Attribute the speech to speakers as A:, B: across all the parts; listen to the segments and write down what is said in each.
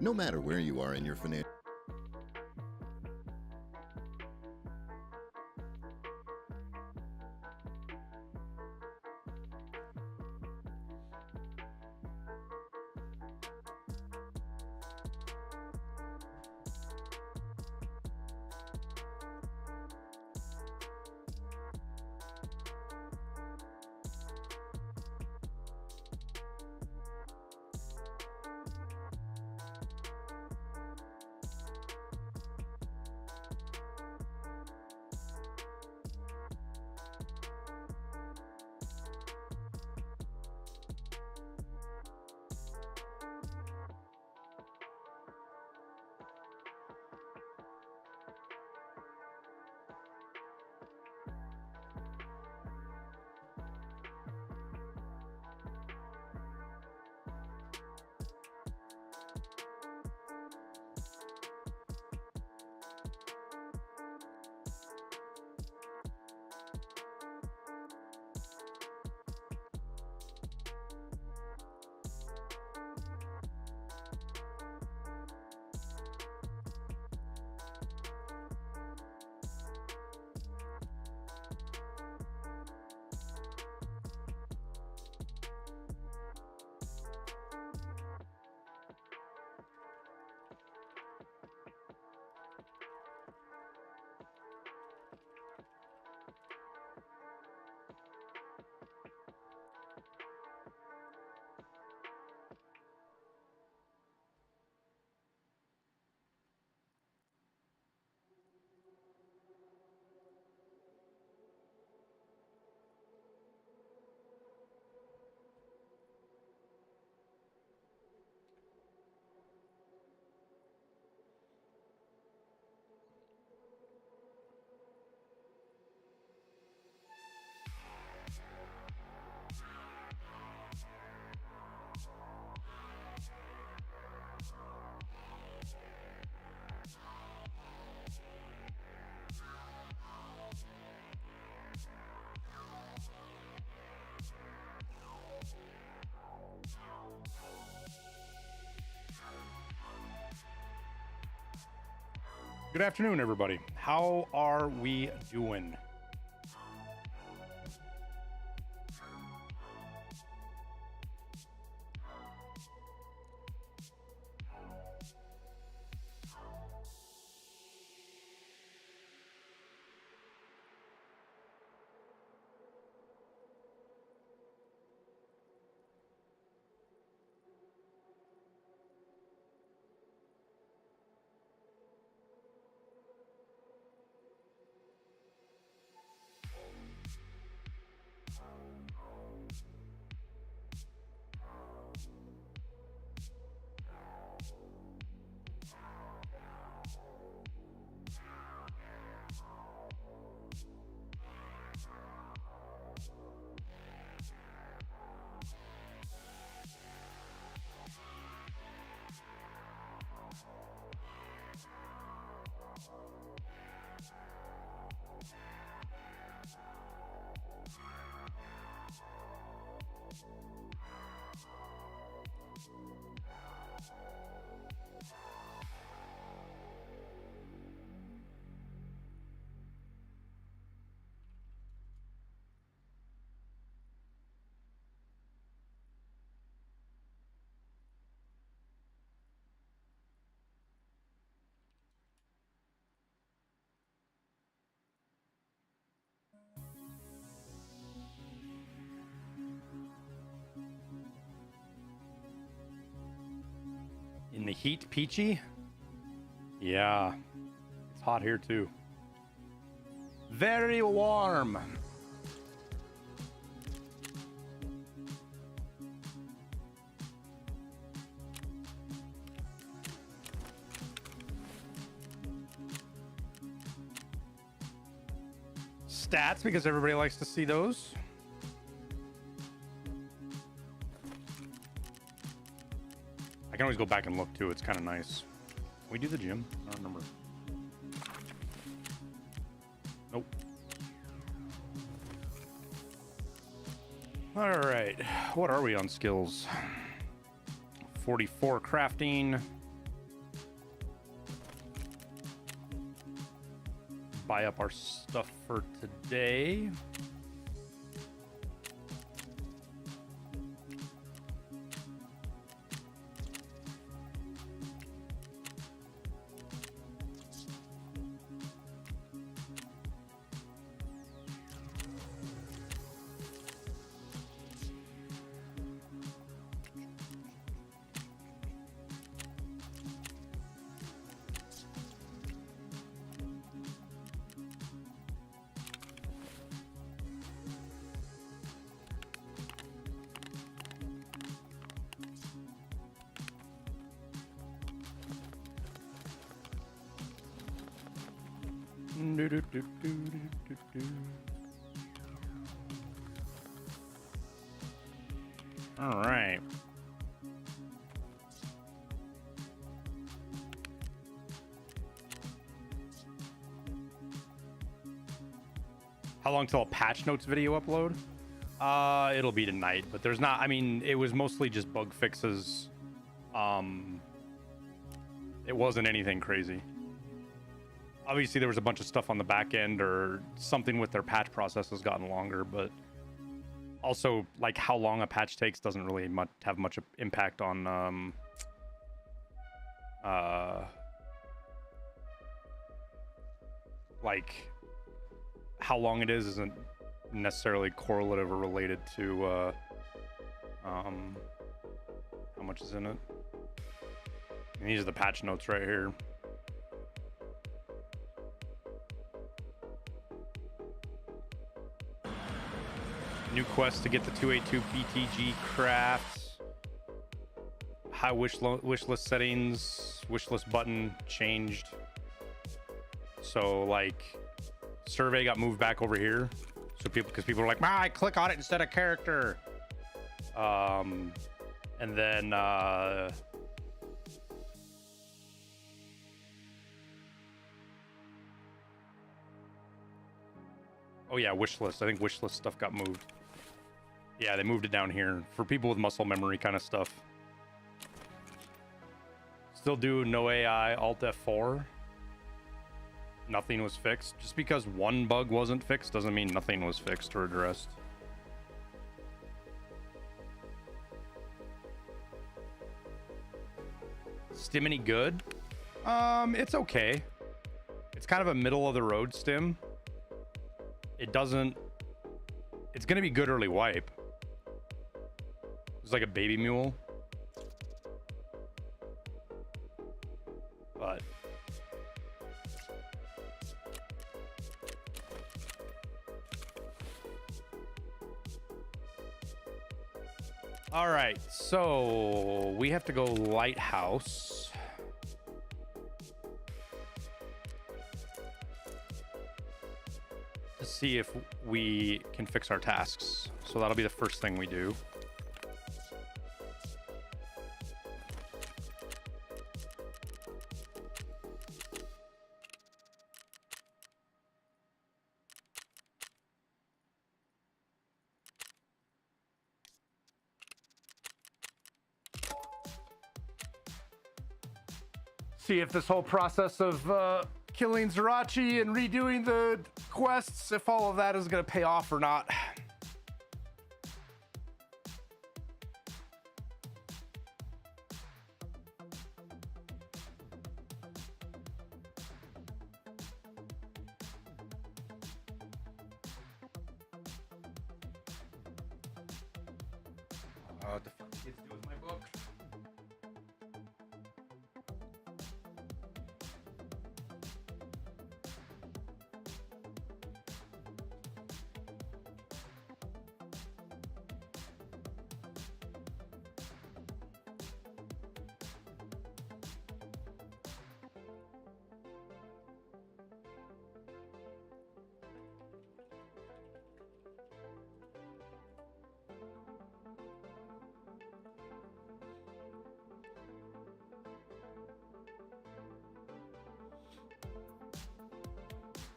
A: No matter where you are in your financial...
B: Good afternoon, everybody. How are we doing? In the heat, peachy? Yeah, it's hot here too. Very warm. Stats, because everybody likes to see those. I can always go back and look too. It's kind of nice. Can we do the gym? I don't remember. Nope. All right. What are we on skills? 44 crafting, buy up our stuff for today. All right. How long till a patch notes video upload? It'll be tonight, but there's not, I mean, it was mostly just bug fixes. It wasn't anything crazy. Obviously there was a bunch of stuff on the back end or something with their patch process has gotten longer, but also like how long a patch takes doesn't really have much impact on like how long it is isn't necessarily correlative or related to how much is in it. And these are the patch notes right here. New quest to get the 282 BTG crafts. High wish list settings. Wish list button changed. So like survey got moved back over here. So because people are like, I click on it instead of character. And then oh yeah, wish list. I think wish list stuff got moved. Yeah, they moved it down here for people with muscle memory kind of stuff. Still do no AI Alt F4. Nothing was fixed. Just because one bug wasn't fixed doesn't mean nothing was fixed or addressed. Stim any good? It's okay. It's kind of a middle of the road stim. It doesn't, it's gonna be good early wipe. It's like a baby mule. But all right, so we have to go Lighthouse. To see if we can fix our tasks. So that'll be the first thing we do. See if this whole process of killing Zerachi and redoing the quests, if all of that is going to pay off or not. What the fuck is it to do with my book?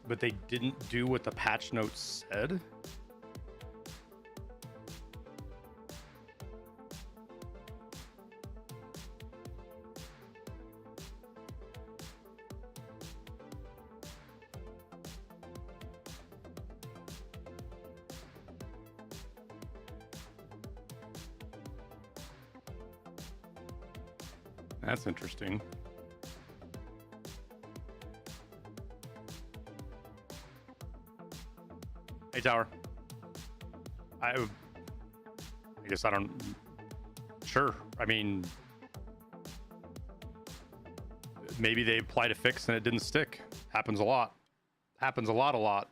B: But they didn't do what the patch notes said? That's interesting. Hey, Tower. I guess I don't... Sure. I mean... Maybe they applied a fix and it didn't stick. Happens a lot. Happens a lot.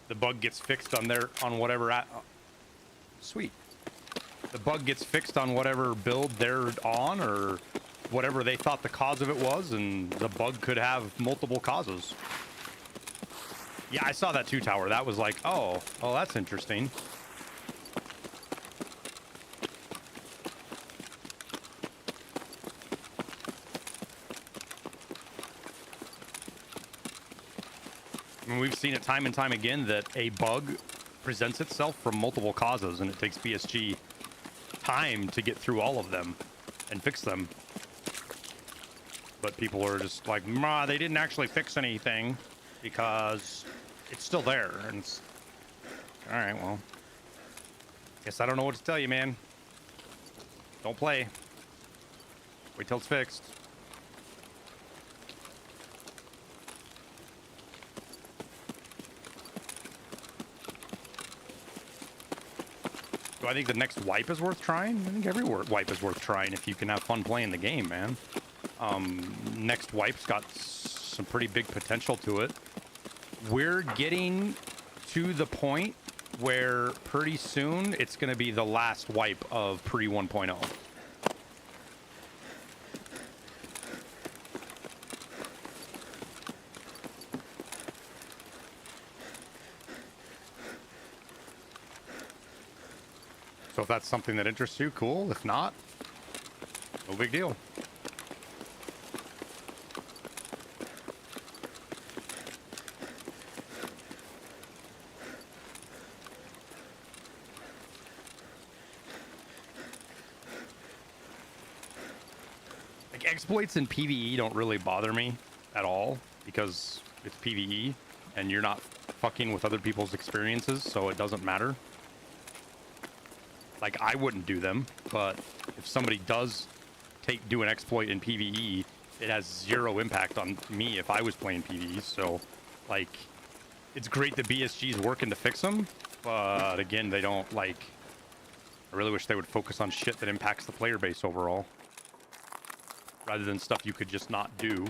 B: The bug gets fixed on whatever sweet. The bug gets fixed on whatever build they're on or whatever they thought the cause of it was, and the bug could have multiple causes. Yeah, I saw that too, Tower. That was like, oh, that's interesting. I mean, we've seen it time and time again that a bug presents itself from multiple causes, and it takes BSG time to get through all of them and fix them. But people are just like, they didn't actually fix anything because it's still there. And it's all right. Well, guess I don't know what to tell you, man. Don't play. Wait till it's fixed. Do I think the next wipe is worth trying? I think every wipe is worth trying if you can have fun playing the game, man. Next wipe's got some pretty big potential to it. We're getting to the point where pretty soon it's going to be the last wipe of pre 1.0. So if that's something that interests you, cool. If not, no big deal. Like exploits in PvE don't really bother me at all because it's PvE and you're not fucking with other people's experiences, so it doesn't matter. Like, I wouldn't do them, but if somebody does do an exploit in PvE, it has zero impact on me if I was playing PvE. So, like, it's great that BSG is working to fix them, but again, they don't, like, I really wish they would focus on shit that impacts the player base overall, rather than stuff you could just not do.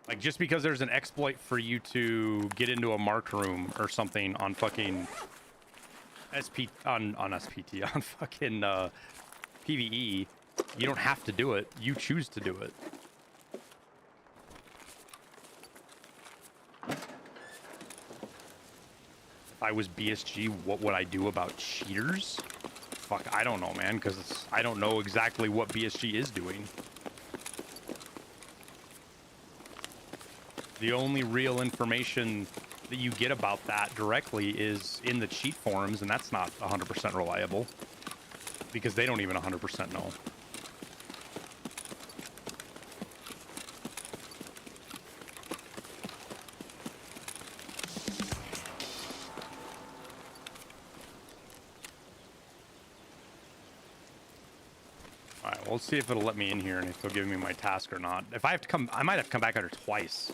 B: Like, just because there's an exploit for you to get into a marked room or something on fucking... on SPT, on fucking PvE, you don't have to do it. You choose to do it. If I was BSG, what would I do about cheaters? Fuck, I don't know, man, because I don't know exactly what BSG is doing. The only real information that you get about that directly is in the cheat forums, and that's not 100% reliable because they don't even 100% know. All right, well, let's see if it'll let me in here and if it'll give me my task or not. If I have to come, I might have to come back under twice.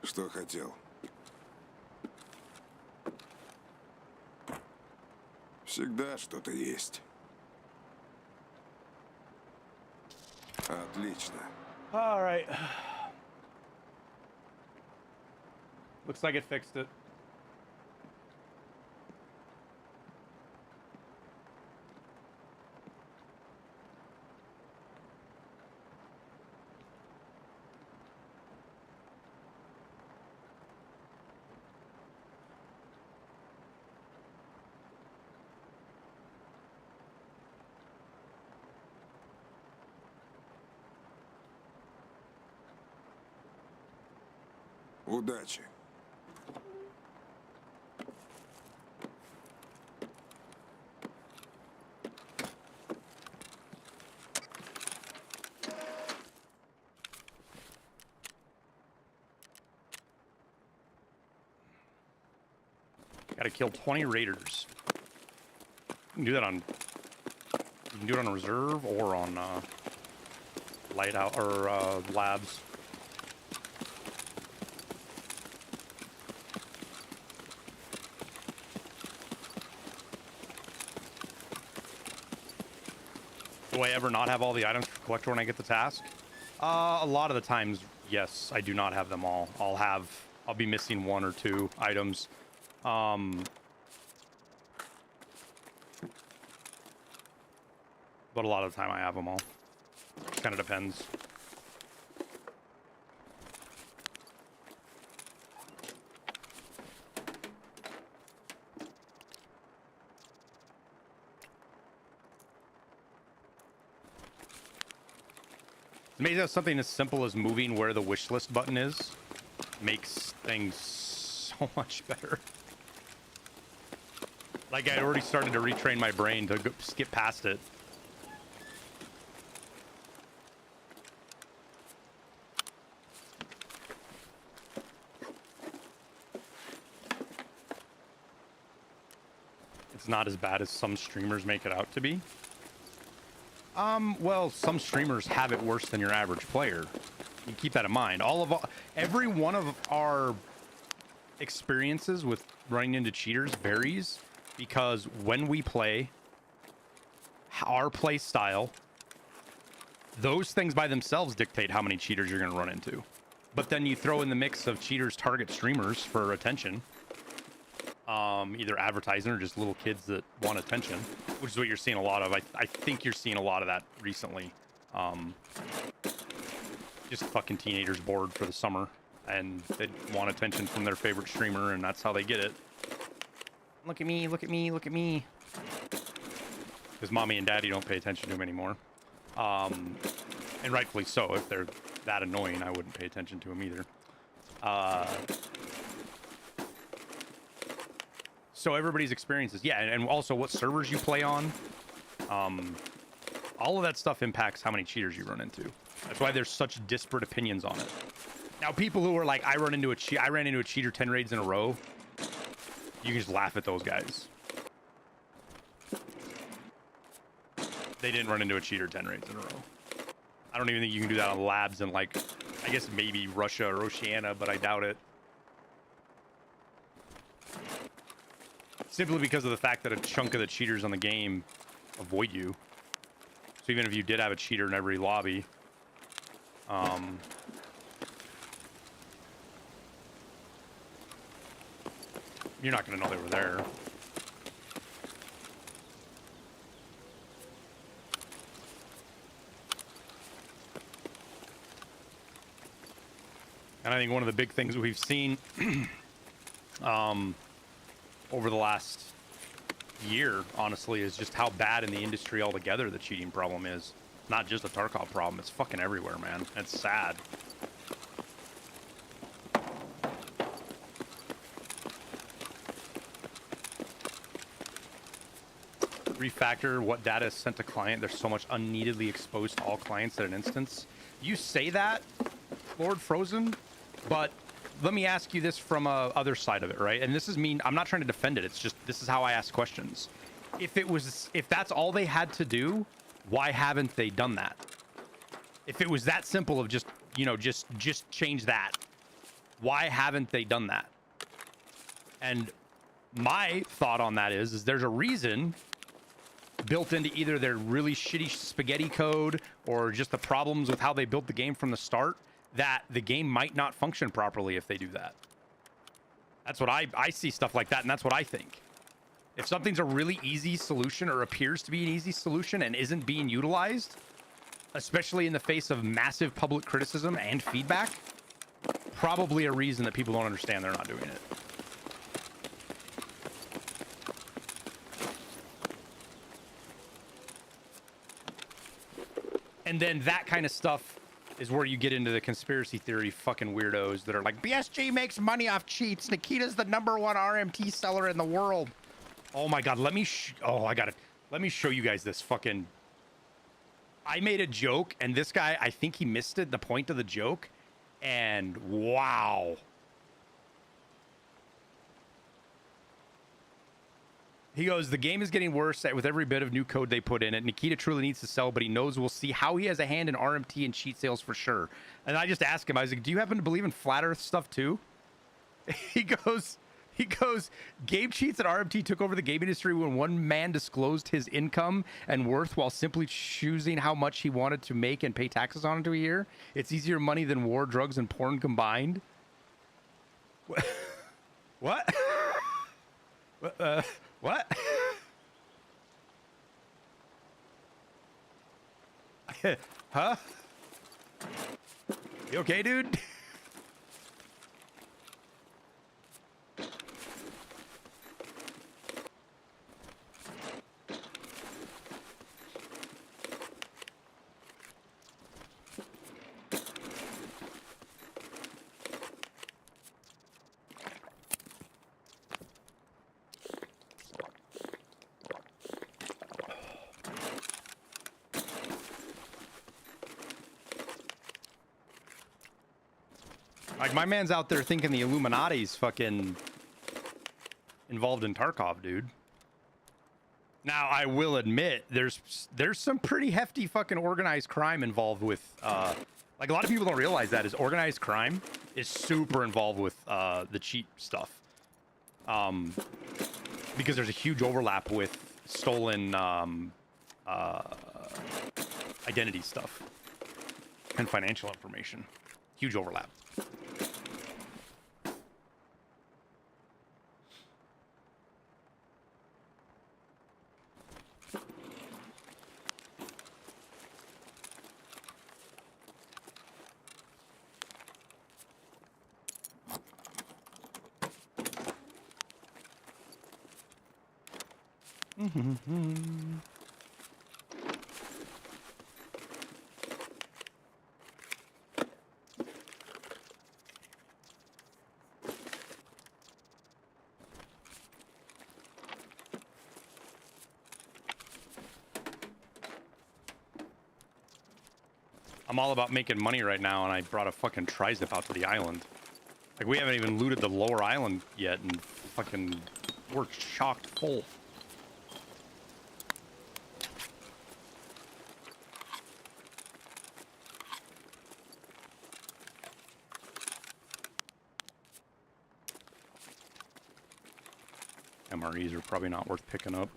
C: Что хотел? Всегда что-то есть. Отлично.
B: All right. Looks like it fixed it.
C: Удачи.
B: Gotta kill 20 raiders. You can do that on... You can do it on reserve or on Lighthouse or labs. Do I ever not have all the items for collector when I get the task? A lot of the times, yes, I do not have them all. I'll be missing one or two items. But a lot of the time I have them all. Kind of depends. Maybe that's something as simple as moving where the wish list button is makes things so much better. Like, I already started to retrain my brain to skip past it. It's not as bad as some streamers make it out to be. Well, some streamers have it worse than your average player. You keep that in mind. Every one of our experiences with running into cheaters varies because when we play, our play style, those things by themselves dictate how many cheaters you're going to run into. But then you throw in the mix of cheaters target streamers for attention. Either advertising or just little kids that want attention, which is what you're seeing a lot of. I think you're seeing a lot of that recently. Just fucking teenagers bored for the summer and they want attention from their favorite streamer, and that's how they get it. Look at me, look at me, look at me. Because mommy and daddy don't pay attention to them anymore. And rightfully so. If they're that annoying, I wouldn't pay attention to them either. So everybody's experiences, yeah, and also what servers you play on, all of that stuff impacts how many cheaters you run into. That's why there's such disparate opinions on it. Now, people who are like, I ran into a cheater 10 raids in a row, you can just laugh at those guys. They didn't run into a cheater 10 raids in a row. I don't even think you can do that on labs in, like, I guess maybe Russia or Oceania, but I doubt it. Simply because of the fact that a chunk of the cheaters on the game avoid you. So even if you did have a cheater in every lobby, you're not going to know they were there. And I think one of the big things we've seen over the last year, honestly, is just how bad in the industry altogether the cheating problem is. Not just a Tarkov problem, it's fucking everywhere, man. It's sad. Refactor what data is sent to client. There's so much unneededly exposed to all clients at an instance. You say that, Lord Frozen, but let me ask you this from a other side of it, right? And this is me, I'm not trying to defend it. It's just, this is how I ask questions. If that's all they had to do, why haven't they done that? If it was that simple of just, you know, just change that, why haven't they done that? And my thought on that is there's a reason built into either their really shitty spaghetti code or just the problems with how they built the game from the start, that the game might not function properly if they do that. That's what I see stuff like that, and that's what I think. If something's a really easy solution or appears to be an easy solution and isn't being utilized, especially in the face of massive public criticism and feedback, probably a reason that people don't understand they're not doing it. And then that kind of stuff is where you get into the conspiracy theory fucking weirdos that are like, BSG makes money off cheats. Nikita's the #1 RMT seller in the world. Oh my God, let me show you guys this fucking... I made a joke, and this guy, I think he missed it, the point of the joke, and wow. He goes, the game is getting worse with every bit of new code they put in it. Nikita truly needs to sell, but he knows we'll see how he has a hand in RMT and cheat sales for sure. And I just asked him, I was like, do you happen to believe in flat earth stuff too? He goes, game cheats at RMT took over the game industry when one man disclosed his income and worth while simply choosing how much he wanted to make and pay taxes on into a year. It's easier money than war, drugs, and porn combined. What? What? Huh? You okay, dude? Like, my man's out there thinking the Illuminati's fucking involved in Tarkov, dude. Now, I will admit, there's some pretty hefty fucking organized crime involved with, like, a lot of people don't realize that is organized crime is super involved with the cheat stuff. Because there's a huge overlap with stolen identity stuff and financial information. Huge overlap. I'm all about making money right now, and I brought a fucking tri-zip out to the island. Like, we haven't even looted the lower island yet, and fucking we're chocked full. MREs are probably not worth picking up.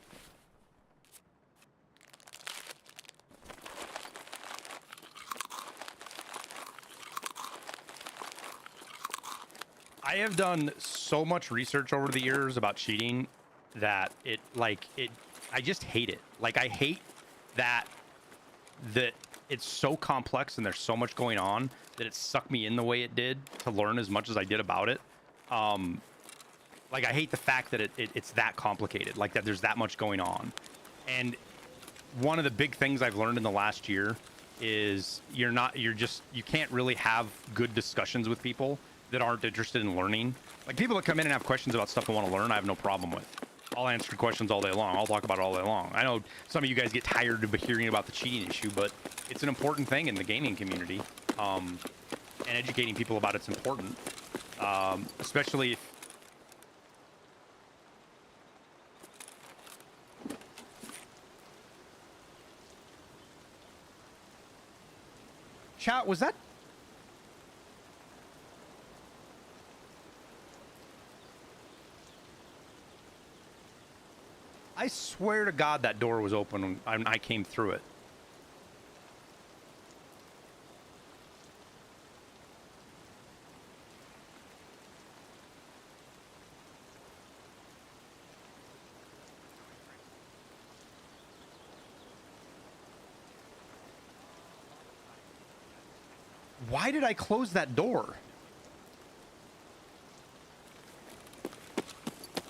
B: I have done so much research over the years about cheating that I just hate it. Like, I hate that it's so complex and there's so much going on that it sucked me in the way it did to learn as much as I did about it. Like, I hate the fact that it's that complicated, like that there's that much going on. And one of the big things I've learned in the last year is you can't really have good discussions with people that aren't interested in learning. Like, people that come in and have questions about stuff I want to learn, I have no problem with. I'll answer questions all day long. I'll talk about it all day long. I know some of you guys get tired of hearing about the cheating issue, but it's an important thing in the gaming community. And educating people about it's important. Especially if... Chat, was that... I swear to God that door was open when I came through it. Why did I close that door?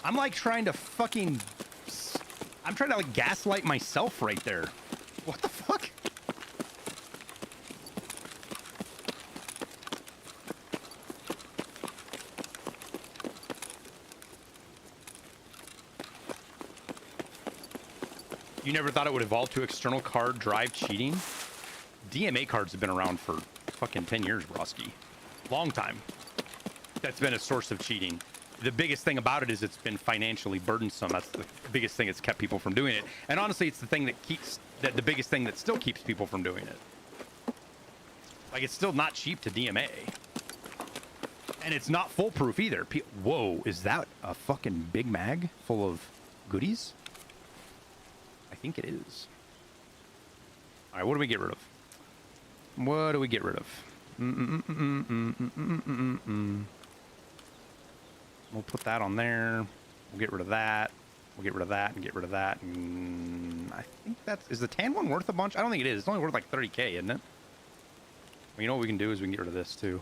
B: I'm like trying to fucking... I'm trying to like gaslight myself right there. What the fuck? You never thought it would evolve to external card drive cheating? DMA cards have been around for fucking 10 years, broski. Long time. That's been a source of cheating. the biggest thing about it is it's been financially burdensome. That's the biggest thing that's kept people from doing it. And honestly, it's the thing that the biggest thing that still keeps people from doing it. Like, it's still not cheap to DMA. And it's not foolproof either. Whoa, is that a fucking big mag full of goodies? I think it is. All right, what do we get rid of? What do we get rid of? We'll put that on there. We'll get rid of that. We'll get rid of that and get rid of that. And I think that's... Is the tan one worth a bunch? I don't think it is. It's only worth like 30K, isn't it? Well, you know what we can do is we can get rid of this too.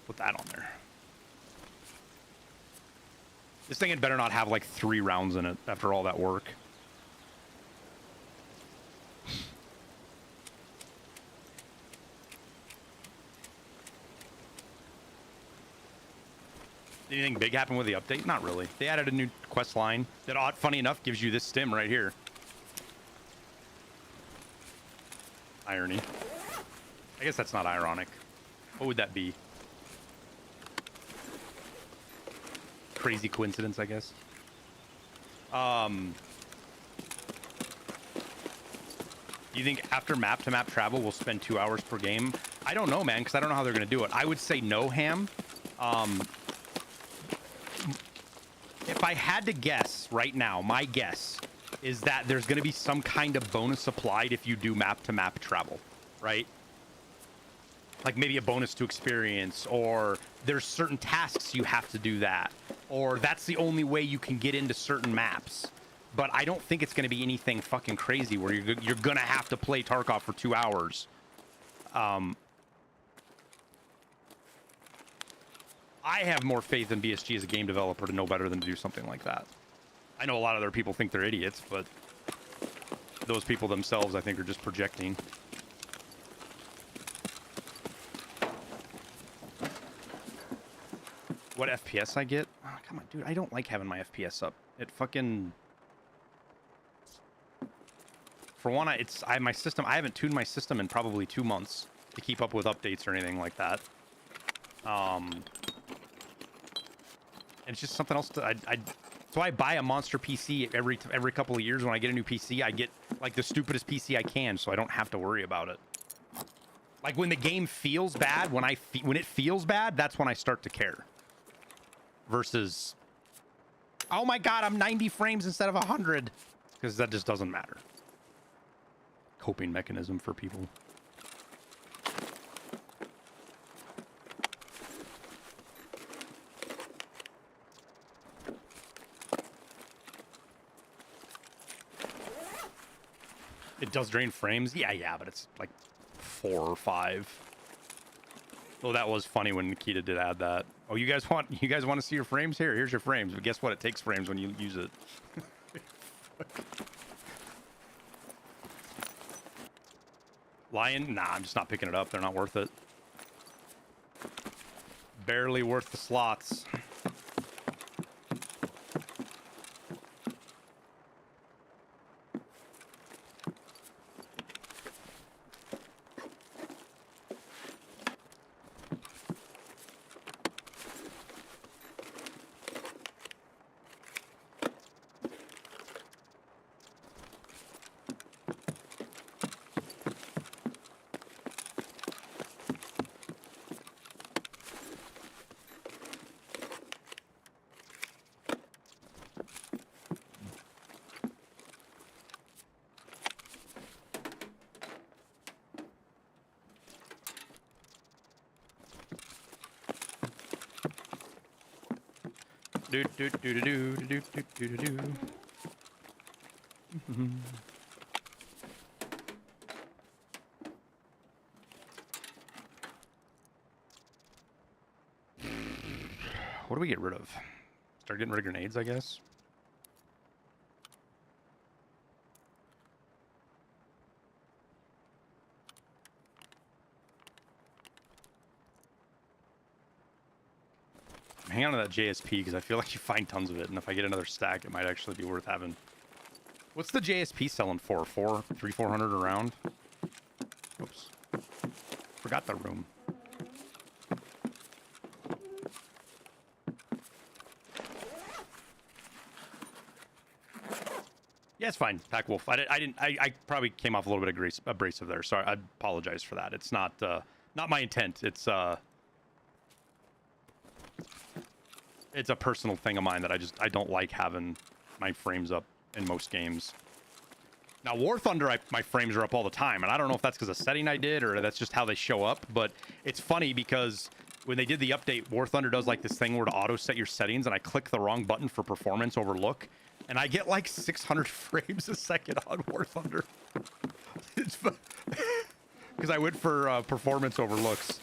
B: Put that on there. This thing had better not have like 3 rounds in it after all that work. Anything big happen with the update? Not really. They added a new quest line that, funny enough, gives you this stim right here. Irony. I guess that's not ironic. What would that be? Crazy coincidence, I guess. You think after map-to-map travel we'll spend 2 hours per game? I don't know, man, because I don't know how they're going to do it. I would say no, Ham. If I had to guess right now, my guess is that there's going to be some kind of bonus applied if you do map-to-map travel, right? Like maybe a bonus to experience, or there's certain tasks you have to do that, or that's the only way you can get into certain maps. But I don't think it's going to be anything fucking crazy where you're going to have to play Tarkov for 2 hours. I have more faith in BSG as a game developer to know better than to do something like that. I know a lot of other people think they're idiots, but those people themselves, I think, are just projecting. What FPS I get? Oh, come on, dude. I don't like having my FPS up. It fucking... For one, my system... I haven't tuned my system in probably 2 months to keep up with updates or anything like that. And it's just something else to... So I buy a monster PC every couple of years. When I get a new PC, I get like the stupidest PC I can, so I don't have to worry about it. Like when the game feels bad, when it feels bad, that's when I start to care. Versus, oh my god, I'm 90 frames instead of 100, because that just doesn't matter. Coping mechanism for people. It does drain frames? Yeah, but it's like 4 or 5. Oh, that was funny when Nikita did add that. Oh, you guys want to see your frames? Here's your frames. But guess what? It takes frames when you use it. Lion? Nah, I'm just not picking it up. They're not worth it. Barely worth the slots. Do do do do do do do do do. What do we get rid of? Start getting rid of grenades, I guess. Hang on to that JSP because I feel like you find tons of it, and if I get another stack, it might actually be worth having. What's the JSP selling for? 400 around? Oops. Forgot the room. That's fine, Pack Wolf. I probably came off a little bit of abrasive there. Sorry, I apologize for that. It's not my intent. It's a personal thing of mine that I don't like having my frames up in most games. Now, War Thunder, my frames are up all the time, and I don't know if that's because of setting I did or that's just how they show up, but it's funny because when they did the update, War Thunder does like this thing where to auto set your settings, and I click the wrong button for performance over look, and I get like 600 frames a second on War Thunder. It's because I went for performance over looks.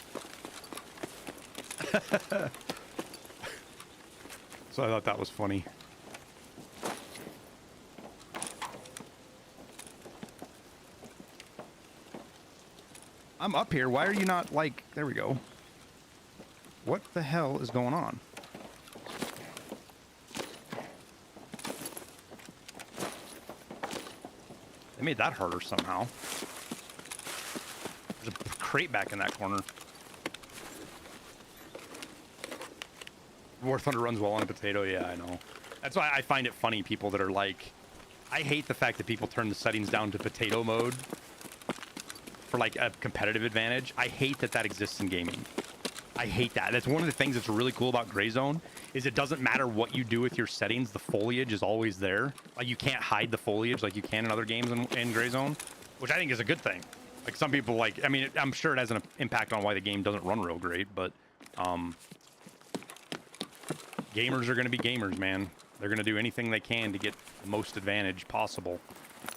B: So I thought that was funny. I'm up here. Why are you not like... There we go. What the hell is going on? They made that harder somehow. There's a crate back in that corner. War Thunder runs well on a potato. Yeah, I know. That's why I find it funny, people that are like... I hate the fact that people turn the settings down to potato mode for like a competitive advantage. I hate that that exists in gaming. I hate that. That's one of the things that's really cool about Gray Zone is it doesn't matter what you do with your settings. The foliage is always there. Like you can't hide the foliage like you can in other games in Gray Zone, which I think is a good thing. Like some people like, I mean, I'm sure it has an impact on why the game doesn't run real great, but gamers are going to be gamers, man. They're going to do anything they can to get the most advantage possible.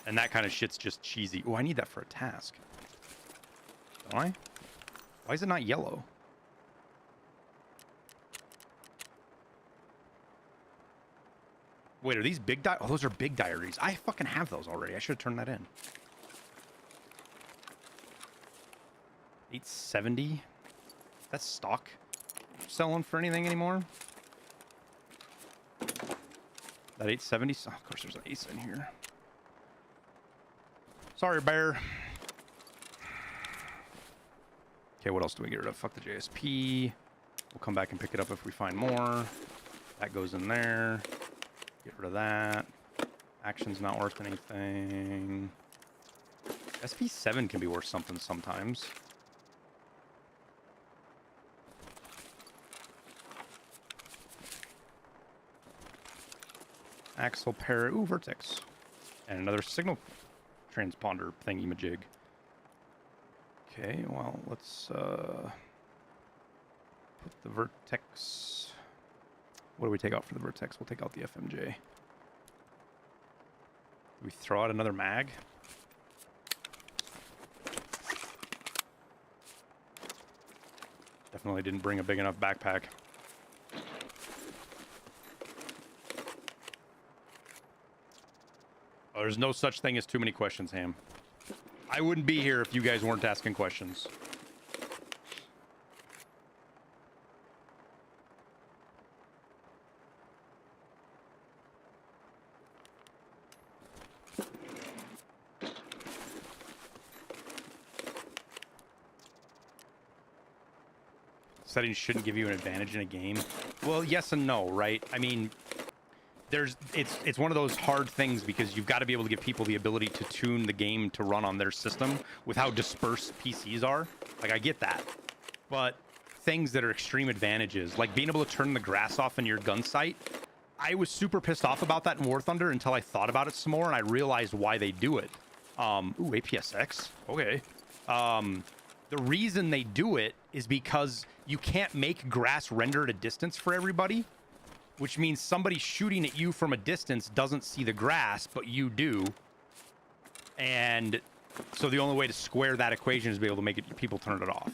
B: And that kind of shit's just cheesy. Oh, I need that for a task. Don't I? Why is it not yellow? Wait, are these big oh, those are big diaries. I fucking have those already. I should have turned that in. 870? That's stock. Selling for anything anymore? That 870? Oh, of course there's an ace in here. Sorry, bear. Okay, what else do we get rid of? Fuck the JSP. We'll come back and pick it up if we find more. That goes in there. Get rid of that. Action's not worth anything. SP7 can be worth something sometimes. Axle pair. Ooh, Vertex. And another signal transponder thingy-majig. Okay, well, let's put the Vertex. What do we take out for the Vertex? We'll take out the FMJ. Do we throw out another mag? Definitely didn't bring a big enough backpack. Oh, there's no such thing as too many questions, Ham. I wouldn't be here if you guys weren't asking questions. Settings shouldn't give you an advantage in a game. Well, yes and no, right? I mean, it's one of those hard things because you've got to be able to give people the ability to tune the game to run on their system with how dispersed PCs are. Like, I get that. But things that are extreme advantages, like being able to turn the grass off in your gun sight, I was super pissed off about that in War Thunder until I thought about it some more and I realized why they do it. Ooh, APSX. Okay. The reason they do it is because you can't make grass render at a distance for everybody, which means somebody shooting at you from a distance doesn't see the grass, but you do. And so the only way to square that equation is to be able to make it people turn it off.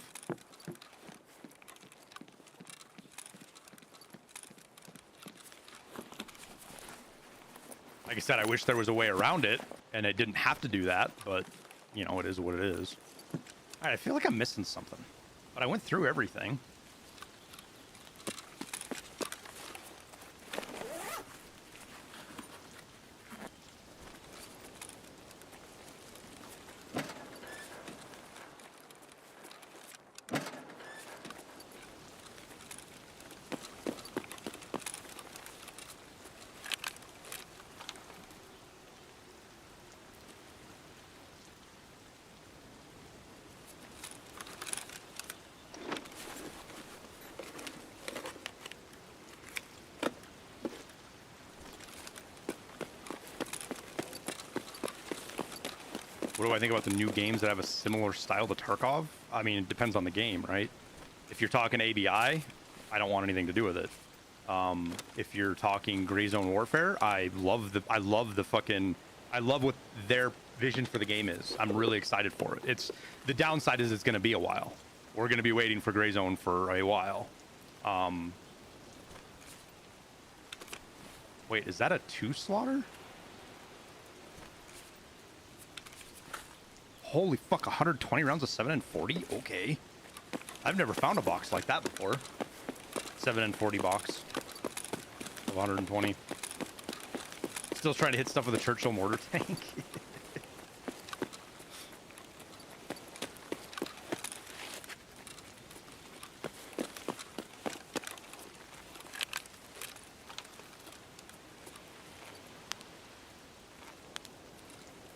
B: Like I said, I wish there was a way around it and it didn't have to do that, but you know, it is what it is. All right, I feel like I'm missing something, but I went through everything. What do I think about the new games that have a similar style to Tarkov? I mean, it depends on the game, right? If you're talking ABI, I don't want anything to do with it. If you're talking Gray Zone Warfare, I love what their vision for the game is. I'm really excited for it. The downside is it's going to be a while. We're going to be waiting for Gray Zone for a while. Wait, is that a 2 slaughter? Holy fuck, 120 rounds of 7 and 40? Okay. I've never found a box like that before. 7 and 40 box of 120. Still trying to hit stuff with a Churchill mortar tank.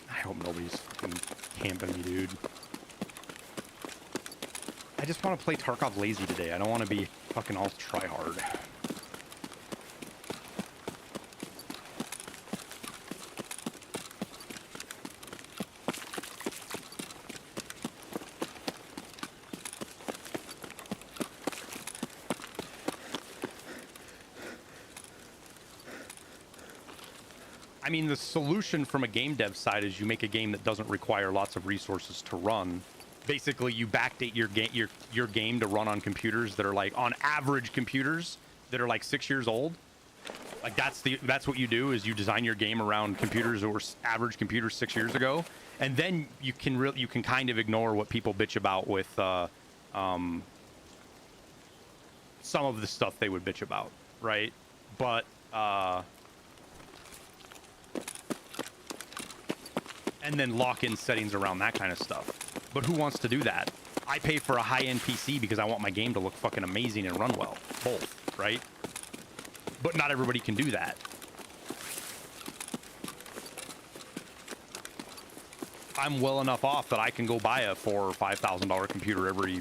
B: I hope nobody's fucking camping me, dude. I just want to play Tarkov lazy today. I don't want to be fucking all try hard. I mean, the solution from a game dev side is you make a game that doesn't require lots of resources to run. Basically, you backdate your game to run on computers that are like, on average computers that are like 6 years old. Like that's what you do, is you design your game around computers that were average computers 6 years ago, and then you can kind of ignore what people bitch about with some of the stuff they would bitch about, right? But and then lock in settings around that kind of stuff. But who wants to do that? I pay for a high-end PC because I want my game to look fucking amazing and run well. Both, right? But not everybody can do that. I'm well enough off that I can go buy a $4,000 or $5,000 computer every,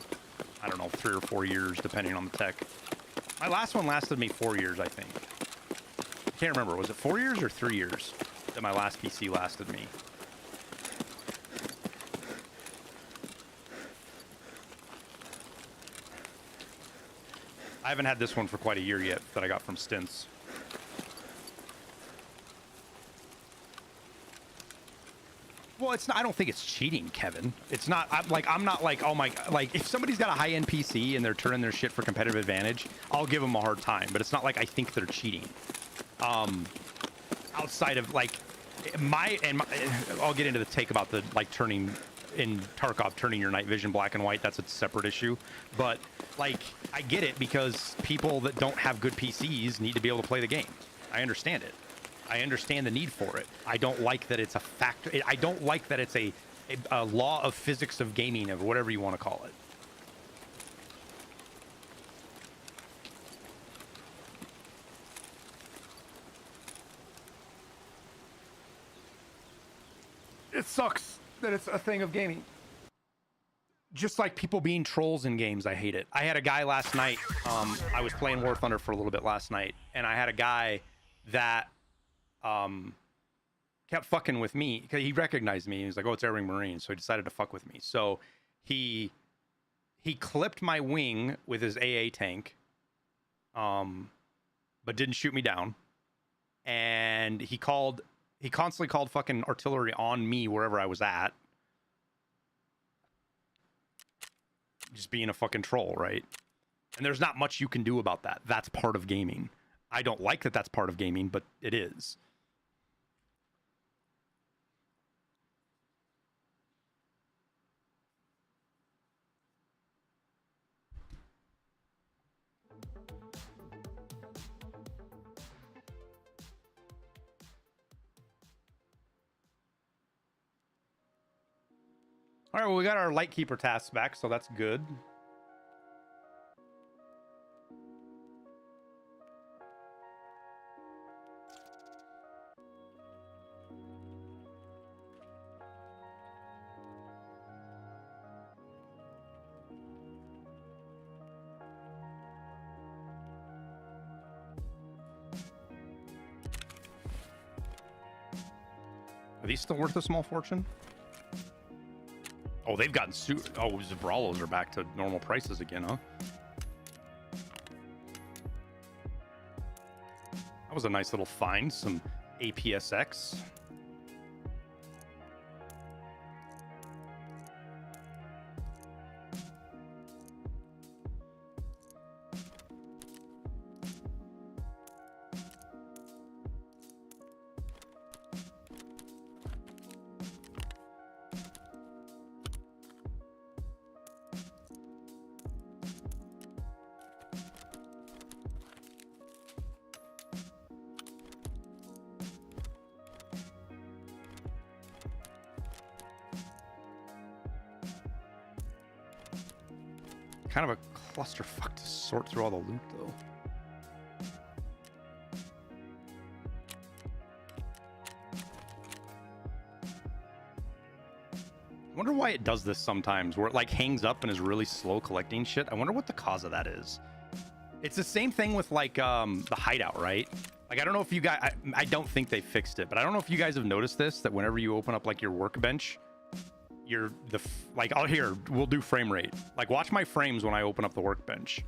B: I don't know, 3 or 4 years, depending on the tech. My last one lasted me 4 years, I think. I can't remember. Was it 4 years or 3 years that my last PC lasted me? I haven't had this one for quite a year yet that I got from Stints. Well, it's not, I don't think it's cheating, Kevin. It's not, I'm not like, oh my, like, if somebody's got a high-end PC and they're turning their shit for competitive advantage, I'll give them a hard time, but it's not like I think they're cheating. Outside of, like, I'll get into the take about the, like, turning, in Tarkov, turning your night vision black and white. That's a separate issue. But, like, I get it, because people that don't have good PCs need to be able to play the game. I understand it. I understand the need for it. I don't like that it's a factor. I don't like that it's a law of physics of gaming, or whatever you want to call it. It sucks that it's a thing of gaming. Just like people being trolls in games, I hate it. I had a guy last night, I was playing War Thunder for a little bit last night, and I had a guy that kept fucking with me, because he recognized me. He was like, oh, it's Airwingmarine, so he decided to fuck with me. So he clipped my wing with his AA tank, but didn't shoot me down. And he constantly called fucking artillery on me wherever I was at. Just being a fucking troll, right? And there's not much you can do about that. That's part of gaming. I don't like that that's part of gaming, but it is. All right, well, we got our Lightkeeper tasks back, so that's good. Are these still worth a small fortune? Oh, they've gotten oh, Zabralos are back to normal prices again, huh? That was a nice little find. Some APSX. Kind of a clusterfuck to sort through all the loot, though. I wonder why it does this sometimes, where it like hangs up and is really slow collecting shit. I wonder what the cause of that is. It's the same thing with like the Hideout, right? Like, I don't know if you guys, I don't think they fixed it, but I don't know if you guys have noticed this, that whenever you open up like your workbench, like, oh, here, we'll do frame rate. Like, watch my frames when I open up the workbench.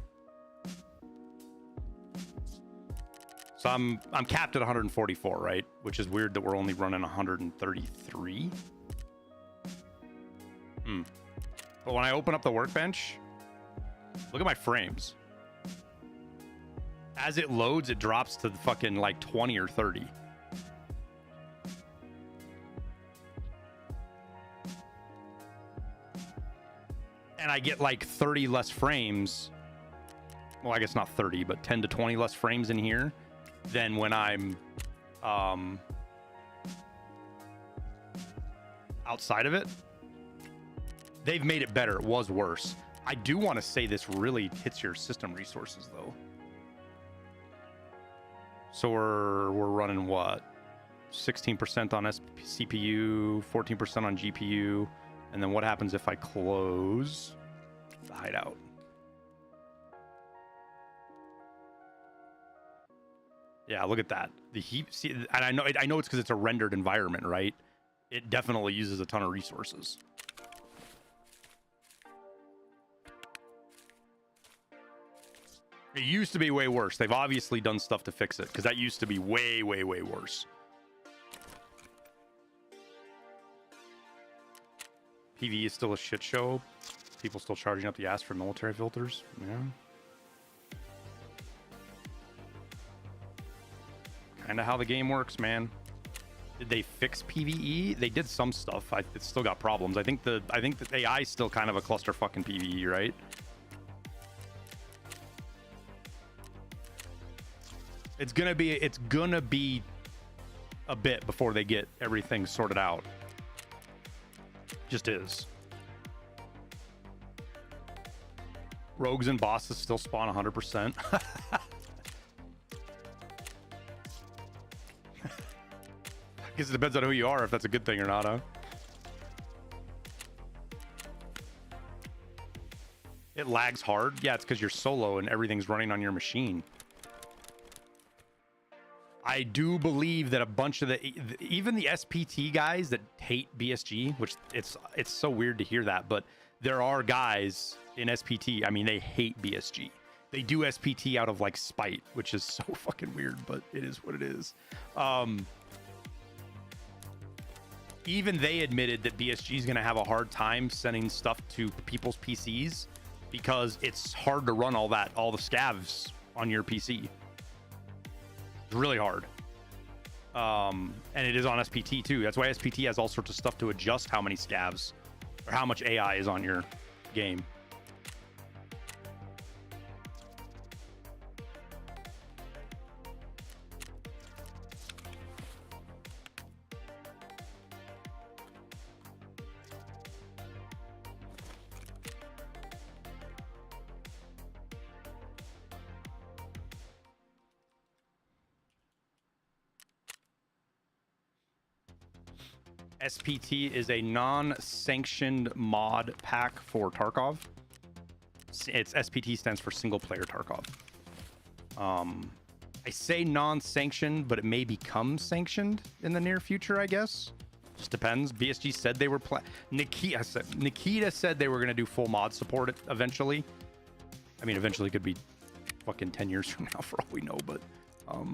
B: So I'm capped at 144, right? Which is weird that we're only running 133. But when I open up the workbench, look at my frames. As it loads, it drops to the fucking like 20 or 30. And I get like 30 less frames. Well, I guess not 30, but 10 to 20 less frames in here than when I'm outside of it. They've made it better. It was worse. I do want to say this really hits your system resources, though. So we're running what? 16% on CPU, 14% on GPU. And then what happens if I close the Hideout? Yeah, look at that. The heap. See, and I know it's because it's a rendered environment, right? It definitely uses a ton of resources. It used to be way worse. They've obviously done stuff to fix it, because that used to be way, way, way worse. PvE is still a shit show. People still charging up the ass for military filters. Yeah. Kind of how the game works, man. Did they fix PvE? They did some stuff. It's still got problems. I think the AI is still kind of a clusterfuck in PvE, right? It's gonna be a bit before they get everything sorted out. Just is. Rogues and bosses still spawn 100%. I guess it depends on who you are, if that's a good thing or not, huh? It lags hard. Yeah, it's because you're solo and everything's running on your machine. I do believe that a bunch of even the SPT guys that hate BSG, which it's so weird to hear that, but there are guys in SPT, I mean, they hate BSG. They do SPT out of like spite, which is so fucking weird, but it is what it is. Even they admitted that BSG is going to have a hard time sending stuff to people's PCs because it's hard to run all the scavs on your PC. It's really hard. And it is on SPT too. That's why SPT has all sorts of stuff to adjust how many scavs or how much AI is on your game. SPT is a non-sanctioned mod pack for Tarkov. It's SPT stands for single player Tarkov. I say non-sanctioned, but it may become sanctioned in the near future, I guess. Just depends. BSG said they were Nikita said they were going to do full mod support eventually. I mean, eventually could be fucking 10 years from now for all we know, but all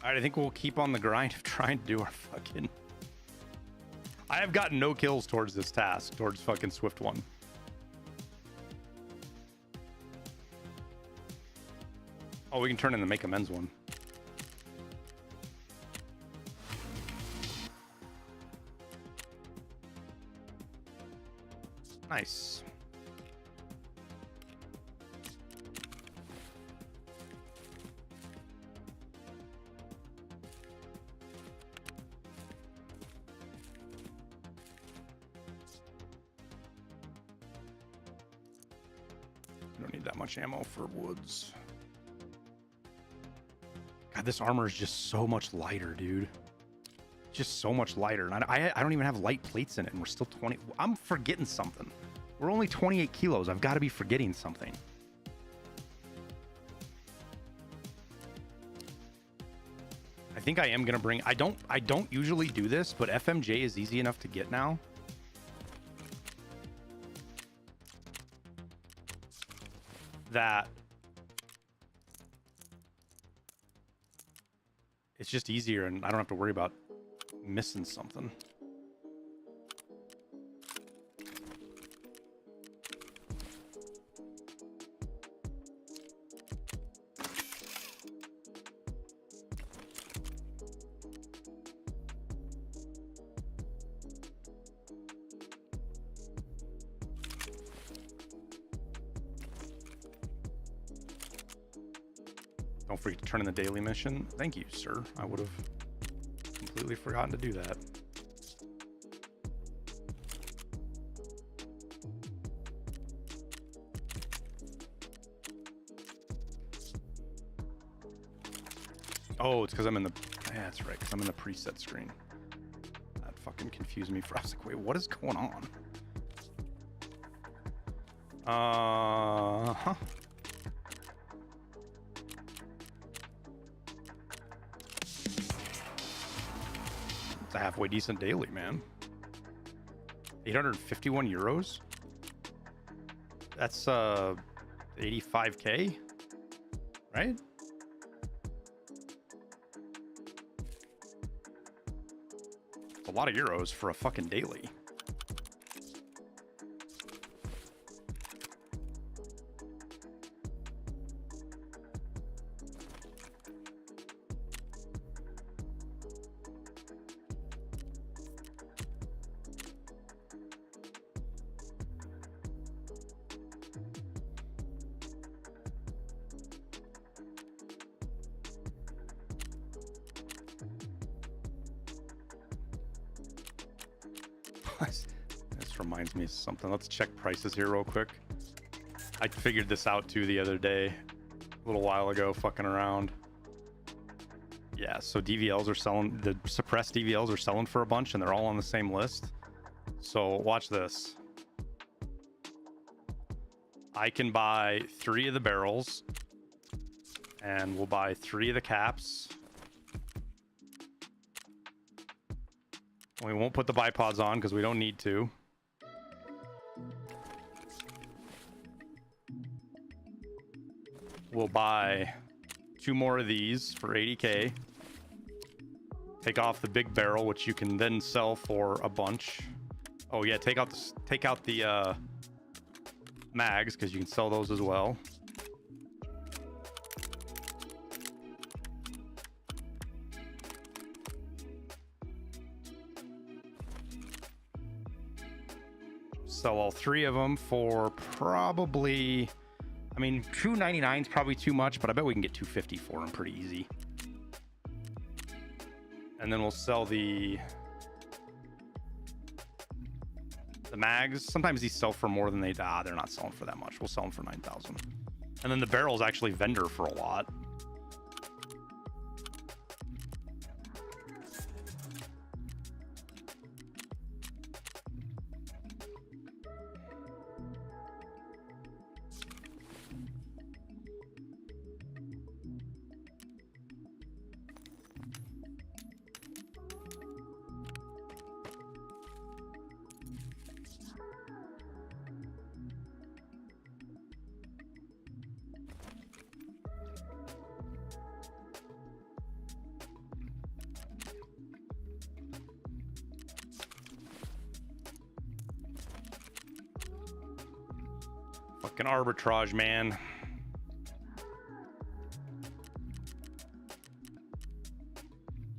B: right, I think we'll keep on the grind of trying to do our fucking... I have gotten no kills towards this task, towards fucking Swift 1. Oh, we can turn in the make amends one. Nice. Don't need that much ammo for woods. God, this armor is just so much lighter, dude. Just so much lighter. And I don't even have light plates in it, and we're still 20. I'm forgetting something. We're only 28 kilos. I've got to be forgetting something. I think I am gonna bring. I don't usually do this, but FMJ is easy enough to get now. That it's just easier, and I don't have to worry about missing something. Don't forget to turn in the daily mission. Thank you, sir. I would have completely forgotten to do that. Oh, it's because I'm in the... Yeah, that's right, because I'm in the preset screen. That fucking confused me. I was like, wait, what is going on? Huh. It's a halfway decent daily, man. 851 euros. That's 85k, right? It's a lot of euros for a fucking daily. This reminds me of something. Let's check prices here real quick. I figured this out too the other day, a little while ago, fucking around. Yeah, so DVLs are selling, the suppressed DVLs are selling for a bunch, and they're all on the same list. So watch this. I can buy 3 of the barrels, and we'll buy 3 of the caps. We won't put the bipods on because we don't need to. We'll buy 2 more of these for 80k. Take off the big barrel, which you can then sell for a bunch. Oh yeah, take out the mags because you can sell those as well. Sell all 3 of them for probably, I mean, $299 is probably too much, but I bet we can get $250 for them pretty easy. And then we'll sell the mags. Sometimes these sell for more than they're not selling for that much. We'll sell them for 9,000. And then the barrel's actually vendor for a lot. Fucking arbitrage, man.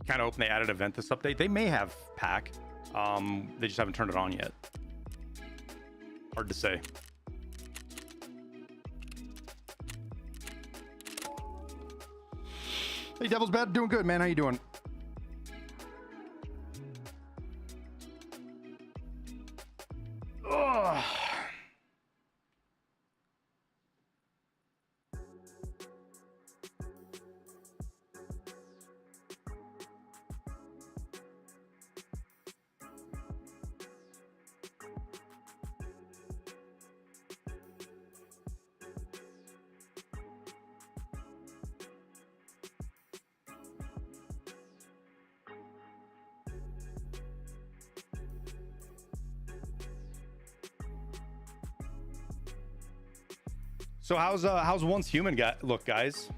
B: Kind of hoping they added event this update. They may have pack. They just haven't turned it on yet. Hard to say. Hey, Devil's Bad, doing good, man. How you doing? Ugh. So how's Once Human look, guys?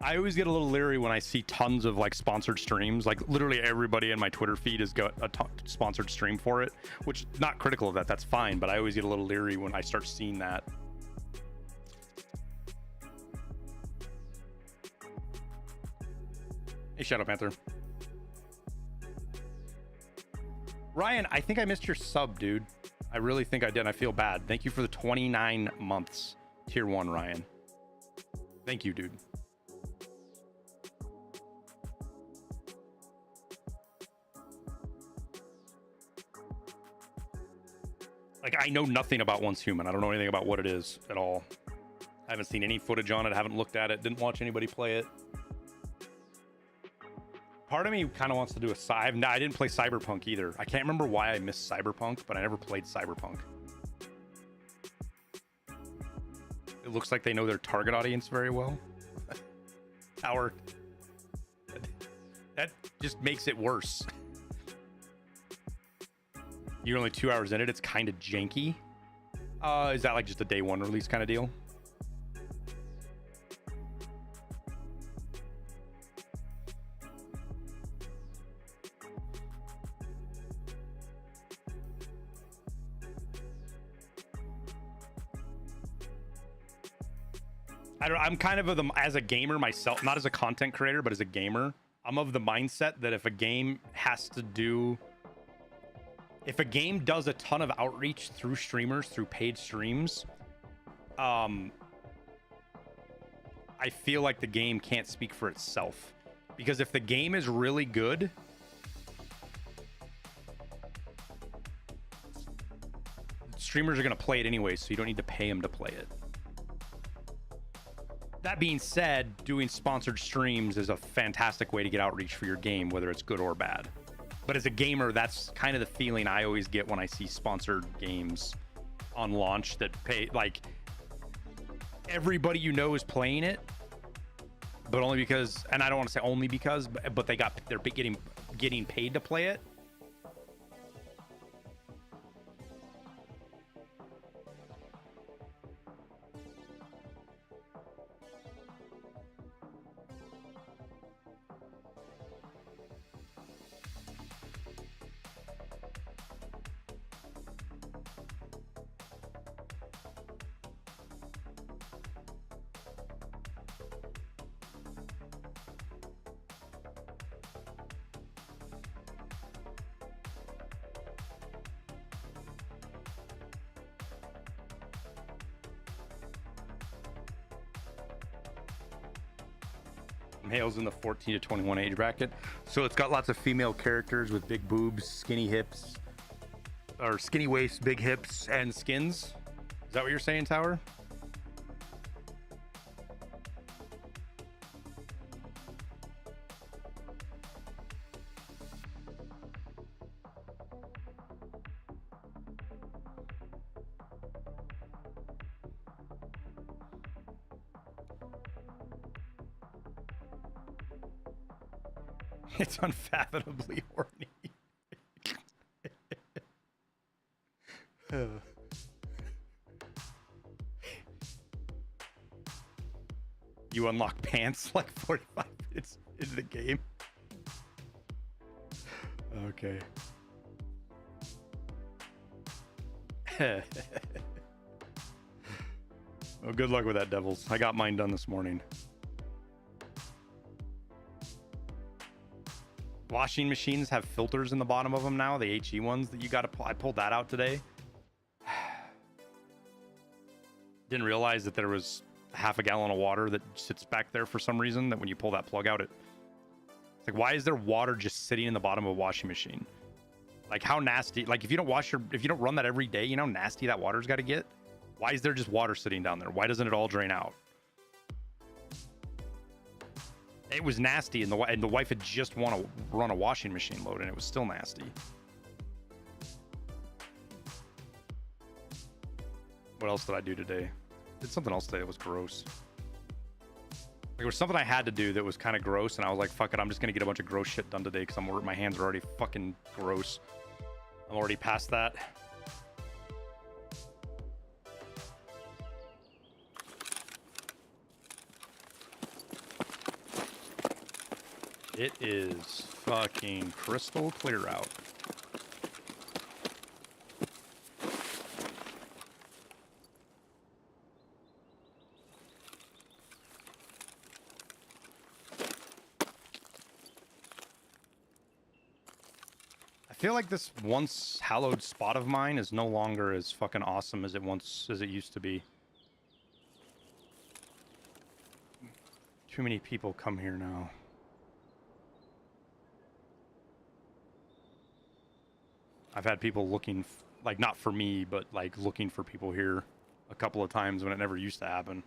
B: I always get a little leery when I see tons of like sponsored streams. Like literally everybody in my Twitter feed has got a sponsored stream for it, which not critical of that. That's fine, but I always get a little leery when I start seeing that. Hey, Shadow Panther. Ryan, I think I missed your sub, dude. I really think I did. I feel bad. Thank you for the 29 months. Tier 1, Ryan. Thank you, dude. Like, I know nothing about Once Human. I don't know anything about what it is at all. I haven't seen any footage on it. I haven't looked at it. Didn't watch anybody play it. Part of me kind of wants to do a I didn't play Cyberpunk either. I can't remember why I missed Cyberpunk, but I never played Cyberpunk. It looks like they know their target audience very well. Tower. That just makes it worse. You're only 2 hours in it. It's kind of janky. Is that like just a day one release kind of deal? I'm kind of as a gamer myself, not as a content creator, but as a gamer, I'm of the mindset that if a game does a ton of outreach through streamers, through paid streams, I feel like the game can't speak for itself. Because if the game is really good, streamers are going to play it anyway, so you don't need to pay them to play it. That being said, doing sponsored streams is a fantastic way to get outreach for your game, whether it's good or bad. But as a gamer, that's kind of the feeling I always get when I see sponsored games on launch that pay, like, everybody you know is playing it, but only because, and I don't want to say only because, but they're getting paid to play it. Males in the 14 to 21 age bracket. So it's got lots of female characters with big boobs, skinny hips, or skinny waist, big hips, and skins. Is that what you're saying, Tower? It's unfathomably horny. You unlock pants like 45 minutes into the game. Okay. Well, good luck with that, Devils. I got mine done this morning. Washing machines have filters in the bottom of them now, the HE ones that you got to pull. I pulled that out today. Didn't realize that there was half a gallon of water that sits back there for some reason, that when you pull that plug out, it's like, why is there water just sitting in the bottom of a washing machine? Like, how nasty? Like, if you don't run that every day, you know how nasty that water's got to get? Why is there just water sitting down there? Why doesn't it all drain out? It was nasty, and the wife had just want to run a washing machine load, and it was still nasty. What else did I do today? Did something else today that was gross. Like, there was something I had to do that was kind of gross, and I was like, fuck it, I'm just gonna get a bunch of gross shit done today because my hands are already fucking gross. I'm already past that. It is fucking crystal clear out. I feel like this once hallowed spot of mine is no longer as fucking awesome as it used to be. Too many people come here now. I've had people looking, like, not for me, but like looking for people here a couple of times when it never used to happen.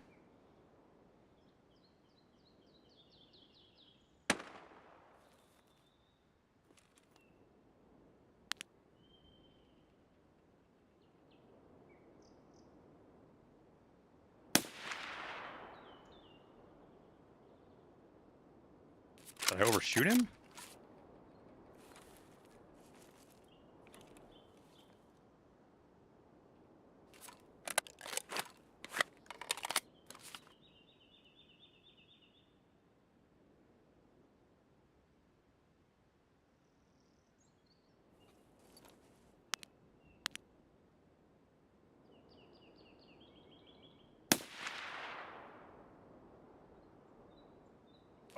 B: Did I overshoot him?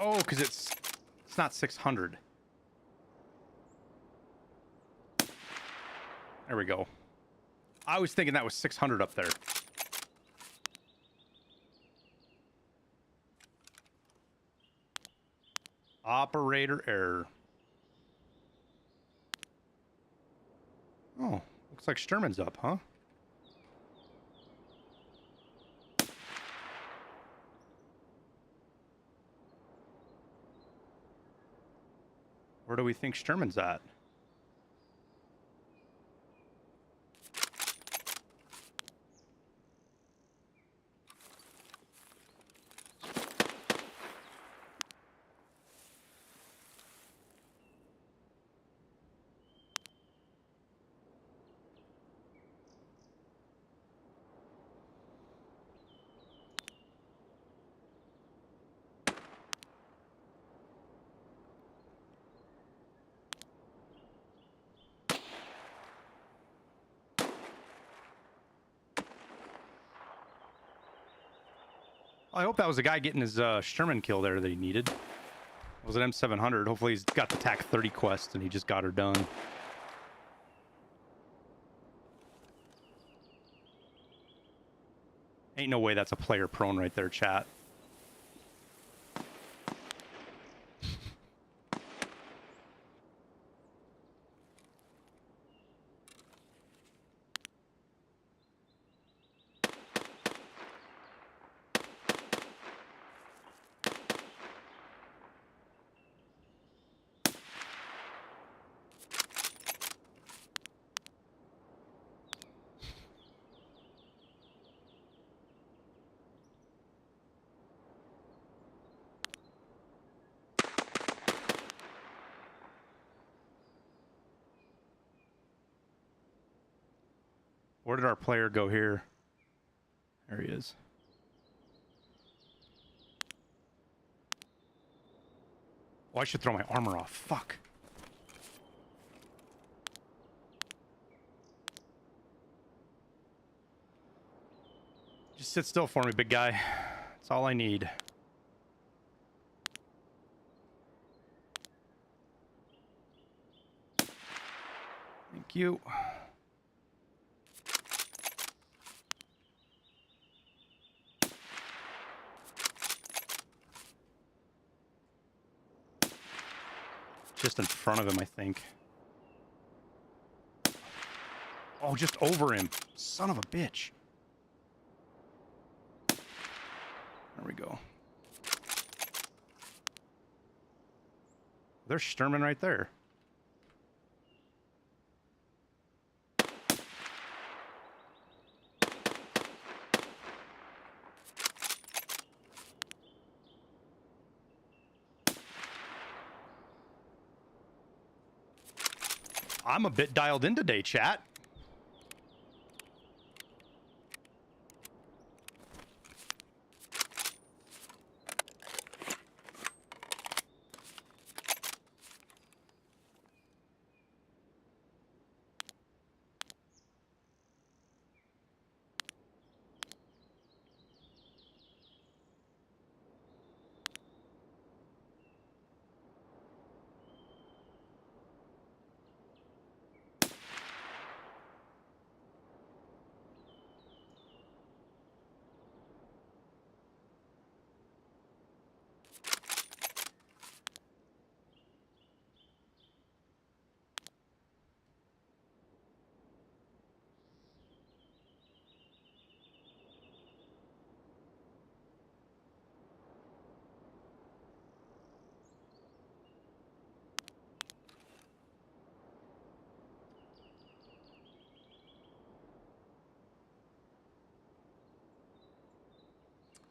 B: Oh, because it's not 600. There we go. I was thinking that was 600 up there. Operator error. Oh, looks like Sturman's up, huh? Where do we think Sturman's at? I hope that was the guy getting his Sturman kill there that he needed. It was an M700. Hopefully he's got the TAC 30 quest and he just got her done. Ain't no way that's a player prone right there, chat. Where did our player go here? There he is. Oh, I should throw my armor off. Fuck. Just sit still for me, big guy. That's all I need. Thank you. Just in front of him, I think. Oh, just over him. Son of a bitch. There we go. There's Sturman right there. I'm a bit dialed in today, chat.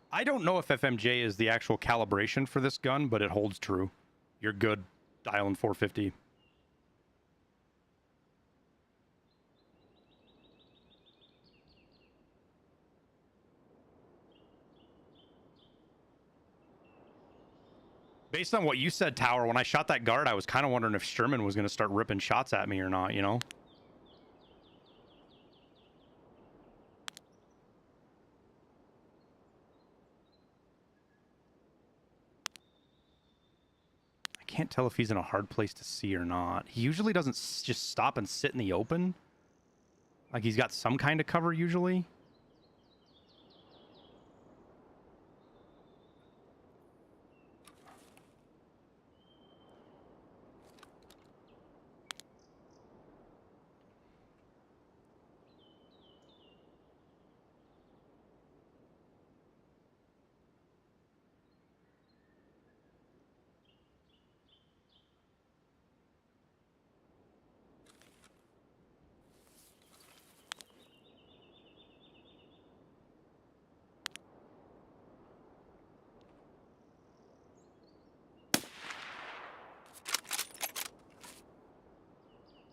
B: I don't know if FMJ is the actual calibration for this gun, but it holds true. You're good dialing 450. Based on what you said, Tower, when I shot that guard, I was kind of wondering if Sturman was going to start ripping shots at me or not, you know? Can't tell if he's in a hard place to see or not. He usually doesn't just stop and sit in the open. Like he's got some kind of cover usually.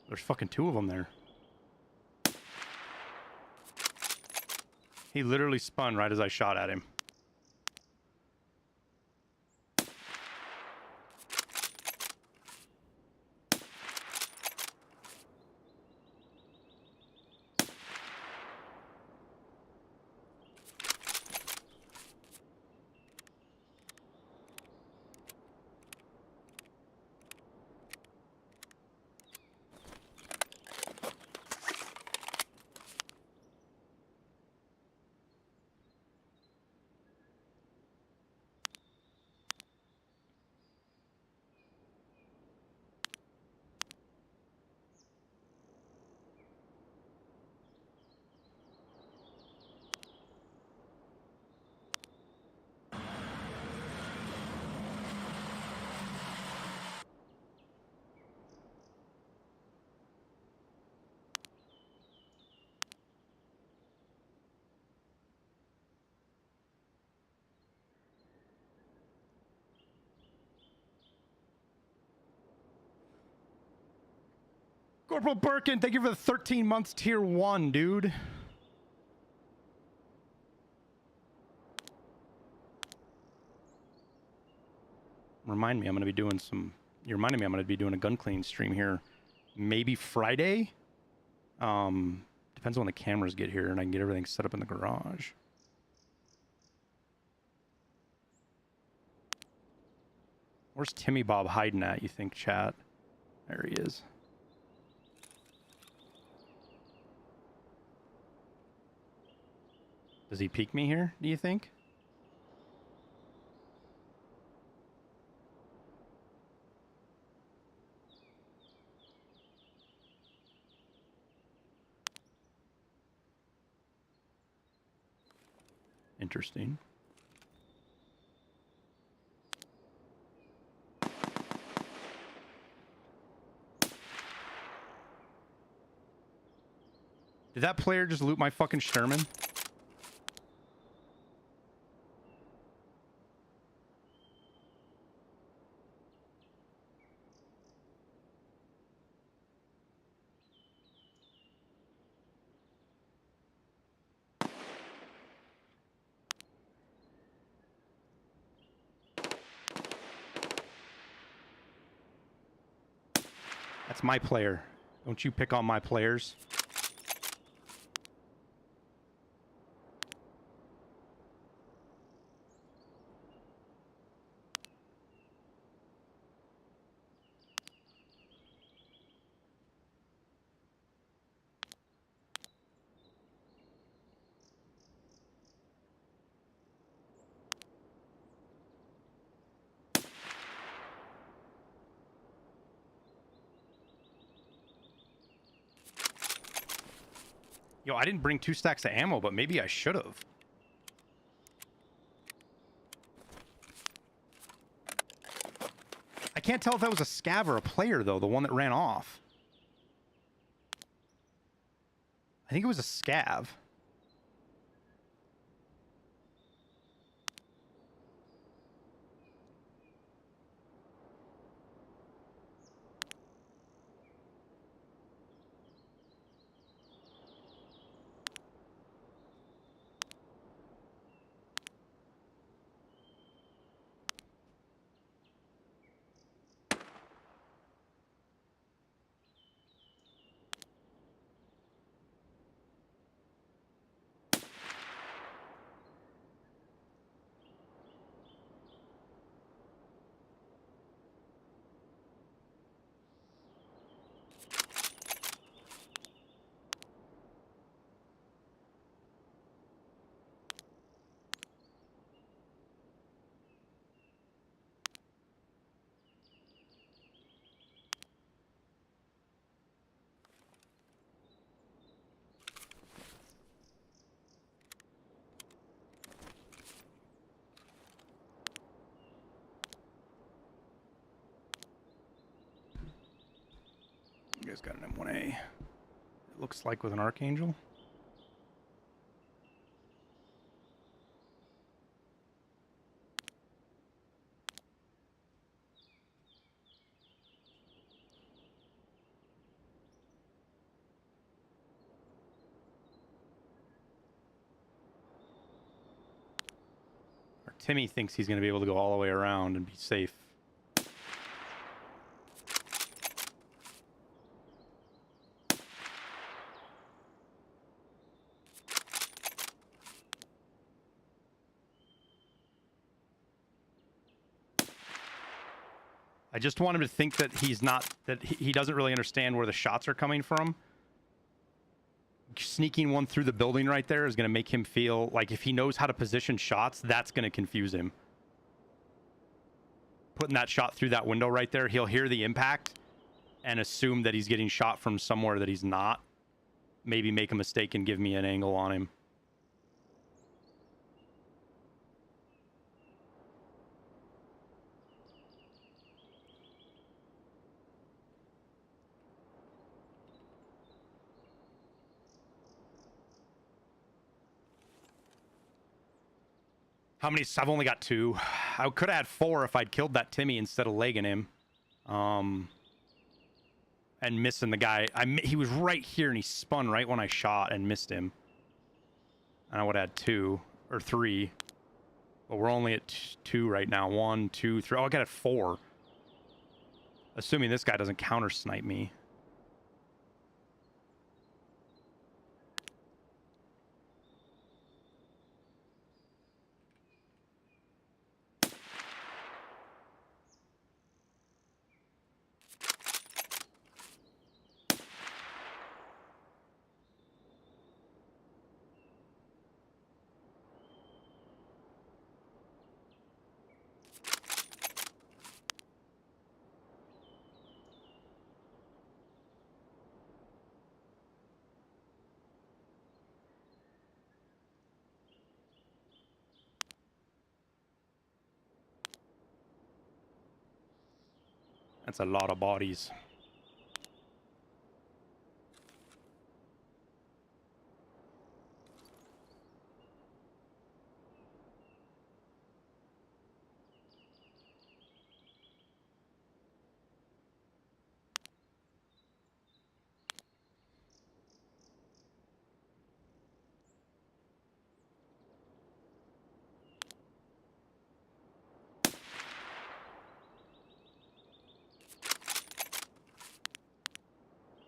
B: There's fucking two of them there. He literally spun right as I shot at him. Corporal Birkin, thank you for the 13 months tier 1, dude. Remind me, I'm going to be doing some... You're reminding me I'm going to be doing a gun cleaning stream here. Maybe Friday? Depends on when the cameras get here and I can get everything set up in the garage. Where's Timmy Bob hiding at, you think, chat? There he is. Does he peek me here, do you think? Interesting. Did that player just loot my fucking Sturman? That's my player. Don't you pick on my players. Yo, I didn't bring 2 stacks of ammo, but maybe I should have. I can't tell if that was a scav or a player, though, the one that ran off. I think it was a scav. You guys got an M1A. It looks like with an Archangel. Or Timmy thinks he's going to be able to go all the way around and be safe. I just want him to think that he's not, that he doesn't really understand where the shots are coming from. Sneaking one through the building right there is going to make him feel like if he knows how to position shots, that's going to confuse him. Putting that shot through that window right there, he'll hear the impact and assume that he's getting shot from somewhere that he's not. Maybe make a mistake and give me an angle on him. How many? I've only got 2. I could have had 4 if I'd killed that Timmy instead of legging him. And missing the guy. He was right here and he spun right when I shot and missed him. And I would have had 2 or 3. But we're only at 2 right now. 1, 2, 3. Oh, I got it 4. Assuming this guy doesn't counter snipe me. That's a lot of bodies.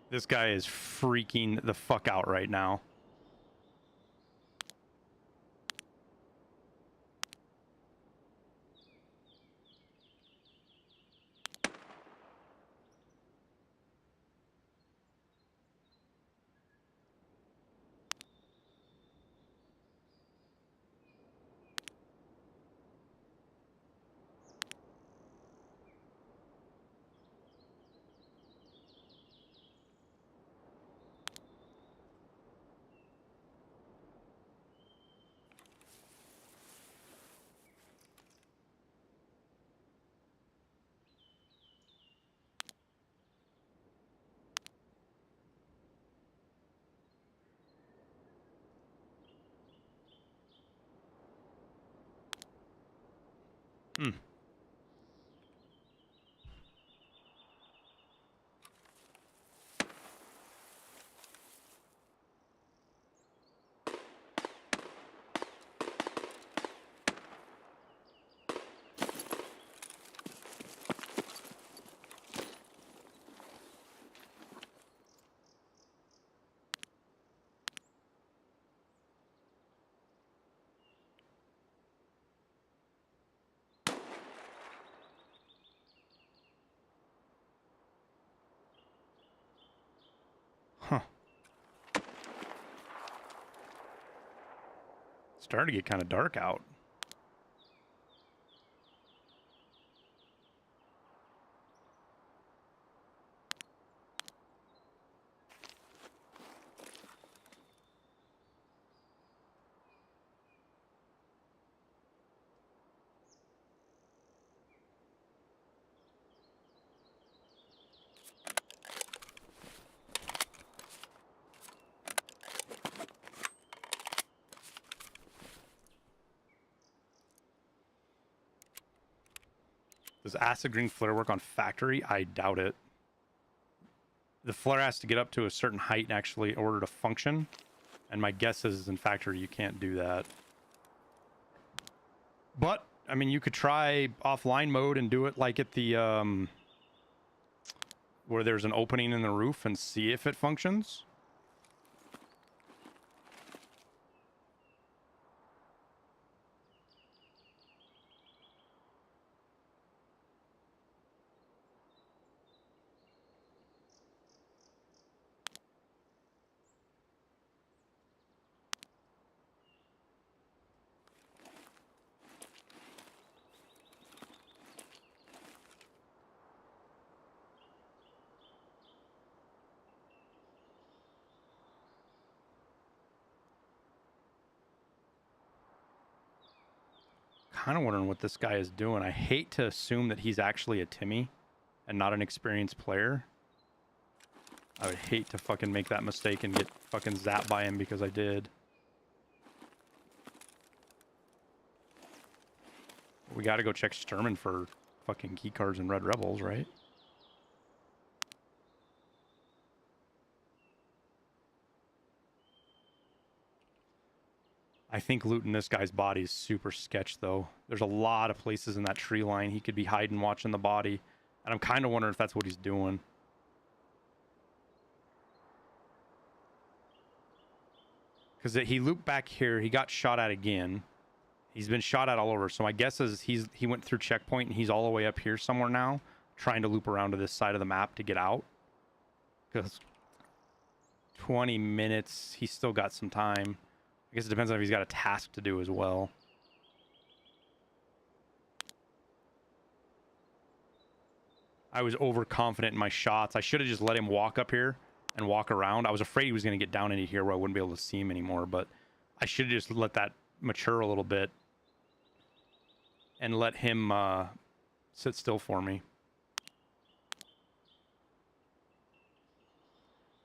B: This guy is freaking the fuck out right now. Hmm. Huh. Starting to get kind of dark out. Does acid green flare work on factory? I doubt it. The flare has to get up to a certain height actually in order to function. And my guess is in factory you can't do that. But, I mean, you could try offline mode and do it like at the, where there's an opening in the roof and see if it functions. Kind of wondering what this guy is doing. I hate to assume that he's actually a Timmy and not an experienced player. I would hate to fucking make that mistake and get fucking zapped by him because I did. We gotta go check Sturman for fucking key cards and Red Rebels, right? I think looting this guy's body is super sketch, though. There's a lot of places in that tree line he could be hiding, watching the body. And I'm kind of wondering if that's what he's doing. Because he looped back here. He got shot at again. He's been shot at all over. So my guess is he went through checkpoint and he's all the way up here somewhere now, trying to loop around to this side of the map to get out. Because 20 minutes, he's still got some time. I guess it depends on if he's got a task to do as well. I was overconfident in my shots. I should have just let him walk up here and walk around. I was afraid he was going to get down into here where I wouldn't be able to see him anymore, but I should have just let that mature a little bit and let him sit still for me.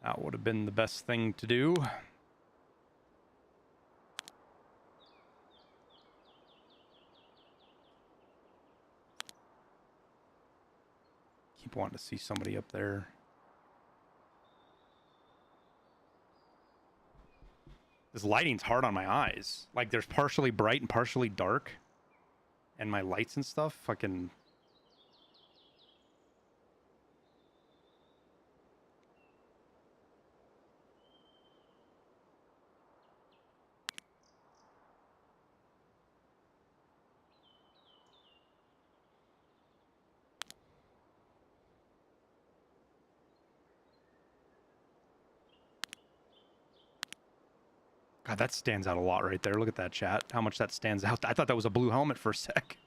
B: That would have been the best thing to do. Keep wanting to see somebody up there. This lighting's hard on my eyes. Like, there's partially bright and partially dark. And my lights and stuff fucking... God, that stands out a lot right there. Look at that, chat. How much that stands out. I thought that was a blue helmet for a sec.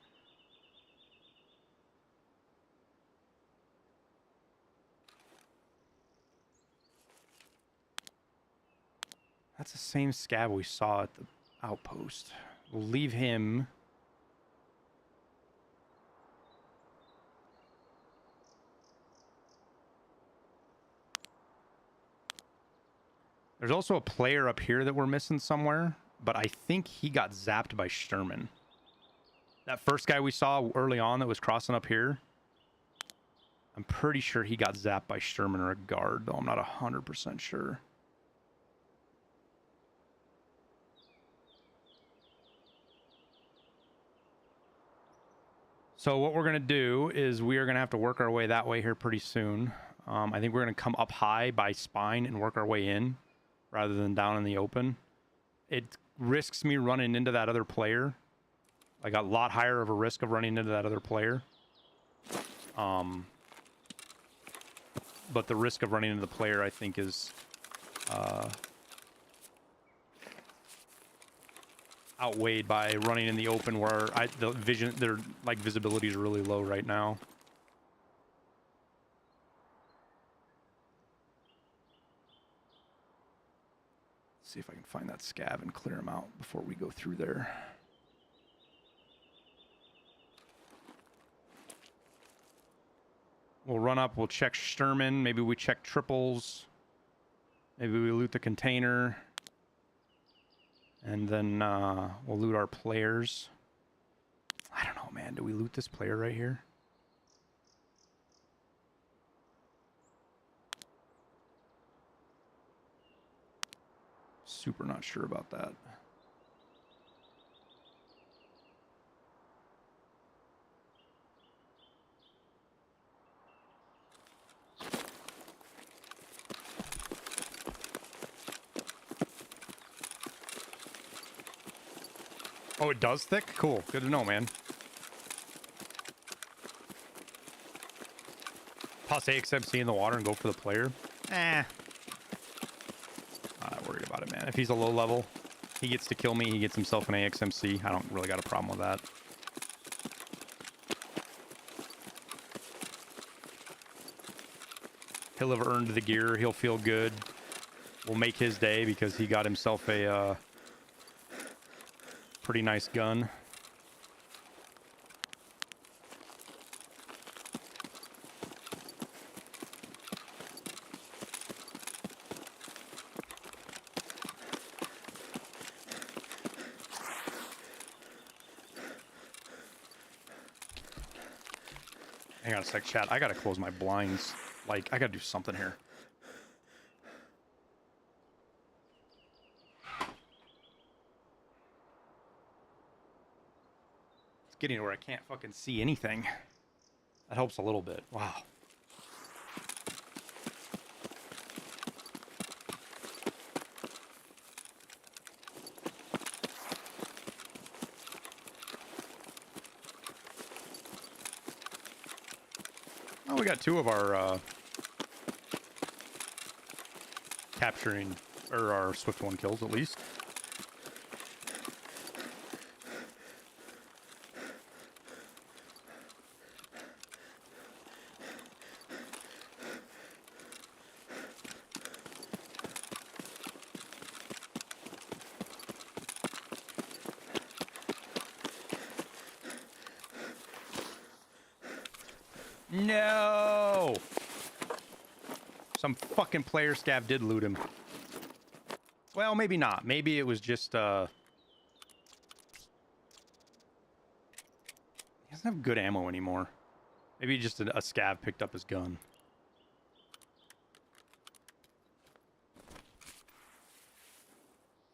B: That's the same scab we saw at the outpost. We'll leave him. There's also a player up here that we're missing somewhere, but I think he got zapped by Sturman. That first guy we saw early on that was crossing up here, I'm pretty sure he got zapped by Sturman or a guard, though I'm not 100% sure. So what we're going to do is we are going to have to work our way that way here pretty soon. I think we're going to come up high by spine and work our way in rather than down in the open. It risks me running into that other player. Like a lot higher of a risk of running into that other player. But the risk of running into the player, I think, is outweighed by running in the open where the vision, their like visibility is really low right now. Let's see if I can find that scav and clear him out before we go through there. We'll run up, we'll check Sturman, maybe we check triples, maybe we loot the container, and then we'll loot our players. I don't know, man, do we loot this player right here? Super not sure about that. Oh, it does thick? Cool. Good to know, man. Toss AXMC in the water and go for the player? Not that worried about it, man. If he's a low level, he gets to kill me, he gets himself an AXMC. I don't really got a problem with that. He'll have earned the gear. He'll feel good. We'll make his day because he got himself a pretty nice gun. Hang on a sec, chat. I gotta close my blinds. Like, I gotta do something here. It's getting to where I can't fucking see anything. That helps a little bit. Wow. Oh, we got two of our capturing, or our Swift 1 kills at least. No! Some fucking player scav did loot him. Well, maybe not. Maybe it was just, he doesn't have good ammo anymore. Maybe just a scav picked up his gun.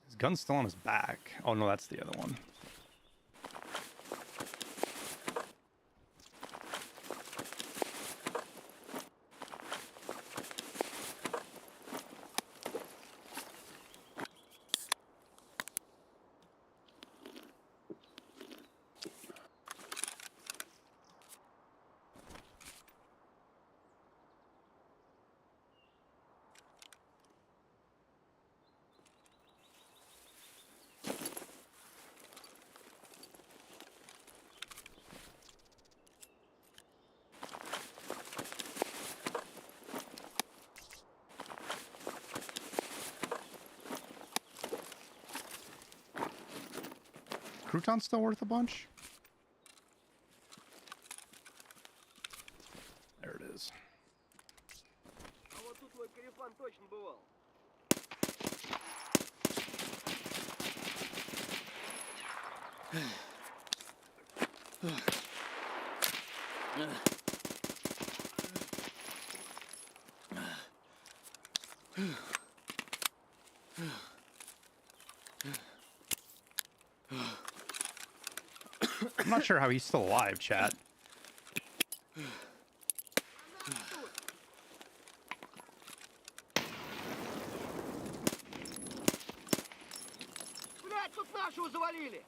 B: His gun's still on his back. Oh, no, that's the other one. Crouton's still worth a bunch? There it is.
D: А вот тут мой корефан точно бывал.
B: I'm not sure how he's still alive, chat.
D: Блядь, тут нашего завалили!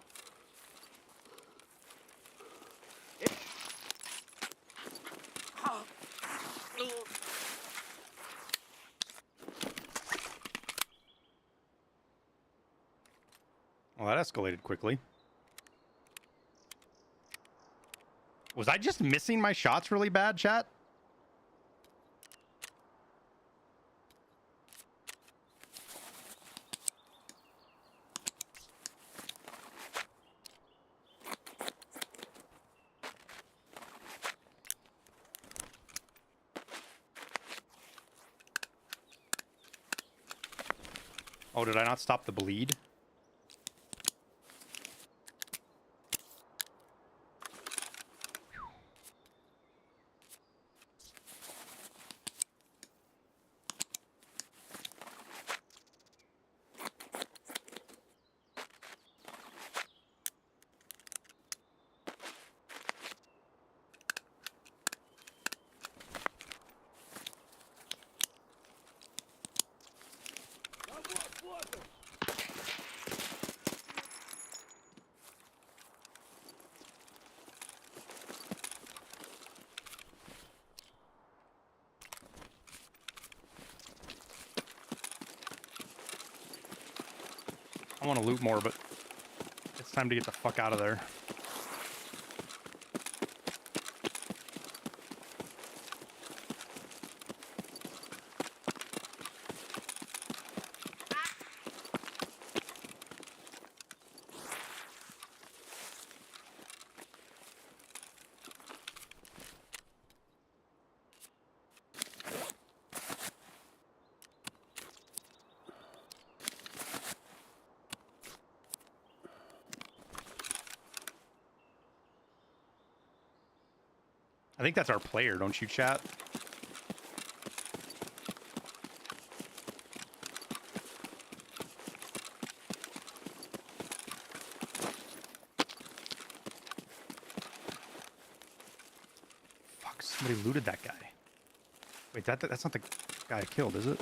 B: Well, that escalated quickly. Was I just missing my shots really bad, chat? Oh, did I not stop the bleed? I want to loot more, but it's time to get the fuck out of there. I think that's our player, don't you, chat? Fuck, somebody looted that guy. Wait, that's not the guy I killed, is it?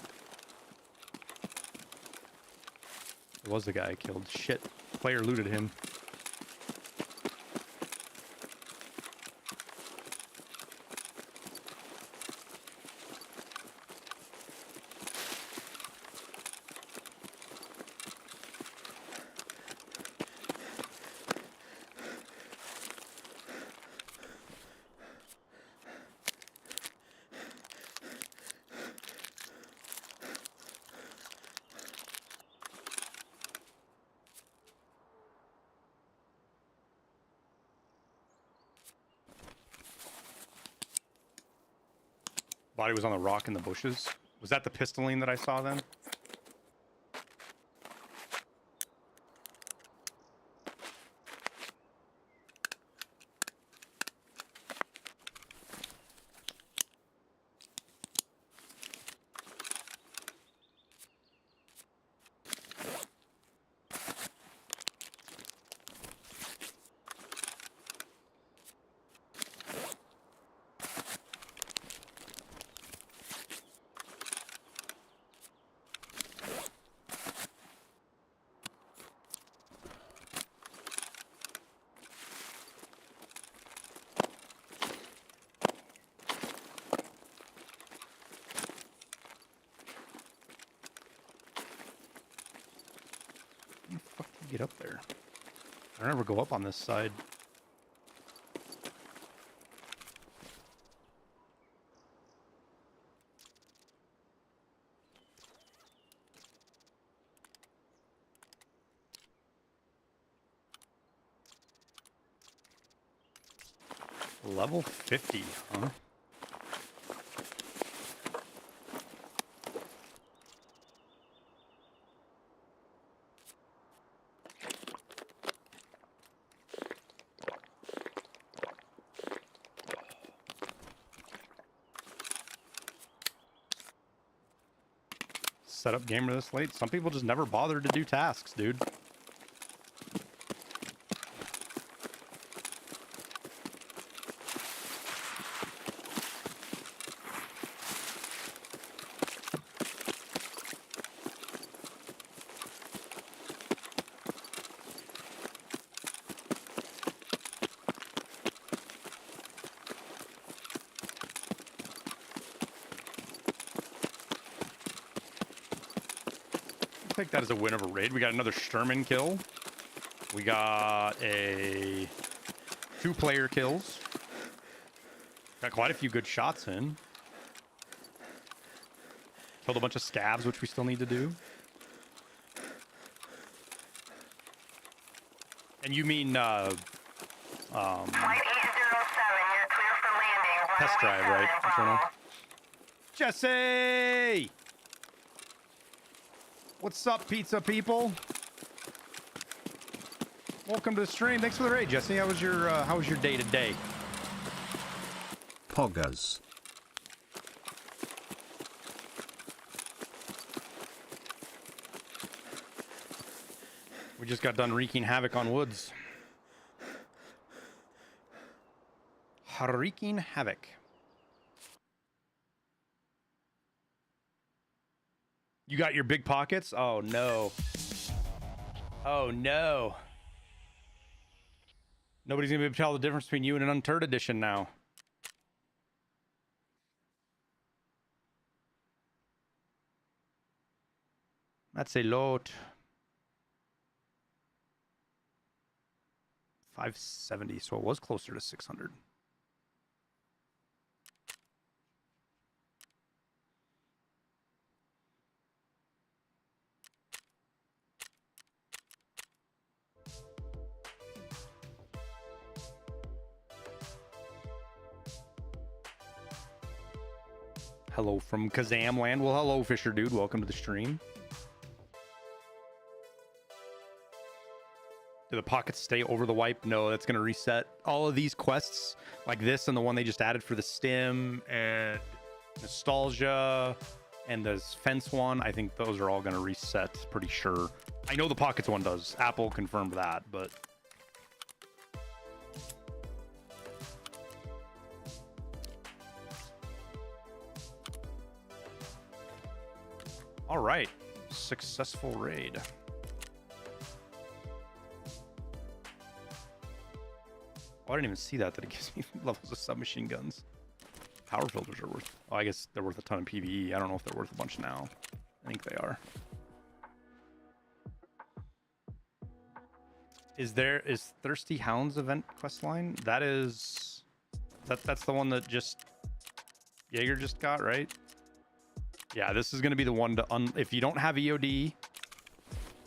B: It was the guy I killed. Shit. Player looted him. Body was on the rock in the bushes. Was that the pistoline that I saw then? Get up there. I don't ever go up on this side. Level 50, huh? Set up gamer this late. Some people just never bothered to do tasks, dude. Take that as a win of a raid. We got another Sturman kill. We got a 2-player kills. Got quite a few good shots in. Killed a bunch of scabs, which we still need to do. And you mean
E: Flight 807, you're clear for landing.
B: test drive, right? Eternal. Jesse! What's up, pizza people? Welcome to the stream. Thanks for the raid, Jesse. How was your day today?
F: Poggers.
B: We just got done wreaking havoc on woods. Wreaking havoc. You got your big pockets? Oh no. Oh no. Nobody's gonna be able to tell the difference between you and an Unterd edition now. That's a lot. 570, so it was closer to 600. Hello from Kazam land. Well, hello, Fisher dude. Welcome to the stream. Do the pockets stay over the wipe? No, that's going to reset. All of these quests, like this and the one they just added for the stim and nostalgia and the fence one, I think those are all going to reset, pretty sure. I know the pockets one does. Apple confirmed that, but... All right, successful raid. Oh, I didn't even see that it gives me levels of submachine guns. Power filters are worth... Oh, I guess they're worth a ton in PvE. I don't know if they're worth a bunch now. I think they are. Is Thirsty Hounds event quest line? That is... That's the one that just... Jaeger just got, right? Yeah, this is going to be the one to... If you don't have EOD,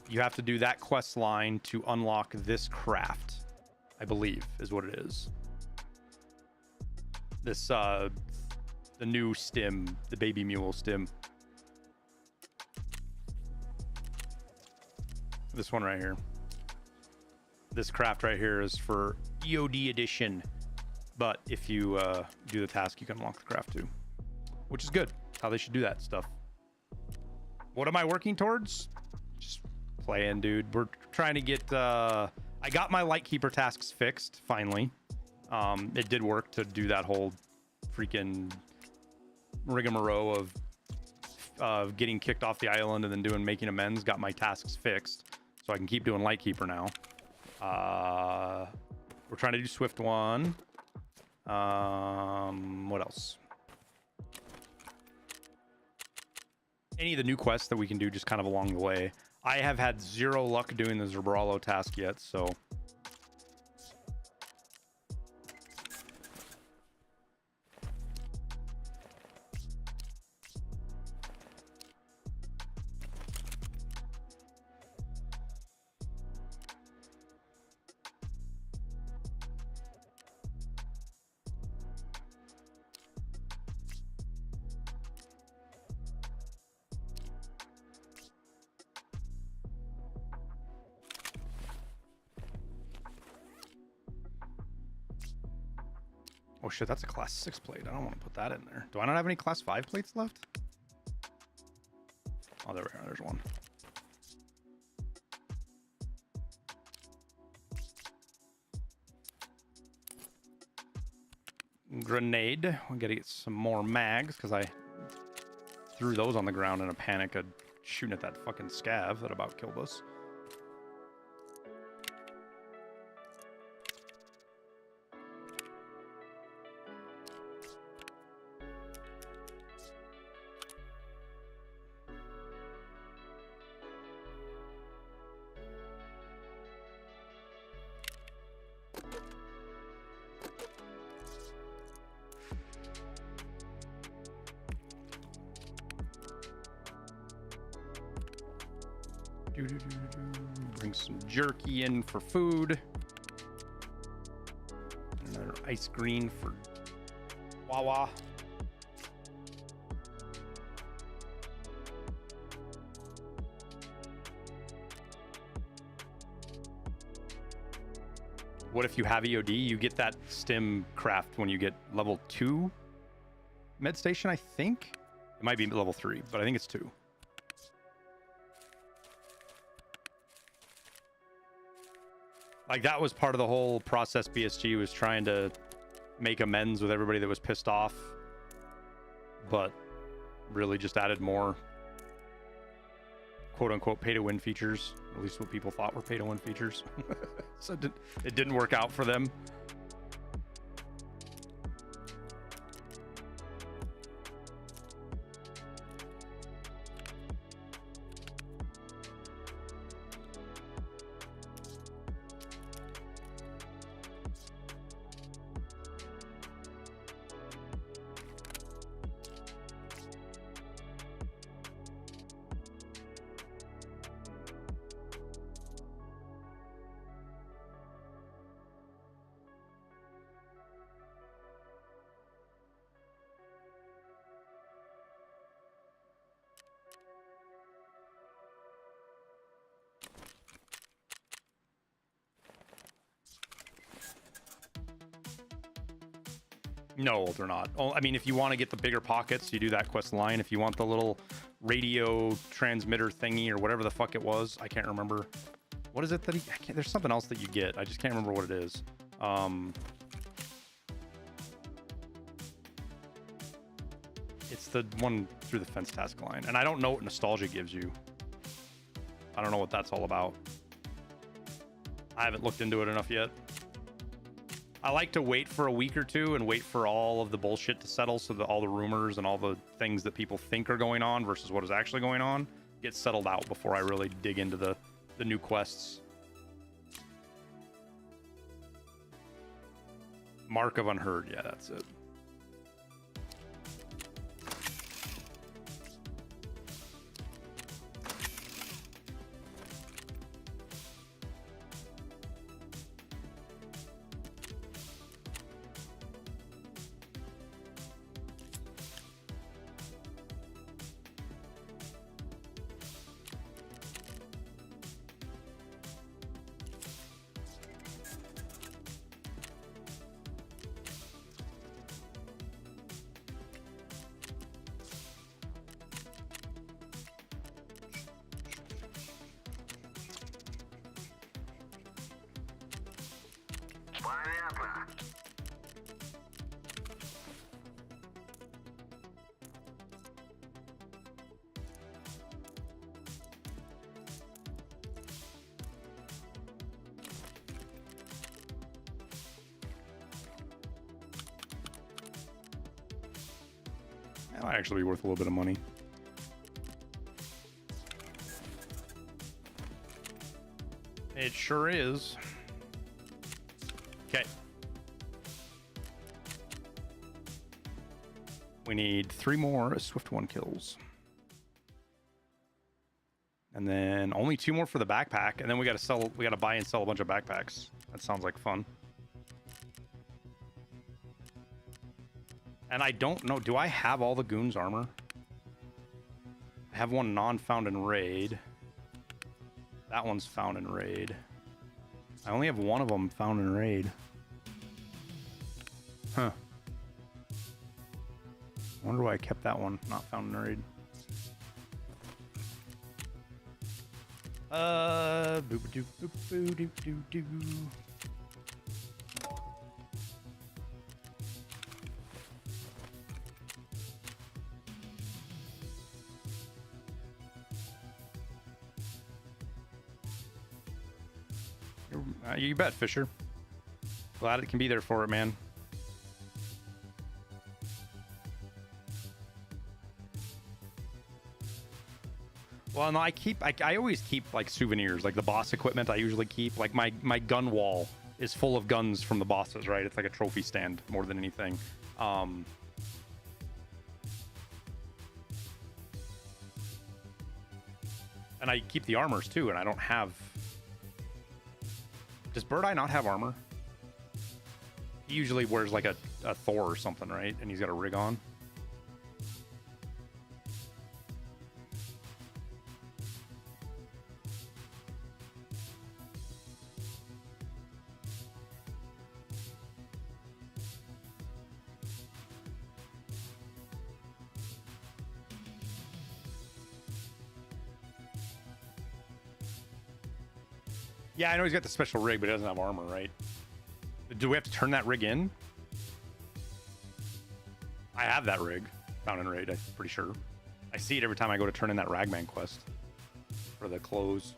B: you have to do that quest line to unlock this craft. I believe is what it is. This the new stim, the baby mule stim. This one right here. This craft right here is for EOD edition. But if you do the task, you can unlock the craft too. Which is good. How they should do that stuff. What am I working towards? Just playing, dude. We're trying to get... I got my Lightkeeper tasks fixed, finally. It did work to do that whole freaking rigmarole of getting kicked off the island and then making amends. Got my tasks fixed, so I can keep doing Lightkeeper now. We're trying to do Swift 1. What else? Any of the new quests that we can do just kind of along the way. I have had zero luck doing the Zerbralo task yet, so... Oh shit, that's a class 6 plate. I don't want to put that in there. Do I not have any class 5 plates left? Oh, there we are. There's one. Grenade. We gotta get some more mags because I threw those on the ground in a panic of shooting at that fucking scav that about killed us. Bring some jerky in for food. Another ice green for Wawa. What if you have EOD? You get that stim craft when you get level 2 med station, I think. It might be level 3, but I think it's 2. Like, that was part of the whole process. BSG was trying to make amends with everybody that was pissed off, but really just added more quote-unquote pay-to-win features, at least what people thought were pay-to-win features. So it didn't work out for them. No, they're not. Oh, I mean, if you want to get the bigger pockets, you do that quest line. If you want the little radio transmitter thingy or whatever the fuck it was, I can't remember. What is it that there's something else that you get. I just can't remember what it is. It's the one through the fence task line. And I don't know what nostalgia gives you. I don't know what that's all about. I haven't looked into it enough yet. I like to wait for a week or two and wait for all of the bullshit to settle so that all the rumors and all the things that people think are going on versus what is actually going on get settled out before I really dig into the new quests. Mark of Unheard. Yeah, that's it. That might actually be worth a little bit of money. It sure is. Okay. We need 3 more Swift 1 kills. And then only 2 more for the backpack, and then we gotta buy and sell a bunch of backpacks. That sounds like fun. And I don't know, do I have all the goons armor? I have one non-found in raid. That one's found in raid. I only have one of them found in raid. Huh. I wonder why I kept that one not found in raid. Boop-a-doo, boop-a-doo-doo-doo. You bet, Fisher. Glad it can be there for it, man. Well, no, I always keep like souvenirs, like the boss equipment I usually keep. Like my gun wall is full of guns from the bosses, right? It's like a trophy stand more than anything. And I keep the armors too, and I don't have... Does Bird Eye not have armor? He usually wears like a Thor or something, right? And he's got a rig on. Yeah, I know he's got the special rig, but he doesn't have armor, right? Do we have to turn that rig in? I have that rig found in raid, I'm pretty sure. I see it every time I go to turn in that Ragman quest for the clothes.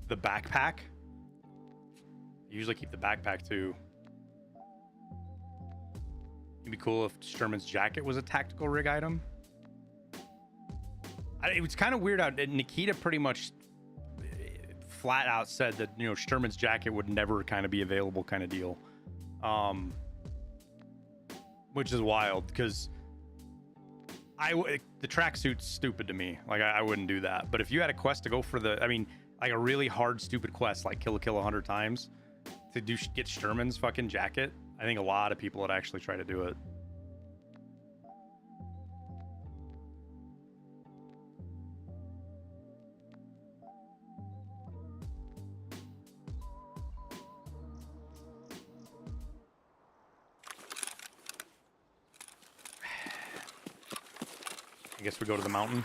B: The backpack. I usually keep the backpack too. It'd be cool if Sturman's jacket was a tactical rig item. It was kind of weird out. Nikita pretty much flat out said that, you know, Sturman's jacket would never kind of be available, kind of deal. Which is wild because the tracksuit's stupid to me. Like I wouldn't do that. But if you had a quest to go for the, I mean, like a really hard, stupid quest, like kill a kill 100 times to get Sturman's fucking jacket, I think a lot of people would actually try to do it. I guess we go to the mountain.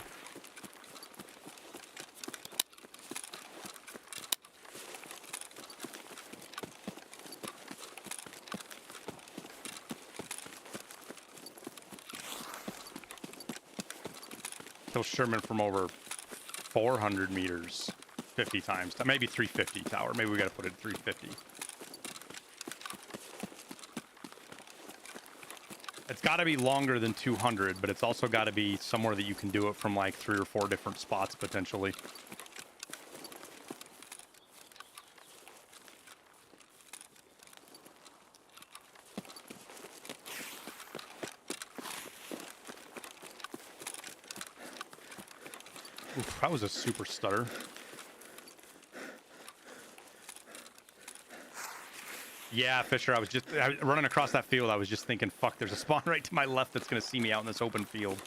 B: Kill Sherman from over 400 meters 50 times. Maybe 350 tower. Maybe we got to put it at 350. It's got to be longer than 200, but it's also got to be somewhere that you can do it from like 3 or 4 different spots potentially. Oof, that was a super stutter. Yeah, Fisher, I was running across that field. I was just thinking, fuck, there's a spawn right to my left that's going to see me out in this open field.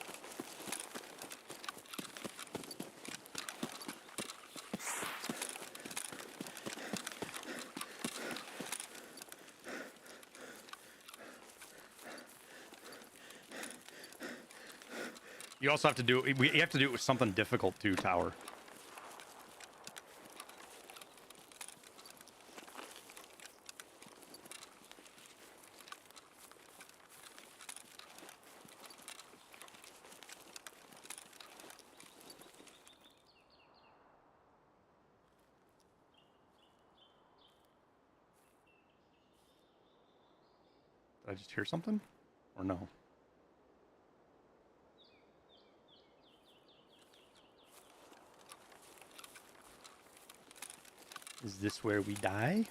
B: You also have to do it. You have to do it with something difficult too, Tower. Did I just hear something? Or no? Is this where we die?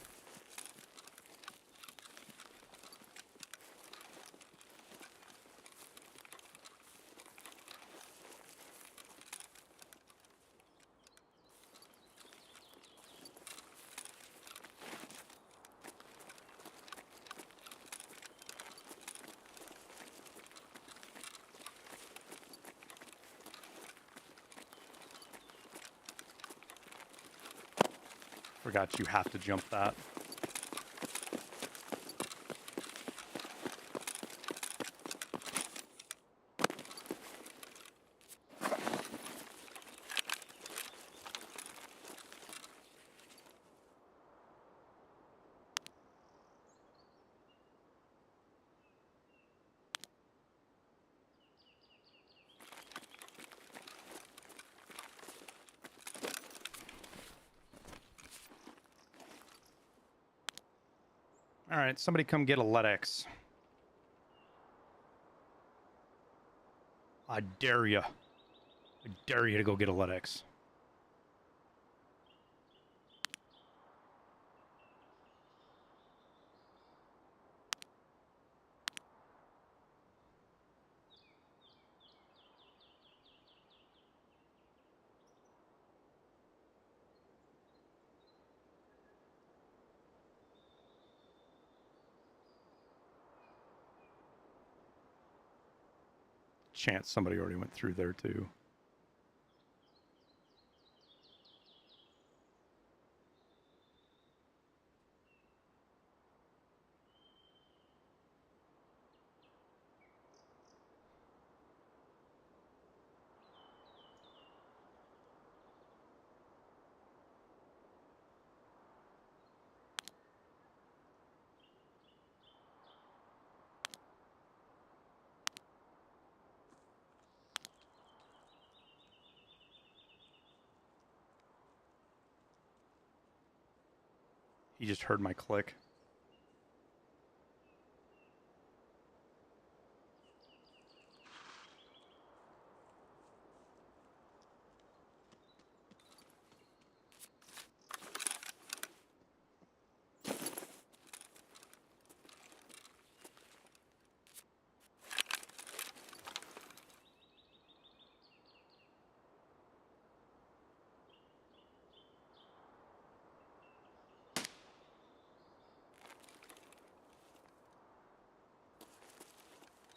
B: Forgot you have to jump that. All right, somebody come get a LEDX. I dare you. I dare you to go get a LEDX. Chance somebody already went through there too. He just heard my click.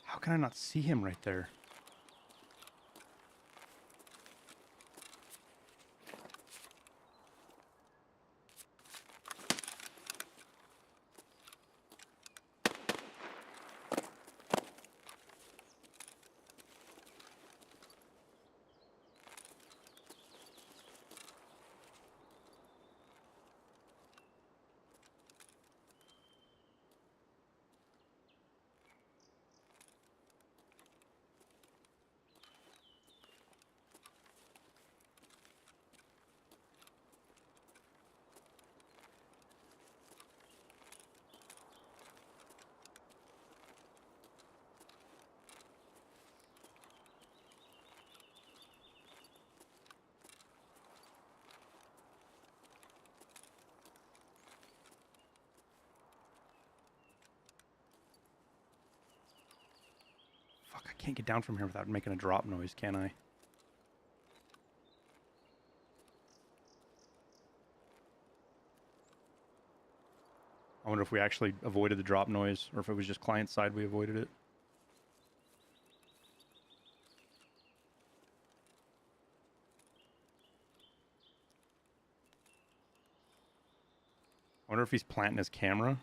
B: How can I not see him right there? Fuck, I can't get down from here without making a drop noise, can I? wonder if we actually avoided the drop noise, or if it was just client side we avoided it. I wonder if he's planting his camera.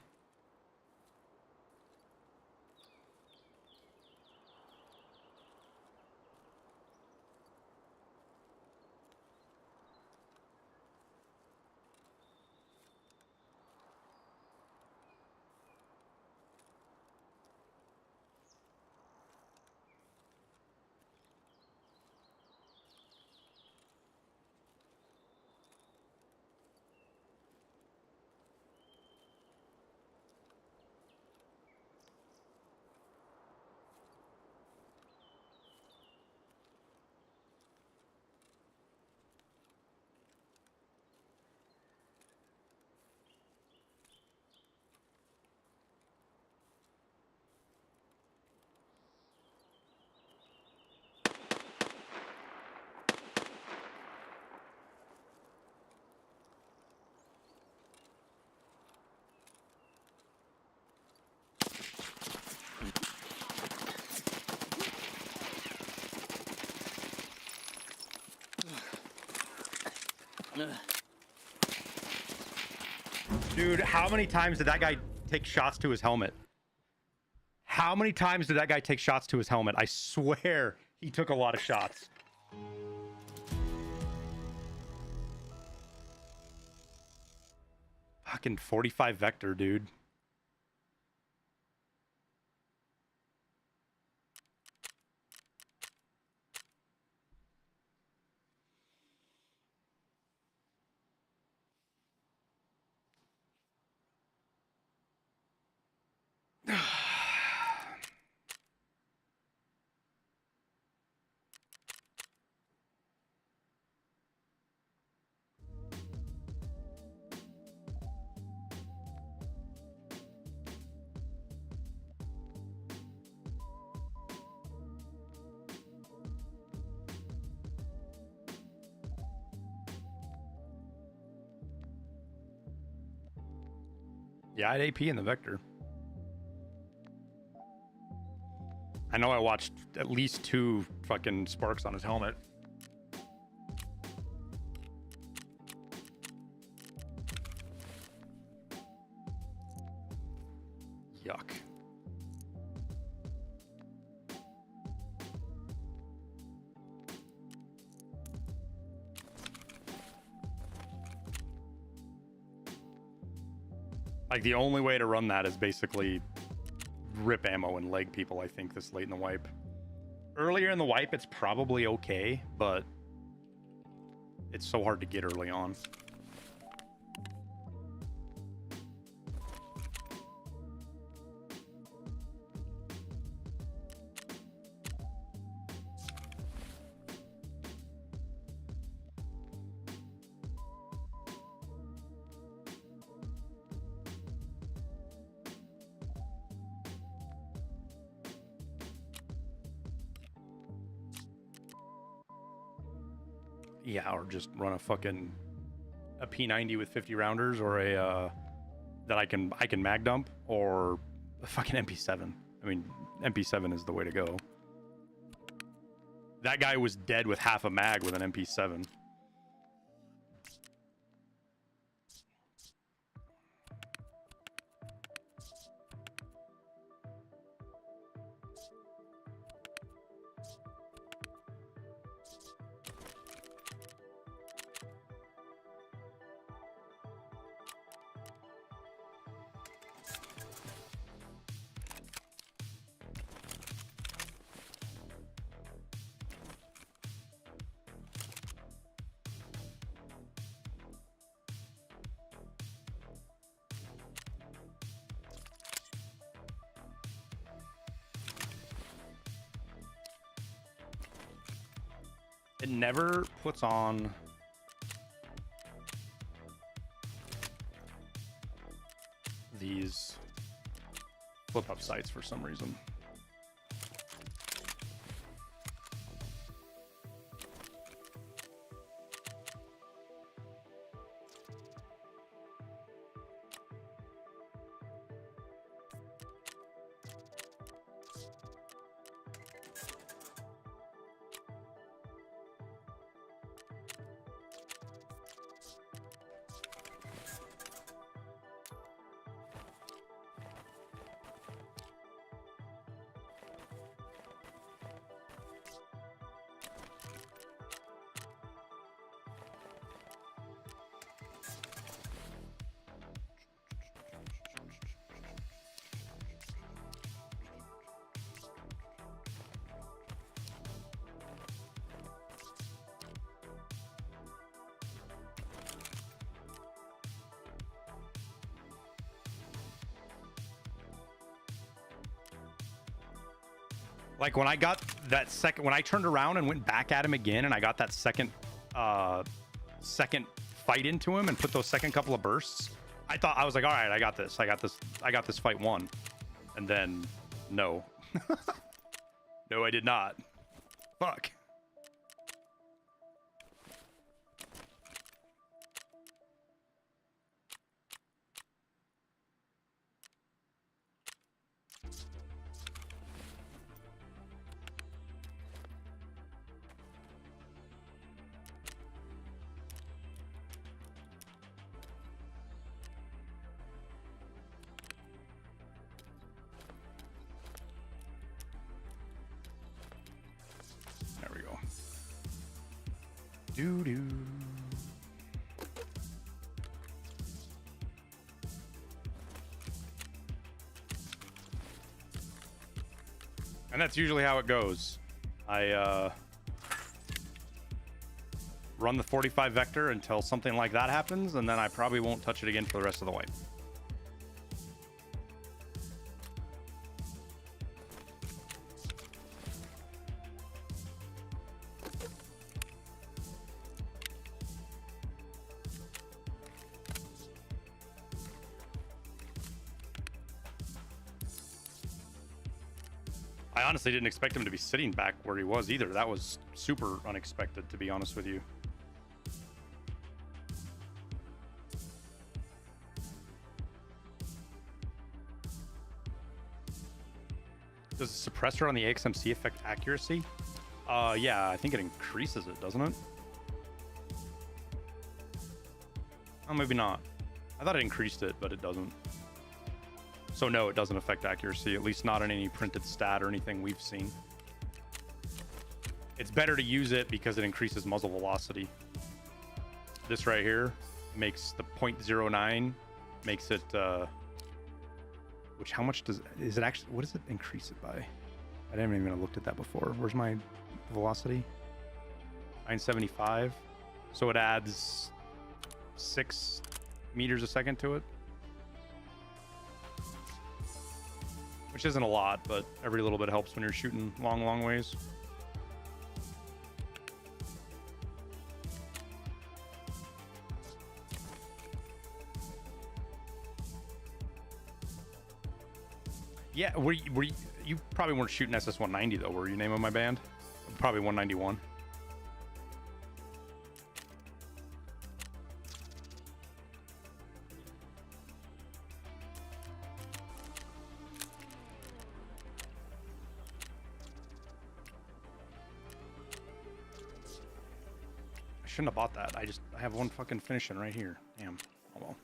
B: Dude, how many times did that guy take shots to his helmet? How many times did that guy take shots to his helmet? I swear he took a lot of shots. Fucking 45 vector, dude. Yeah, I had AP in the vector. I know I watched at least 2 fucking sparks on his helmet. Yuck. Like, the only way to run that is basically rip ammo and leg people, I think, this late in the wipe. Earlier in the wipe, it's probably okay, but it's so hard to get early on. Yeah, or just run a fucking P90 with 50 rounders, or a that I can mag dump, or a fucking MP7. I mean, MP7 is the way to go. That guy was dead with half a mag with an MP7. It never puts on these flip-up sights for some reason. Like when I got that second, when I turned around and went back at him again, and I got that second fight into him and put those second couple of bursts, I was like, all right, I got this fight won. And then no. No, I did not. Fuck. Doo-doo. And that's usually how it goes. I run the 45 vector until something like that happens, and then I probably won't touch it again for the rest of the wipe. I honestly didn't expect him to be sitting back where he was either. That was super unexpected, to be honest with you. Does the suppressor on the AXMC affect accuracy? Yeah, I think it increases it, doesn't it? Oh, maybe not. I thought it increased it, but it doesn't. So no, it doesn't affect accuracy, at least not in any printed stat or anything we've seen. It's better to use it because it increases muzzle velocity. This right here makes the 0.09, makes it, which how much is it actually, what does it increase it by? I didn't even looked at that before. Where's my velocity? 975. So it adds 6 meters a second to it. Which isn't a lot, but every little bit helps when you're shooting long ways. Yeah, you probably weren't shooting SS190 though, were you? Name of my band? Probably 191. Shouldn't have bought that. I have one fucking finishing right here. Damn. Oh well.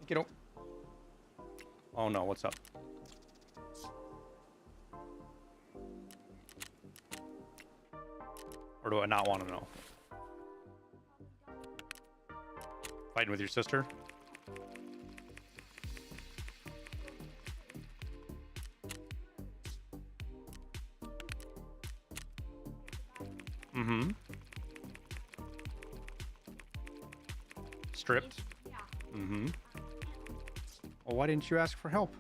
B: Get up. Oh no, what's up? Or do I not want to know? Fighting with your sister? Mm-hmm. Stripped? Mm-hmm. Well, why didn't you ask for help?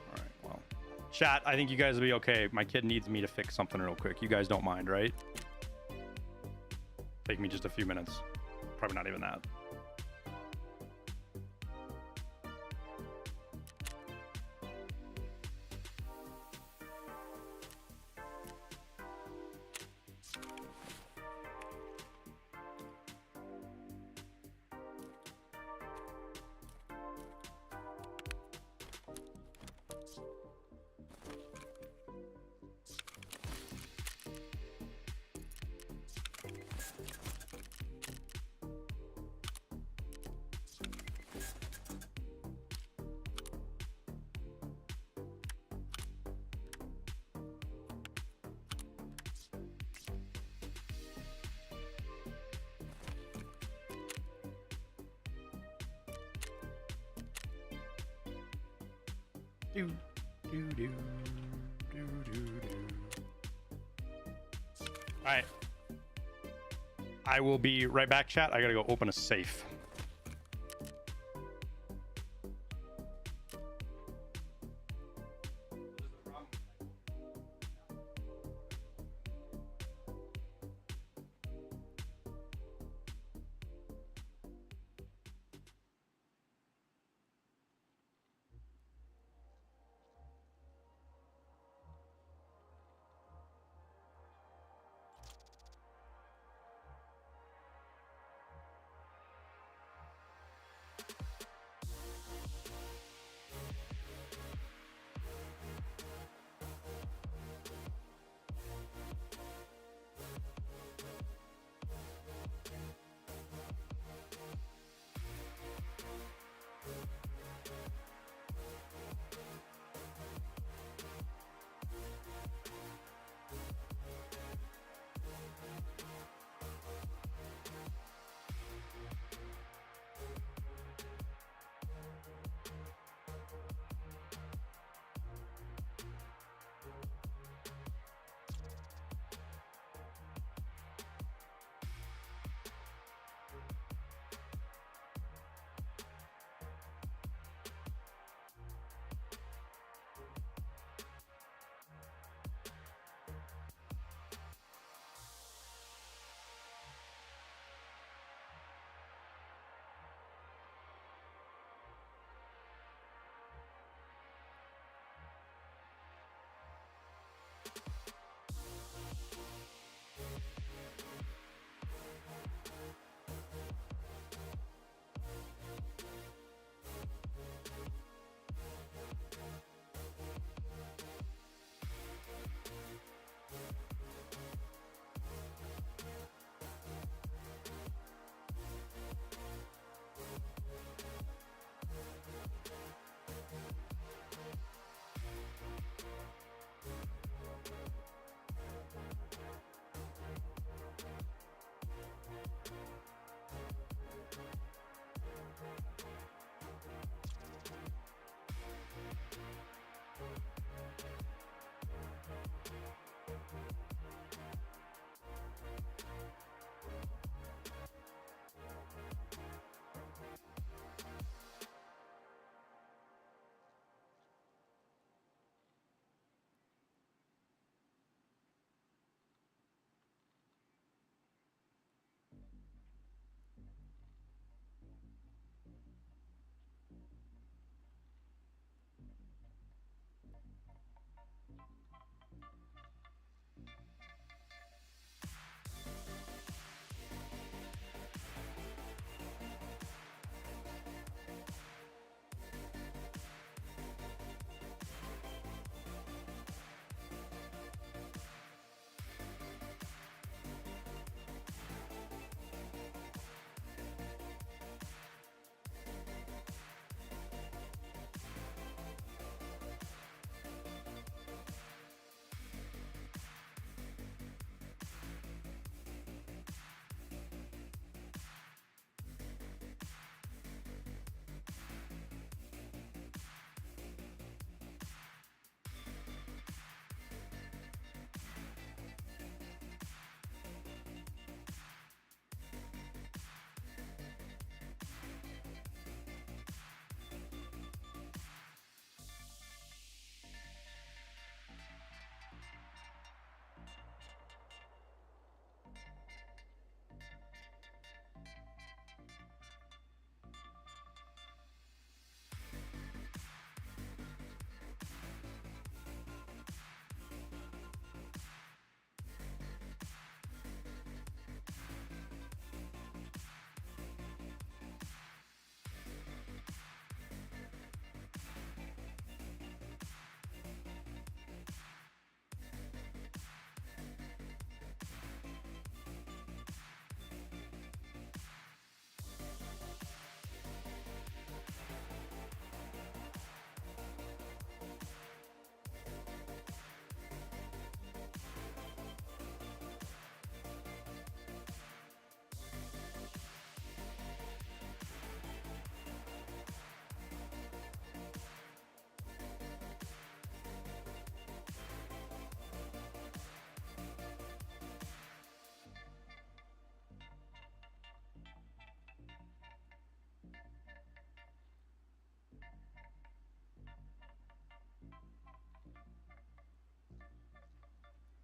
B: Alright, well. Chat, I think you guys will be okay. My kid needs me to fix something real quick. You guys don't mind, right? Take me just a few minutes. Probably not even that. Do, do, do, do, do, do. All right. I will be right back, chat. I gotta go open a safe.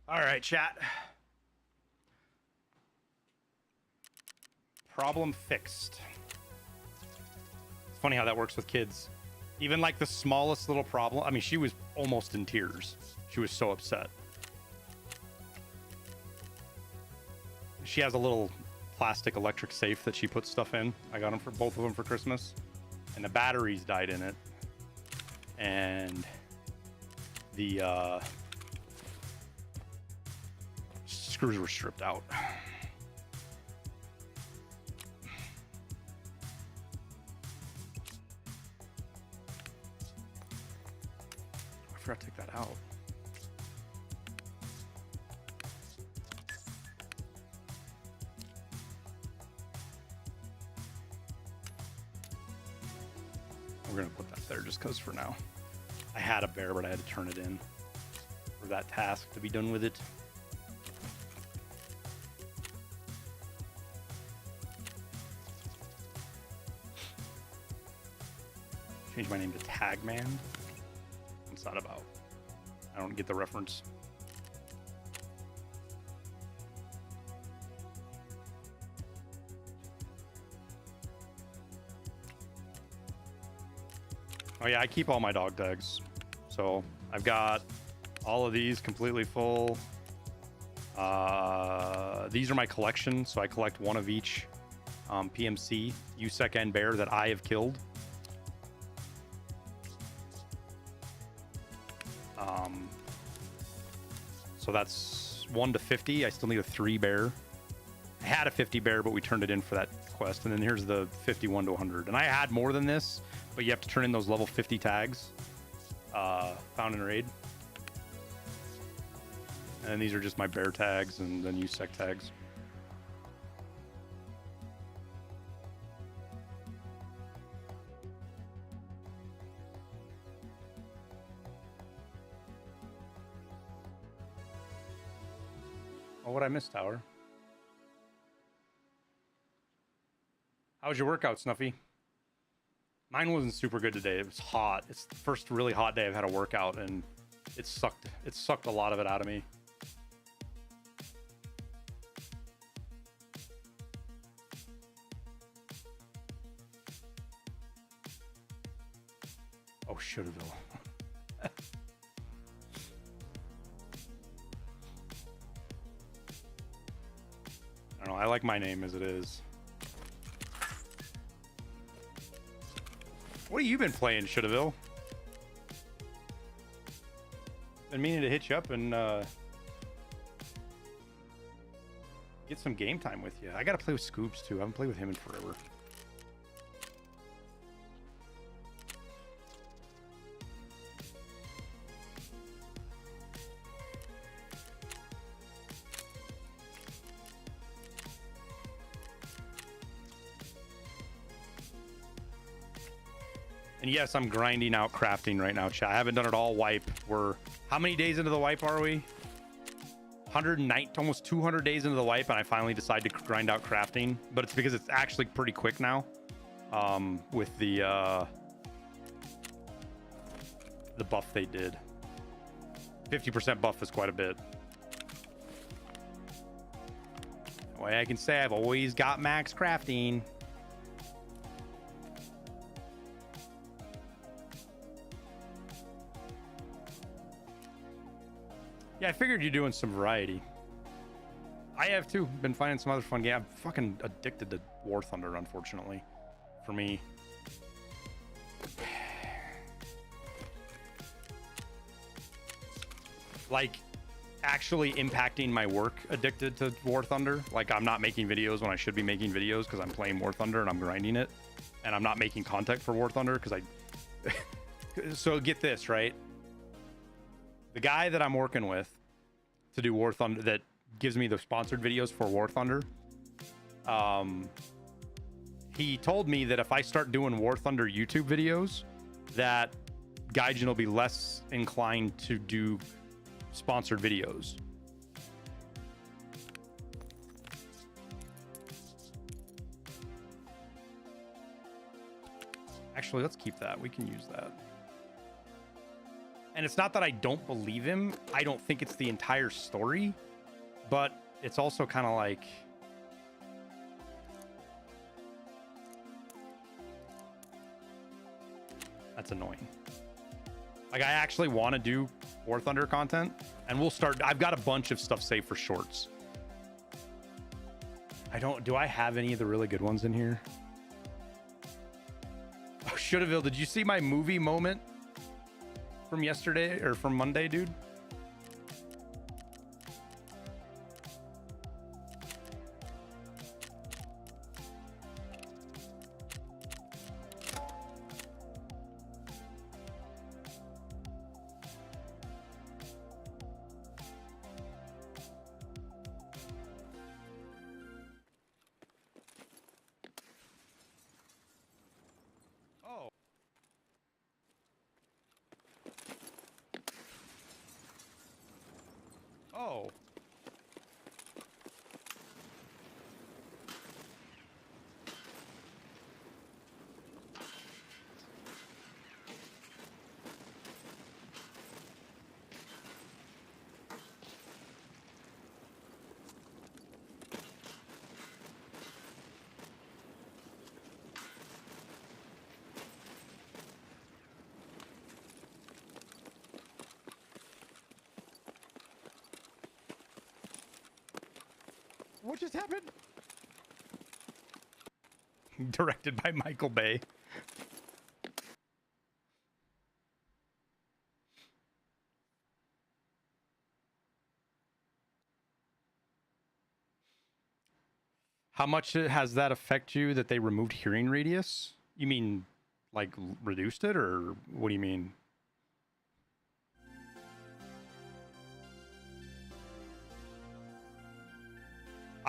B: All right, chat. Problem fixed. It's funny how that works with kids. Even like the smallest little problem. I mean, she was almost in tears. She was so upset. She has a little plastic electric safe that she puts stuff in. I got them for both of them for Christmas. And the batteries died in it. And the screws were stripped out. I forgot to take that out. We're gonna put that there just because for now. I had a bear, but I had to turn it in for that task to be done with it. Change my name to Tagman. What's that about? I don't get the reference. Oh yeah, I keep all my dog tags. So I've got all of these completely full. These are my collection, so I collect one of each PMC, USEC, and bear that I have killed. So that's 1 to 50. I still need a 3 bear. I had a 50 bear, but we turned it in for that quest. And then here's the 51 to 100. And I had more than this, but you have to turn in those level 50 tags found in raid. And these are just my bear tags and then USEC tags. Oh, what I missed, Tower? How was your workout, Snuffy? Mine wasn't super good today. It was hot. It's the first really hot day I've had a workout, and it sucked. It sucked a lot of it out of me. Oh, Should've. I don't know. I like my name as it is. What have you been playing, Should've? Been meaning to hit you up and get some game time with you. I gotta play with Scoops too. I haven't played with him in forever. And yes, I'm grinding out crafting right now, chat. I haven't done it all wipe. We're how many days into the wipe are we? 109, almost 200 days into the wipe, and I finally decided to grind out crafting. But it's because it's actually pretty quick now. With the buff they did. 50% buff is quite a bit. The way I can say I've always got max crafting. Yeah, I figured you're doing some variety. I have too. Been finding some other fun games. I'm fucking addicted to War Thunder, unfortunately, for me. Like, actually impacting my work addicted to War Thunder. Like, I'm not making videos when I should be making videos because I'm playing War Thunder and I'm grinding it. And I'm not making content for War Thunder because I... So get this, right? The guy that I'm working with to do War Thunder, that gives me the sponsored videos for War Thunder, he told me that if I start doing War Thunder YouTube videos, that Gaijin will be less inclined to do sponsored videos. Actually, let's keep that. We can use that. And it's not that I don't believe him. I don't think it's the entire story, but it's also kind of like, that's annoying. Like, I actually want to do War Thunder content, and we'll start. I've got a bunch of stuff saved for shorts. Do I have any of the really good ones in here? Oh, Shouldaville, did you see my movie moment from yesterday or from Monday, dude? Oh. What just happened? Directed by Michael Bay. How much has that affect you that they removed hearing radius? You mean like reduced it, or what do you mean?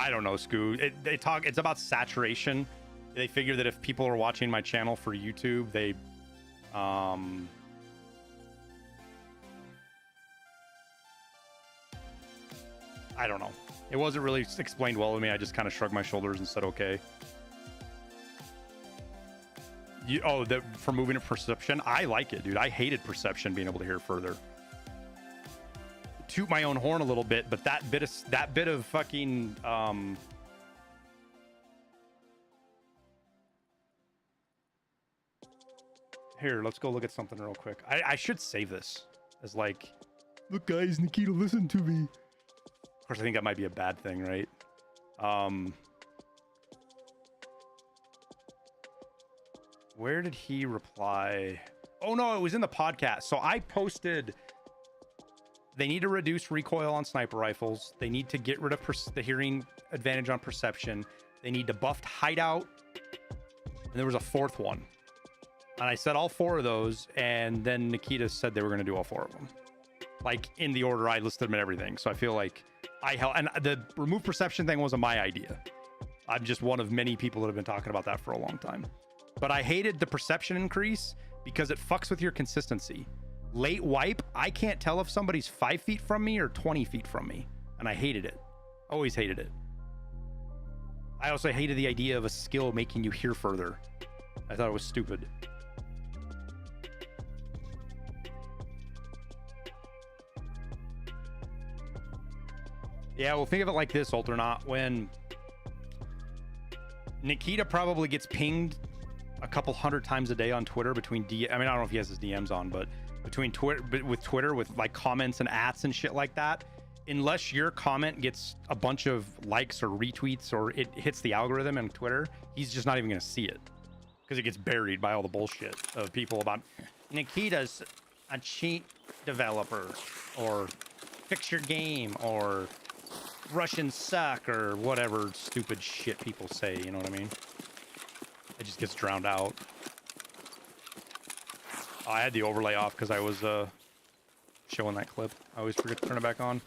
B: I don't know, Scoo. It's about saturation. They figure that if people are watching my channel for YouTube, they I don't know. It wasn't really explained well to me. I just kind of shrugged my shoulders and said, okay. For moving to perception, I like it, dude. I hated perception, being able to hear further. Toot my own horn a little bit, but that bit of fucking here, let's go look at something real quick. I should save this as like, look guys, Nikita, listen to me. Of course, I think that might be a bad thing, right? Where did he reply? Oh no, it was in the podcast. So I posted, they need to reduce recoil on sniper rifles. They need to get rid of the hearing advantage on perception. They need to buff Hideout. And there was a fourth one. And I said all four of those. And then Nikita said they were going to do all four of them. Like in the order I listed them and everything. So I feel like and the remove perception thing wasn't my idea. I'm just one of many people that have been talking about that for a long time. But I hated the perception increase because it fucks with your consistency. Late wipe, I can't tell if somebody's 5 feet from me or 20 feet from me. And I hated it. Always hated it. I also hated the idea of a skill making you hear further. I thought it was stupid. Yeah, well, think of it like this, Ultranaut. When Nikita probably gets pinged a couple hundred times a day on Twitter between I mean, I don't know if he has his DMs on, but between Twitter with like comments and ats and shit like that, unless your comment gets a bunch of likes or retweets or it hits the algorithm on Twitter, he's just not even going to see it because it gets buried by all the bullshit of people about Nikita's a cheat developer or fix your game or Russians suck or whatever stupid shit people say, you know what I mean? It just gets drowned out. Oh, I had the overlay off because I was showing that clip. I always forget to turn it back on.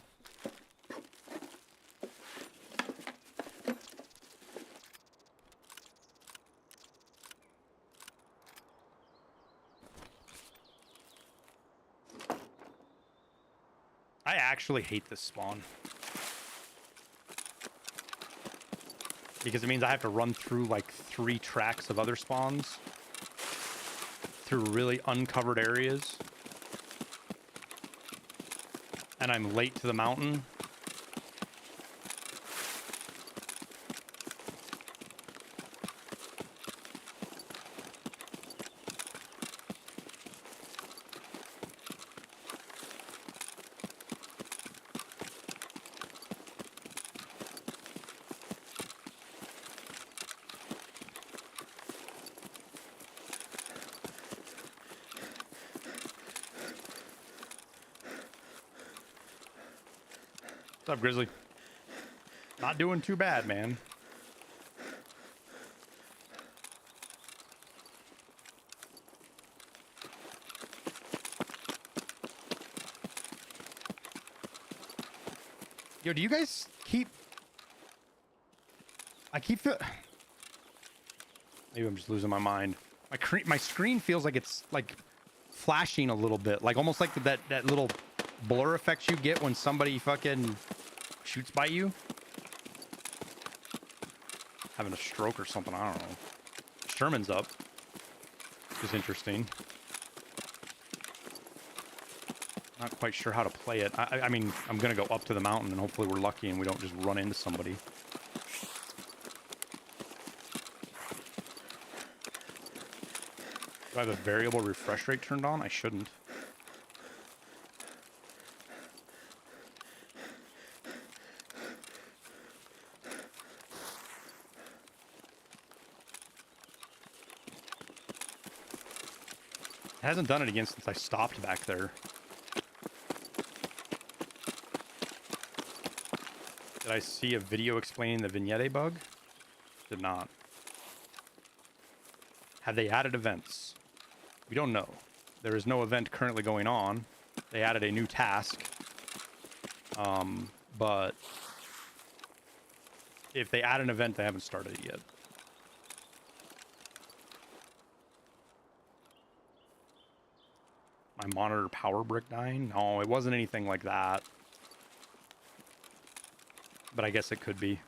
B: I actually hate this spawn. Because it means I have to run through like 3 tracks of other spawns through really uncovered areas. and I'm late to the mountain. What's up, Grizzly? Not doing too bad, man. Yo, do you guys keep... I keep feel... Maybe I'm just losing my mind. My screen feels like it's like flashing a little bit, like almost like that little blur effect you get when somebody fucking shoots by you. Having a stroke or something, I don't know. Sturman's up, which is interesting. Not quite sure how to play it. I mean, I'm gonna go up to the mountain and hopefully we're lucky and we don't just run into somebody. Do I have a variable refresh rate turned on? I shouldn't. It hasn't done it again since I stopped back there. Did I see a video explaining the vignette bug? Did not. Have they added events? We don't know. There is no event currently going on. They added a new task. But if they add an event, they haven't started it yet. My monitor power brick dying? No, it wasn't anything like that. But I guess it could be.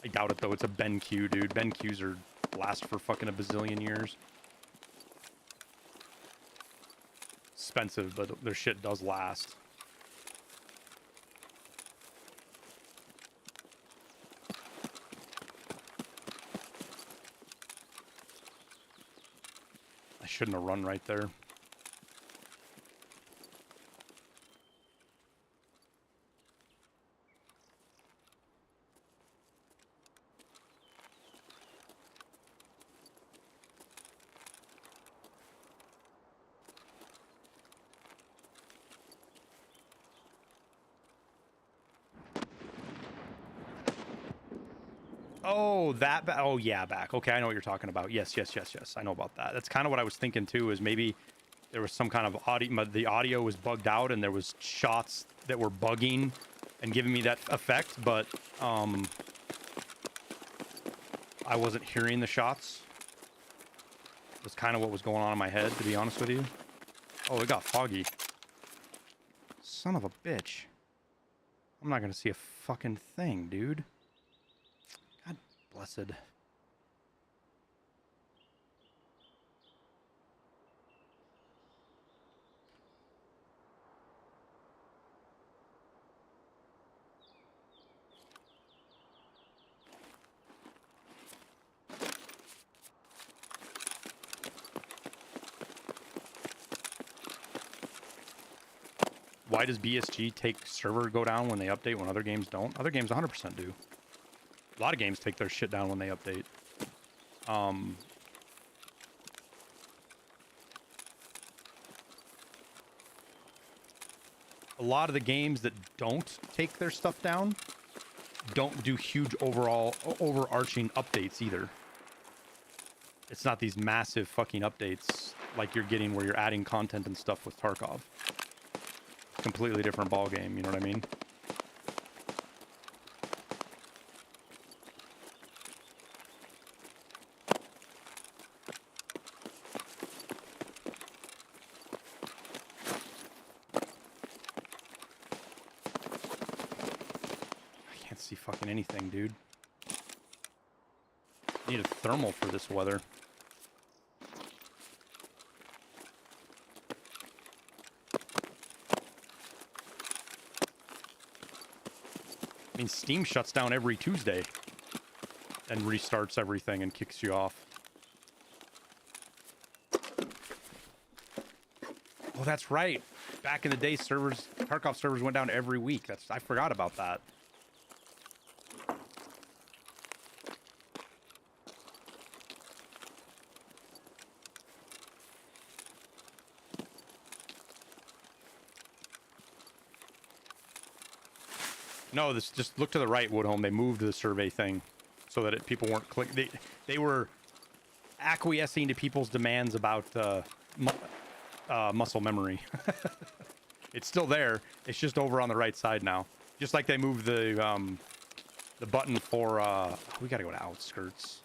B: I doubt it though. It's a BENQ, dude. BENQs are last for fucking a bazillion years. Expensive, but their shit does last. I shouldn't have run right there. Oh, that oh yeah, back. Okay, I know what you're talking about. Yes. I know about that. That's kind of what I was thinking too, is maybe there was some kind of audio, the audio was bugged out and there was shots that were bugging and giving me that effect, but I wasn't hearing the shots. That's kind of what was going on in my head, to be honest with you. Oh, it got foggy. Son of a bitch. I'm not gonna see a fucking thing, dude. Blessed. Why does BSG take server go down when they update when other games don't? Other games 100% do. A lot of games take their shit down when they update. A lot of the games that don't take their stuff down don't do huge overarching updates either. It's not these massive fucking updates like you're getting where you're adding content and stuff with Tarkov. Completely different ball game, you know what I mean? See fucking anything, dude. Need a thermal for this weather. mean, Steam shuts down every Tuesday and restarts everything and kicks you off. Oh, that's right. Back in the day, Tarkov servers went down every week. I forgot about that. No, just look to the right, Woodhome. They moved the survey thing so that people weren't clicking. They were acquiescing to people's demands about muscle memory. It's still there. It's just over on the right side now. Just like they moved the button for we gotta go to outskirts.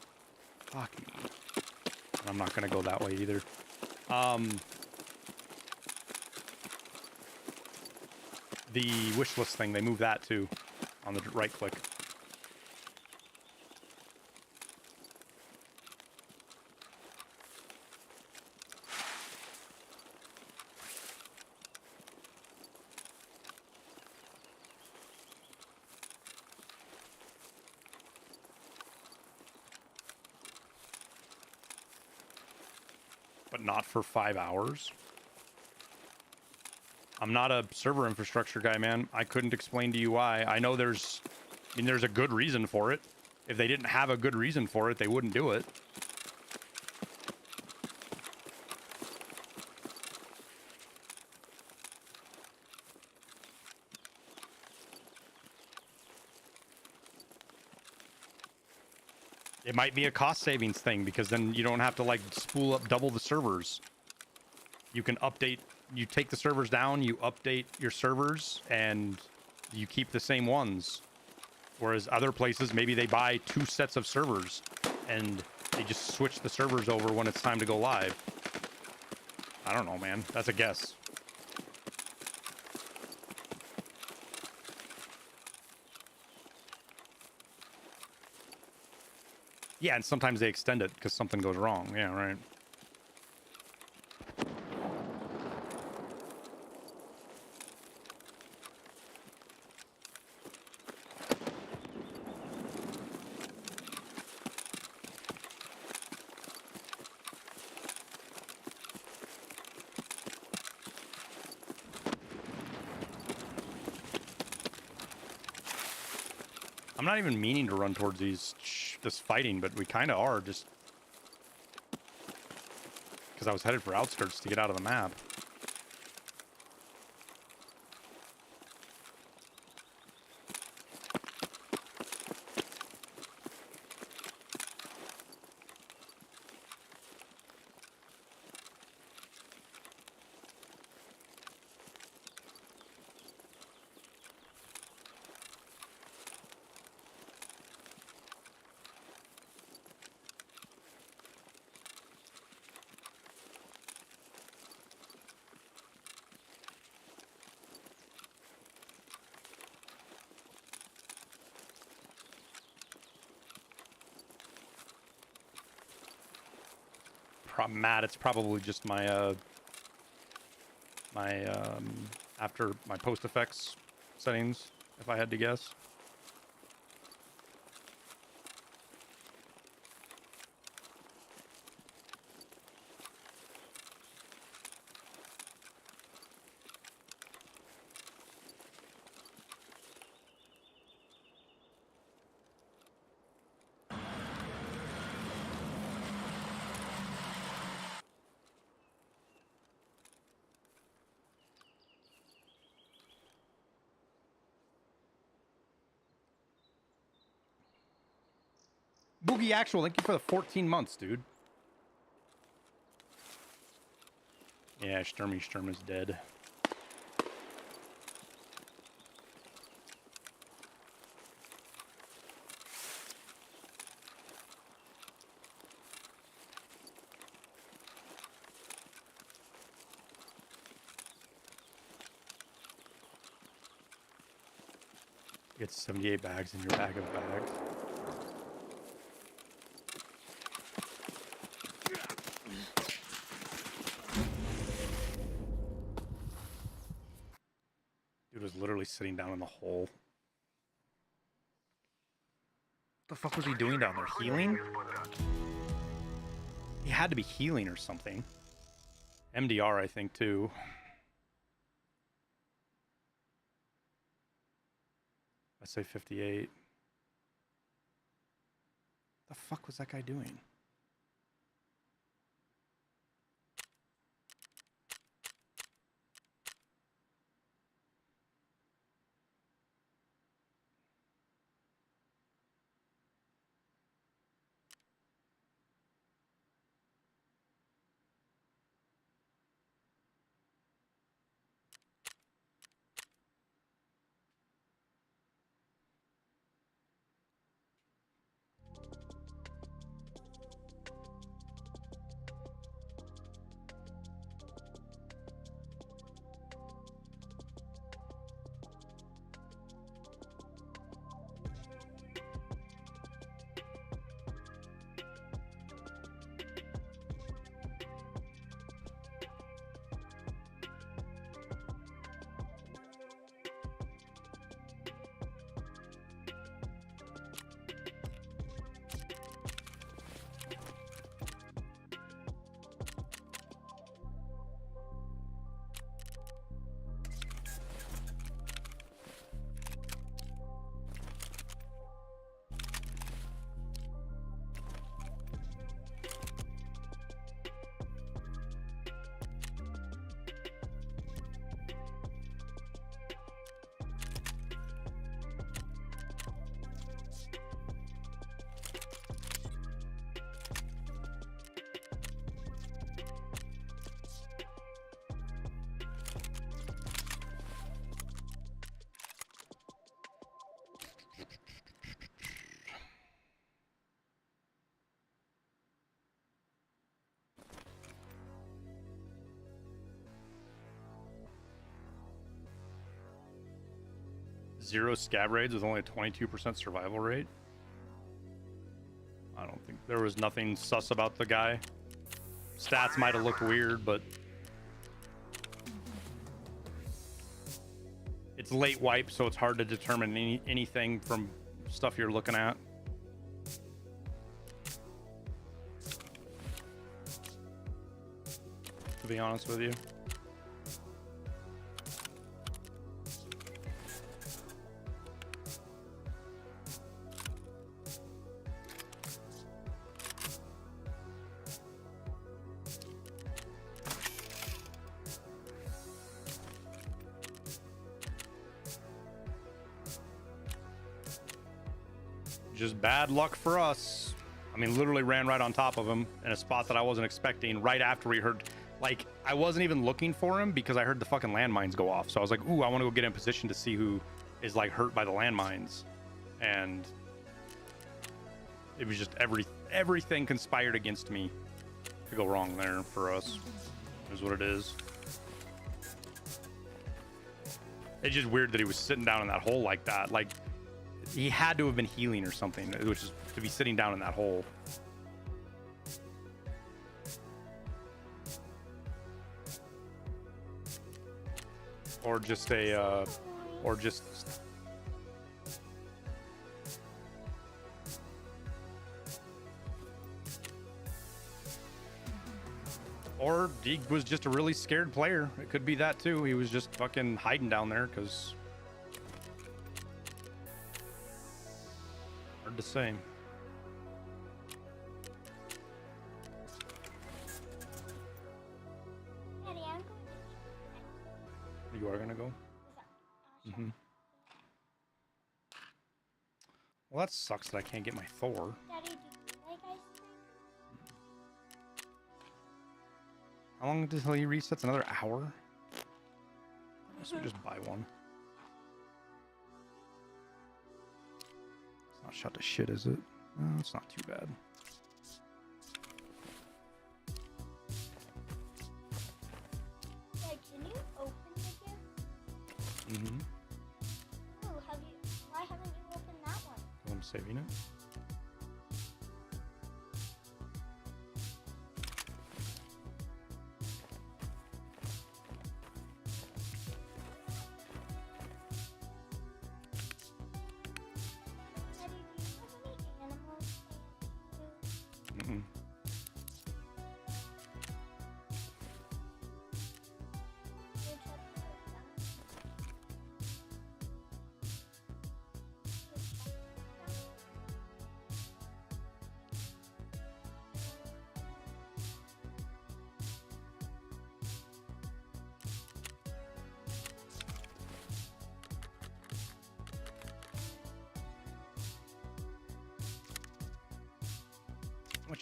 B: Fuck me. I'm not gonna go that way either. The wish list thing, they moved that too on the right click. But not for 5 hours. I'm not a server infrastructure guy, man. I couldn't explain to you why. I know there's a good reason for it. If they didn't have a good reason for it, they wouldn't do it. It might be a cost savings thing because then you don't have to like spool up double the servers. You can update, you take the servers down, you update your servers, and you keep the same ones. Whereas other places, maybe they buy 2 sets of servers and they just switch the servers over when it's time to go live. I don't know, man. That's a guess. Yeah, and sometimes they extend it because something goes wrong. Yeah, right. I'm not even meaning to run towards this fighting, but we kind of are, just because I was headed for outskirts to get out of the map. Matt, it's probably just my after my post effects settings, if I had to guess. Boogie Actual, thank you for the 14 months, dude. Yeah, Sturm is dead. Get 78 bags in your bag of bags. Dude was literally sitting down in the hole. the fuck was he doing down there? Healing? He had to be healing or something. MDR, I think, too. I say 58. The fuck was that guy doing? Zero scab raids with only a 22% survival rate. I don't think there was nothing sus about the guy. Stats might have looked weird, but it's late wipe, so it's hard to determine anything from stuff you're looking at. To be honest with you. Just bad luck for us. I mean, literally ran right on top of him in a spot that I wasn't expecting right after we heard, like, I wasn't even looking for him because I heard the fucking landmines go off. So I was like, ooh, I want to go get in position to see who is like hurt by the landmines. And it was just everything conspired against me to go wrong there for us, is what it is. It's just weird that he was sitting down in that hole like that. Like, he had to have been healing or something, which is to be sitting down in that hole. Or just a, or just... Or he was just a really scared player. It could be that too. He was just fucking hiding down there because... Hard to say.
F: Daddy, I'm going to...
B: You are gonna go? Mm-hmm. Well, that sucks that I can't get my Thor.
F: Daddy, do you like ice cream?
B: How long until he resets? Another hour? I guess we just buy one. It's not shot to shit, is it? No, it's not too bad.
F: Dad, can you open the gift?
B: Mm-hmm.
F: Oh, why haven't you opened that one?
B: I'm saving it.
F: Daddy, do you have any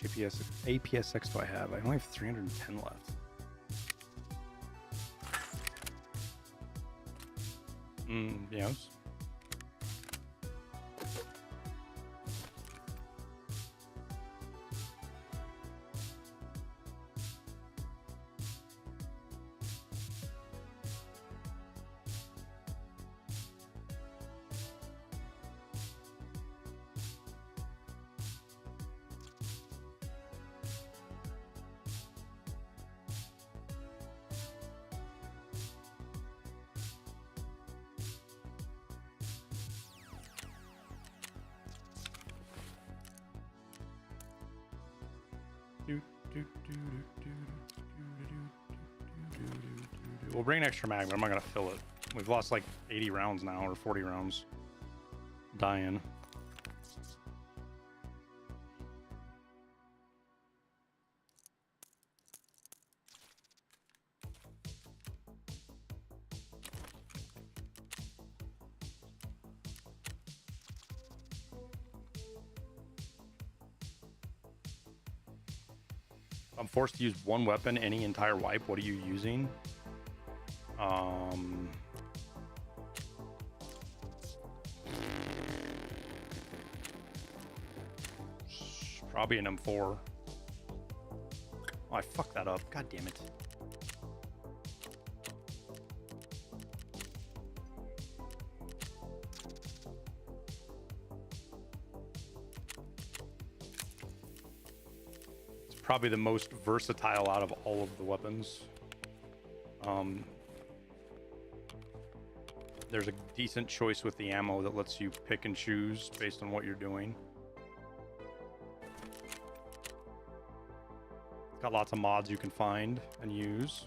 B: much APSX do I have? I only have 310 left. Yes. We'll bring an extra mag, but I'm not gonna fill it. We've lost like 80 rounds now, or 40 rounds. Dying. I'm forced to use one weapon any entire wipe. What are you using? Probably an M4. Oh, I fucked that up. God damn it. Probably the most versatile out of all of the weapons. There's a decent choice with the ammo that lets you pick and choose based on what you're doing. It's got lots of mods you can find and use.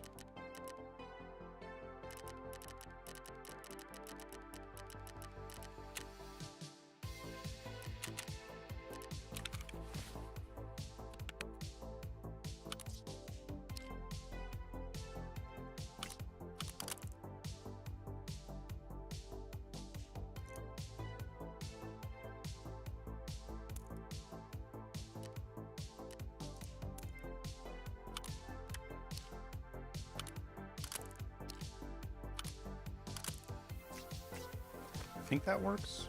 B: I think that works.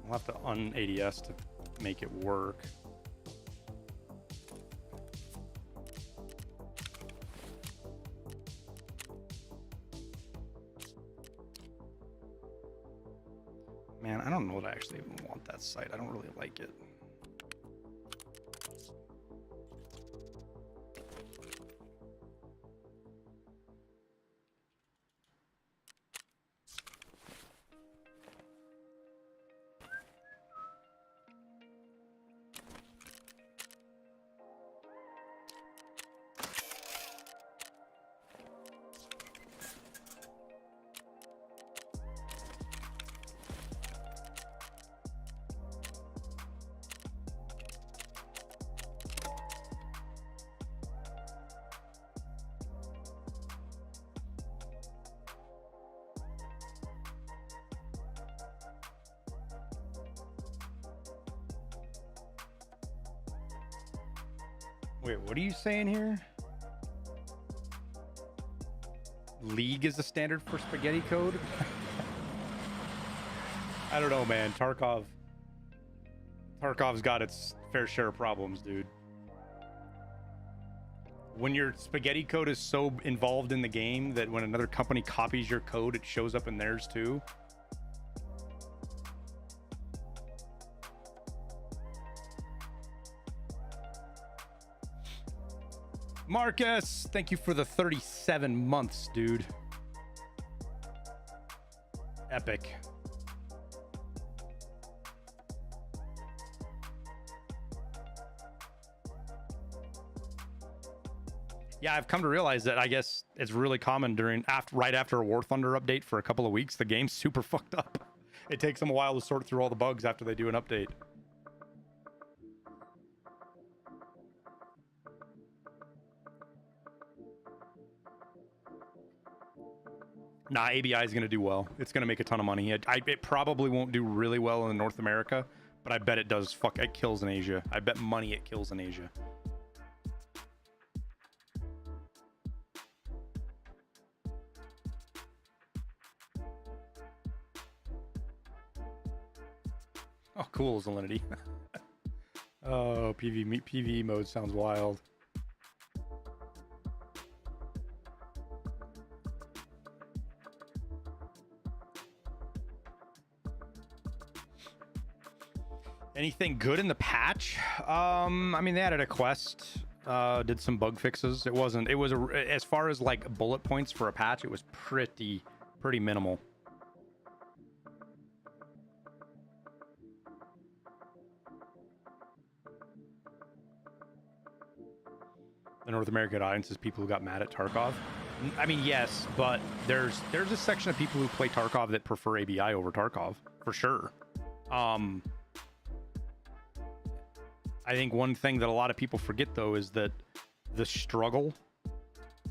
B: I'll have to un-ADS to make it work. Man, I don't know that I actually even want that sight. I don't really like it. Wait, what are you saying here? League is the standard for spaghetti code? I don't know, man. Tarkov's got its fair share of problems, dude. When your spaghetti code is so involved in the game that when another company copies your code, it shows up in theirs too. Marcus, thank you for the 37 months, dude. Epic. Yeah, I've come to realize that I guess it's really common right after a War Thunder update for a couple of weeks, the game's super fucked up. It takes them a while to sort through all the bugs after they do an update. Nah, ABI is going to do well. It's going to make a ton of money. It probably won't do really well in North America, but I bet it does. It kills in Asia. I bet money it kills in Asia. Oh, cool, Salinity. Oh, PvE mode sounds wild. Anything good in the patch? I mean, they added a quest, did some bug fixes. It was as far as like bullet points for a patch, it was pretty minimal. The North American audience is people who got mad at Tarkov. I mean, yes, but there's a section of people who play Tarkov that prefer ABI over Tarkov, for sure. I think one thing that a lot of people forget, though, is that the struggle,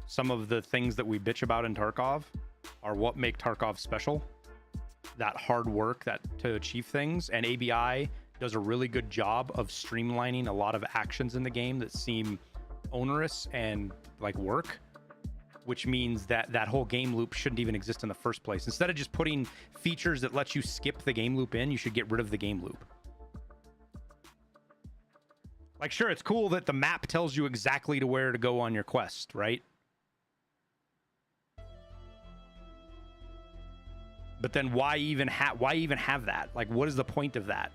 B: some of the things that we bitch about in Tarkov are what make Tarkov special. That hard work to achieve things, and ABI does a really good job of streamlining a lot of actions in the game that seem onerous and like work, which means that that whole game loop shouldn't even exist in the first place. Instead of just putting features that let you skip the game loop in, you should get rid of the game loop. Like, sure, it's cool that the map tells you exactly to where to go on your quest, right? But then why even have that? Like, what is the point of that?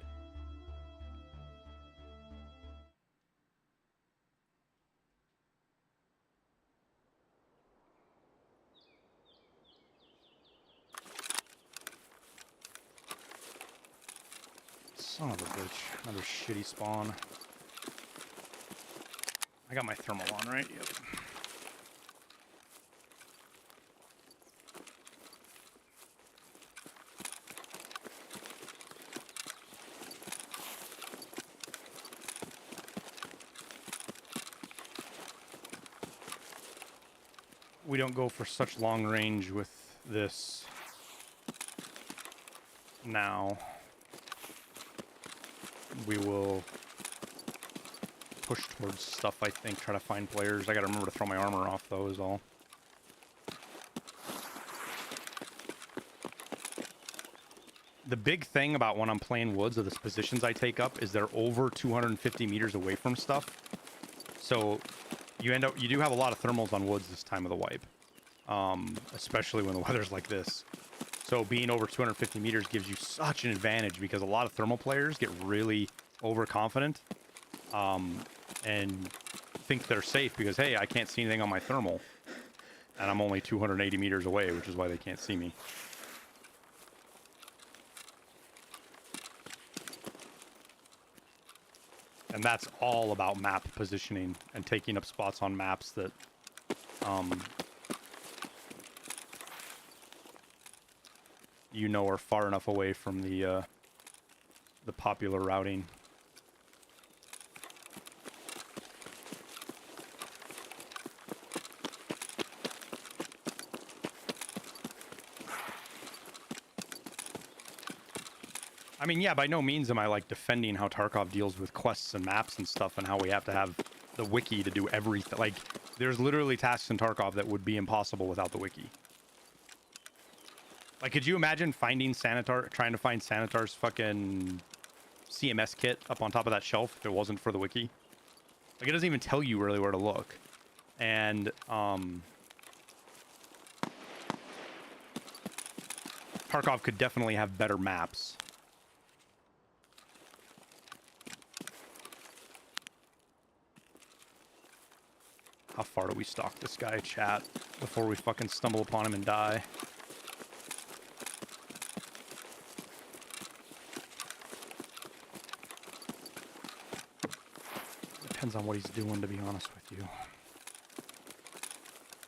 B: Son of a bitch. Another shitty spawn. I got my thermal on, right? Yep. We don't go for such long range with this now. We will push towards stuff, I think, try to find players. I gotta remember to throw my armor off, though, is all. The big thing about when I'm playing woods, of the positions I take up, is they're over 250 meters away from stuff. So you do have a lot of thermals on woods this time of the wipe, especially when the weather's like this. So being over 250 meters gives you such an advantage, because a lot of thermal players get really overconfident and think they're safe because, hey, I can't see anything on my thermal, and I'm only 280 meters away, which is why they can't see me. And that's all about map positioning and taking up spots on maps that you know are far enough away from the popular routing. I mean, yeah, by no means am I like defending how Tarkov deals with quests and maps and stuff, and how we have to have the wiki to do everything. Like, there's literally tasks in Tarkov that would be impossible without the wiki. Like, could you imagine finding Sanitar, trying to find Sanitar's fucking CMS kit up on top of that shelf if it wasn't for the wiki? Like, it doesn't even tell you really where to look. And Tarkov could definitely have better maps. How far do we stalk this guy, chat, before we fucking stumble upon him and die? Depends on what he's doing, to be honest with you.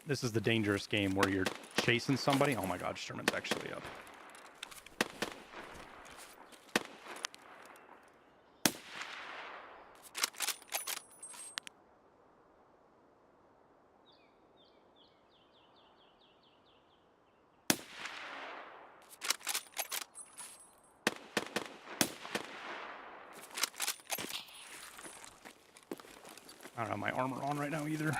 B: This is the dangerous game where you're chasing somebody. Oh my god, Sturman's actually up. don't have my armor on right now either.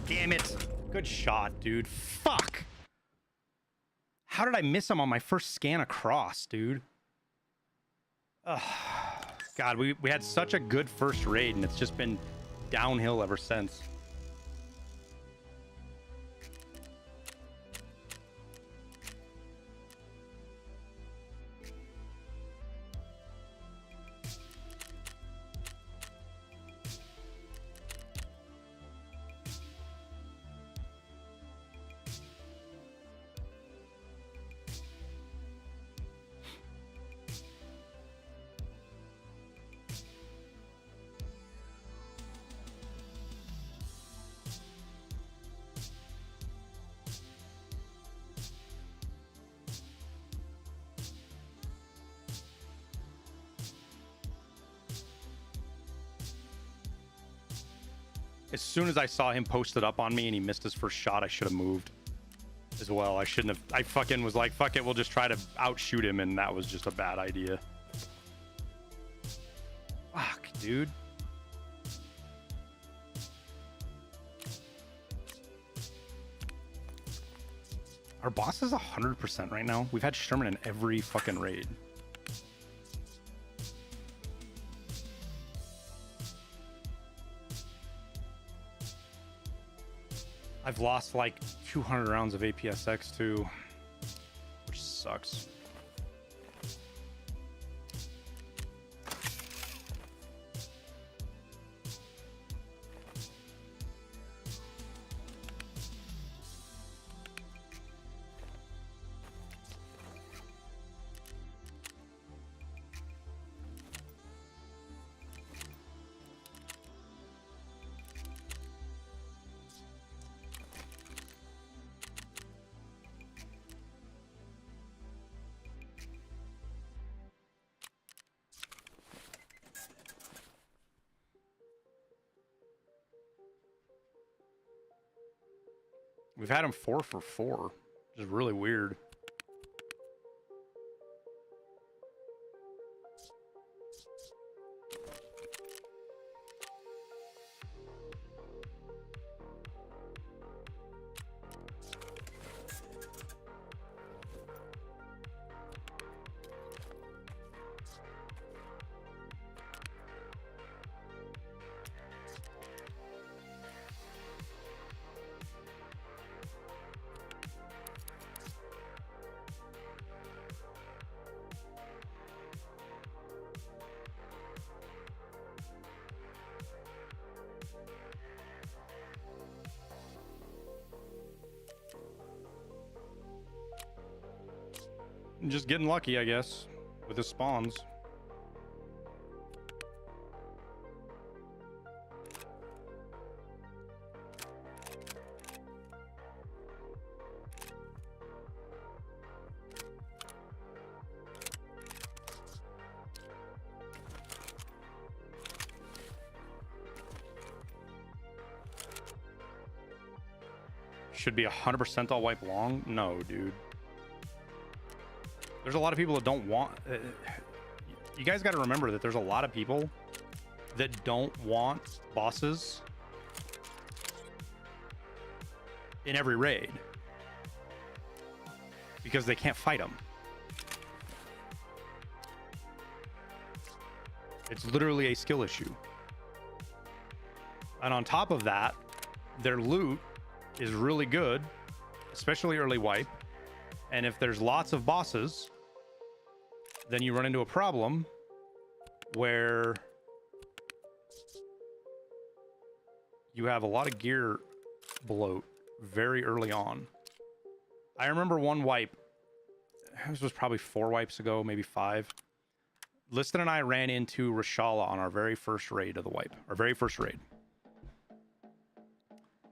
B: Damn it. Good shot, dude. Fuck. How did I miss him on my first scan across, dude? Ugh. God, we had such a good first raid, and it's just been downhill ever since. As soon as I saw him posted up on me and he missed his first shot, I should have moved as well. I shouldn't have. I fucking was like, fuck it, we'll just try to outshoot him, and that was just a bad idea. Fuck, dude. Our boss is 100% right now. We've had Sturman in every fucking raid. I've lost like 200 rounds of APSX too, which sucks. We've had him 4 for 4, which is really weird. Just getting lucky, I guess, with his spawns. Should be 100% all wipe long? No, dude. There's a lot of people that don't want... you guys got to remember that there's a lot of people that don't want bosses in every raid because they can't fight them. It's literally a skill issue. And on top of that, their loot is really good, especially early wipe. And if there's lots of bosses, then you run into a problem where you have a lot of gear bloat very early on. I remember one wipe, this was probably 4 wipes ago, maybe 5. Liston and I ran into Rashala on our very first raid of the wipe, our very first raid.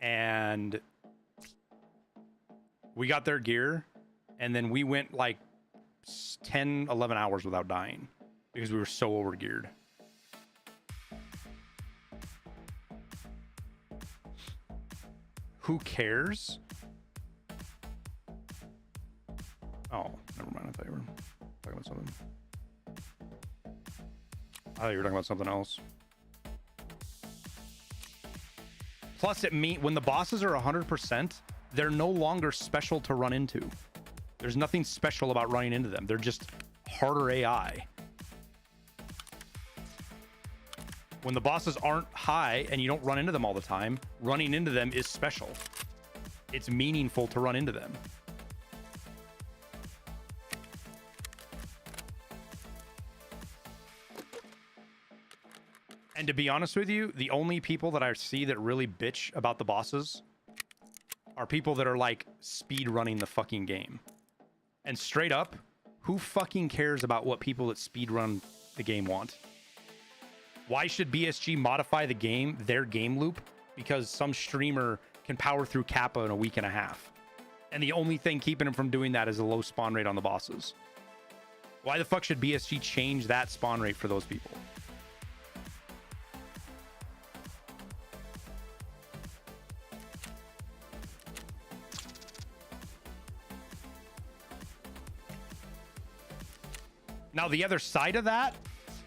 B: And We got their gear, and then we went like 10, 11 hours without dying because we were so overgeared. Who cares? Oh, never mind. I thought you were talking about something. I thought you were talking about something else. Plus, when the bosses are 100%, they're no longer special to run into. There's nothing special about running into them. They're just harder AI. When the bosses aren't high and you don't run into them all the time, running into them is special. It's meaningful to run into them. And to be honest with you, the only people that I see that really bitch about the bosses are people that are like speed running the fucking game. And straight up, who fucking cares about what people that speed run the game want? Why should BSG modify the game, their game loop, because some streamer can power through Kappa in a week and a half? And the only thing keeping him from doing that is a low spawn rate on the bosses. Why the fuck should BSG change that spawn rate for those people? Now, the other side of that,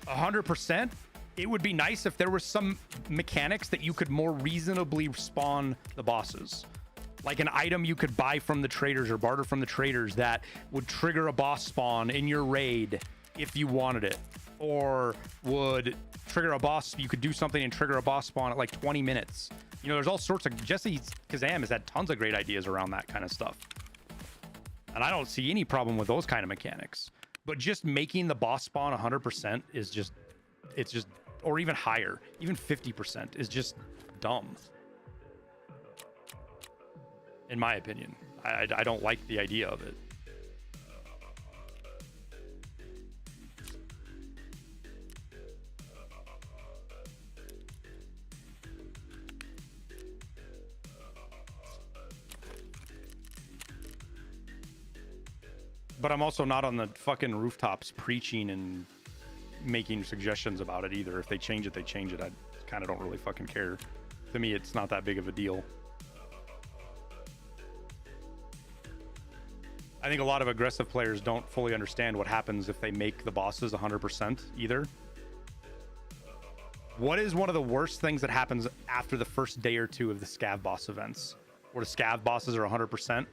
B: 100%, it would be nice if there were some mechanics that you could more reasonably spawn the bosses. Like an item you could buy from the traders or barter from the traders that would trigger a boss spawn in your raid if you wanted it. Or would trigger a boss, you could do something and trigger a boss spawn at like 20 minutes. You know, there's all sorts of, Jesse Kazam has had tons of great ideas around that kind of stuff. And I don't see any problem with those kind of mechanics. But just making the boss spawn 100% is just, it's just, or even higher, even 50% is just dumb. In my opinion, I don't like the idea of it. But I'm also not on the fucking rooftops preaching and making suggestions about it either. If they change it, they change it. I kind of don't really fucking care. To me, it's not that big of a deal. I think a lot of aggressive players don't fully understand what happens if they make the bosses 100% either. What is one of the worst things that happens after the first day or two of the scav boss events, where the scav bosses are 100%?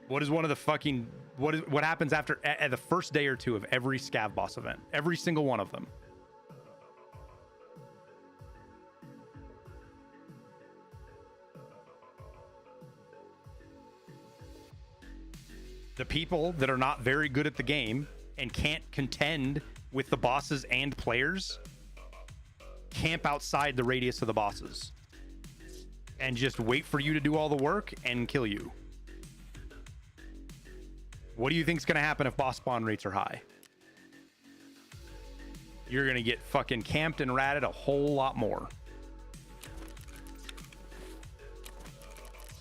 B: What is one of the fucking, what happens after at the first day or two of every scav boss event? Every single one of them. The people that are not very good at the game and can't contend with the bosses and players camp outside the radius of the bosses and just wait for you to do all the work and kill you. What do you think is going to happen if boss spawn rates are high? You're going to get fucking camped and ratted a whole lot more.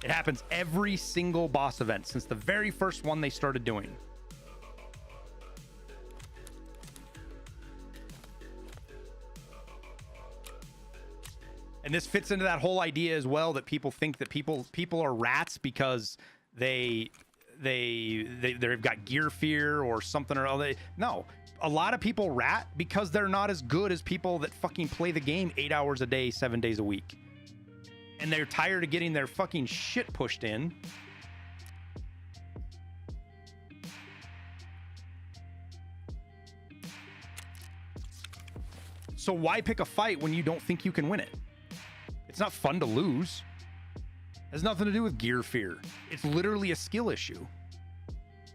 B: It happens every single boss event since the very first one they started doing. And this fits into that whole idea as well, that people think that people are rats because they've got gear fear or something or other. No, a lot of people rat because they're not as good as people that fucking play the game 8 hours a day, 7 days a week. And they're tired of getting their fucking shit pushed in. So why pick a fight when you don't think you can win it? It's not fun to lose. It has nothing to do with gear fear. It's literally a skill issue.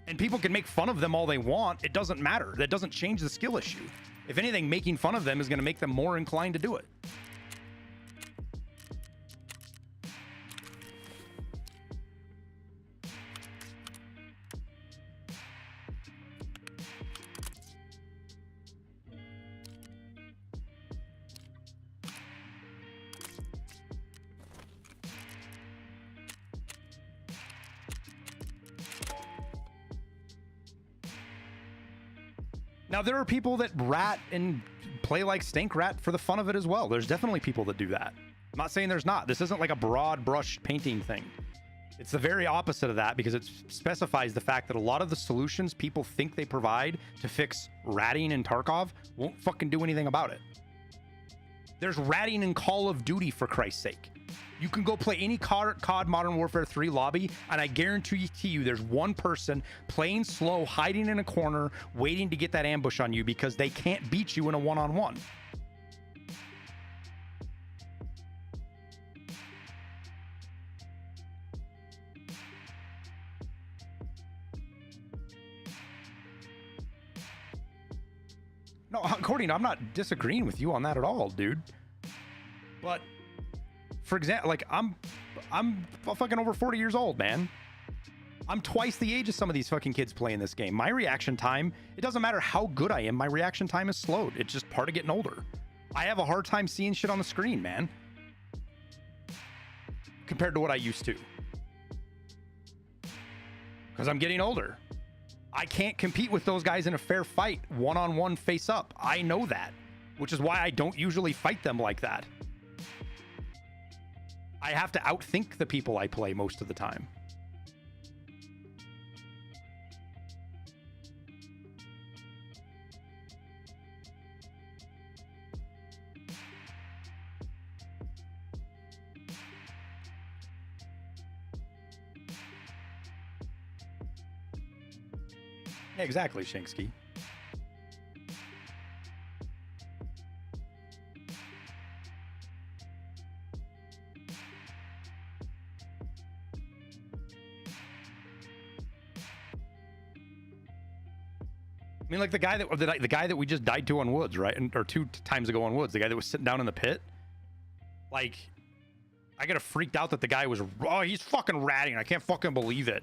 B: And people can make fun of them all they want. It doesn't matter. That doesn't change the skill issue. If anything, making fun of them is going to make them more inclined to do it. Now, there are people that rat and play like stink rat for the fun of it as well. There's definitely people that do that. I'm not saying there's not. This isn't like a broad brush painting thing. It's the very opposite of that because it specifies the fact that a lot of the solutions people think they provide to fix ratting in Tarkov won't fucking do anything about it. There's ratting in Call of Duty, for Christ's sake. You can go play any COD Modern Warfare 3 lobby, and I guarantee you there's one person playing slow, hiding in a corner, waiting to get that ambush on you because they can't beat you in a one-on-one. No, Courtney, I'm not disagreeing with you on that at all, dude. But for example, like I'm fucking over 40 years old, man. I'm twice the age of some of these fucking kids playing this game. My reaction time, it doesn't matter how good I am, my reaction time is slowed. It's just part of getting older. I have a hard time seeing shit on the screen, man, compared to what I used to. Because I'm getting older. I can't compete with those guys in a fair fight, one-on-one face up. I know that, which is why I don't usually fight them like that. I have to outthink the people I play most of the time. Yeah, exactly, Shanksky. I mean, like the guy that we just died to on Woods, right? Or 2 times ago on Woods, the guy that was sitting down in the pit. Like, I got freaked out that the guy was, oh, he's fucking ratting. I can't fucking believe it.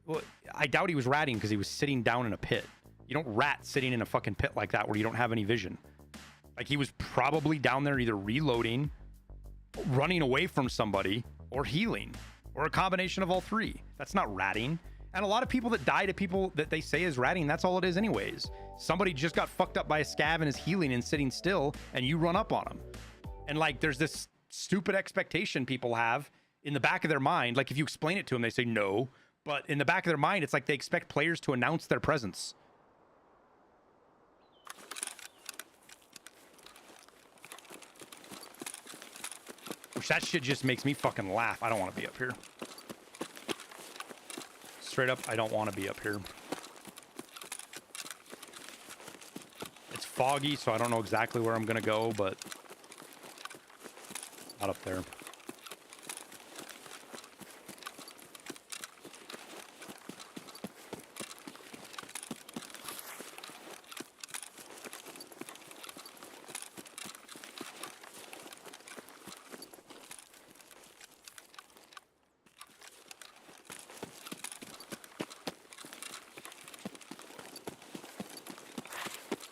B: Well, I doubt he was ratting because he was sitting down in a pit. You don't rat sitting in a fucking pit like that where you don't have any vision. Like, he was probably down there either reloading, running away from somebody, or healing, or a combination of all three. That's not ratting. And a lot of people that die to people that they say is ratting, that's all it is anyways. Somebody just got fucked up by a scav and is healing and sitting still, and you run up on them. And like, there's this stupid expectation people have in the back of their mind. Like, if you explain it to them, they say no. But in the back of their mind, it's like they expect players to announce their presence. Which that shit just makes me fucking laugh. I don't want to be up here. Straight up, I don't want to be up here. It's foggy, so I don't know exactly where I'm going to go, but not up there.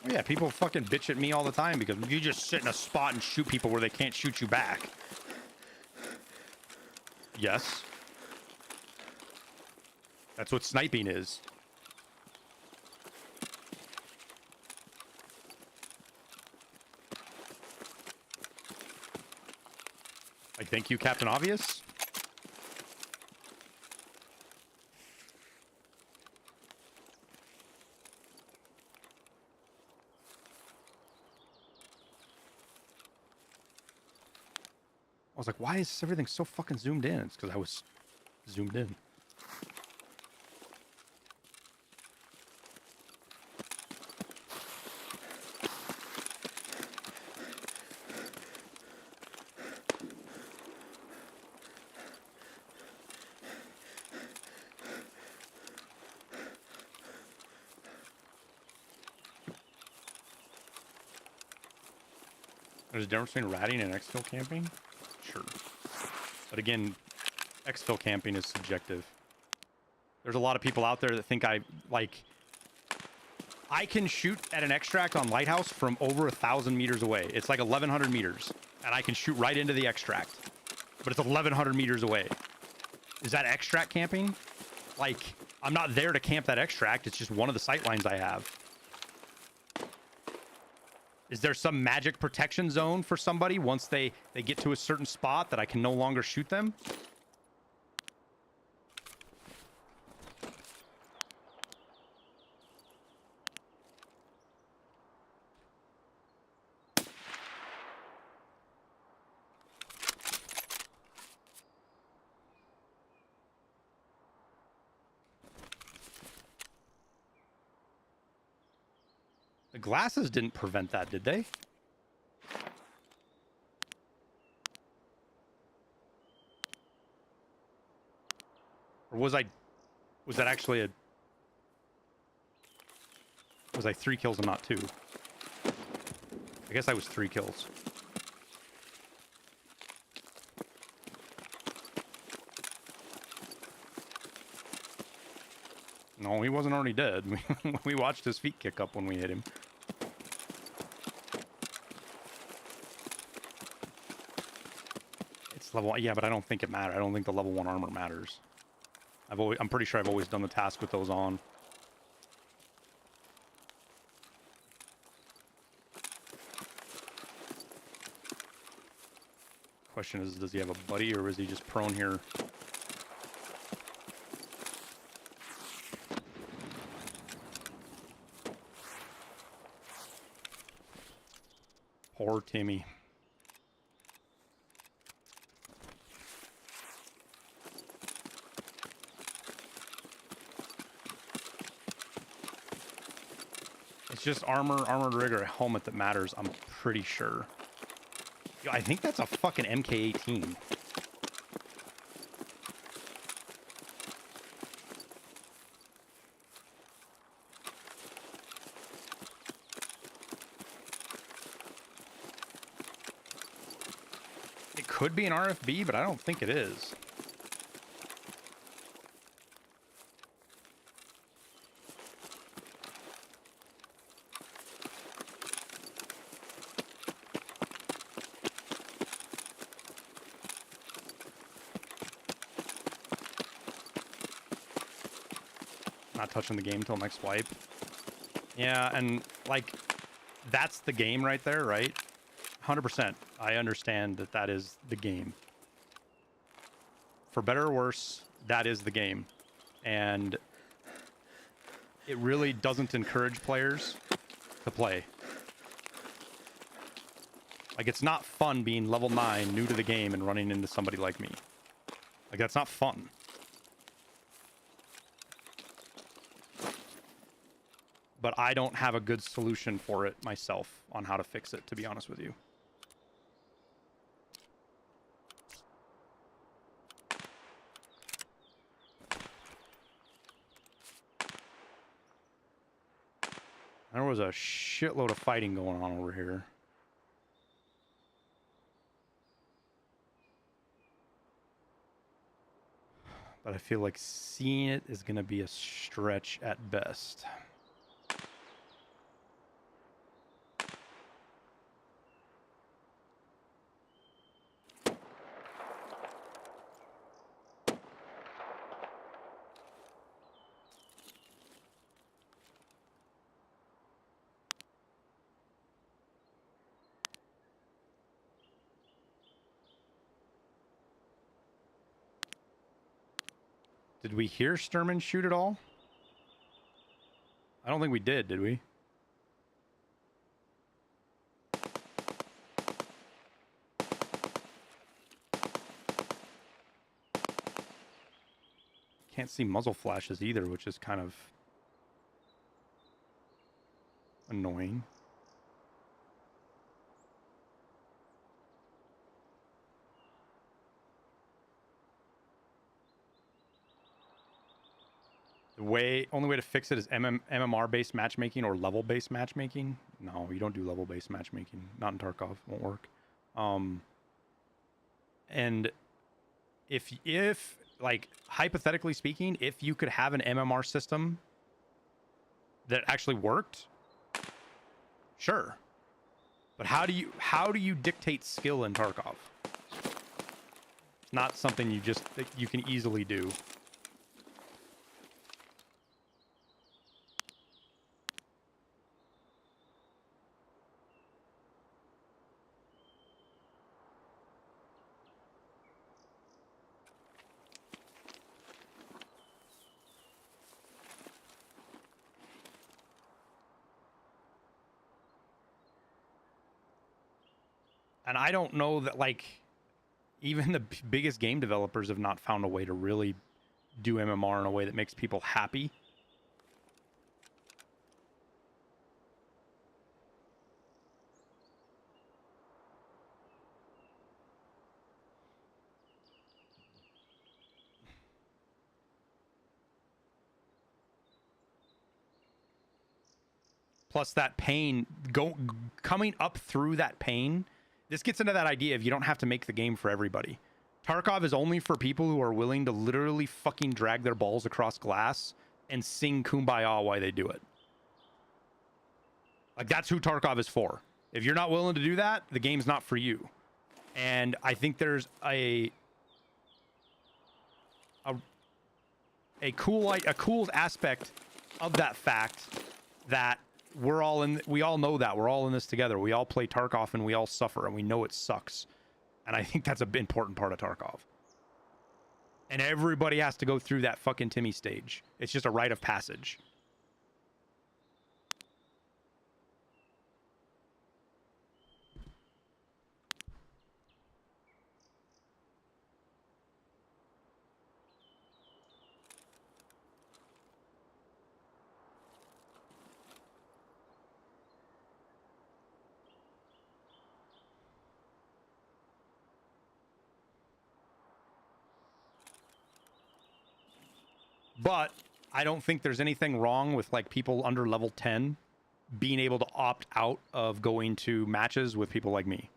B: Yeah, people fucking bitch at me all the time because you just sit in a spot and shoot people where they can't shoot you back. Yes. That's what sniping is. I thank you, Captain Obvious. I was like, why is everything so fucking zoomed in? It's because I was zoomed in. There's a difference between ratting and exfil camping? Sure. But again, exfil camping is subjective. There's a lot of people out there that think I can shoot at an extract on Lighthouse from over 1,000 meters away. It's like 1,100 meters, and I can shoot right into the extract. But it's 1,100 meters away. Is that extract camping? Like, I'm not there to camp that extract. It's just one of the sight lines I have. Is there some magic protection zone for somebody once they get to a certain spot that I can no longer shoot them? The glasses didn't prevent that, did they? Or was that actually a... Was I 3 kills and not 2? I guess I was 3 kills. No, he wasn't already dead. We watched his feet kick up when we hit him. It's level 1. Yeah, but I don't think it matters. I don't think the level 1 armor matters. I'm pretty sure I've always done the task with those on. Question is, does he have a buddy or is he just prone here? Poor Timmy. It's just armored rig, or a helmet that matters, I'm pretty sure. Yo, I think that's a fucking MK18. It could be an RFB, but I don't think it is. Not touching the game till next wipe. Yeah, and like, that's the game right there, right? 100%. I understand that that is the game. For better or worse, that is the game. And it really doesn't encourage players to play. Like, it's not fun being level 9, new to the game, and running into somebody like me. Like, that's not fun. But I don't have a good solution for it myself on how to fix it, to be honest with you. There was a shitload of fighting going on over here. But I feel like seeing it is going to be a stretch at best. Did we hear Sturman shoot at all? I don't think we did we? Can't see muzzle flashes either, which is kind of annoying. Only way to fix it is MMR-based matchmaking or level-based matchmaking. No, you don't do level-based matchmaking. Not in Tarkov. Won't work. And if like, hypothetically speaking, if you could have an MMR system that actually worked, sure. But how do you dictate skill in Tarkov? It's not something you can easily do. And I don't know that, like, even the biggest game developers have not found a way to really do MMR in a way that makes people happy. Plus that pain, coming up through that pain, this gets into that idea of you don't have to make the game for everybody. Tarkov is only for people who are willing to literally fucking drag their balls across glass and sing Kumbaya while they do it. Like, that's who Tarkov is for. If you're not willing to do that, the game's not for you. And I think there's a cool aspect of that fact that we all know that we're all in this together. We all play Tarkov and we all suffer and we know it sucks. And I think that's an important part of Tarkov. And everybody has to go through that fucking Timmy stage. It's just a rite of passage. But I don't think there's anything wrong with, like, people under level 10 being able to opt out of going to matches with people like me.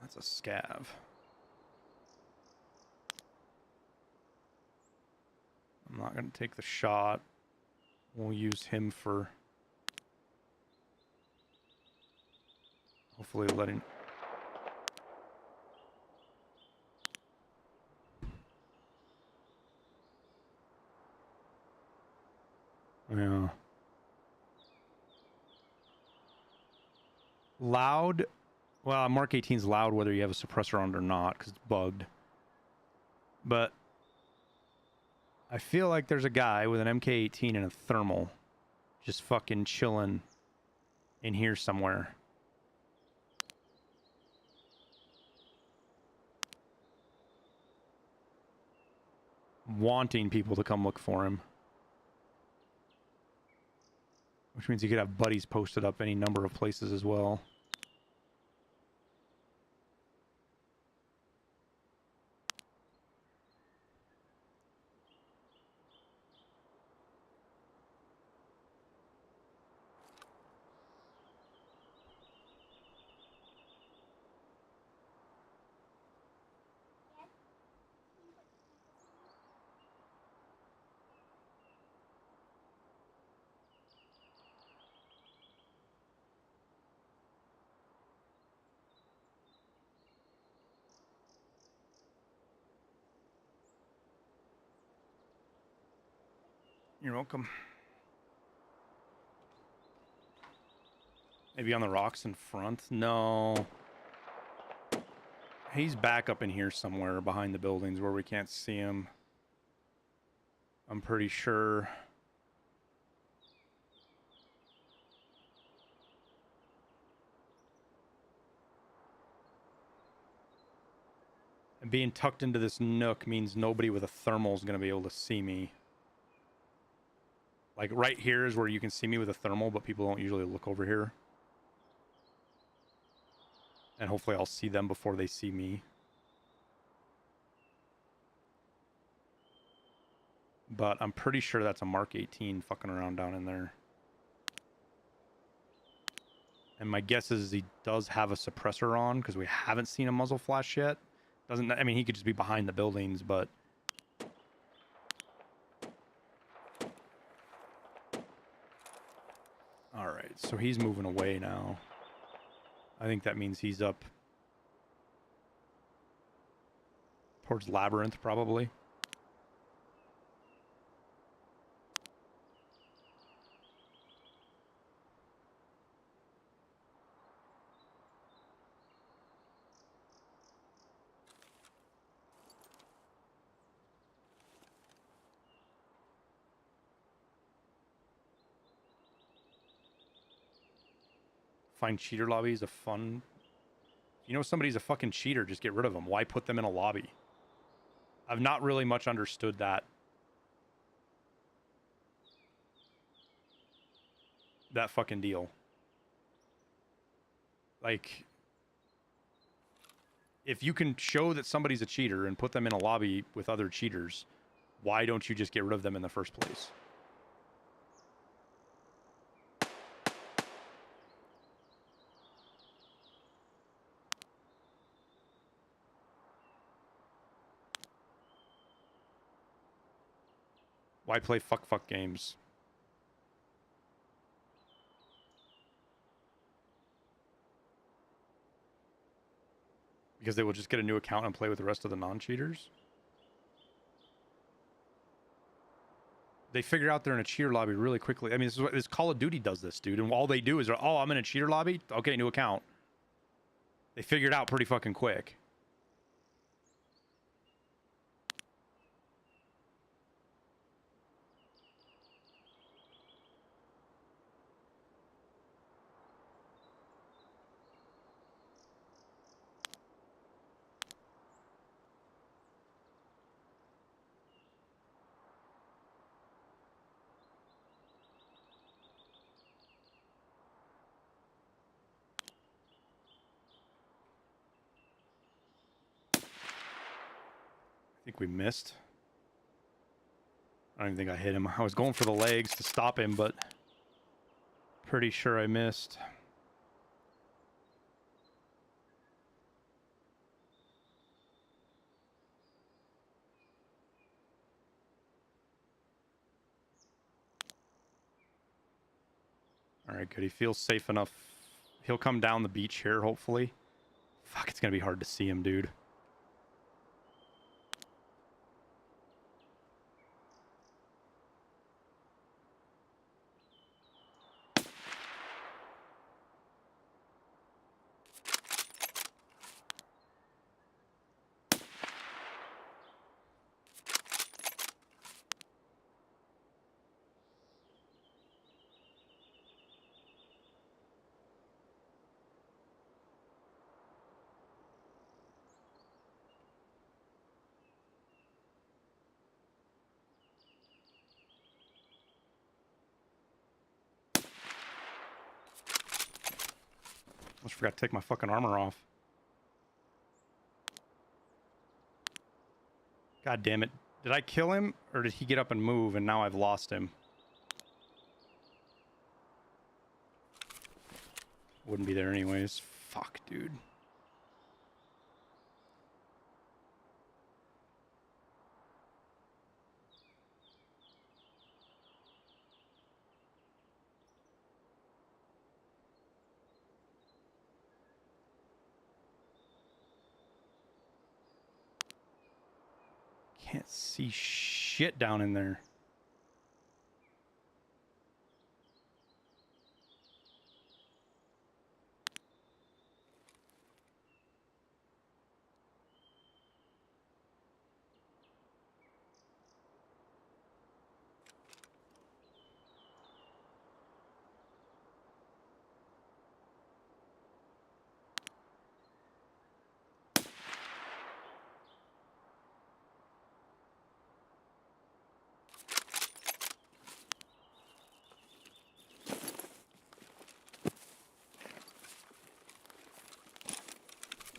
B: That's a scav. I'm not going to take the shot. We'll use him for hopefully letting... Yeah. Loud. Well, Mark 18's loud whether you have a suppressor on or not, because it's bugged. But I feel like there's a guy with an MK18 and a thermal just fucking chilling in here somewhere. Wanting people to come look for him. Which means you could have buddies posted up any number of places as well. You're welcome. Maybe on the rocks in front? No. He's back up in here somewhere behind the buildings where we can't see him. I'm pretty sure. And being tucked into this nook means nobody with a thermal is going to be able to see me. Like, right here is where you can see me with a thermal, but people don't usually look over here. And hopefully I'll see them before they see me. But I'm pretty sure that's a Mark 18 fucking around down in there. And my guess is he does have a suppressor on, because we haven't seen a muzzle flash yet. Doesn't, I mean, he could just be behind the buildings, but... Alright, so he's moving away now. I think that means he's up towards Labyrinth, probably. Find cheater lobbies a fun. You know, somebody's a fucking cheater. Just get rid of them. Why put them in a lobby? I've not really much understood that. That fucking deal. Like, if you can show that somebody's a cheater and put them in a lobby with other cheaters, why don't you just get rid of them in the first place? Why play fuck games? Because they will just get a new account and play with the rest of the non-cheaters? They figure out they're in a cheater lobby really quickly. I mean, this Call of Duty does this, dude. And all they do is, oh, I'm in a cheater lobby? Okay, new account. They figure it out pretty fucking quick. I think we missed. I don't even think I hit him. I was going for the legs to stop him, but pretty sure I missed. All right, good. He feels safe enough. He'll come down the beach here, hopefully. Fuck, it's going to be hard to see him, dude. Almost forgot to take my fucking armor off. God damn it. Did I kill him or did he get up and move and now I've lost him? Wouldn't be there anyways. Fuck, dude. Can't see shit down in there.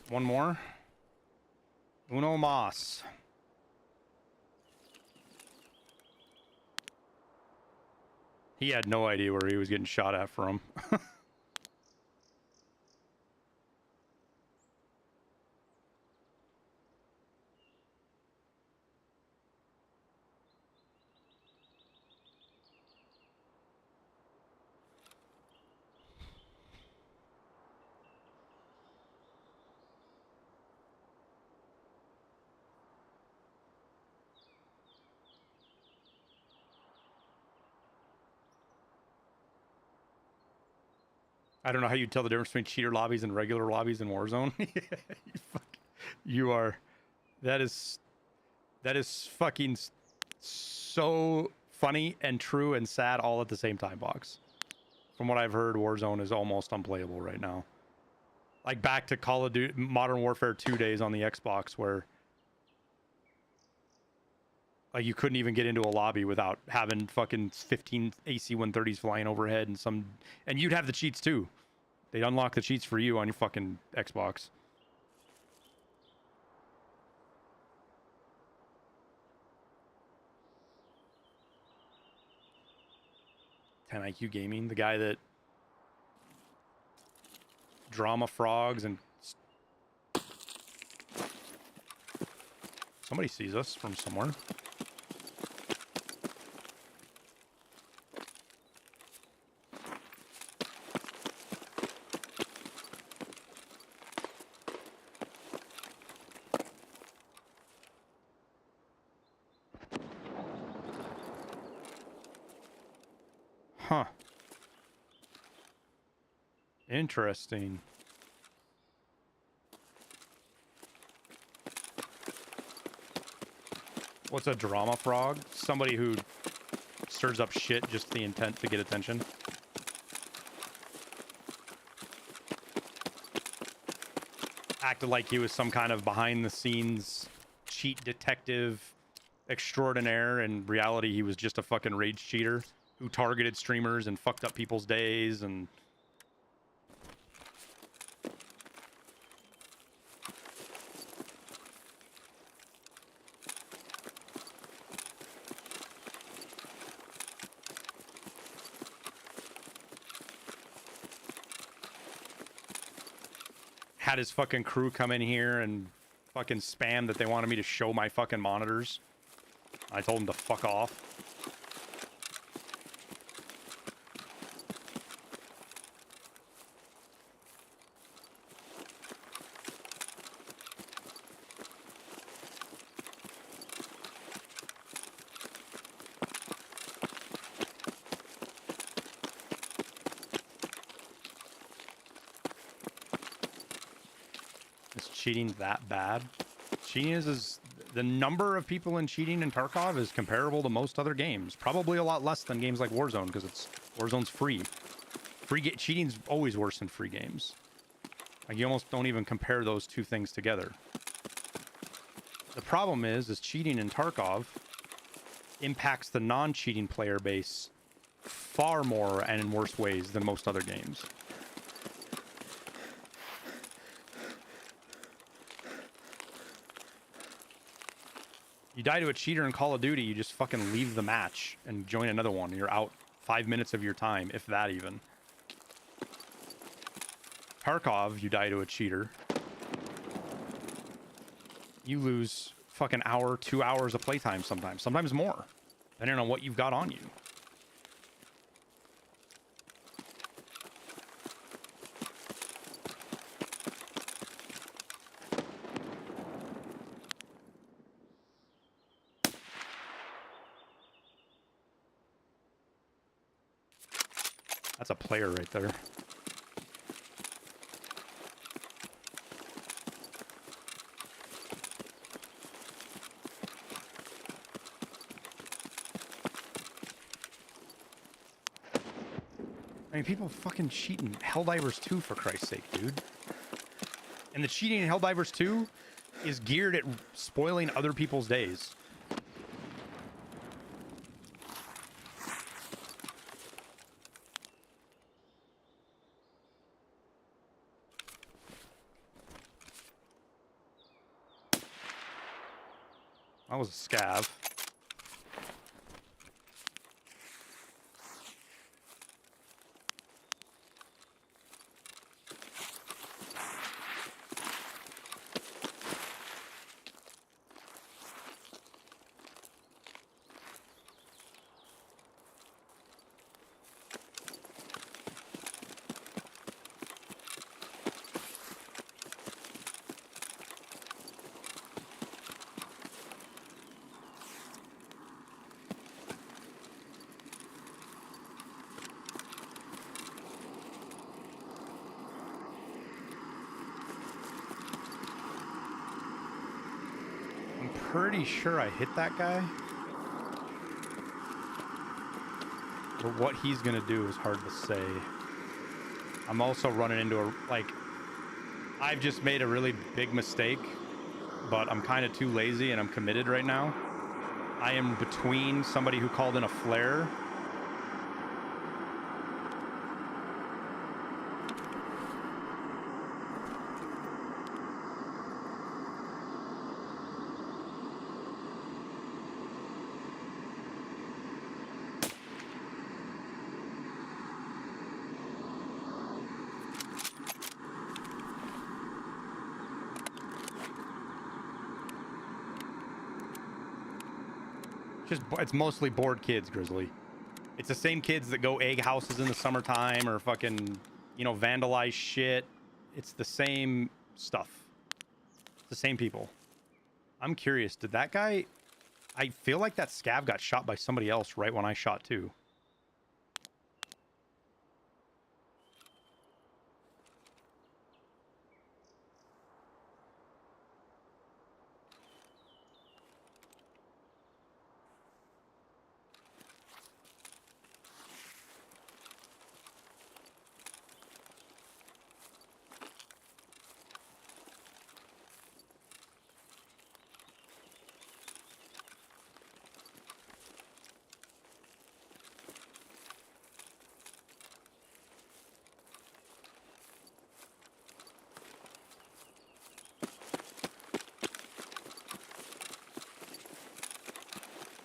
B: One more. Uno mas. He had no idea where he was getting shot at from. I don't know how you tell the difference between cheater lobbies and regular lobbies in Warzone. You are. That is fucking so funny and true and sad all at the same time, Box. From what I've heard, Warzone is almost unplayable right now. Like back to Call of Duty Modern Warfare 2 days on the Xbox where like you couldn't even get into a lobby without having fucking 15 AC-130s flying overhead and you'd have the cheats too. They'd unlock the cheats for you on your fucking Xbox. IQ Gaming, the guy that drama frogs and somebody sees us from somewhere. Huh. Interesting. What's a drama frog? Somebody who stirs up shit just the intent to get attention. Acted like he was some kind of behind-the-scenes cheat detective extraordinaire. In reality, he was just a fucking rage cheater who targeted streamers and fucked up people's days and had his fucking crew come in here and fucking spam that they wanted me to show my fucking monitors. I told him to fuck off. Cheating that bad? Cheating is the number of people in cheating in Tarkov is comparable to most other games. Probably a lot less than games like Warzone because Warzone's free. Cheating's always worse than free games. Like you almost don't even compare those two things together. The problem is cheating in Tarkov impacts the non-cheating player base far more and in worse ways than most other games. You die to a cheater in Call of Duty, you just fucking leave the match and join another one. You're out 5 minutes of your time, if that even. Tarkov, you die to a cheater. You lose fucking hour, 2 hours of playtime sometimes. Sometimes more, depending on what you've got on you. That's a player right there. I mean, people fucking cheat in Helldivers 2 for Christ's sake, dude. And the cheating in Helldivers 2 is geared at spoiling other people's days. That was a scav. Pretty sure I hit that guy. But what he's going to do is hard to say. I'm also running into a, like, I've just made a really big mistake, but I'm kind of too lazy and I'm committed right now. I am between somebody who called in a flare it's mostly bored kids, Grizzly. It's the same kids that go egg houses in the summertime or fucking, you know, vandalize shit. It's the same stuff. It's the same people. I'm curious, did that guy... I feel like that scav got shot by somebody else right when I shot too.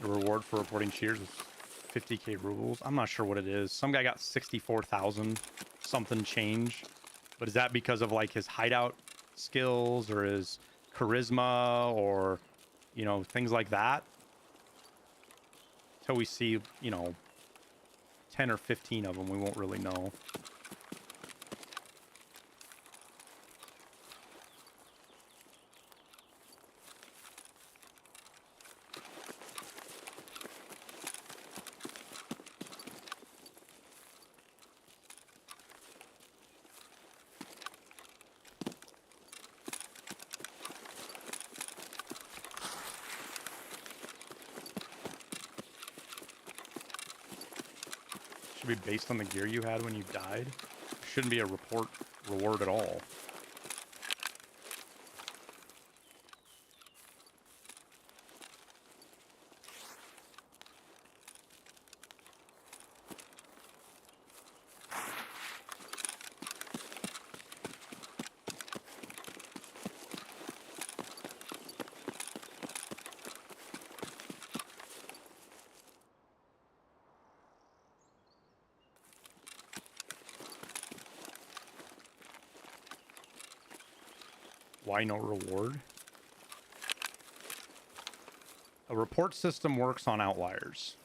B: The reward for reporting cheers is 50k rubles. I'm not sure what it is. Some guy got 64,000 something change. But is that because of like his hideout skills or his charisma or, you know, things like that? Until we see, you know, 10 or 15 of them, we won't really know. Be based on the gear you had when you died. Shouldn't be a reward at all. Why no reward? A report system works on outliers.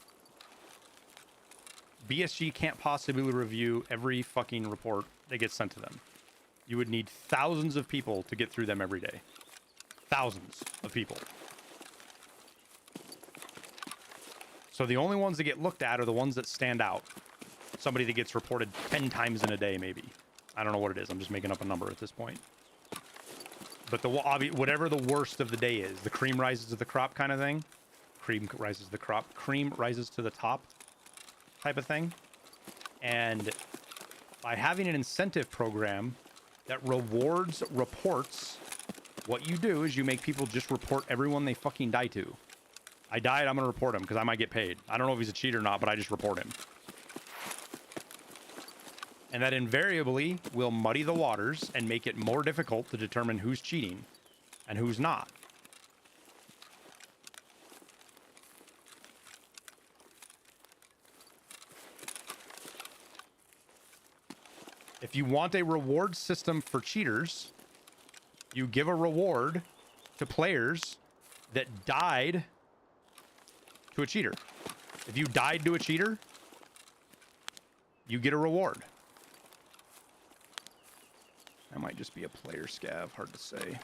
B: BSG can't possibly review every fucking report that gets sent to them. You would need thousands of people to get through them every day. Thousands of people. So the only ones that get looked at are the ones that stand out. Somebody that gets reported 10 times in a day, maybe. I don't know what it is. I'm just making up a number at this point. But the whatever the worst of the day is, the cream rises to the crop kind of thing. Cream rises to the crop. Cream rises to the top type of thing. And by having an incentive program that rewards reports, what you do is you make people just report everyone they fucking die to. I died, I'm going to report him because I might get paid. I don't know if he's a cheat or not, but I just report him. And that invariably will muddy the waters and make it more difficult to determine who's cheating and who's not. If you want a reward system for cheaters, you give a reward to players that died to a cheater. If you died to a cheater, you get a reward. That might just be a player scav, hard to say.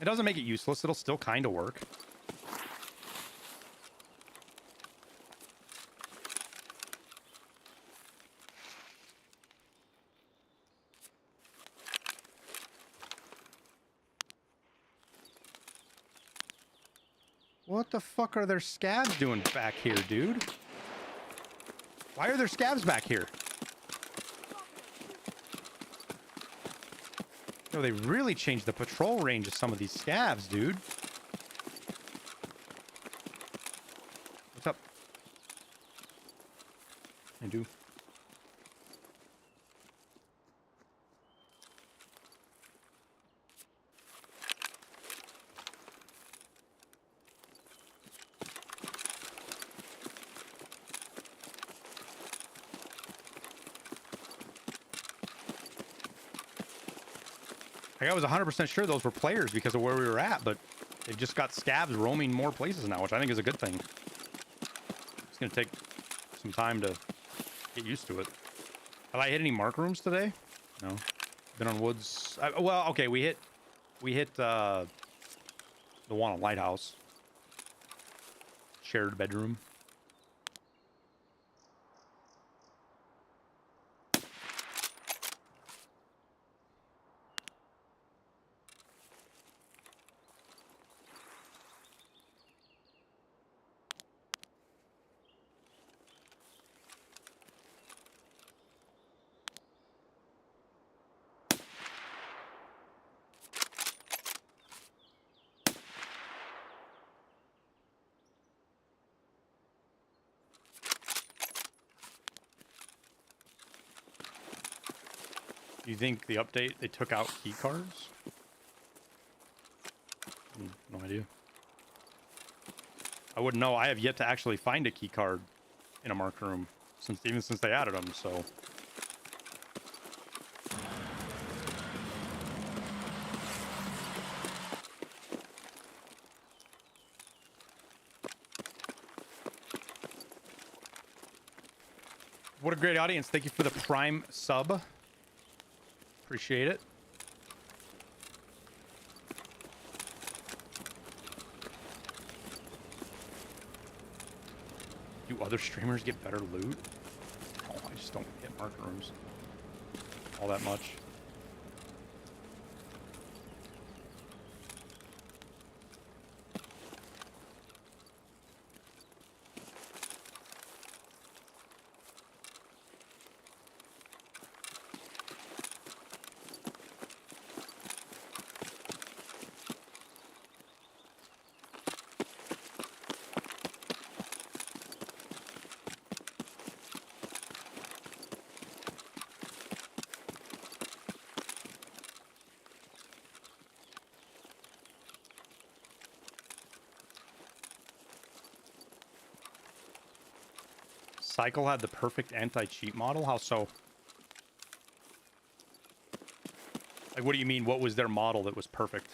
B: It doesn't make it useless, it'll still kind of work. What the fuck are their scabs doing back here, dude? Why are there scabs back here? Yo, they really changed the patrol range of some of these scabs, dude. What's up? I do. Like, I was 100% sure those were players because of where we were at, but they've just got scabs roaming more places now, which I think is a good thing. It's going to take some time to get used to it. Have I hit any mark rooms today? No. Been on woods. Well, okay, we hit the one on Lighthouse. Shared bedroom. Do you think the update, they took out key cards? No idea. I wouldn't know. I have yet to actually find a key card in a marked room even since they added them, so. What a great audience. Thank you for the Prime sub. Appreciate it. Do other streamers get better loot? Oh, I just don't hit mark rooms all that much. Cycle had the perfect anti-cheat model? How so? Like, what do you mean? What was their model that was perfect?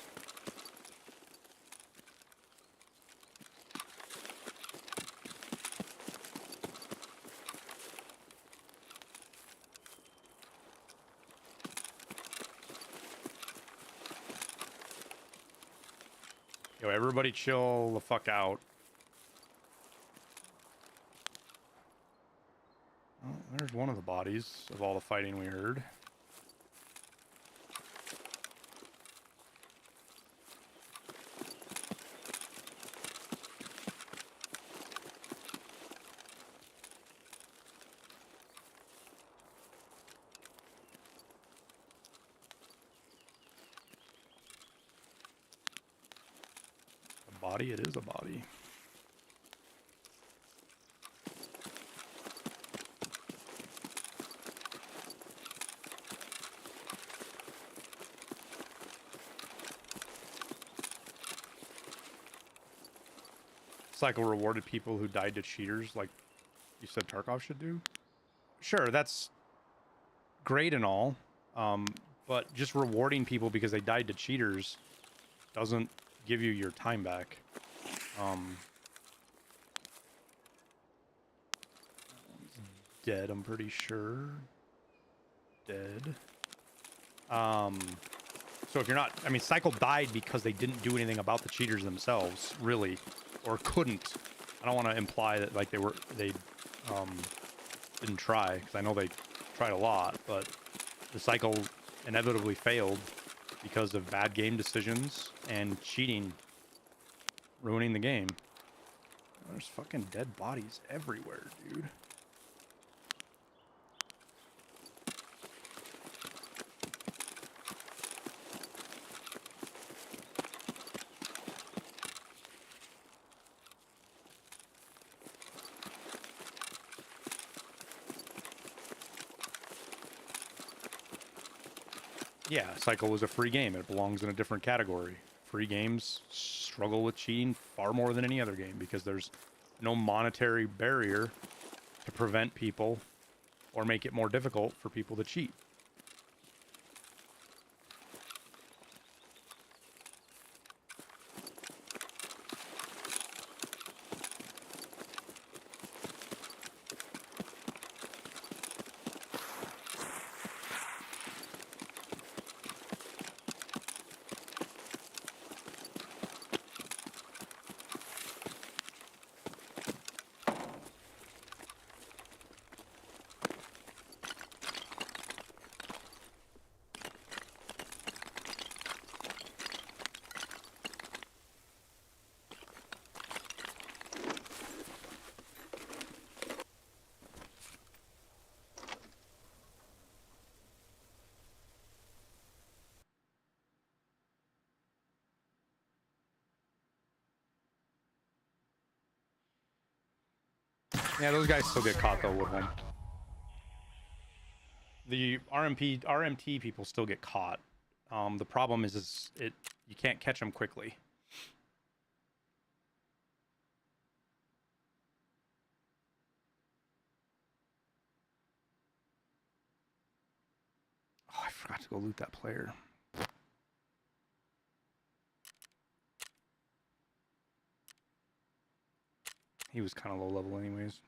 B: Yo, everybody chill the fuck out. There's one of the bodies of all the fighting we heard. A body? It is a body. Cycle rewarded people who died to cheaters like you said Tarkov should do. Sure, that's great and all, but just rewarding people because they died to cheaters doesn't give you your time back. Dead, I'm pretty sure. Dead. So if you're not, I mean, Cycle died because they didn't do anything about the cheaters themselves, really. Or couldn't. I don't want to imply that like they didn't try, because I know they tried a lot, but the Cycle inevitably failed because of bad game decisions and cheating, ruining the game. There's fucking dead bodies everywhere, dude. Yeah, Cycle was a free game. It belongs in a different category. Free games struggle with cheating far more than any other game because there's no monetary barrier to prevent people or make it more difficult for people to cheat. Yeah, those guys still get caught though with them. The RMT people still get caught. The problem is you can't catch them quickly. Oh, I forgot to go loot that player. He was kind of low level anyways.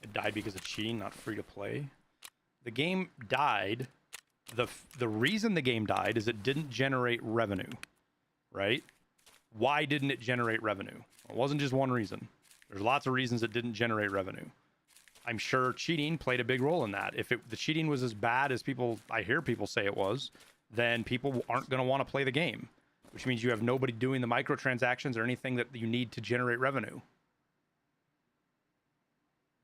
B: It died because of cheating, not free to play. The game died. The reason the game died is it didn't generate revenue, right? Why didn't it generate revenue? It wasn't just one reason. There's lots of reasons it didn't generate revenue. I'm sure cheating played a big role in that. If the cheating was as bad as I hear people say it was, then people aren't going to want to play the game, which means you have nobody doing the microtransactions or anything that you need to generate revenue.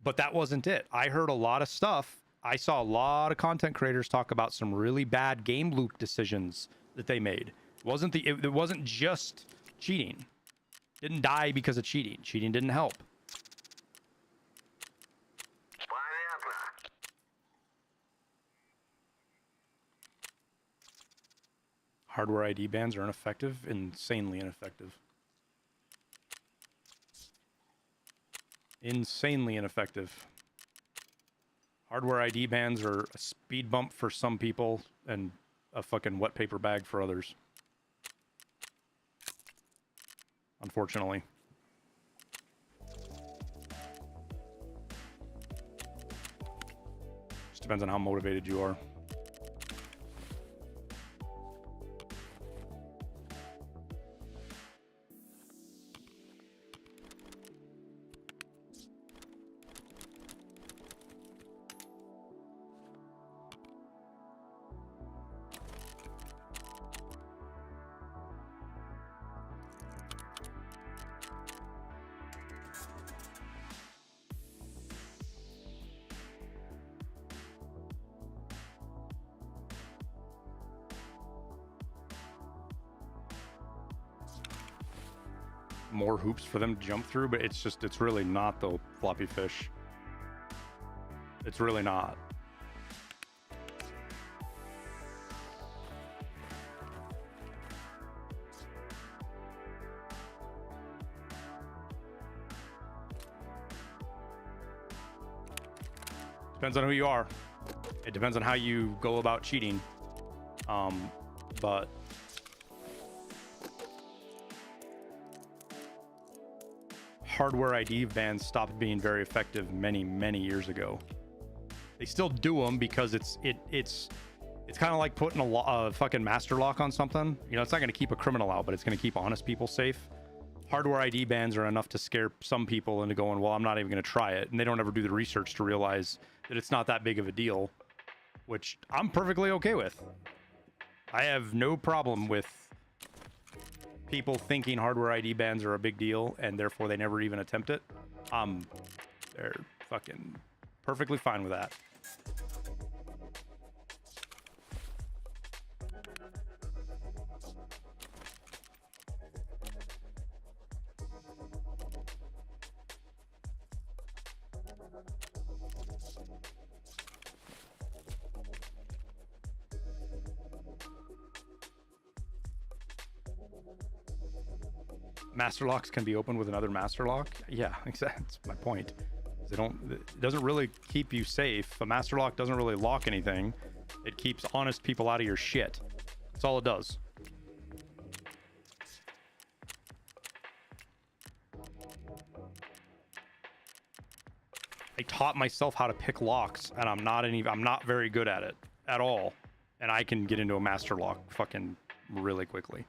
B: But that wasn't it. I heard a lot of stuff. I saw a lot of content creators talk about some really bad game loop decisions that they made. It wasn't just cheating. It didn't die because of cheating. Cheating didn't help. Hardware ID bans are ineffective, insanely ineffective. Insanely ineffective. Hardware ID bans are a speed bump for some people and a fucking wet paper bag for others. Unfortunately. Just depends on how motivated you are. More hoops for them to jump through, but it's really not the floppy fish. It's really not. Depends on who you are. It depends on how you go about cheating. But hardware ID bans stopped being very effective many years ago. They still do them because it's kind of like putting a fucking master lock on something. You know, it's not going to keep a criminal out, but it's going to keep honest people safe. Hardware ID bans are enough to scare some people into going, well, I'm not even going to try it. And they don't ever do the research to realize that it's not that big of a deal, which I'm perfectly okay with. I have no problem with people thinking hardware ID bans are a big deal and therefore they never even attempt it. They're fucking perfectly fine with that. Master locks can be opened with another master lock. Yeah, exactly. That's my point. It doesn't really keep you safe. A master lock doesn't really lock anything. It keeps honest people out of your shit. That's all it does. I taught myself how to pick locks, and I'm not very good at it at all. And I can get into a master lock fucking really quickly.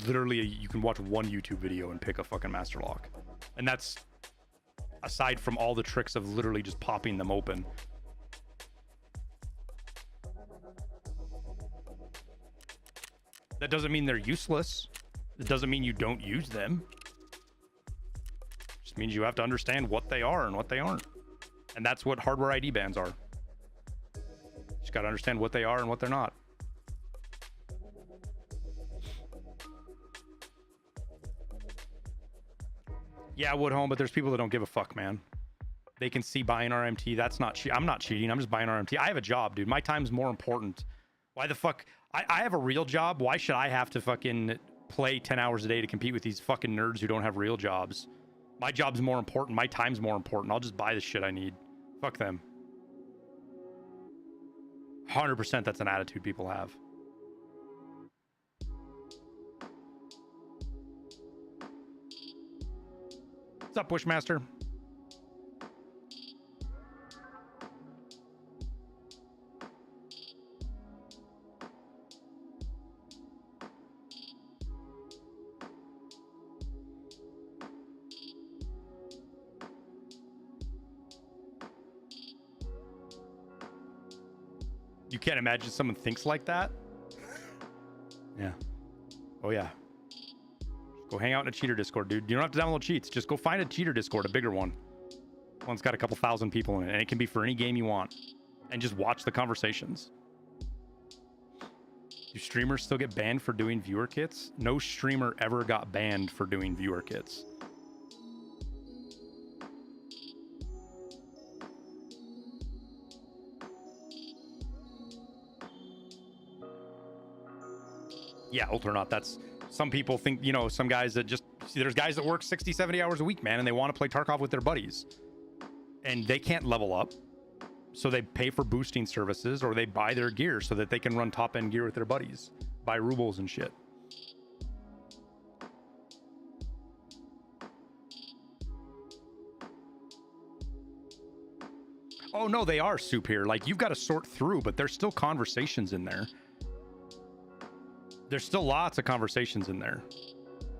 B: Literally, you can watch one YouTube video and pick a fucking master lock. And that's aside from all the tricks of literally just popping them open. That doesn't mean they're useless. It doesn't mean you don't use them. It just means you have to understand what they are and what they aren't. And that's what hardware ID bans are. Just got to understand what they are and what they're not. Yeah, Woodhome, but there's people that don't give a fuck, man. They can see buying RMT. That's not I'm not cheating. I'm just buying RMT. I have a job, dude. My time's more important. Why the fuck? I have a real job. Why should I have to fucking play 10 hours a day to compete with these fucking nerds who don't have real jobs? My job's more important. My time's more important. I'll just buy the shit I need. Fuck them. 100% that's an attitude people have. What's up, Bushmaster? You can't imagine someone thinks like that? Yeah. Oh, yeah. Go hang out in a cheater Discord, dude. You don't have to download cheats. Just go find a cheater Discord, a bigger one. One's got a couple thousand people in it, and it can be for any game you want. And just watch the conversations. Do streamers still get banned for doing viewer kits? No streamer ever got banned for doing viewer kits. Yeah, ultra not. That's some people think, you know, some guys that just there's guys that work 60, 70 hours a week, man, and they want to play Tarkov with their buddies. And they can't level up. So they pay for boosting services or they buy their gear so that they can run top end gear with their buddies. Buy rubles and shit. Oh no, they are soup here. Like, you've got to sort through, but there's still conversations in there. There's still lots of conversations in there.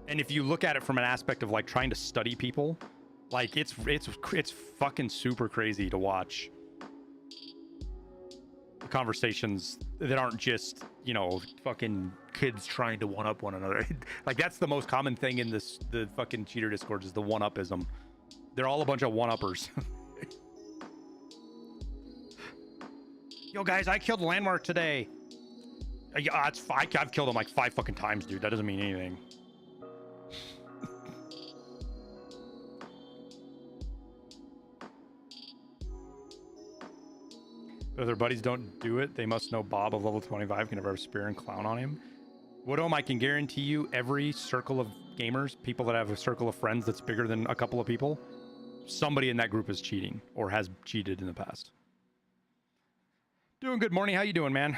B: And if you look at it from an aspect of like trying to study people, like it's fucking super crazy to watch the conversations that aren't just, you know, fucking kids trying to one up one another. Like, that's the most common thing in the fucking cheater discords is the one-upism. They're all a bunch of one-uppers. Yo guys, I killed Landmark today. I've killed him like 5 fucking times, dude. That doesn't mean anything. If their buddies don't do it, they must know Bob of level 25 can never have a spear and clown on him. Woodhome, I can guarantee you every circle of gamers, people that have a circle of friends that's bigger than a couple of people, somebody in that group is cheating or has cheated in the past. Doing good morning. How you doing, man?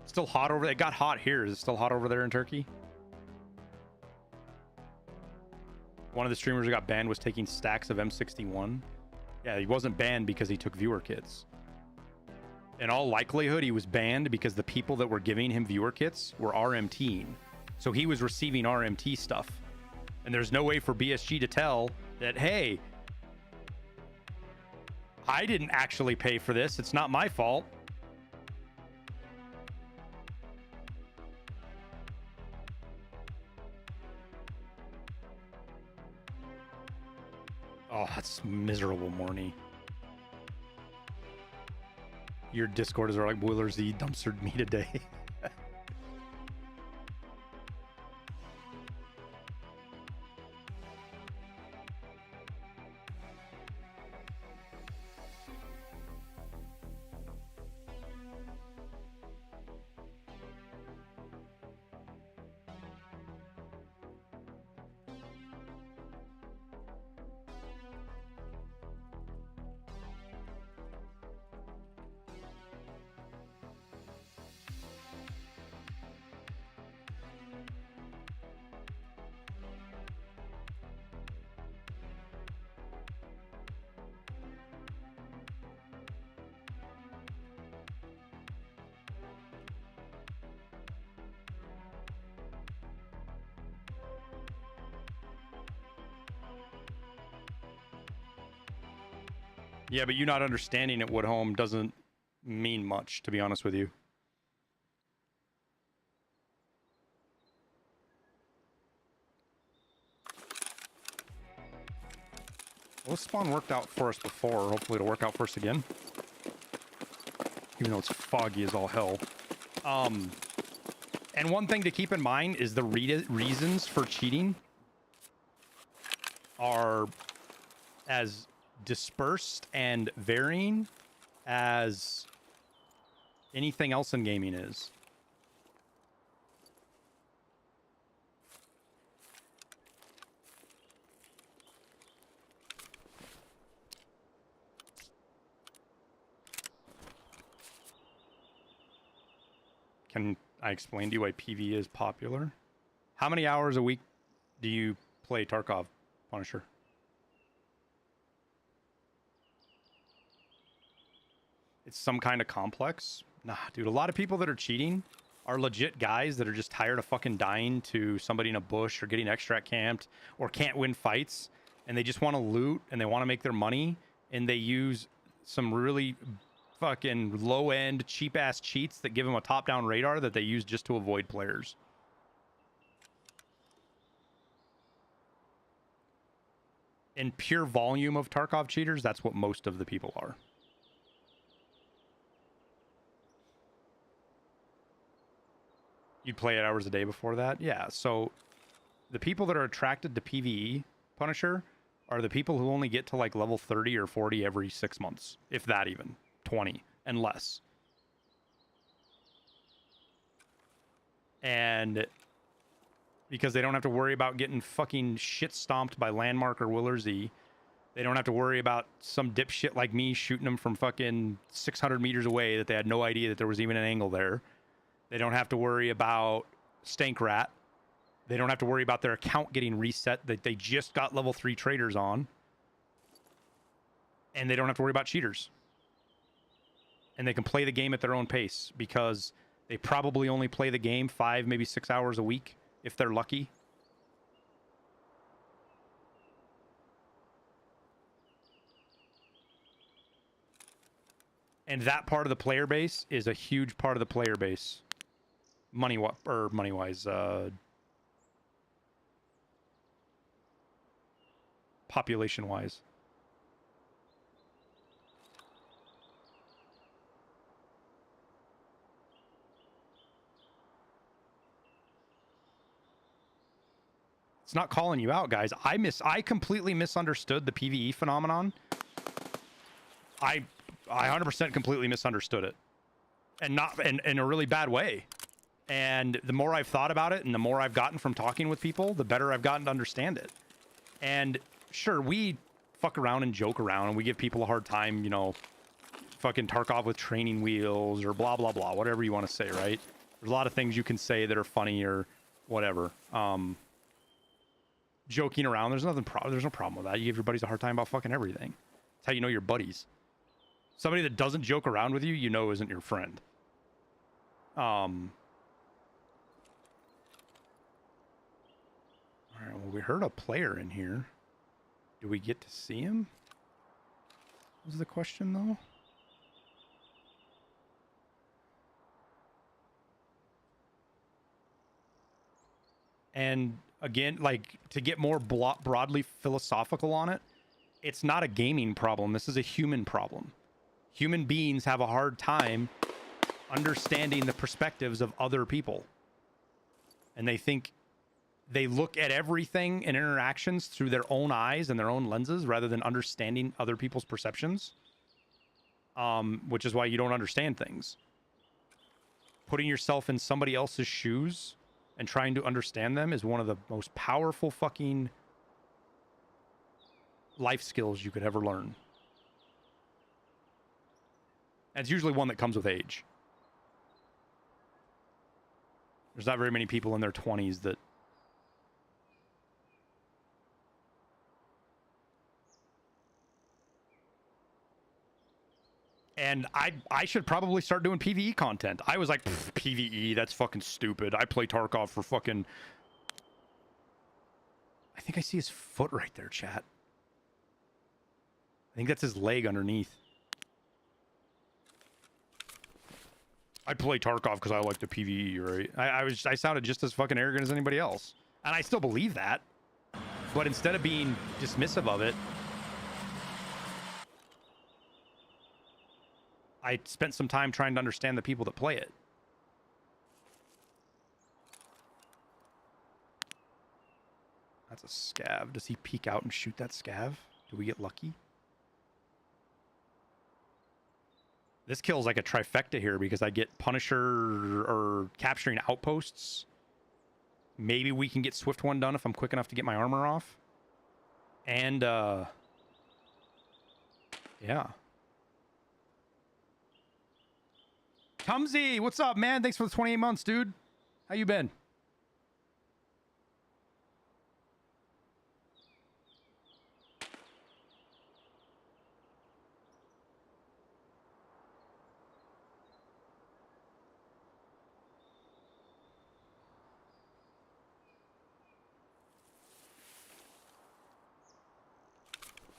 B: Still hot over there. It got hot here. Is it still hot over there in Turkey? One of the streamers who got banned was taking stacks of M61. Yeah, he wasn't banned because he took viewer kits. In all likelihood, he was banned because the people that were giving him viewer kits were RMTing. So he was receiving RMT stuff. And there's no way for BSG to tell that, hey, I didn't actually pay for this. It's not my fault. Oh, that's miserable, Morny. Your Discorders are like boilers. He dumpstered me today. Yeah, but you not understanding it, Woodhome, doesn't mean much, to be honest with you. Well, this spawn worked out for us before. Hopefully it'll work out for us again. Even though it's foggy as all hell. And one thing to keep in mind is the reasons for cheating are as dispersed and varying as anything else in gaming is. Can I explain to you why PvE is popular? How many hours a week do you play Tarkov, Punisher? It's some kind of complex. Nah, dude, a lot of people that are cheating are legit guys that are just tired of fucking dying to somebody in a bush or getting extract camped or can't win fights, and they just want to loot and they want to make their money, and they use some really fucking low-end, cheap-ass cheats that give them a top-down radar that they use just to avoid players. In pure volume of Tarkov cheaters, that's what most of the people are. You'd play 8 hours a day before that? Yeah, so the people that are attracted to PvE, Punisher, are the people who only get to like level 30 or 40 every 6 months. If that even. 20 and less. And because they don't have to worry about getting fucking shit stomped by Landmark or Will or Z. They don't have to worry about some dipshit like me shooting them from fucking 600 meters away that they had no idea that there was even an angle there. They don't have to worry about Stank Rat. They don't have to worry about their account getting reset that they just got level 3 traders on. And they don't have to worry about cheaters. And they can play the game at their own pace because they probably only play the game 5, maybe 6 hours a week if they're lucky. And that part of the player base is a huge part of the player base. Money-wise, population-wise. It's not calling you out, guys. I completely misunderstood the PvE phenomenon. I 100% completely misunderstood it. And not in a really bad way. And the more I've thought about it and the more I've gotten from talking with people, the better I've gotten to understand it. And sure, we fuck around and joke around and we give people a hard time, you know, fucking Tarkov with training wheels or blah, blah, blah, whatever you want to say, right? There's a lot of things you can say that are funny or whatever. Joking around, there's no problem with that. You give your buddies a hard time about fucking everything. That's how you know you're buddies. Somebody that doesn't joke around with you, you know isn't your friend. All right, well, we heard a player in here. Do we get to see him? Was the question, though? And again, like, to get more broadly philosophical on it, it's not a gaming problem. This is a human problem. Human beings have a hard time understanding the perspectives of other people. And they look at everything and interactions through their own eyes and their own lenses rather than understanding other people's perceptions. Which is why you don't understand things. Putting yourself in somebody else's shoes and trying to understand them is one of the most powerful fucking life skills you could ever learn. And it's usually one that comes with age. There's not very many people in their 20s that and I should probably start doing PvE content. I was like, PvE, that's fucking stupid. I play Tarkov for fucking... I think I see his foot right there, chat. I think that's his leg underneath. I play Tarkov because I like the PvE, right? I sounded just as fucking arrogant as anybody else. And I still believe that. But instead of being dismissive of it, I spent some time trying to understand the people that play it. That's a scav. Does he peek out and shoot that scav? Do we get lucky? This kill's like a trifecta here because I get Punisher or capturing outposts. Maybe we can get Swift one done if I'm quick enough to get my armor off. And, yeah. Tumsy, what's up, man? Thanks for the 28 months, dude. How you been?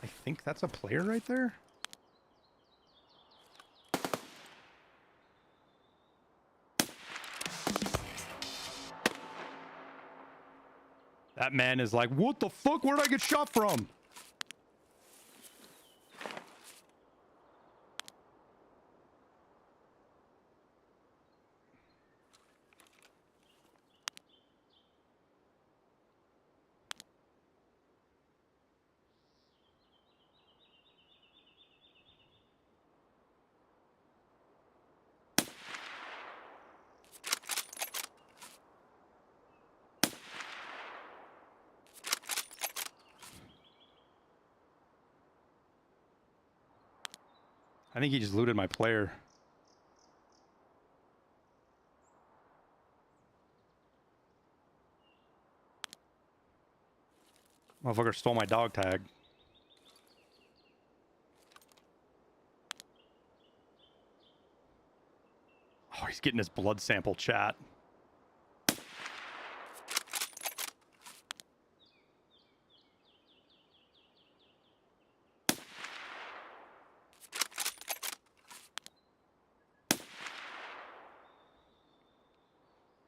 B: I think that's a player right there. That man is like, what the fuck? Where'd I get shot from? I think he just looted my player. Motherfucker stole my dog tag. Oh, he's getting his blood sample, chat.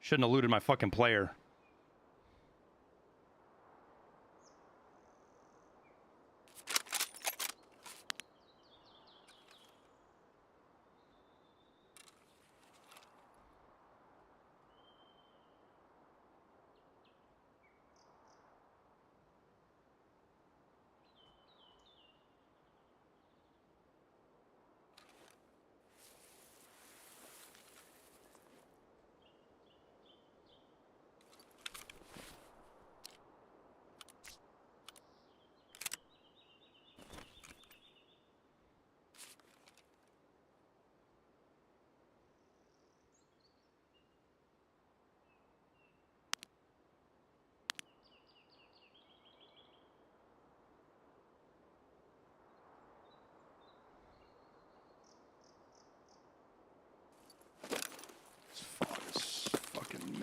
B: Shouldn't have looted my fucking player.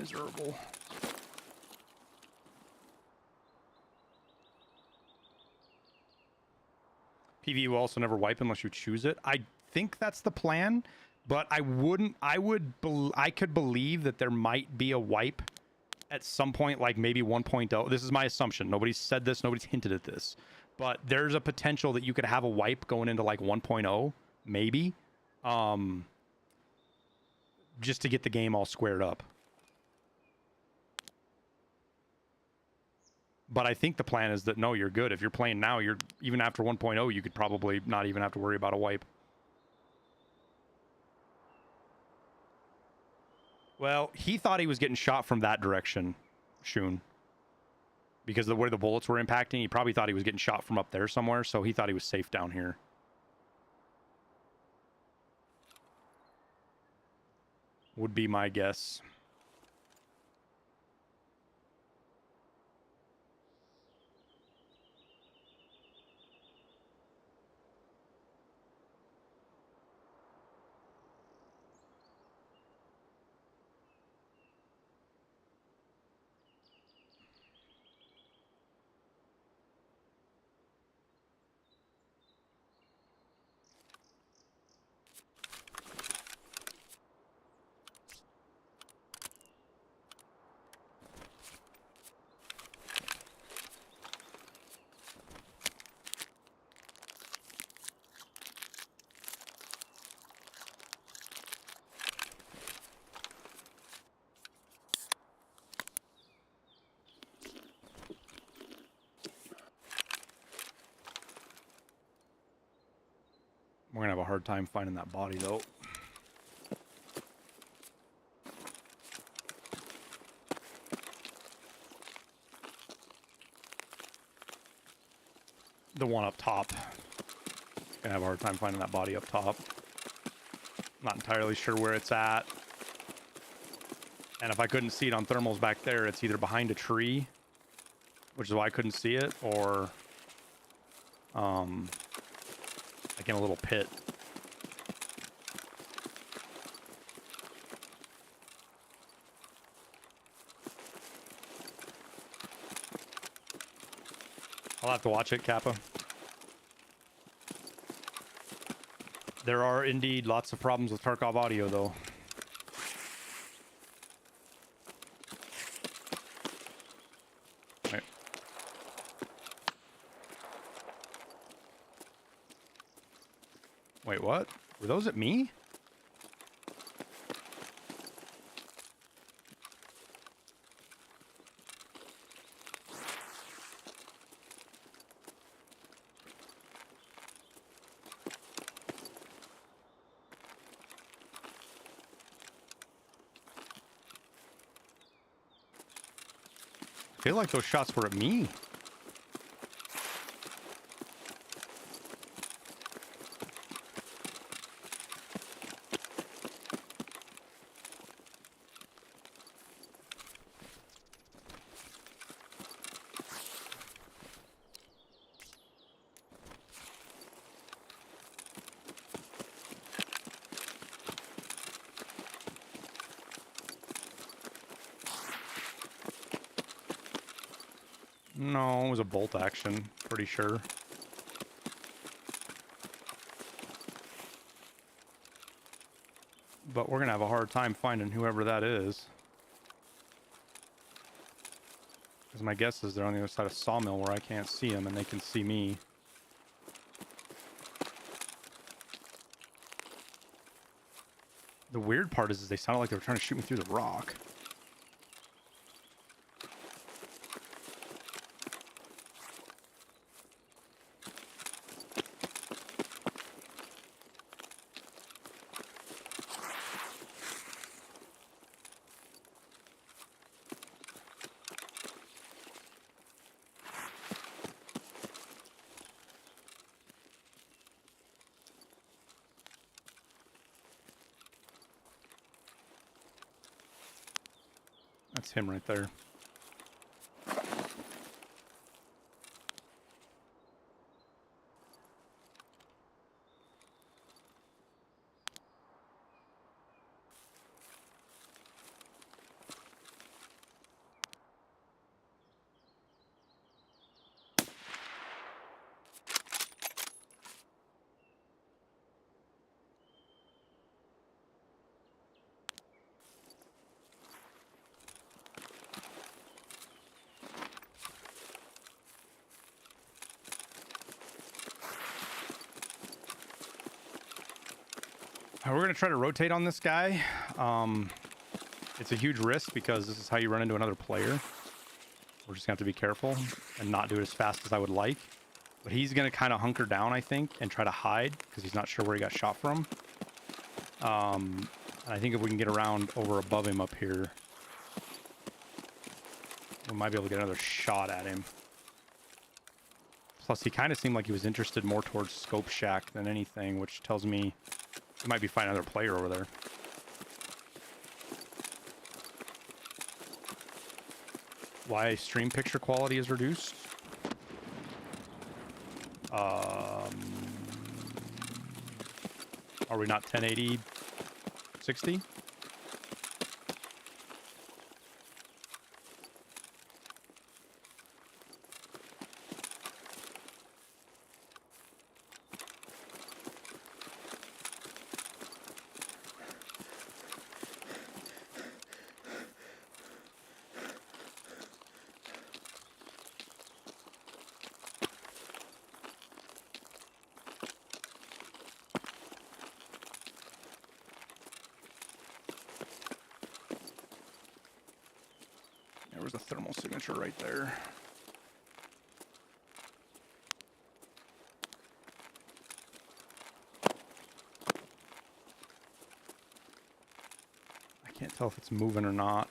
B: miserable. PV will also never wipe unless you choose it. I think that's the plan, but I could believe that there might be a wipe at some point, like maybe 1.0. This is my assumption. Nobody's said this, nobody's hinted at this, but there's a potential that you could have a wipe going into like 1.0, maybe, just to get the game all squared up. But I think the plan is that, no, you're good. If you're playing now, you're even after 1.0, you could probably not even have to worry about a wipe. Well, he thought he was getting shot from that direction, Shun. Because of where the bullets were impacting, he probably thought he was getting shot from up there somewhere, so he thought he was safe down here. Would be my guess. We're gonna have a hard time finding that body, though. The one up top. Gonna have a hard time finding that body up top. Not entirely sure where it's at. And if I couldn't see it on thermals back there, it's either behind a tree, which is why I couldn't see it, or like in a little pit. I'll have to watch it, Kappa. There are indeed lots of problems with Tarkov audio, though. Right. Wait, what? Were those at me? I feel like those shots were at me. No, it was a bolt action, pretty sure. But we're gonna have a hard time finding whoever that is. Because my guess is they're on the other side of Sawmill where I can't see them and they can see me. The weird part is they sounded like they were trying to shoot me through the rock. That's him right there. We're gonna try to rotate on this guy. It's a huge risk because this is how you run into another player. We're just gonna have to be careful and not do it as fast as I would like. But he's gonna kind of hunker down, I think, and try to hide because he's not sure where he got shot from. And I think if we can get around over above him up here, we might be able to get another shot at him. Plus, he kind of seemed like he was interested more towards Scope Shack than anything, which tells me he might be fighting another player over there. Why stream picture quality is reduced? Are we not 1080 60? There was a thermal signature right there. I can't tell if it's moving or not.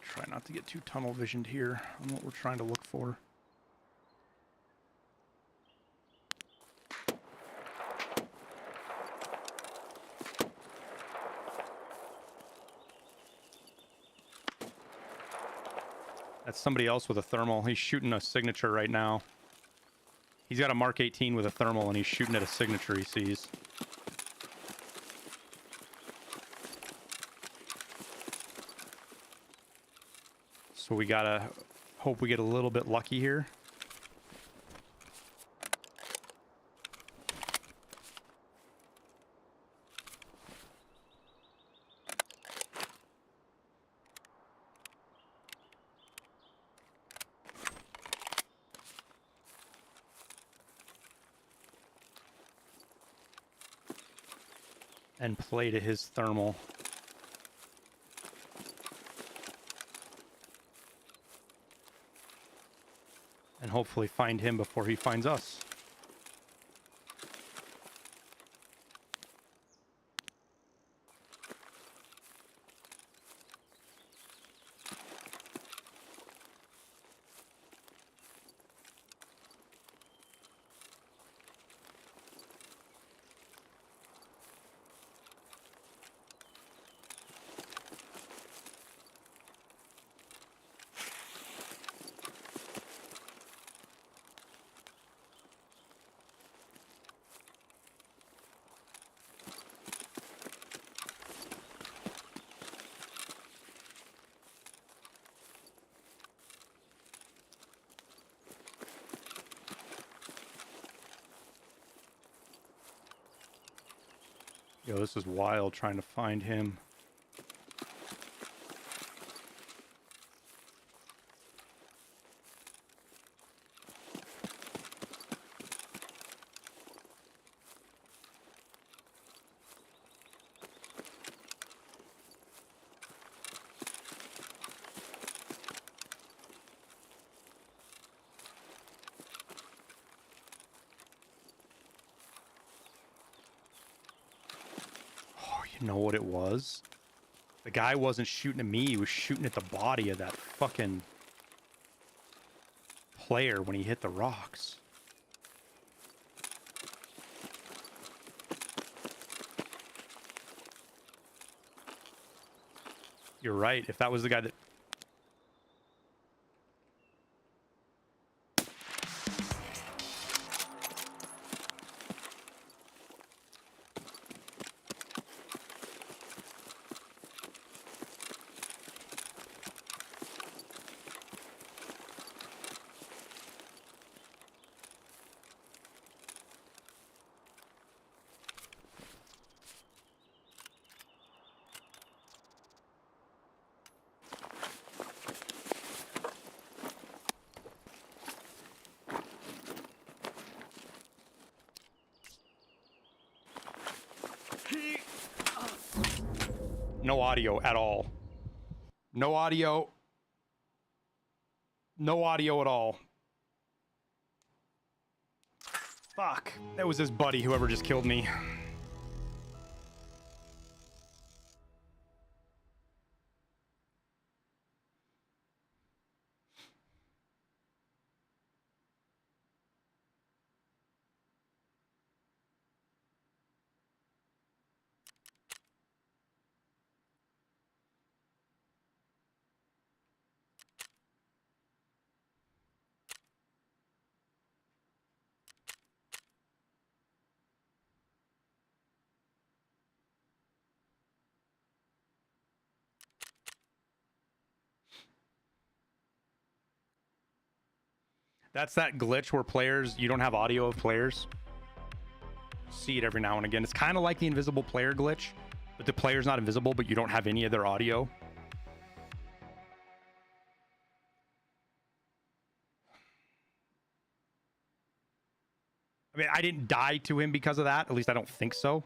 B: Try not to get too tunnel visioned here on what we're trying to look for. That's somebody else with a thermal. He's shooting a signature right now. He's got a Mark 18 with a thermal and he's shooting at a signature he sees. So we gotta hope we get a little bit lucky here. And play to his thermal. And hopefully find him before he finds us. Yo, this is wild trying to find him. know what it was. The guy wasn't shooting at me. He was shooting at the body of that fucking player when he hit the rocks. You're right. If that was the guy that... No audio at all. No audio. No audio at all. Fuck. That was his buddy, whoever just killed me. That's that glitch where players, you don't have audio of players. See it every now and again. It's kind of like the invisible player glitch, but the player's not invisible, but you don't have any of their audio. I mean, I didn't die to him because of that. At least I don't think so.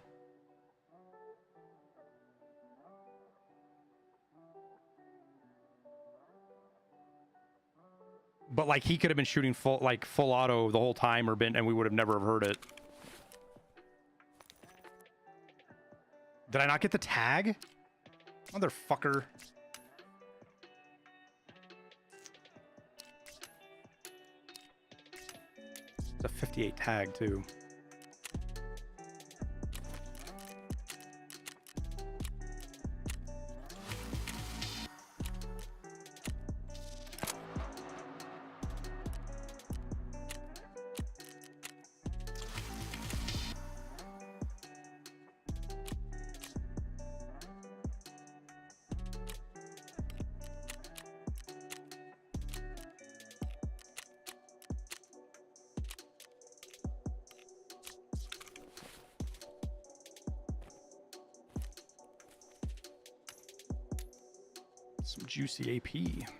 B: But like he could have been shooting full auto the whole time and we would have never heard it. Did I not get the tag? Motherfucker. It's a 58 tag too. Some juicy AP. It's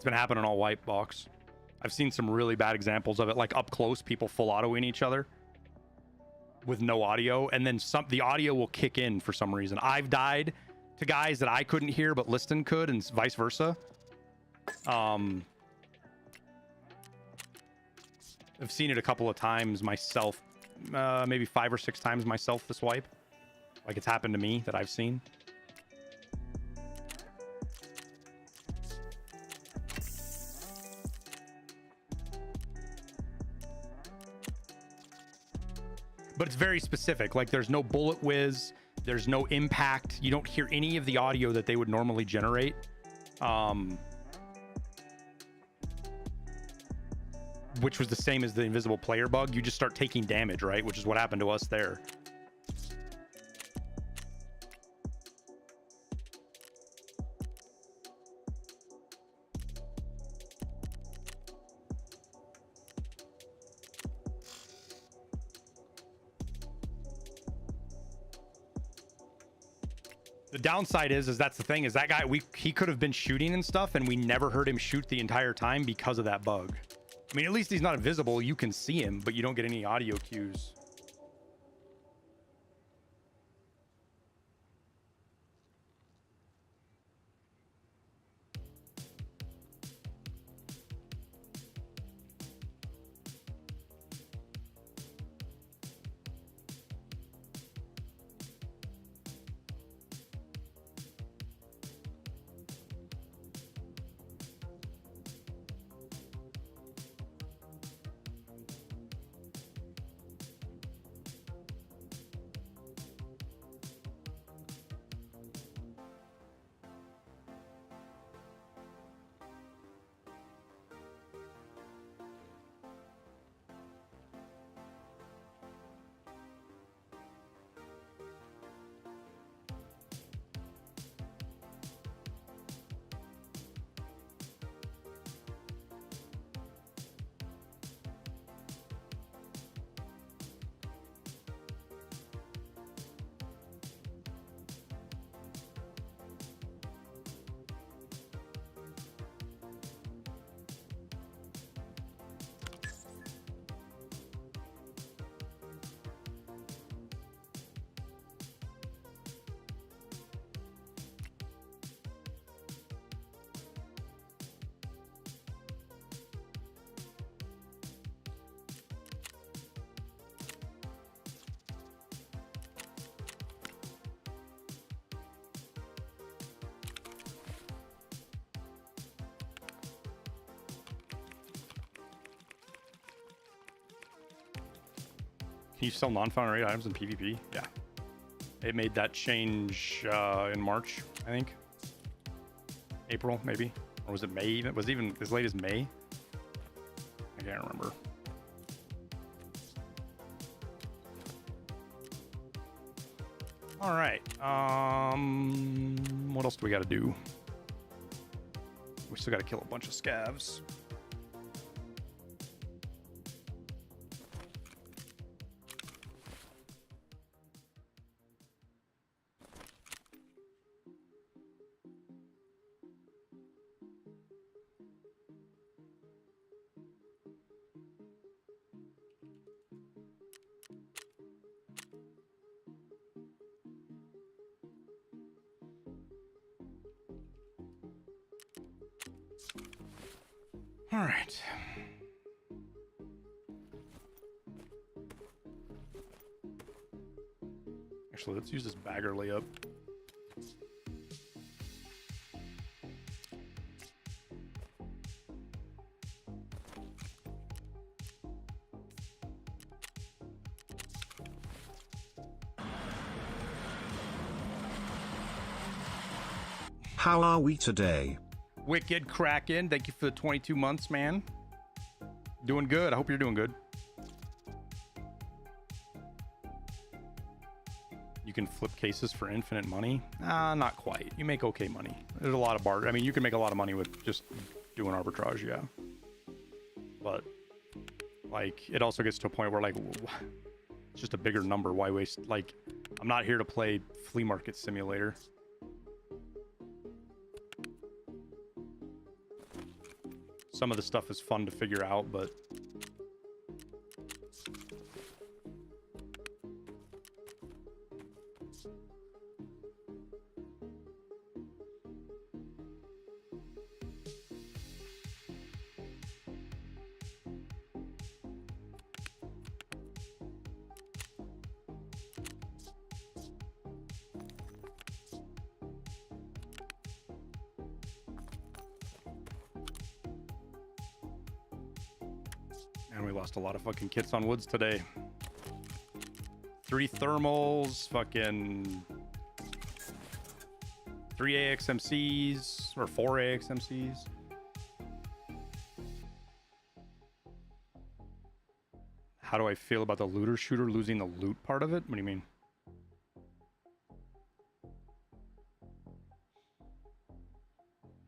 B: been happening all white box. I've seen some really bad examples of it, like up close, people full autoing each other with no audio, and then the audio will kick in for some reason. I've died to guys that I couldn't hear but Liston could, and vice versa. I've seen it a couple of times myself, maybe 5 or 6 times myself this wipe. Like it's happened to me that I've seen. But it's very specific. Like there's no bullet whiz. There's no impact. You don't hear any of the audio that they would normally generate. Which was the same as the invisible player bug. You just start taking damage, right? Which is what happened to us there. The downside is that's the thing, is that guy, he could have been shooting and stuff, and we never heard him shoot the entire time because of that bug. I mean, at least he's not invisible. You can see him, but you don't get any audio cues. Can you sell non-found rate items in PvP? Yeah. It made that change in March, I think. April, maybe. Or was it May even? Was it even as late as May? I can't remember. All right. What else do we got to do? We still got to kill a bunch of scavs. All right. Actually, let's use this bagger layup.
G: How are we today?
B: Wicked Kraken, thank you for the 22 months, man. Doing good. I hope you're doing good. You can flip cases for infinite money? Not quite. You make okay money. There's a lot of barter. I mean, you can make a lot of money with just doing arbitrage, yeah. But, like, it also gets to a point where, like, it's just a bigger number. Why waste? Like, I'm not here to play flea market simulator. Some of the stuff is fun to figure out, but and we lost a lot of fucking kits on woods today. 3 thermals, fucking 3 AXMCs, or 4 AXMCs. How do I feel about the looter shooter losing the loot part of it? What do you mean?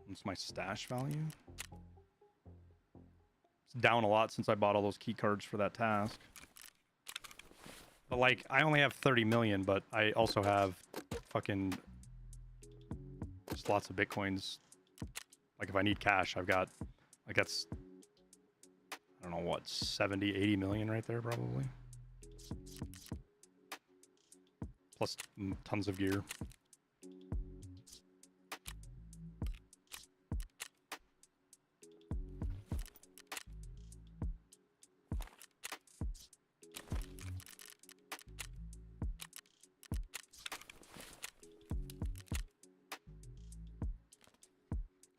B: What's my stash value? Down a lot since I bought all those key cards for that task. But like, I only have 30 million, but I also have fucking just lots of bitcoins. Like if I need cash, I've got, like that's, I don't know what, 70, 80 million right there probably. Plus tons of gear.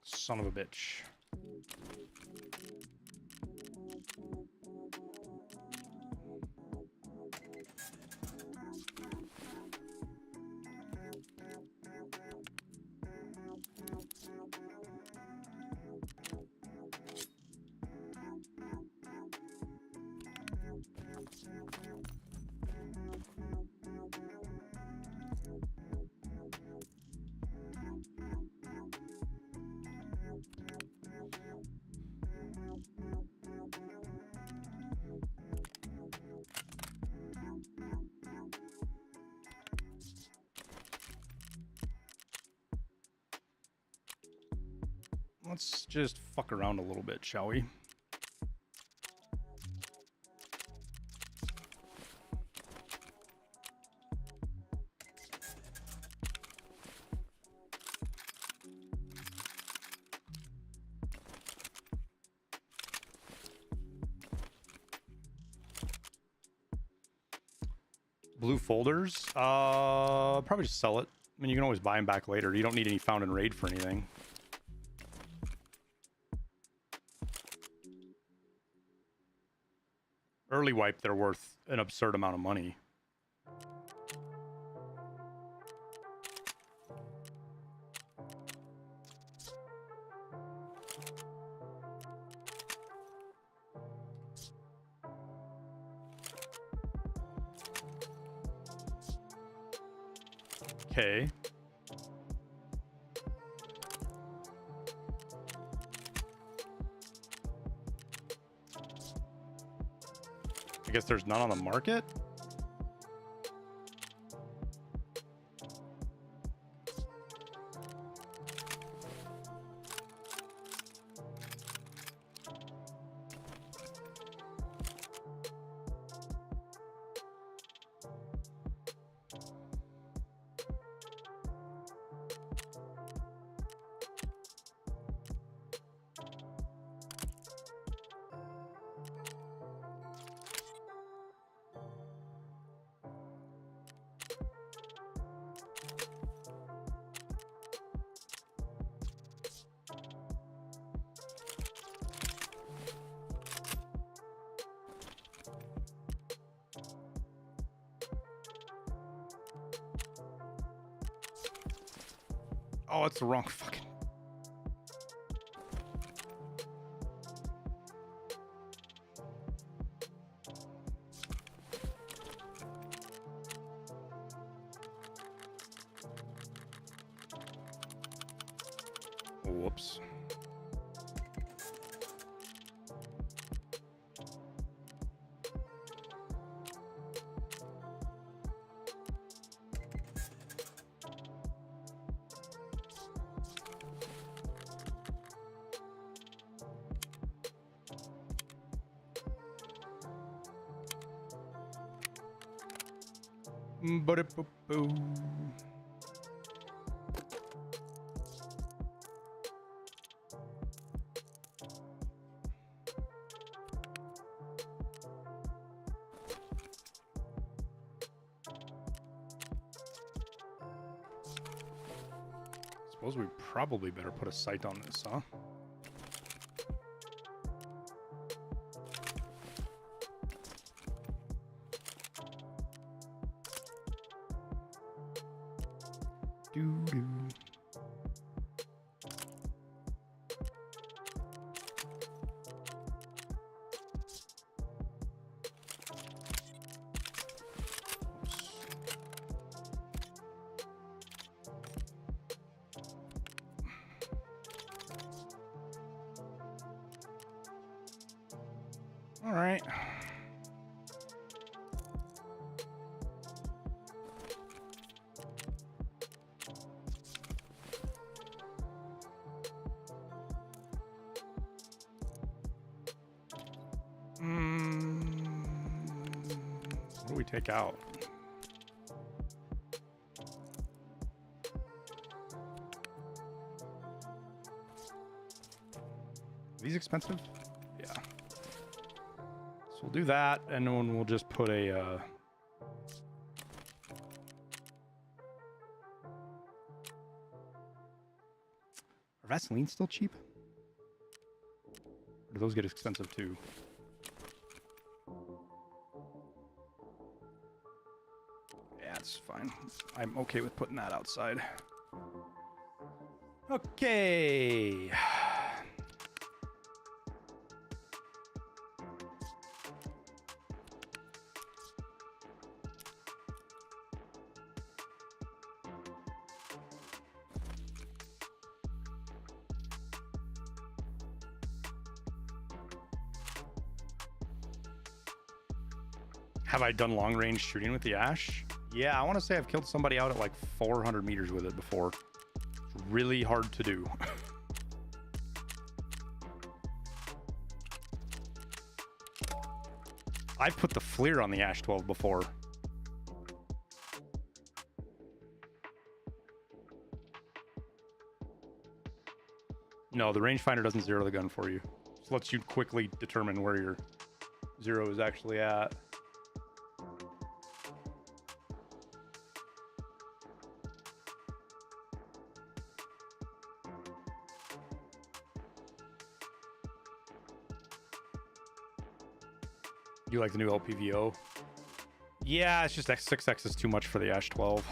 B: Son of a bitch. Let's just fuck around a little bit, shall we? Blue folders? Probably just sell it. I mean, you can always buy them back later. You don't need any found in raid for anything. Early wipe, they're worth an absurd amount of money. Okay. I guess there's none on the market? Oh, it's the wrong fucking... Whoops. Ba-da-boo-boo. Suppose we probably better put a sight on this, huh? Doo-doo. All right. What do we take out? Are these expensive? Yeah. So we'll do that, and then we'll just put a... Are Vaseline still cheap? Or do those get expensive too? Yeah, it's fine. I'm okay with putting that outside. Okay. Have I done long range shooting with the Ash? Yeah, I want to say I've killed somebody out at like 400 meters with it before. It's really hard to do. I've put the FLIR on the Ash 12 before. No, the rangefinder doesn't zero the gun for you. Just lets you quickly determine where your zero is actually at. You like the new LPVO? Yeah, it's just X6X is too much for the Ash 12.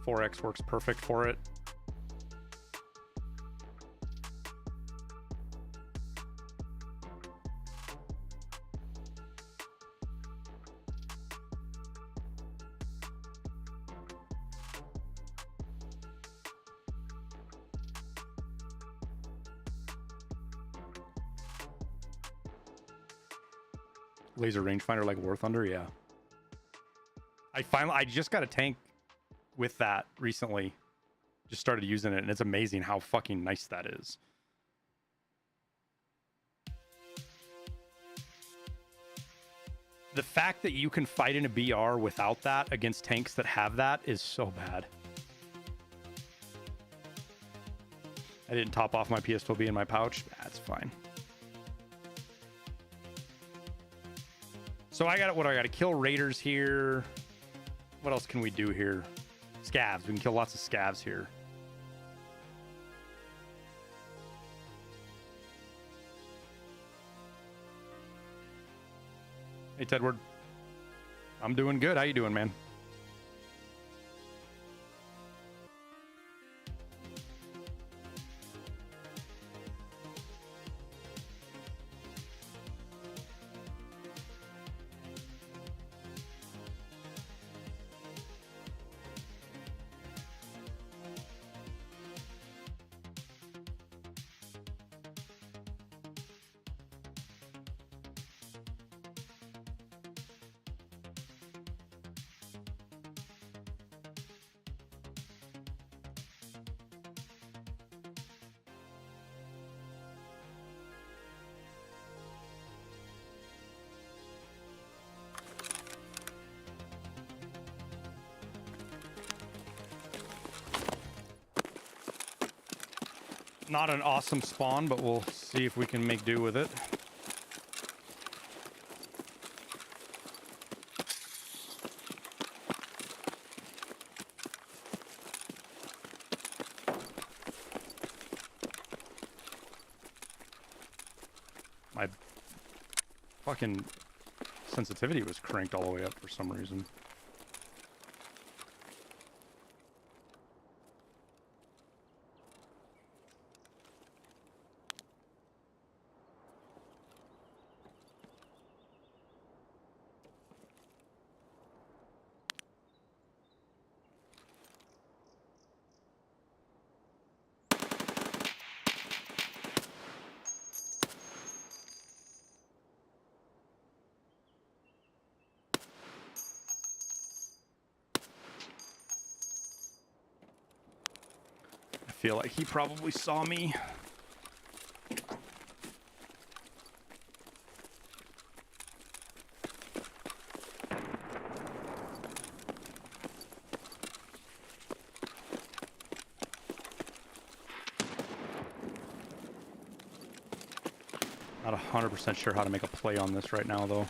B: 4X works perfect for it. Laser rangefinder like War Thunder, yeah. I just got a tank with that recently. Just started using it, and it's amazing how fucking nice that is. The fact that you can fight in a BR without that against tanks that have that is so bad. I didn't top off my PS12B in my pouch. That's fine. So I got what do I got to kill raiders here. What else can we do here? Scavs. We can kill lots of scavs here. Hey, Tedward. I'm doing good. How you doing, man? Not an awesome spawn, but we'll see if we can make do with it. My fucking sensitivity was cranked all the way up for some reason. I feel like he probably saw me. Not 100% sure how to make a play on this right now, though.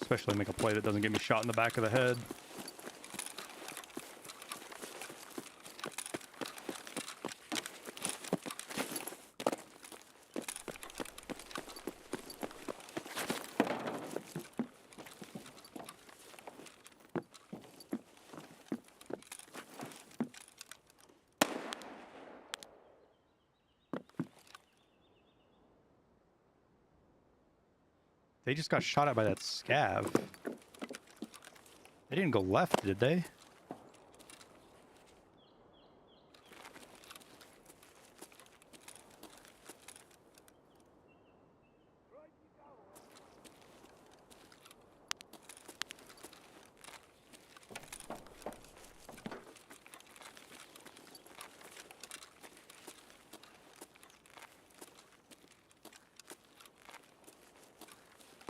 B: Especially make a play that doesn't get me shot in the back of the head. They just got shot at by that scav. They didn't go left, did they?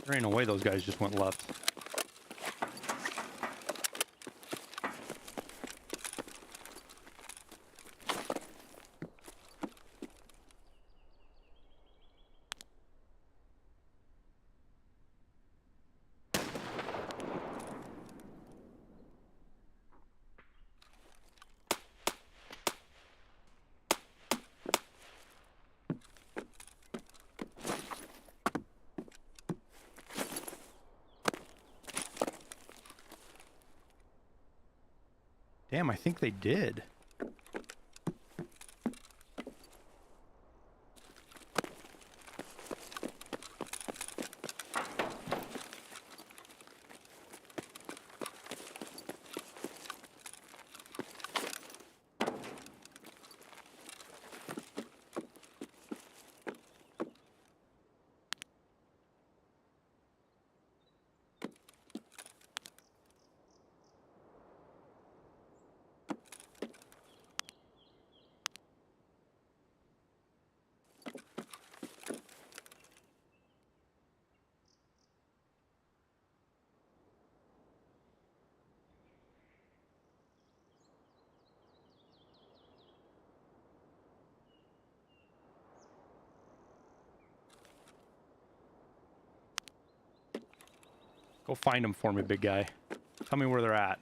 B: There ain't no way those guys just went left. Damn, I think they did. Go find them for me, big guy. Tell me where they're at.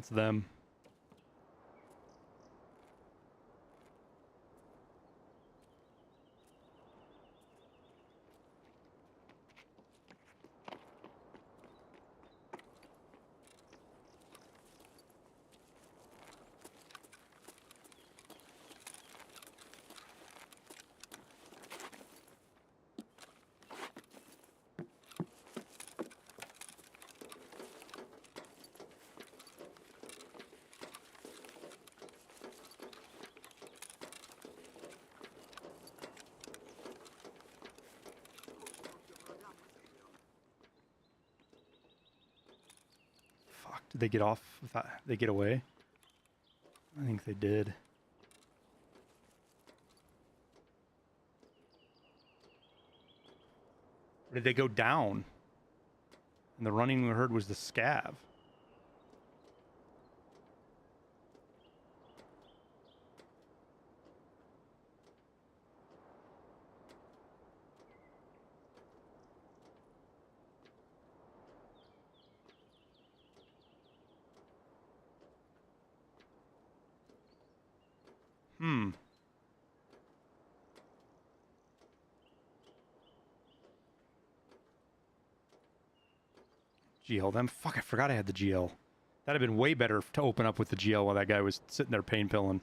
B: That's them. Did they get off without, they get away? I think they did. Or did they go down? And the running we heard was the scav. GL them? Fuck, I forgot I had the GL. That'd have been way better to open up with the GL while that guy was sitting there pain pilling.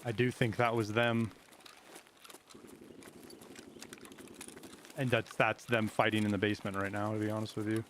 B: I do think that was them. And that's them fighting in the basement right now, to be honest with you.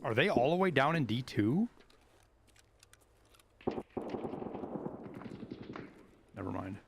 B: Are they all the way down in D2? Never mind.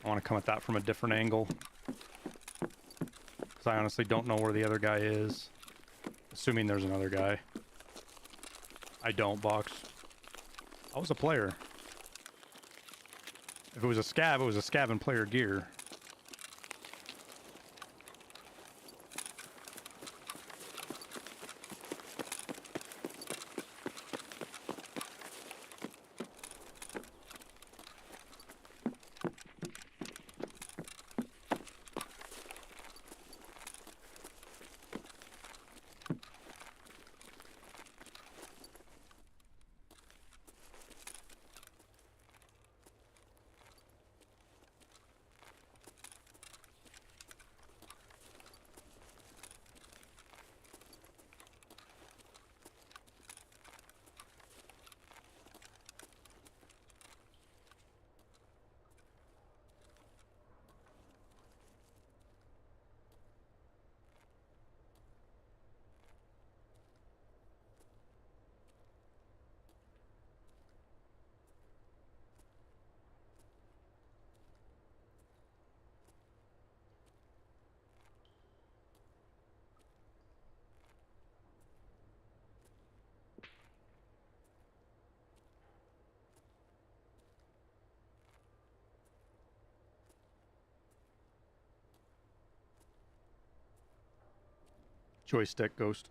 B: I want to come at that from a different angle. Because I honestly don't know where the other guy is. Assuming there's another guy. I don't, Box. I was a player. If it was a scav, it was a scav in player gear. Joystick ghost.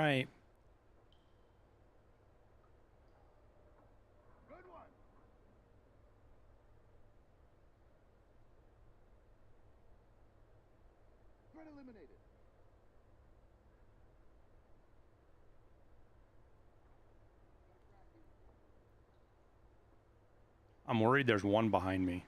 B: right. I'm worried there's one behind me.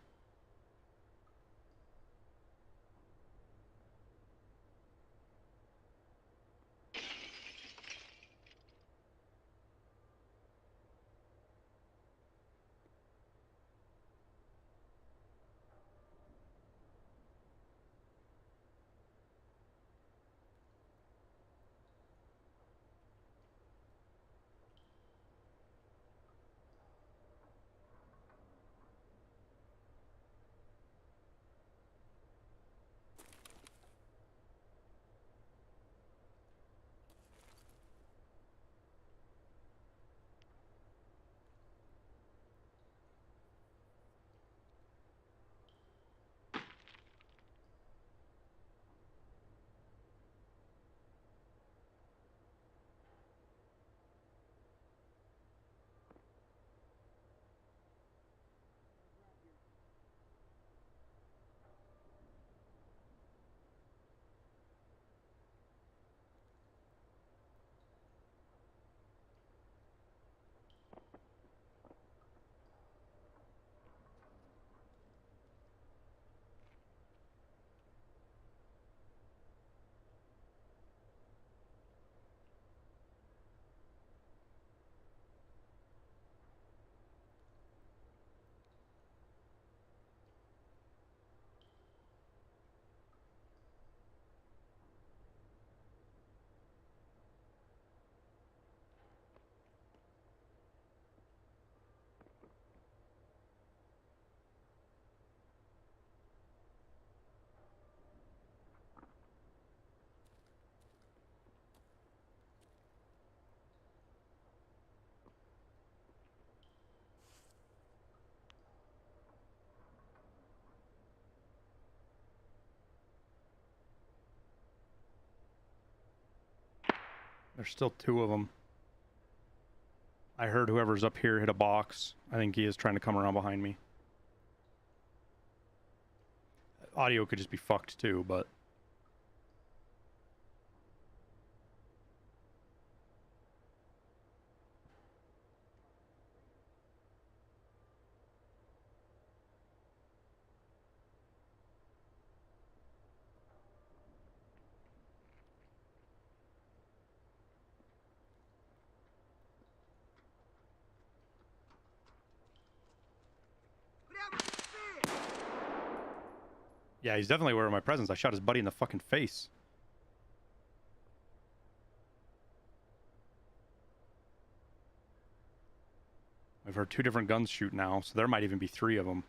B: There's still two of them. I heard whoever's up here hit a box. I think he is trying to come around behind me. Audio could just be fucked too, but... Yeah, he's definitely aware of my presence. I shot his buddy in the fucking face. I've heard two different guns shoot now, so there might even be three of them.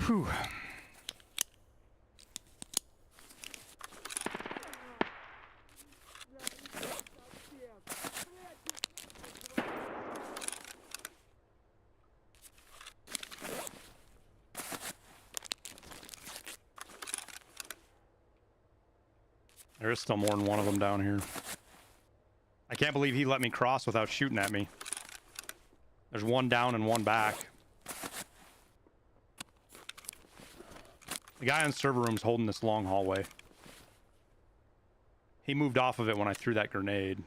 B: Whew. There is still more than one of them down here. I can't believe he let me cross without shooting at me. There's one down and one back. The guy in server room's holding this long hallway. He moved off of it when I threw that grenade.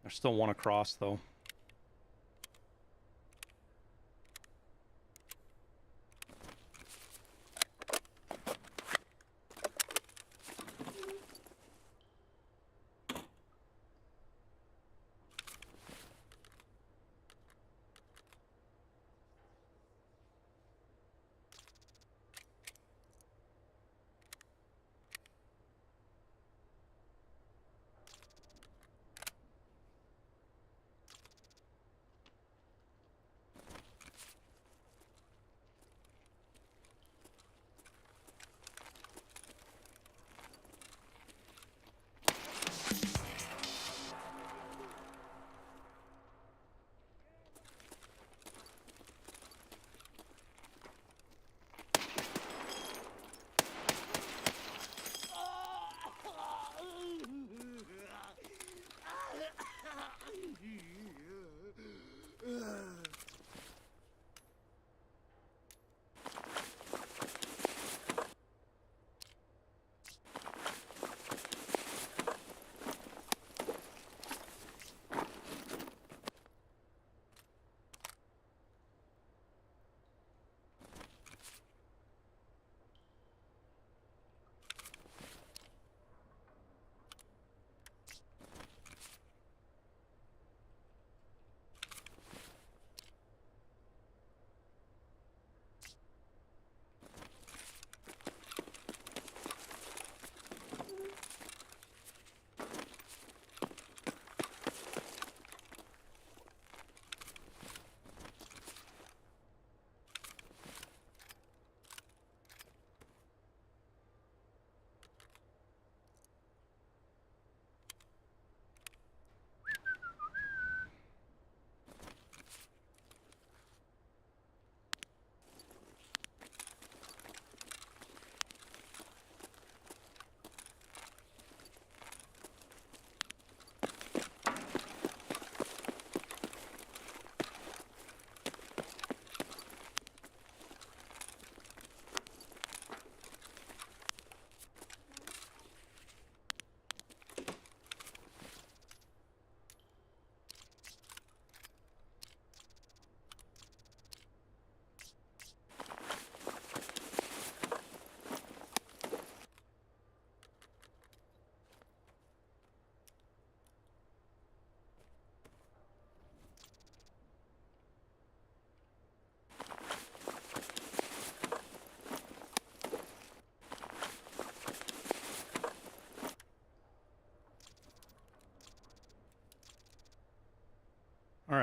B: There's still one across, though.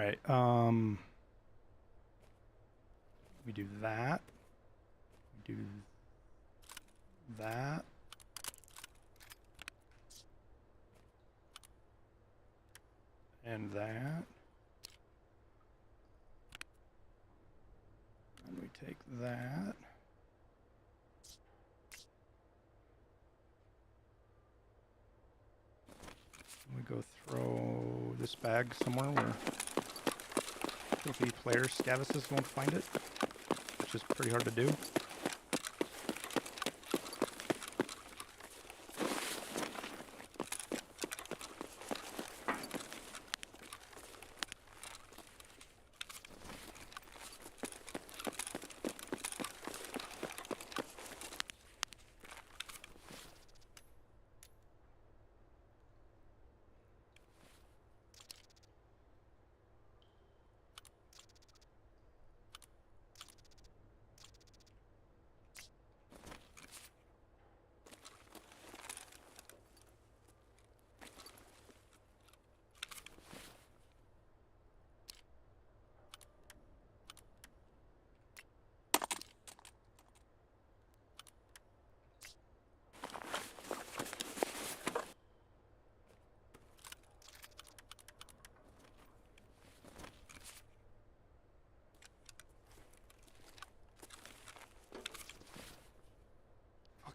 B: right. We do that. We do that. And that. And we take that. We go throw this bag somewhere where filthy player scavuses won't find it, which is pretty hard to do.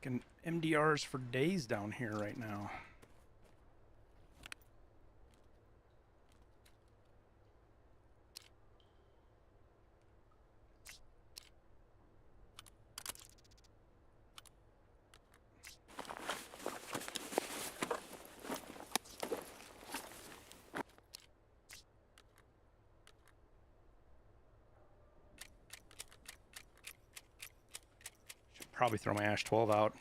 B: Fucking MDRs for days down here right now. Probably throw my Ash 12 out.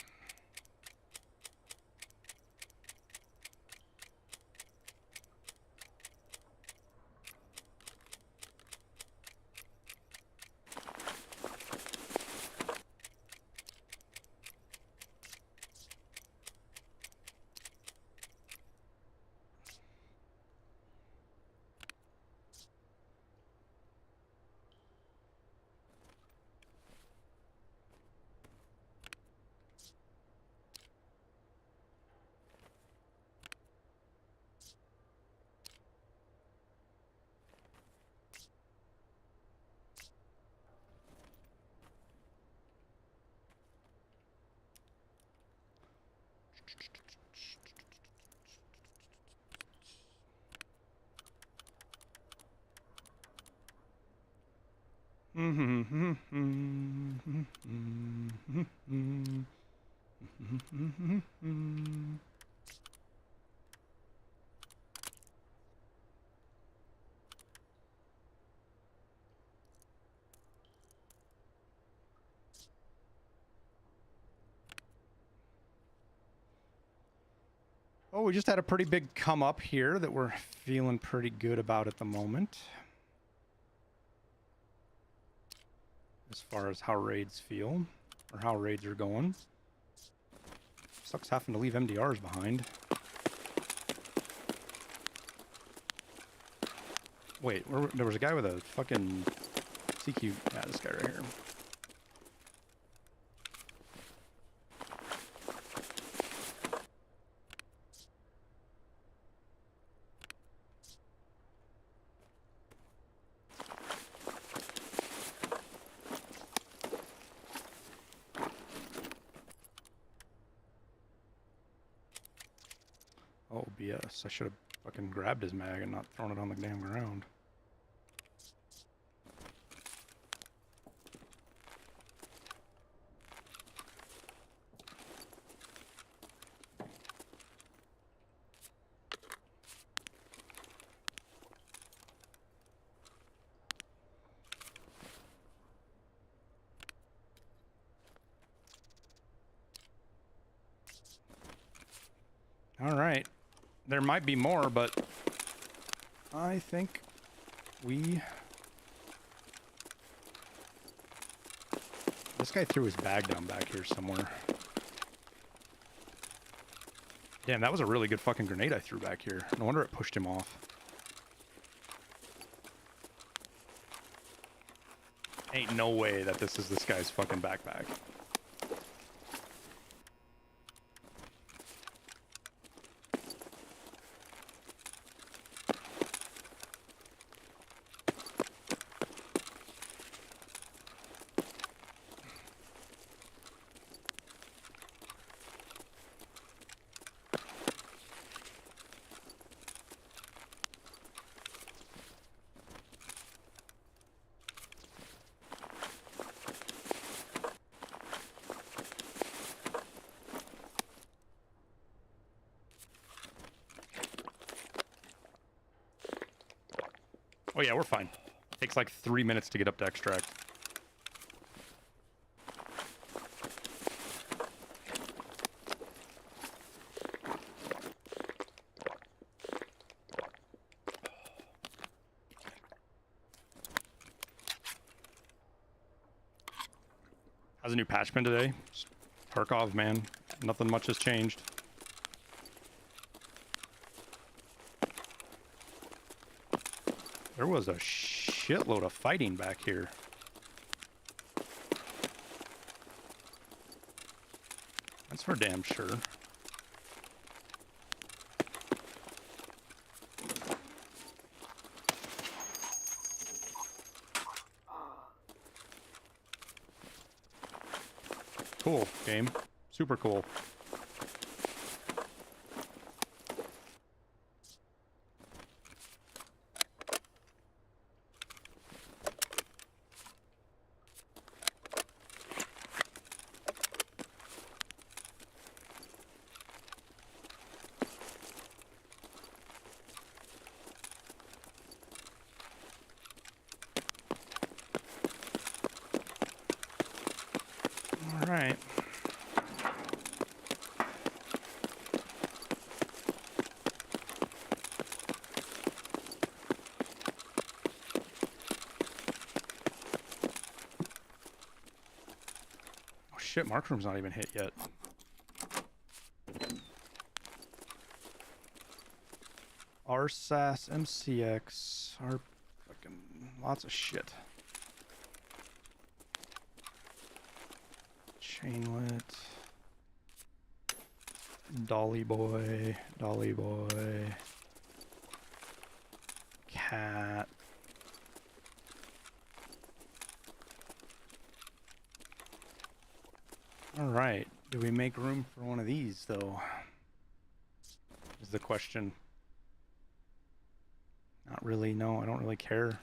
B: Oh, we just had a pretty big come up here that we're feeling pretty good about at the moment. As far as how raids feel, or how raids are going. Sucks having to leave MDRs behind. Wait, there was a guy with a fucking CQ. Yeah, this guy right here. Oh, BS. I should have fucking grabbed his mag and not thrown it on the damn ground. All right. There might be more, but I think we... This guy threw his bag down back here somewhere. Damn, that was a really good fucking grenade I threw back here. No wonder it pushed him off. Ain't no way that this is this guy's fucking backpack. Oh yeah, we're fine. Takes like 3 minutes to get up to extract. How's a new patch been today? Tarkov, man. Nothing much has changed. There was a shitload of fighting back here. That's for damn sure. Cool game. Super cool. All right. Oh shit, Mark Room's not even hit yet. RSAS, MCX, our fucking lots of shit. Chainlet. Dolly boy. Cat. Alright. Do we make room for one of these, though? Is the question. Not really, no. I don't really care.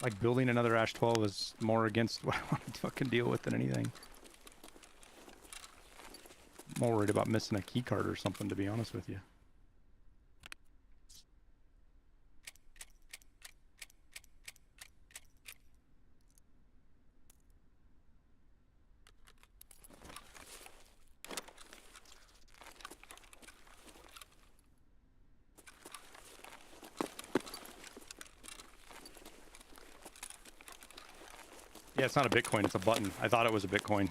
B: Like, building another Ash 12 is more against what I want to fucking deal with than anything. I'm more worried about missing a keycard or something, to be honest with you. Yeah, it's not a Bitcoin, it's a button. I thought it was a Bitcoin.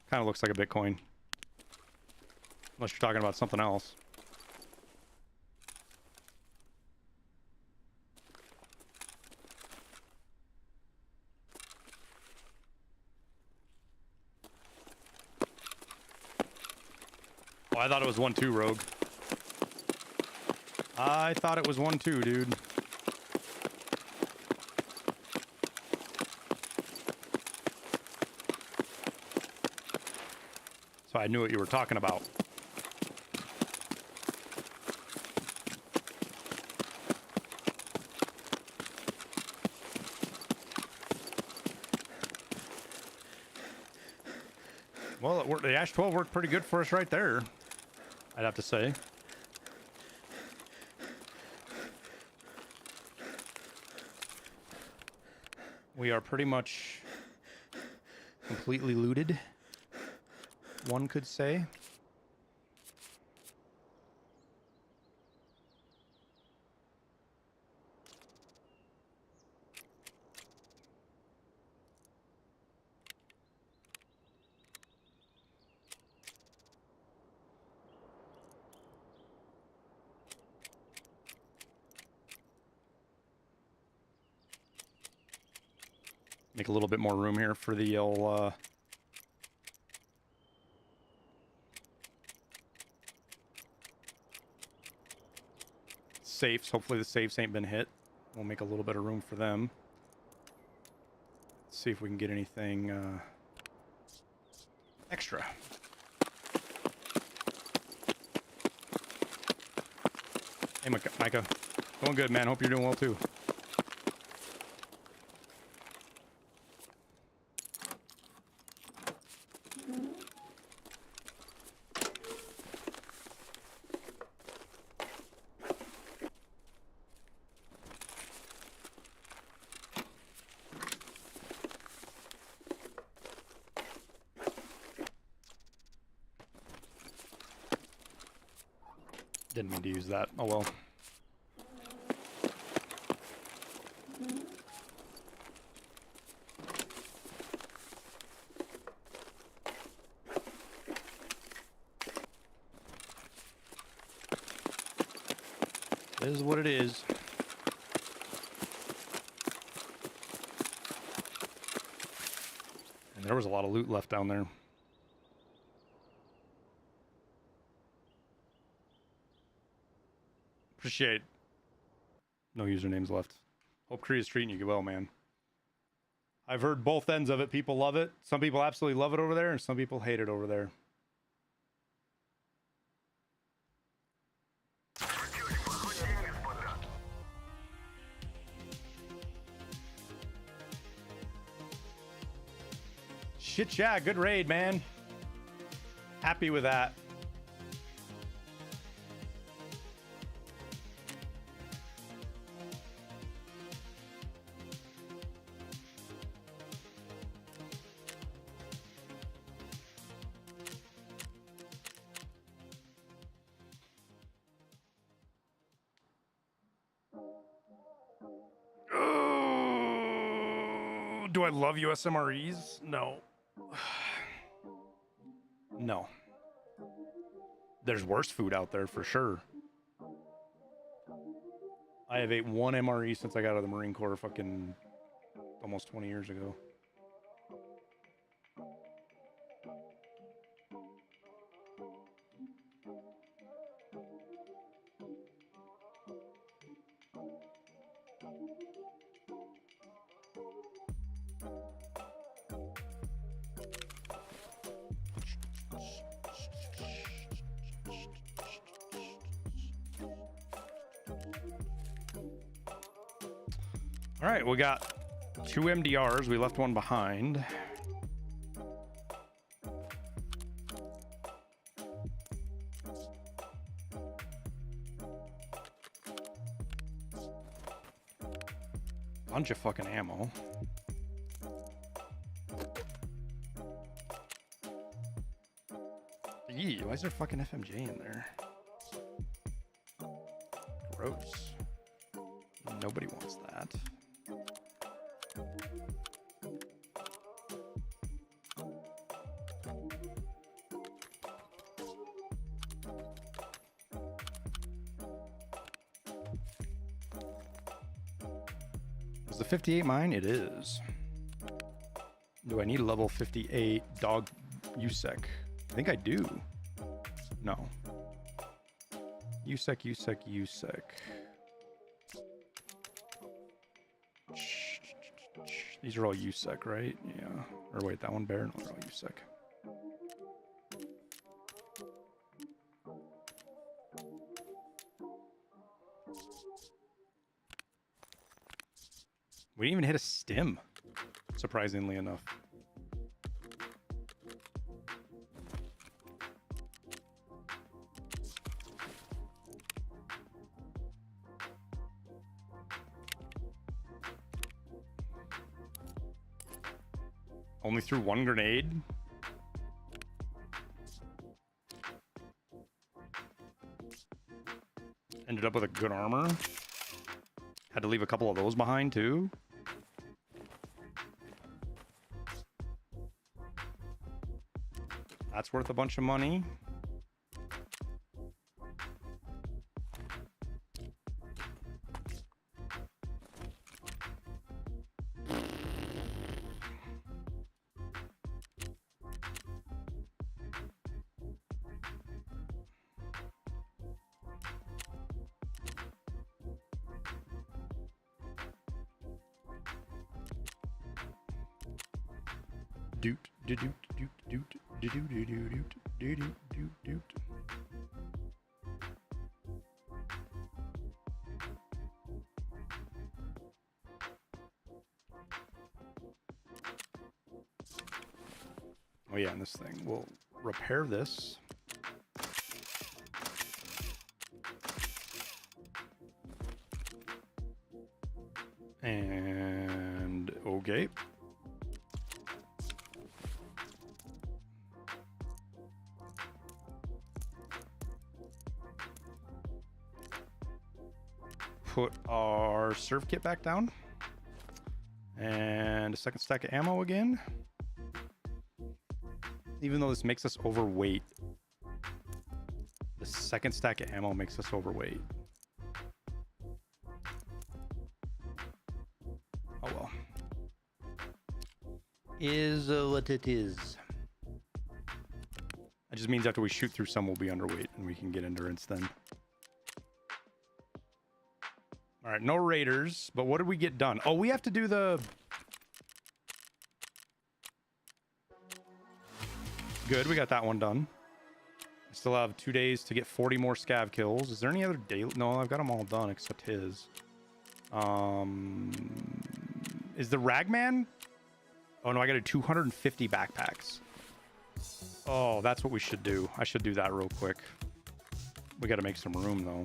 B: Kind of looks like a Bitcoin. Unless you're talking about something else. Oh, I thought it was 1-2, Rogue. I thought it was 1-2, dude. So I knew what you were talking about. Well, it worked. The Ash 12 worked pretty good for us right there, I'd have to say. We are pretty much completely looted, one could say. make a little bit more room here for the old safes. Hopefully the safes ain't been hit. We'll make a little bit of room for them. Let's see if we can get anything extra. Hey, Micah. Going good, man. Hope you're doing well, too. Didn't mean to use that. Oh, well. It is what it is. And there was a lot of loot left down there. Appreciate. No usernames left. Hope Korea's treating you well, man. I've heard both ends of it. People love it. Some people absolutely love it over there, and some people hate it over there. Shit, yeah, good raid, man. Happy with that. Do I love USMREs? No. No. There's worse food out there for sure. I have ate one MRE since I got out of the Marine Corps fucking almost 20 years ago. All right, we got 2 MDRs. We left one behind. Bunch of fucking ammo. Eee, why is there fucking FMJ in there? Gross. Nobody wants that. Is the 58 mine? It is. Do I need a level 58 dog USEC? I think I do. No. USEC, USEC, USEC. These are all USEC, right? Yeah. Or wait, that one bear? No, they're all USEC. We didn't even hit a stim, surprisingly enough. Only threw one grenade. Ended up with a good armor. Had to leave a couple of those behind too. That's worth a bunch of money. Doot, doot, doot, doot, doot, doot, doot, doot, doot, doot, doot, doot. Oh yeah, and this thing. We'll repair this. And okay. Put our serve kit back down. And a second stack of ammo again. Even though this makes us overweight, the second stack of ammo makes us overweight. Oh well. Is what it is. It just means after we shoot through some, we'll be underweight and we can get endurance then. All right, no raiders, but what did we get done? Oh, we have to do the... Good, we got that one done. I still have 2 days to get 40 more scav kills. Is there any other daily? No, I've got them all done except his. Is the Ragman? Oh no, I got to 250 backpacks. Oh, that's what we should do. I should do that real quick. We got to make some room though.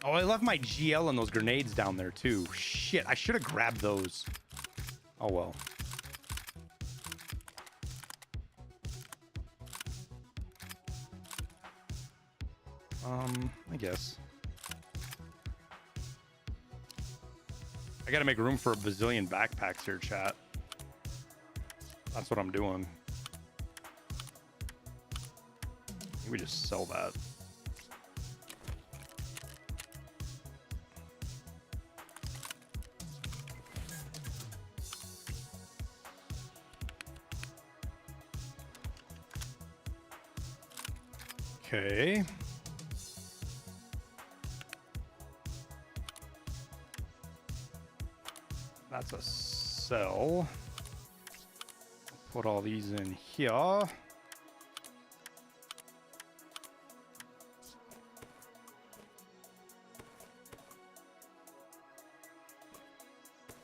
B: Oh, I left my GL and those grenades down there too. Shit, I should have grabbed those. Oh well. I guess. I gotta make room for a bazillion backpacks here, chat. That's what I'm doing. We just sell that. Okay. That's a cell. Put all these in here.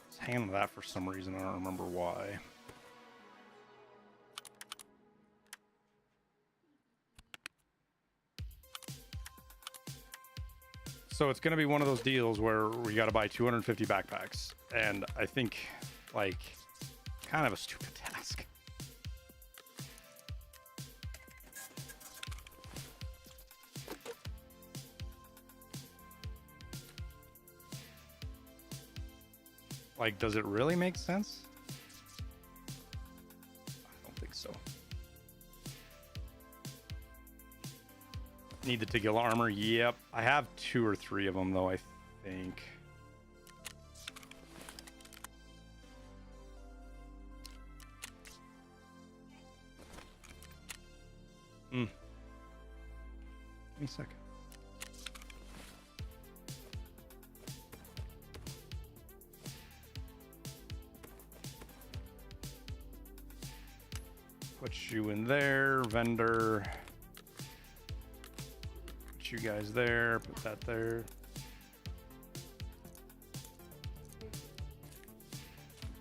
B: Just hang on to that for some reason. I don't remember why. So it's going to be one of those deals where we got to buy 250 backpacks. And I think, like, kind of a stupid task. Like, does it really make sense? I don't think so. Need the Tagil armor. Yep. I have 2 or 3 of them, though, I think. Give me a second. Put you in there, vendor. Put you guys there, put that there.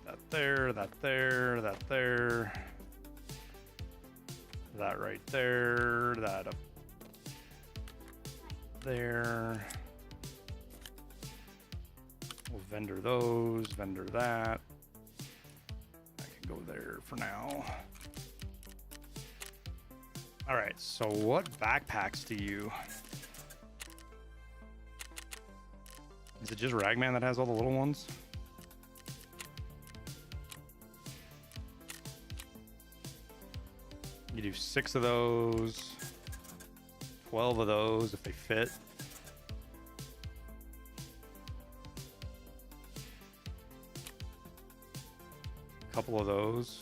B: That there, that there, that there. That right there, that up there. We'll vendor those, vendor that. I can go there for now. All right, so what backpacks do you... Is it just Ragman that has all the little ones? You do 6 of those, 12 of those if they fit. A couple of those.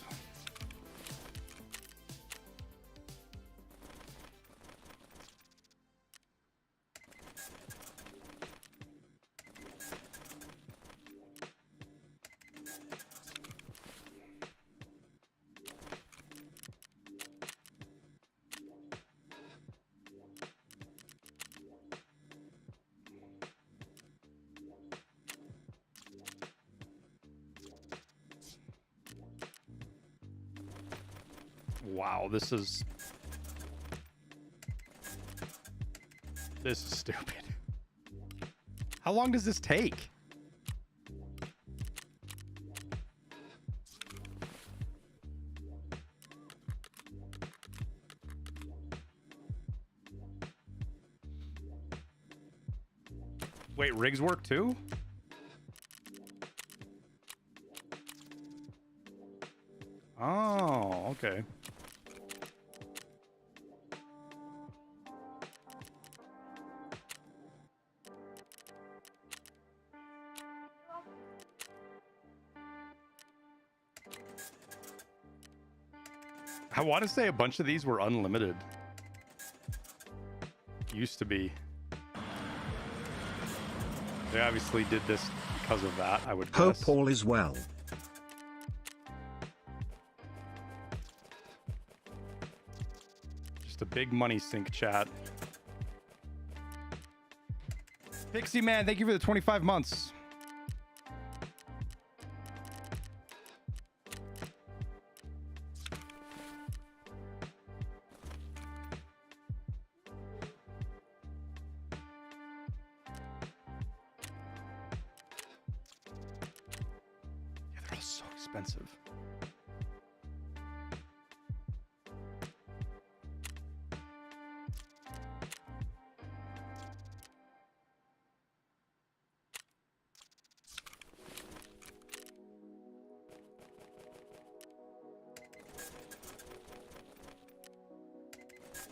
B: Wow, this is stupid. How long does this take? Wait, rigs work too? Oh, okay. I want to say a bunch of these were unlimited. Used to be. They obviously did this because of that, I would guess.
G: Hope all is well.
B: Just a big money sink, chat. Pixie Man, thank you for the 25 months. Expensive.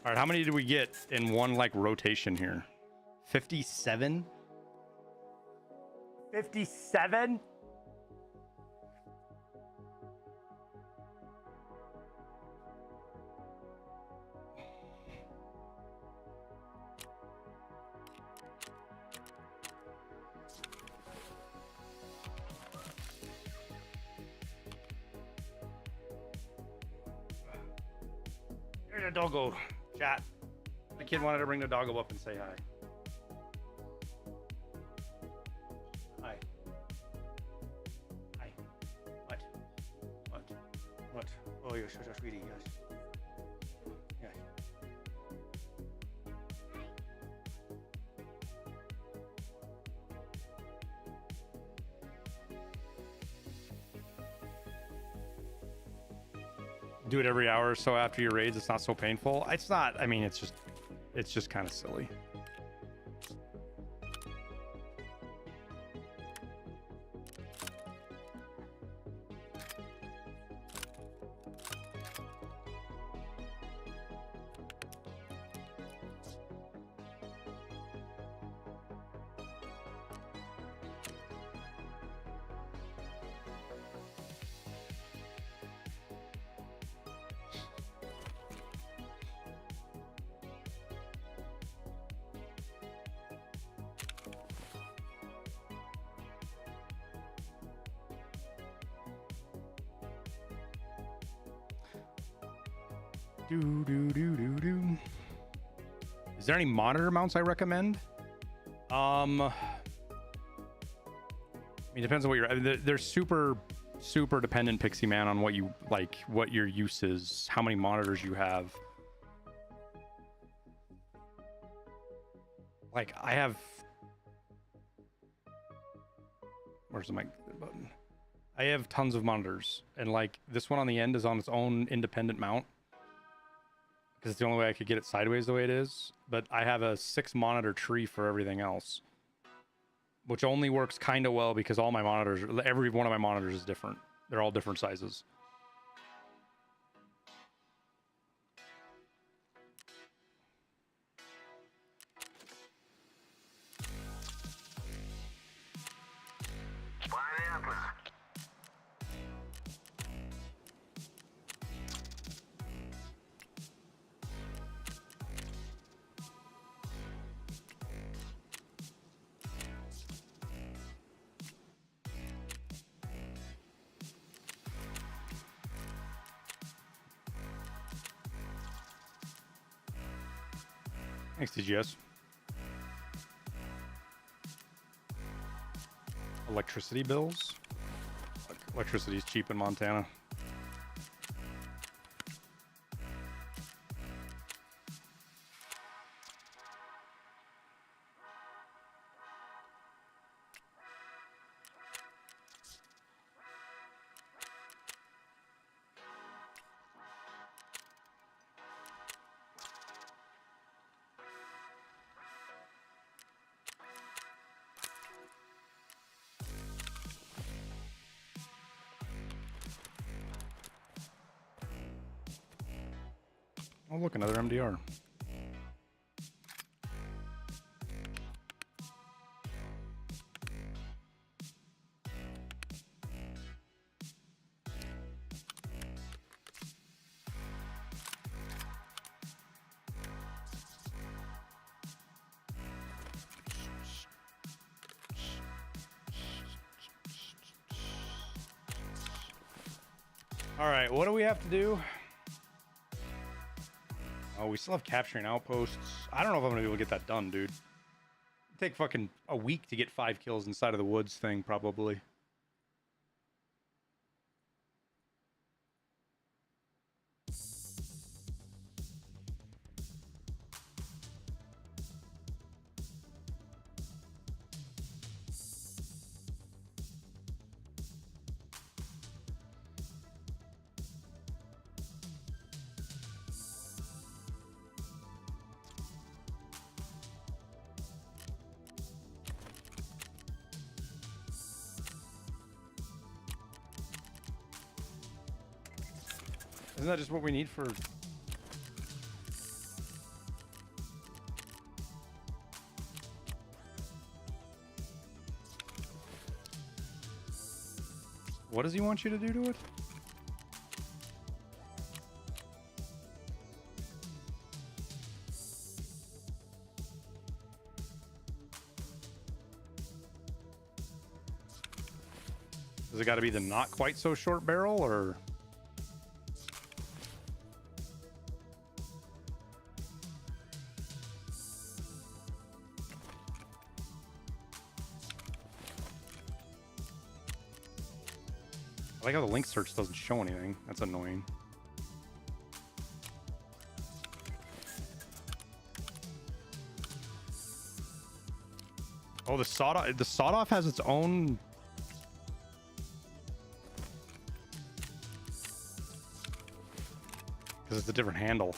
B: All right, how many do we get in one like rotation here? 57? 57? There's a doggo, chat. The kid wanted to bring the doggo up and say hi. Hi. Hi. What? What? What? Oh, you're such a sweetie, yes. Yes. Do it every hour or so after your raids. It's not so painful. It's not. I mean, it's just kind of silly. Is there any monitor mounts I recommend? I mean, depends on what you're. I mean, they're super dependent, Pixie Man, on what you like, what your use is, how many monitors you have. Like, I have. Where's the mic button? I have tons of monitors, and like this one on the end is on its own independent mount. because it's the only way I could get it sideways the way it is. But I have a 6 monitor tree for everything else, which only works kind of well because all my monitors, every one of my monitors is different. They're all different sizes. Thanks, TGS. Electricity bills? Electricity is cheap in Montana. Oh, look, another MDR. All right, what do we have to do? Oh, we still have capturing outposts. I don't know if I'm gonna be able to get that done, dude. It'd take fucking a week to get 5 kills inside of the woods thing, probably. Isn't that just what we need for... What does he want you to do to it? Does it got to be the not quite so short barrel, or... I like how the link search doesn't show anything. That's annoying. Oh, the sawed-off has its own... Because it's a different handle.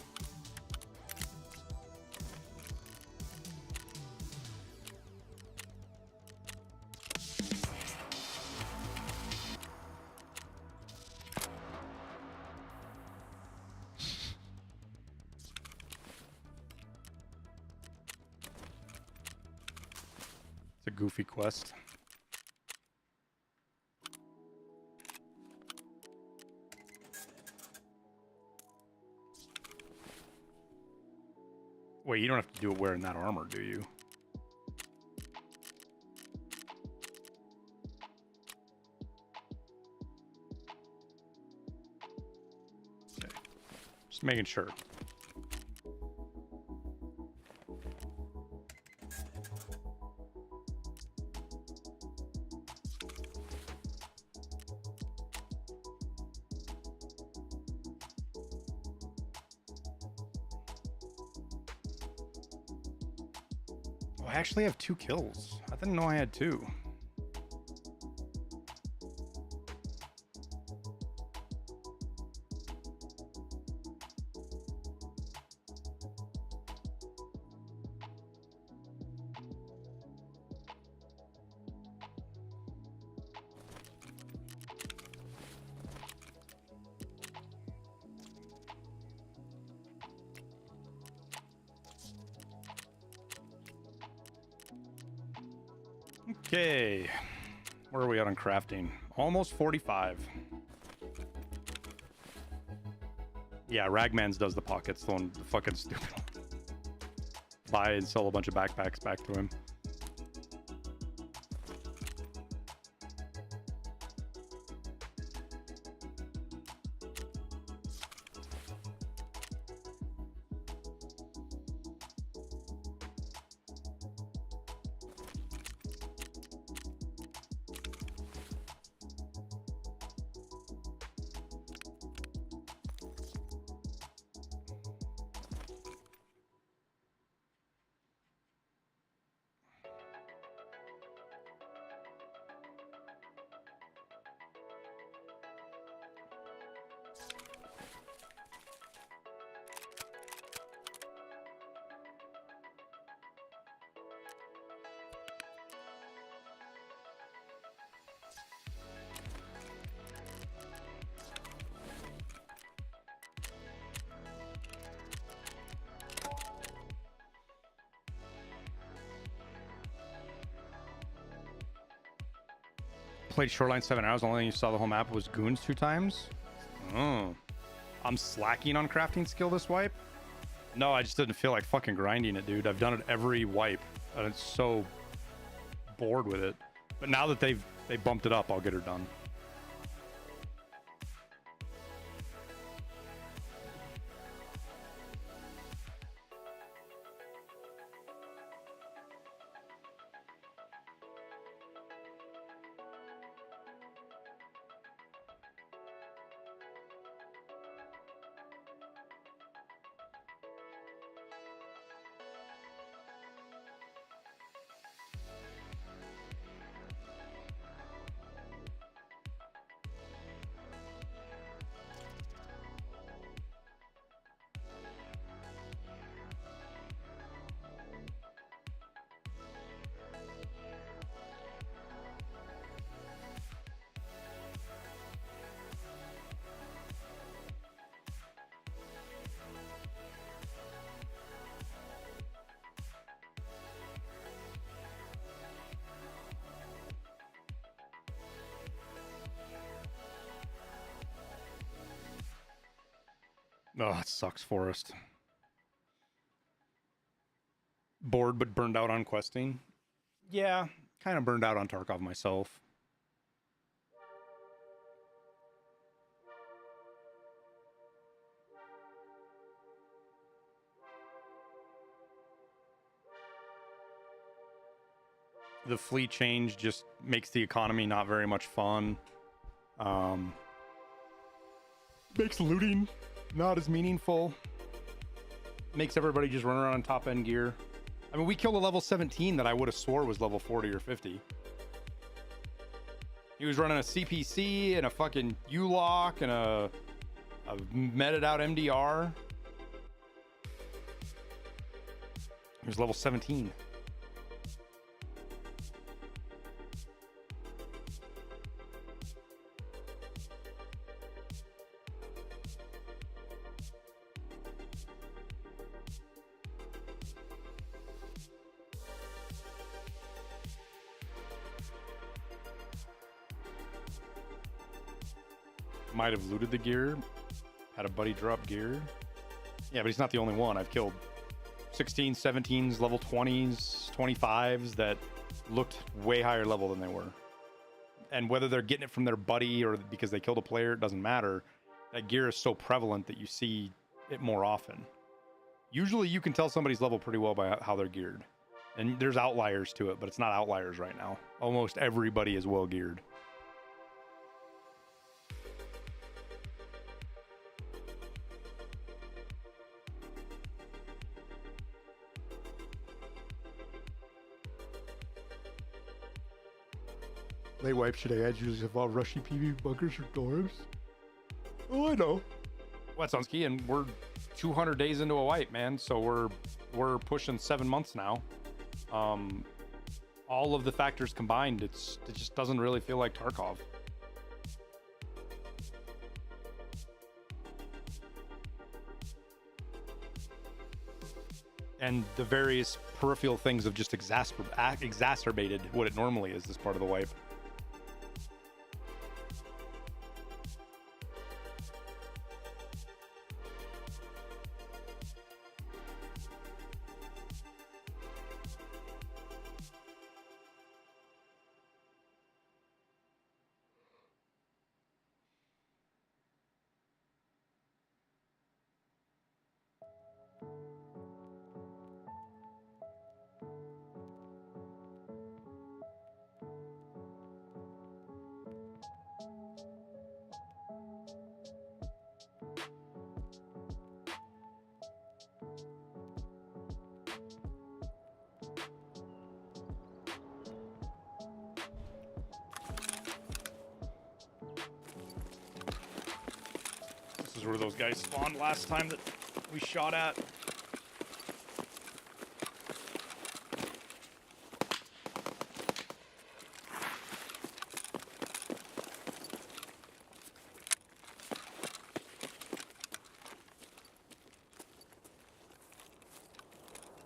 B: It's a goofy quest. Wait, you don't have to do it wearing that armor, do you? Okay. Just making sure. I actually have 2 kills. I didn't know I had 2. Okay. Where are we at on crafting? Almost 45. Yeah, Ragman's does the pockets, the one, the fucking stupid one. Buy and sell a bunch of backpacks back to him. Played Shoreline 7 hours. The only thing you saw the whole map was goons 2 times. Oh. I'm slacking on crafting skill this wipe. No, I just didn't feel like fucking grinding it, dude. I've done it every wipe, and it's so bored with it. But now that they bumped it up, I'll get her done. Oh, it sucks, Forrest. Bored but burned out on questing. Yeah, kind of burned out on Tarkov myself. The fleet change just makes the economy not very much fun. Makes looting not as meaningful. Makes everybody just run around on top end gear. I mean, we killed a level 17 that I would have swore was level 40 or 50. He was running a CPC and a fucking U-lock and a meted out MDR. He was level 17. Might have looted the gear, had a buddy drop gear. Yeah, but he's not the only one. I've killed 16s, 17s, level 20s, 25s that looked way higher level than they were. And whether they're getting it from their buddy or because they killed a player, it doesn't matter. That gear is so prevalent that you see it more often. Usually you can tell somebody's level pretty well by how they're geared. And there's outliers to it, but it's not outliers right now. Almost everybody is well geared. Late wipes today ads usually involve rushy PV bunkers or dorms. Oh, I know. Wetsonski, and we're 200 days into a wipe, man. So we're pushing 7 months now. All of the factors combined, it just doesn't really feel like Tarkov. And the various peripheral things have just exacerbated what it normally is this part of the wipe. This is where those guys spawned last time that we shot at.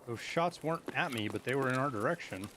B: Those shots weren't at me, but they were in our direction.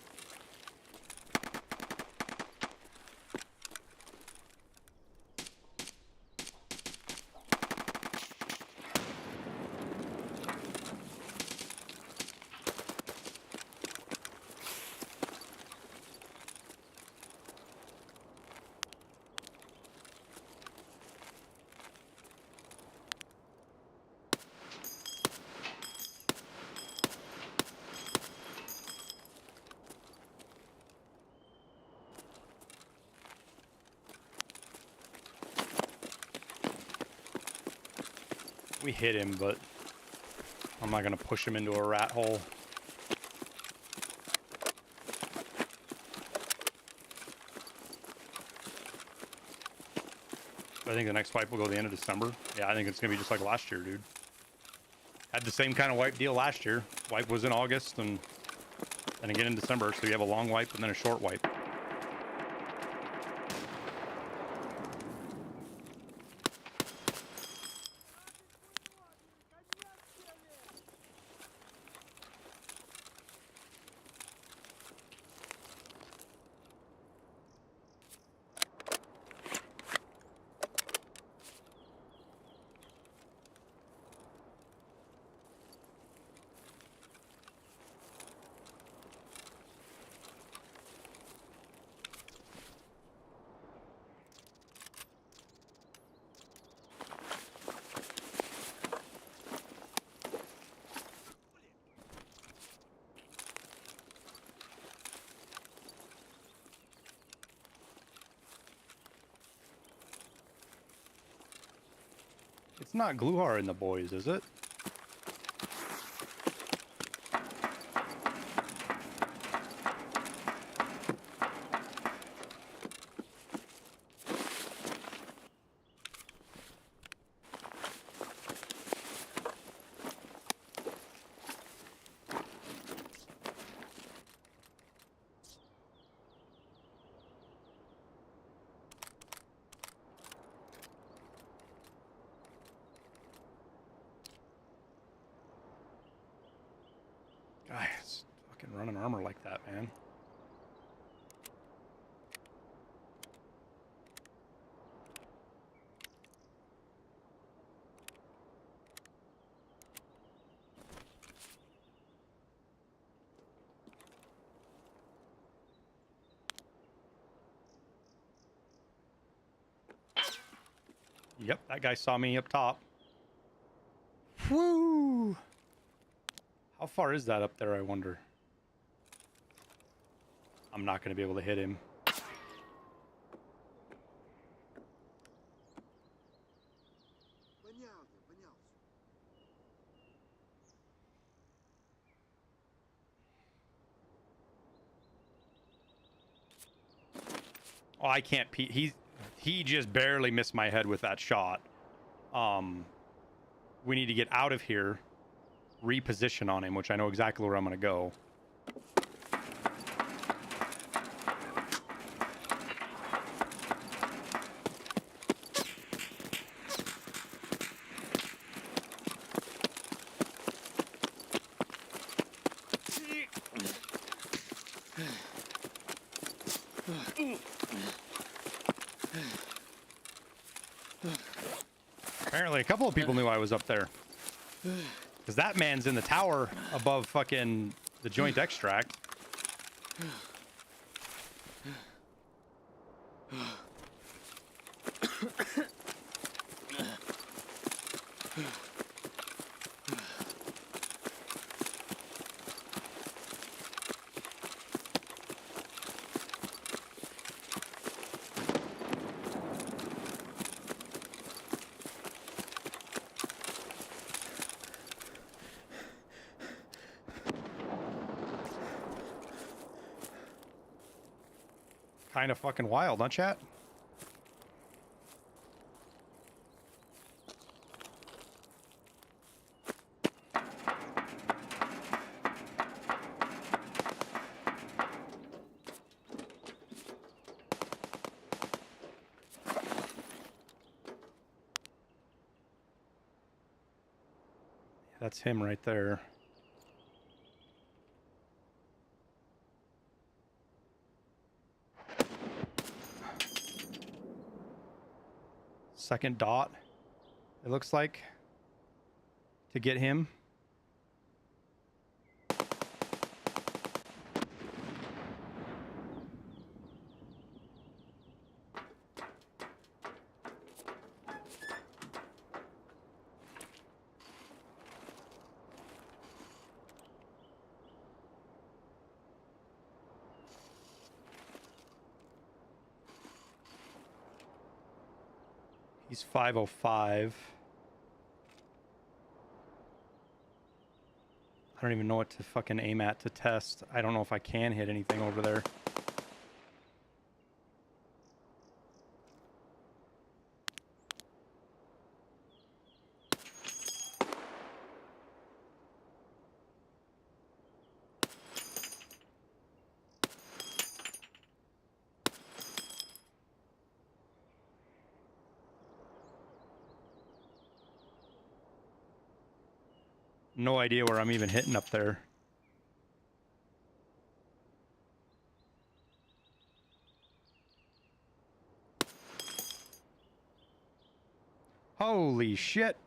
B: We hit him, but I'm not going to push him into a rat hole. I think the next wipe will go the end of December. Yeah, I think it's going to be just like last year, dude. Had the same kind of wipe deal last year. Wipe was in August and again in December, so you have a long wipe and then a short wipe. It's not Gluhar in the boys, is it? Guys, fucking running armor like that, man. Yep, that guy saw me up top. Woo! How far is that up there, I wonder? I'm not going to be able to hit him. Oh, I can't he just barely missed my head with that shot. We need to get out of here, reposition on him, which I know exactly where I'm going to go. Apparently a couple of people knew I was up there. Because that man's in the tower above fucking the joint extract. Kind of fucking wild, huh, chat? That's him right there. Second dot, it looks like, to get him. He's 505. I don't even know what to fucking aim at to test. I don't know if I can hit anything over there. No idea where I'm even hitting up there. Holy shit.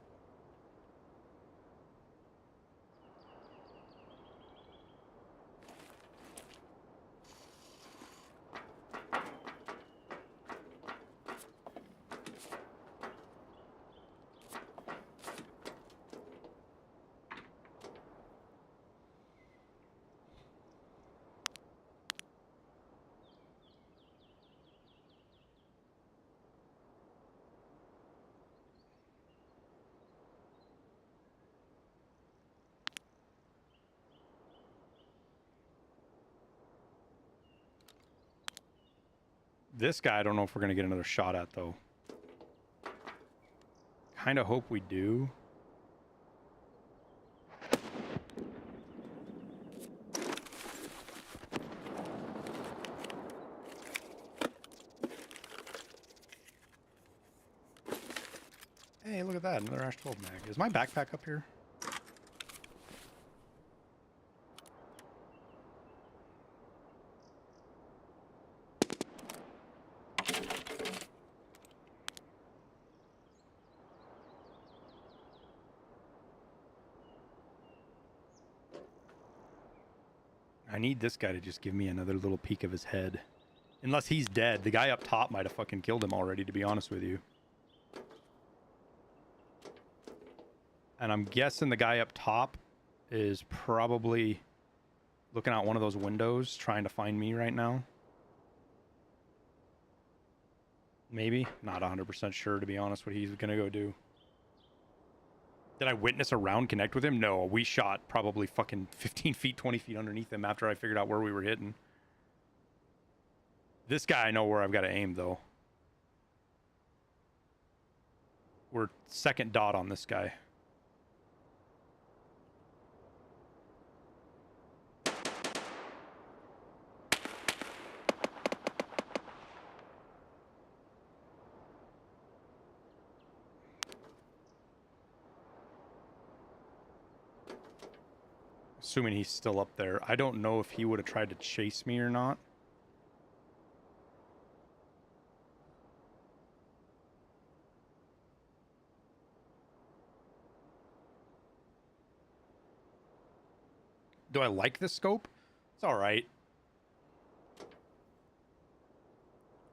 B: This guy, I don't know if we're going to get another shot at, though. Kind of hope we do. Hey, look at that. Another Ash 12 mag. Is my backpack up here? I need this guy to just give me another little peek of his head. Unless he's dead. The guy up top might have fucking killed him already, to be honest with you. And I'm guessing the guy up top is probably looking out one of those windows trying to find me right now. Maybe. Not 100% sure, to be honest, what he's going to go do. Did I witness a round connect with him? No, we shot probably fucking 15 feet, 20 feet underneath him after I figured out where we were hitting. This guy, I know where I've got to aim, though. We're second dot on this guy. Assuming he's still up there. I don't know if he would have tried to chase me or not. Do I like this scope? It's all right.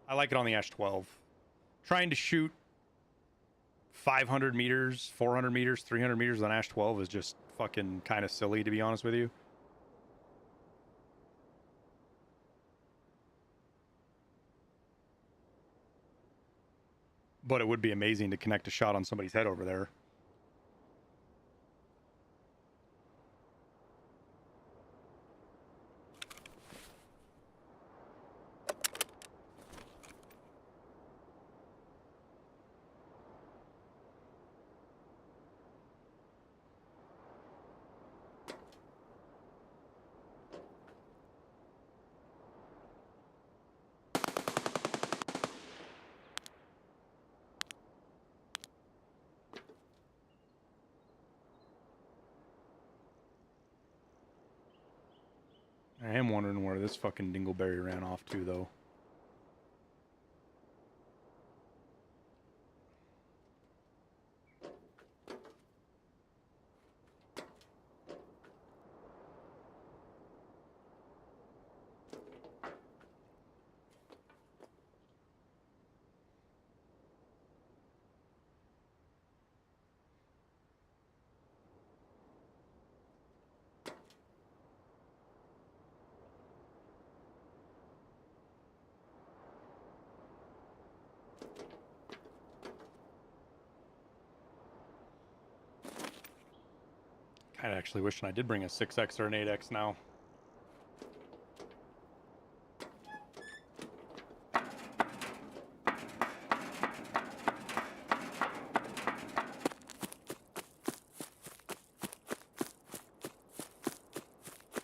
B: I like it on the Ash 12. Trying to shoot 500 meters, 400 meters, 300 meters on Ash 12 is just fucking kind of silly, to be honest with you. But it would be amazing to connect a shot on somebody's head over there. I am wondering where this fucking dingleberry ran off to, though. Kind of actually wishing I did bring a 6X or an 8X now.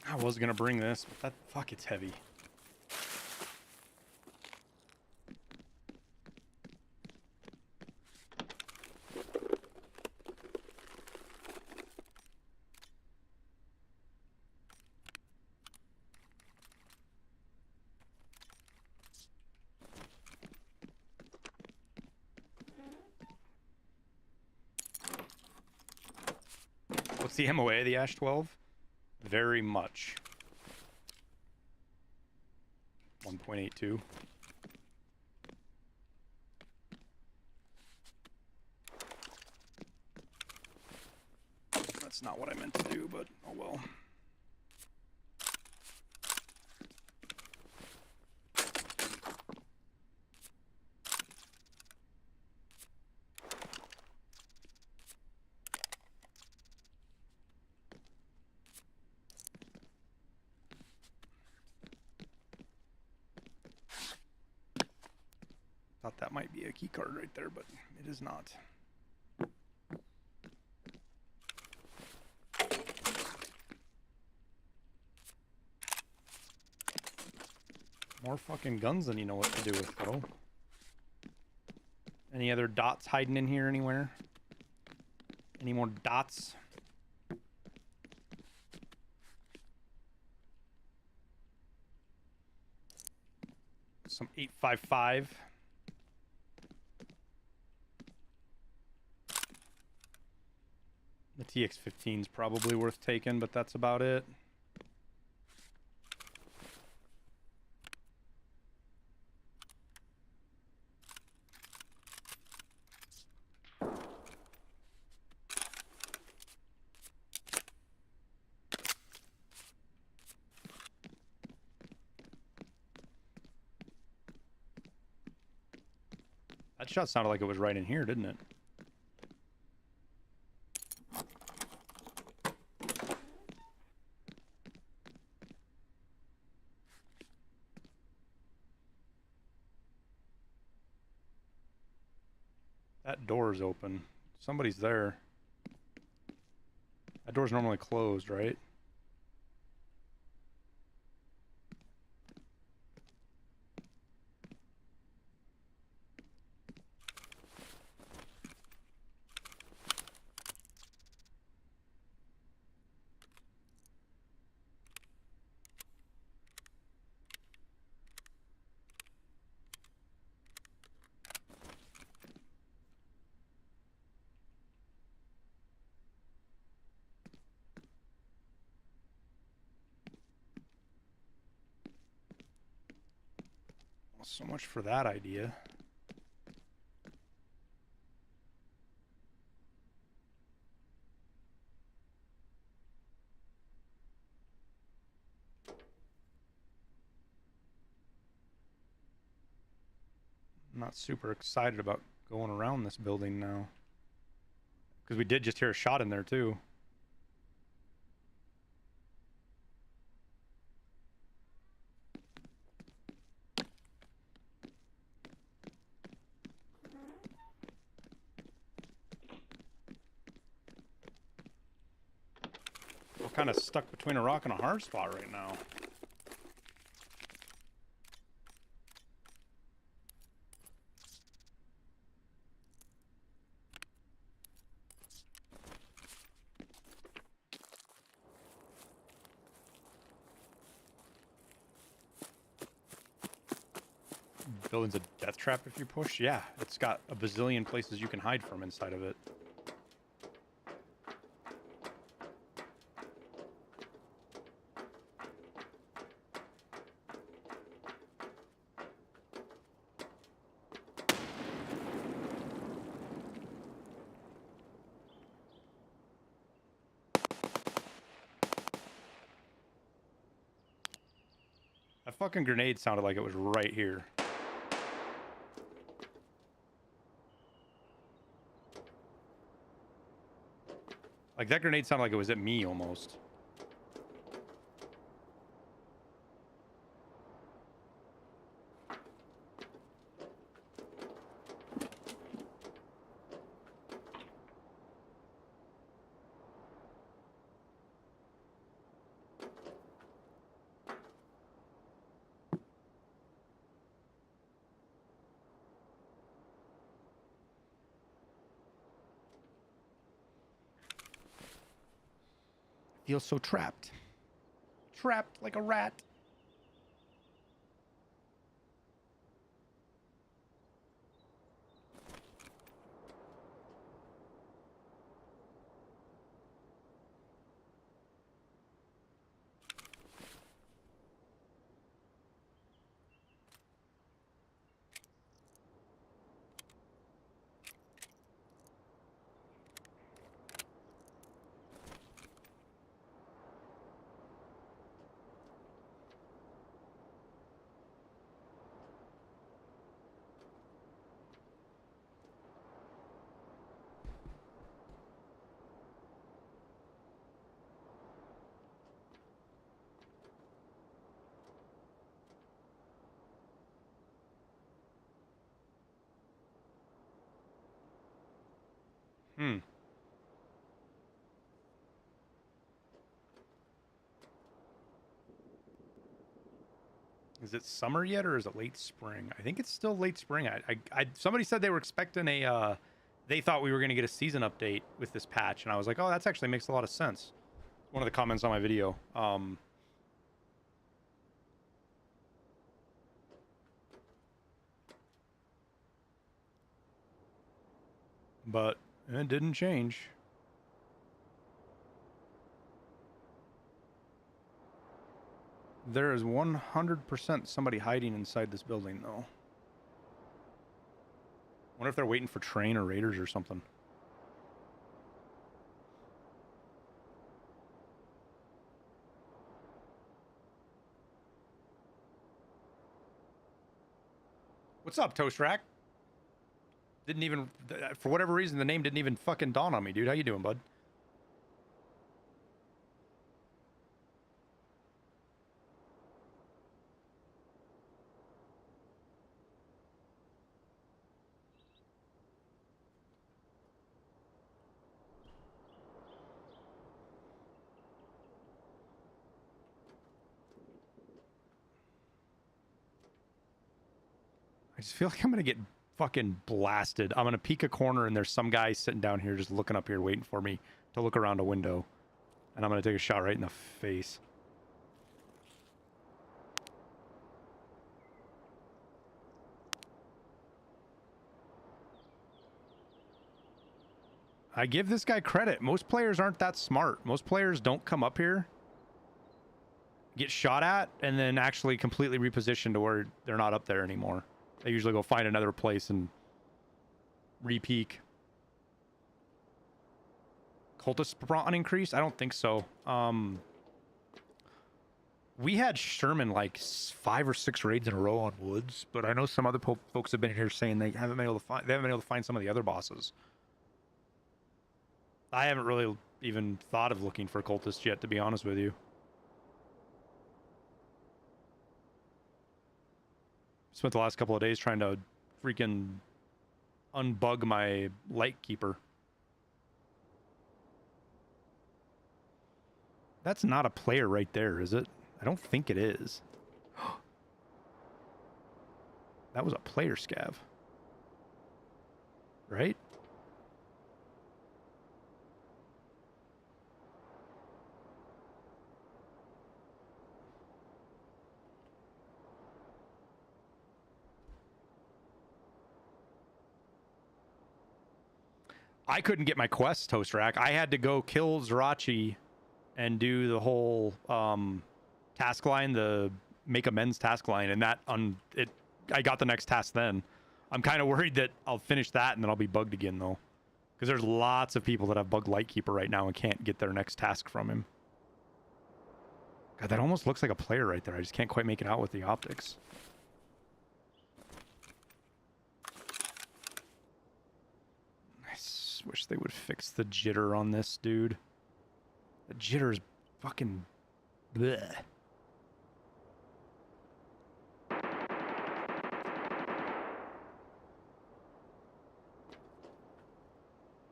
B: I was gonna bring this, but that fuck, it's heavy. What's the MOA of the Ash 12? Very much. 1.82. That's not what I meant to do, but oh well. Thought that might be a key card right there, but it is not. More fucking guns than you know what to do with, though. Any other dots hiding in here anywhere? Any more dots? Some 8.55. The TX-15 is probably worth taking, but that's about it. That shot sounded like it was right in here, didn't it? That door is open. Somebody's there. That door's normally closed, right? So much for that idea. I'm not super excited about going around this building now. Because we did just hear a shot in there too. We're kind of stuck between a rock and a hard spot right now. Building's a death trap if you push? Yeah, it's got a bazillion places you can hide from inside of it. That fucking grenade sounded like it was right here. Like, that grenade sounded like it was at me, almost. Feel so trapped. Trapped like a rat. Is it summer yet, or is it late spring? I think it's still late spring. Somebody said they were expecting a, they thought we were going to get a season update with this patch, and I was like, oh, that actually makes a lot of sense. One of the comments on my video. But it didn't change. There is 100% somebody hiding inside this building, though. Wonder if they're waiting for train or raiders or something. What's up, Toast Rack? Didn't even, for whatever reason, the name didn't even fucking dawn on me, dude. How you doing, bud? I just feel like I'm gonna get fucking blasted. I'm gonna peek a corner and there's some guy sitting down here just looking up here waiting for me to look around a window. And I'm gonna take a shot right in the face. I give this guy credit. Most players aren't that smart. Most players don't come up here get shot at, and then actually completely reposition to where they're not up there anymore. They usually go find another place and re-peak. Cultist spawn increase? I don't think so. We had Sturman like 5 or 6 raids in a row on Woods, but I know some other folks have been here saying they haven't been able to find some of the other bosses. I haven't really even thought of looking for cultists yet, to be honest with you. Spent the last couple of days trying to freaking unbug my Lightkeeper. That's not a player right there, is it? I don't think it is. That was a player scav. Right? I couldn't get my quest, Toast Rack. I had to go kill Zerachi and do the whole task line, the make amends task line, and that I got the next task then. I'm kind of worried that I'll finish that and then I'll be bugged again though, because there's lots of people that have bugged Lightkeeper right now and can't get their next task from him. God, that almost looks like a player right there. I just can't quite make it out with the optics. Wish they would fix the jitter on this, dude. The jitter is fucking bleh.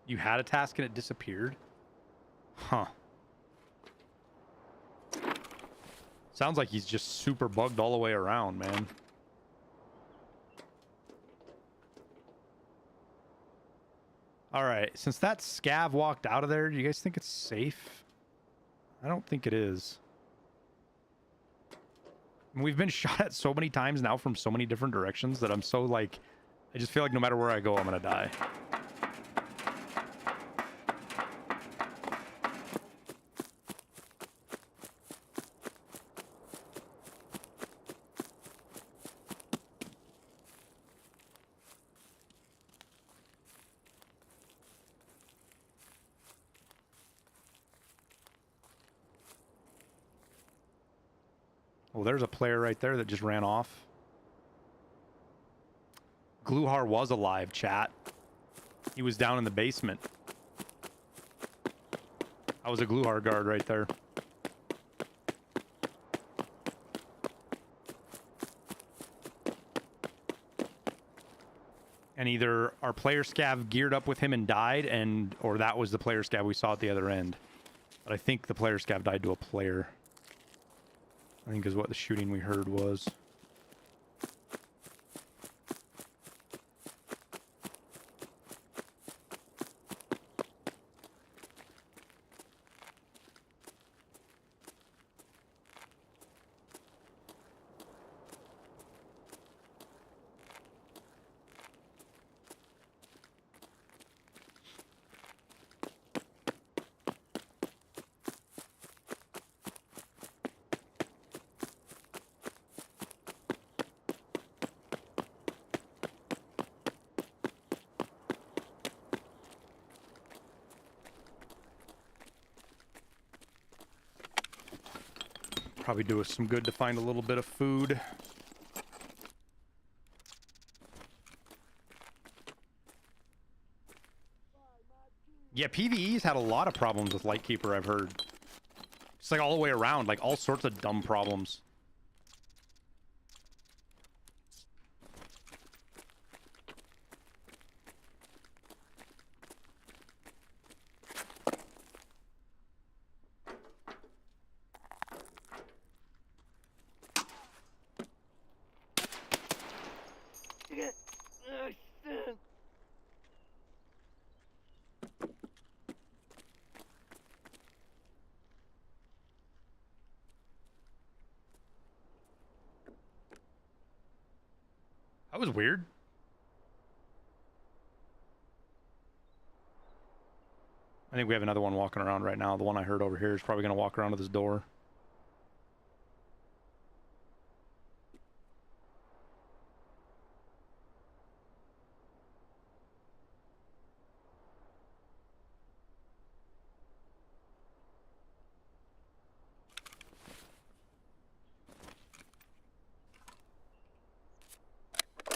B: You had a task and it disappeared? Huh. Sounds like he's just super bugged all the way around, man. All right, since that scav walked out of there, do you guys think it's safe? I don't think it is. And we've been shot at so many times now from so many different directions that I'm so like, I just feel like no matter where I go, I'm gonna die. Well, there's a player right there that just ran off. Gluhar was alive, chat. He was down in the basement. I was a Gluhar guard right there. And either our player scav geared up with him and died, or that was the player scav we saw at the other end. But I think the player scav died to a player, I think is what the shooting we heard was. Probably do us some good to find a little bit of food. Yeah, PvE's had a lot of problems with Lightkeeper, I've heard. It's like all the way around, like all sorts of dumb problems. That was weird. I think we have another one walking around right now. The one I heard over here is probably going to walk around to this door.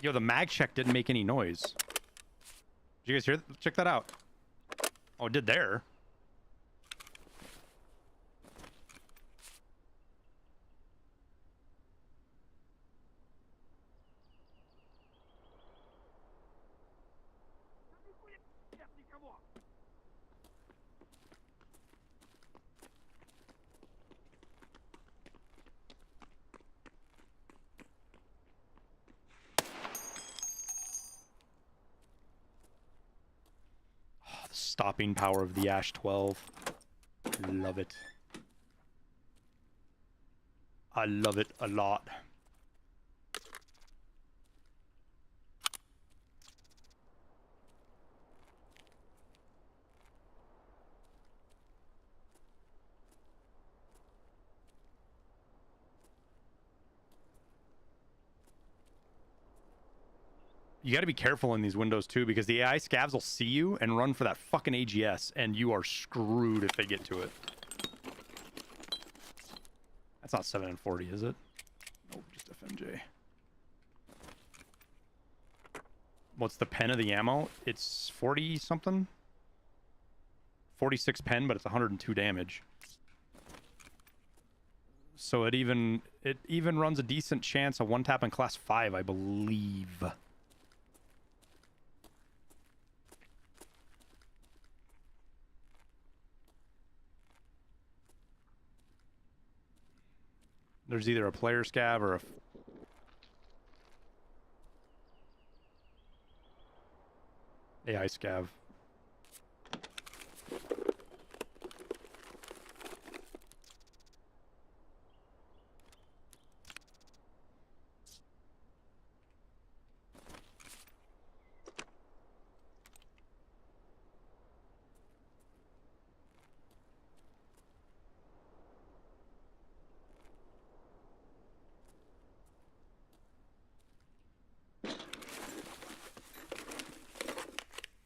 B: Yo, the mag check didn't make any noise. Did you guys hear? Check that out. Oh, it did there.
D: Нет никого.
B: Oh, the stopping power of the Ash 12. Love it. I love it a lot. You got to be careful in these windows too, because the AI scavs will see you and run for that fucking AGS, and you are screwed if they get to it. That's not 7 and 40, is it? Nope, just FMJ. What's the pen of the ammo? It's 40 something. 46 pen, but it's 102 damage. So it even runs a decent chance of one tap in class 5, I believe. There's either a player scav or a... AI scav.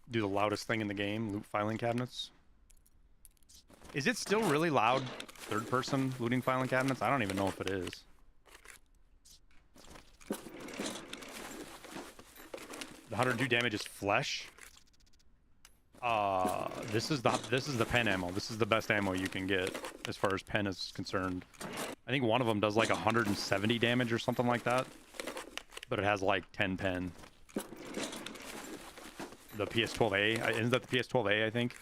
B: Do the loudest thing in the game, loot filing cabinets. Is it still really loud, third person looting filing cabinets? I don't even know if it is. The 102 damage is flesh. This is the pen ammo. This is the best ammo you can get as far as pen is concerned. I think one of them does like 170 damage or something like that, but it has like 10 pen. The PS12A, isn't that the PS12A, I think?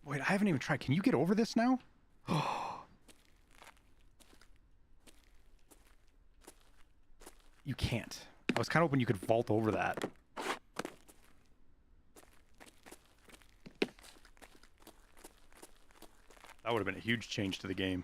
B: Wait, I haven't even tried. Can you get over this now? You can't. I was kind of hoping you could vault over that. That would have been a huge change to the game.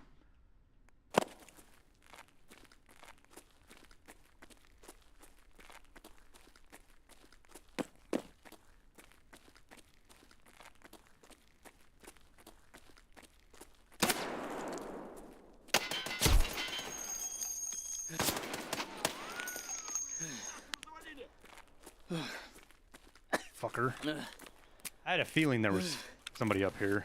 B: Fucker. I had a feeling there was somebody up here.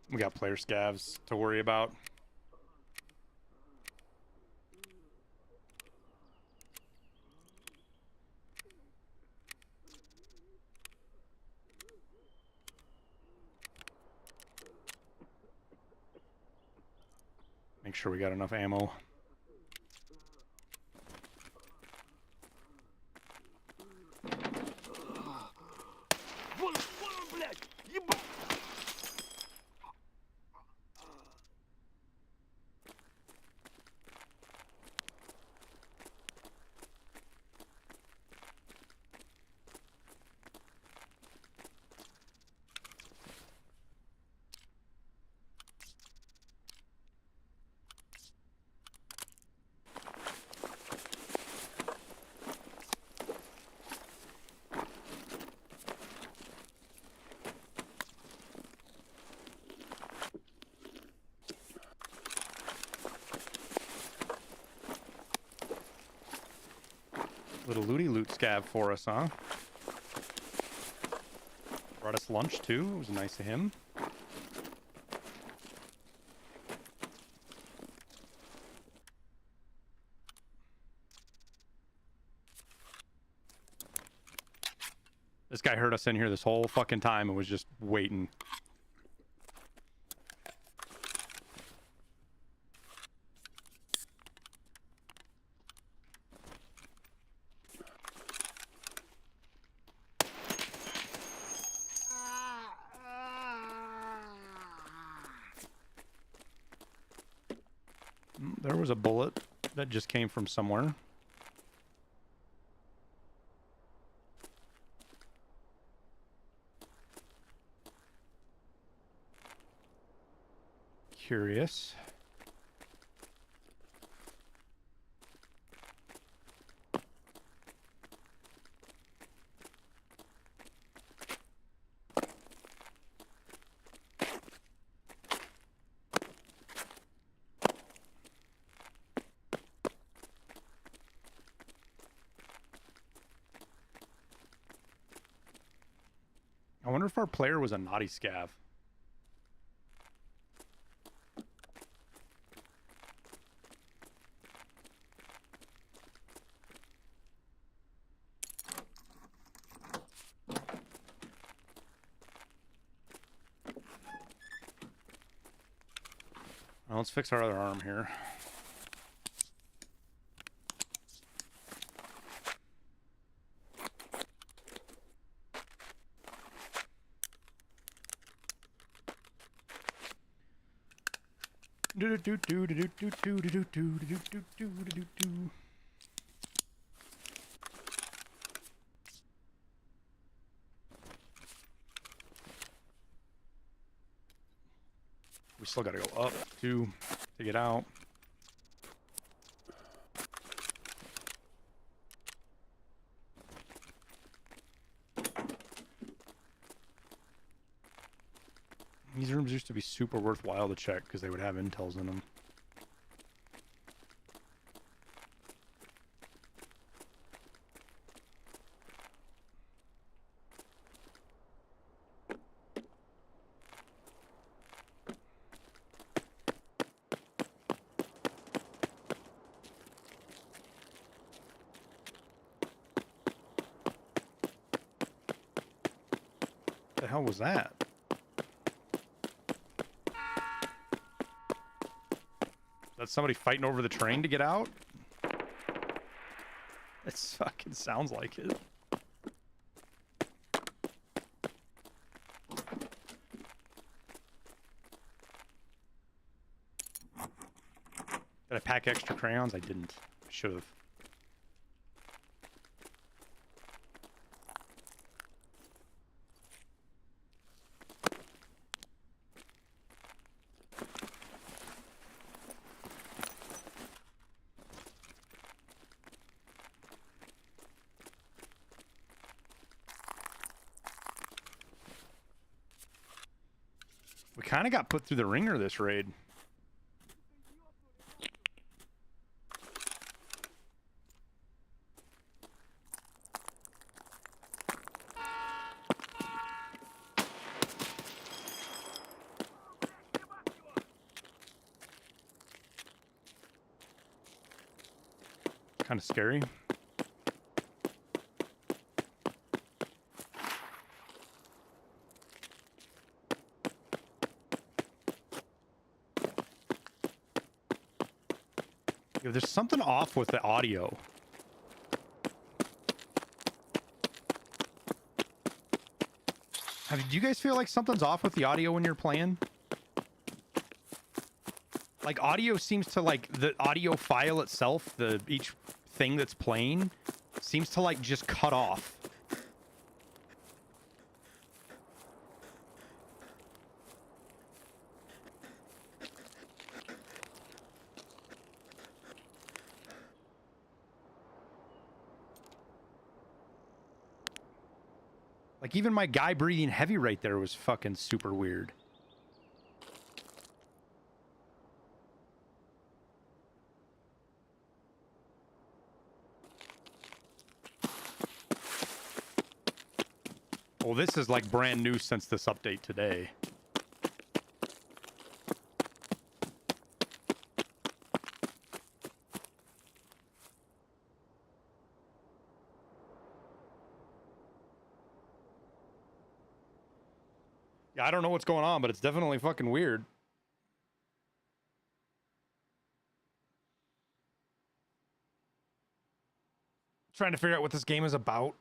B: We got player scavs to worry about. Make sure we got enough ammo.
D: Вон, вон он, блядь! Ебать!
B: Little looty loot scav for us, huh? Brought us lunch too. It was nice of him. This guy heard us in here this whole fucking time and was just waiting. There was a bullet that just came from somewhere. Curious. I wonder if our player was a naughty scav. Well, let's fix our other arm here. We still gotta go up to get out. These rooms used to be super worthwhile to check because they would have intels in them. What the hell was that? That's somebody fighting over the train to get out? It fucking sounds like it. Did I pack extra crayons? I didn't. I should have. We kind of got put through the ringer this raid. Kind of scary. Yo, there's something off with the audio. Do you guys feel like something's off with the audio when you're playing? Like audio seems to like the audio file itself, each thing that's playing seems to like just cut off. Like even my guy breathing heavy right there was fucking super weird. Well, this is like brand new since this update today. Yeah, I don't know what's going on, but it's definitely fucking weird. Trying to figure out what this game is about.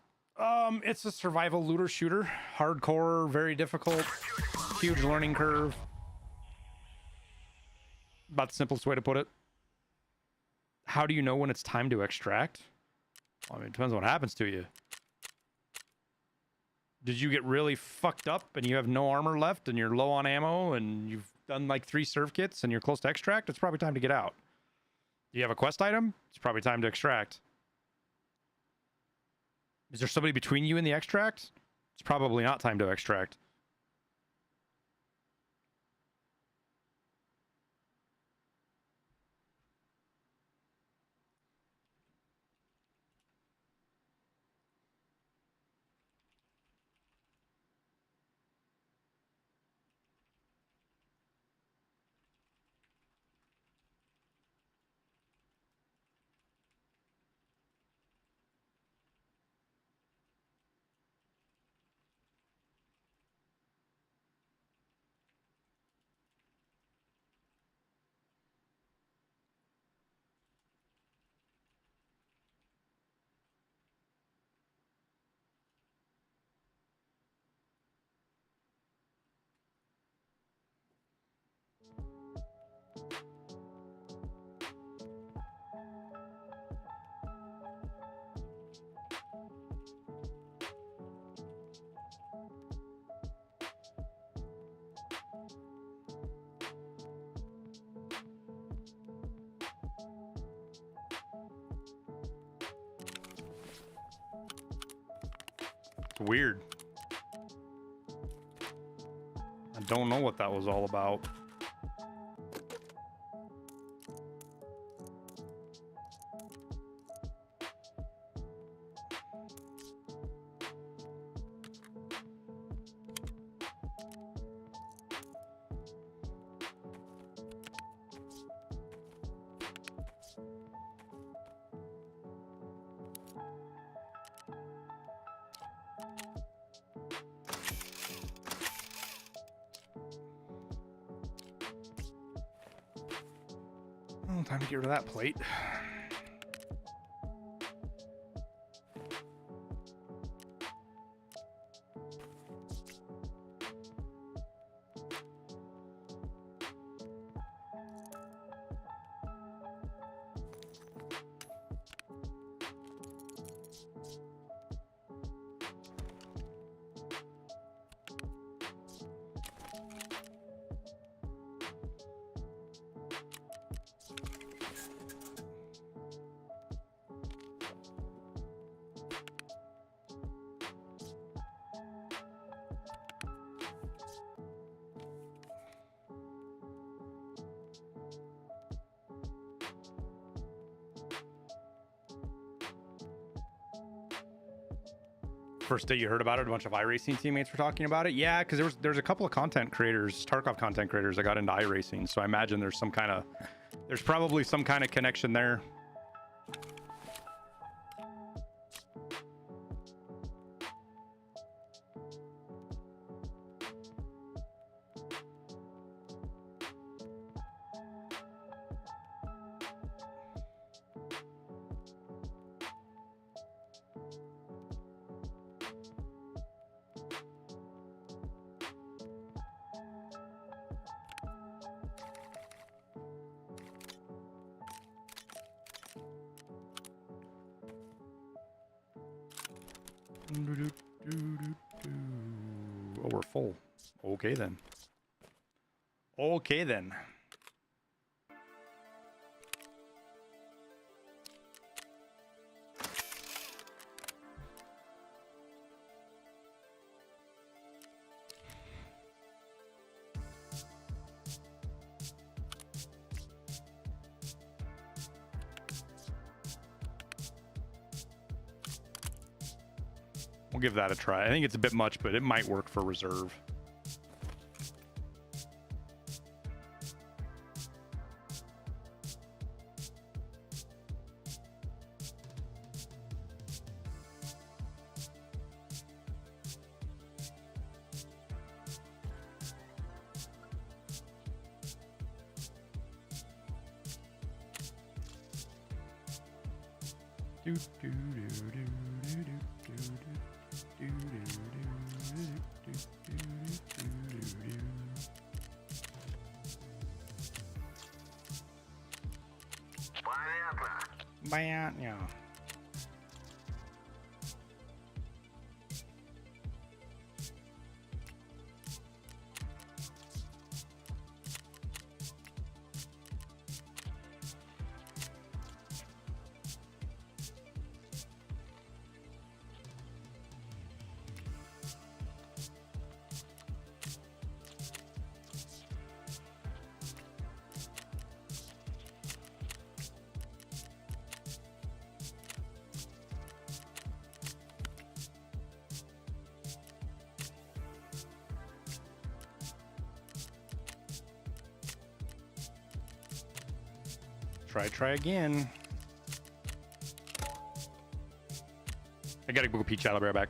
B: It's a survival looter shooter. Hardcore, very difficult, huge learning curve. About the simplest way to put it. How do you know when it's time to extract? Well, I mean, it depends on what happens to you. Did you get really fucked up and you have no armor left and you're low on ammo and you've done like 3 surf kits and you're close to extract? It's probably time to get out. Do you have a quest item? It's probably time to extract. Is there somebody between you and the extract? It's probably not time to extract. It's weird. I don't know what that was all about. Oh, time to get rid of that plate. First day you heard about it, a bunch of iRacing teammates were talking about it. Yeah, because there's a couple of content creators, Tarkov content creators that got into iRacing. So I imagine there's probably some kind of connection there. Oh, we're full. Okay then. Okay then. We'll give that a try. I think it's a bit much, but it might work for reserve. Yeah. Try again. I gotta go pee chat. I'll be right back.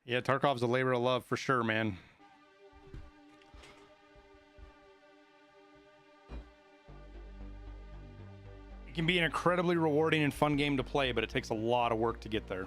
B: Yeah, Tarkov's a labor of love for sure, man. It can be an incredibly rewarding and fun game to play, but it takes a lot of work to get there.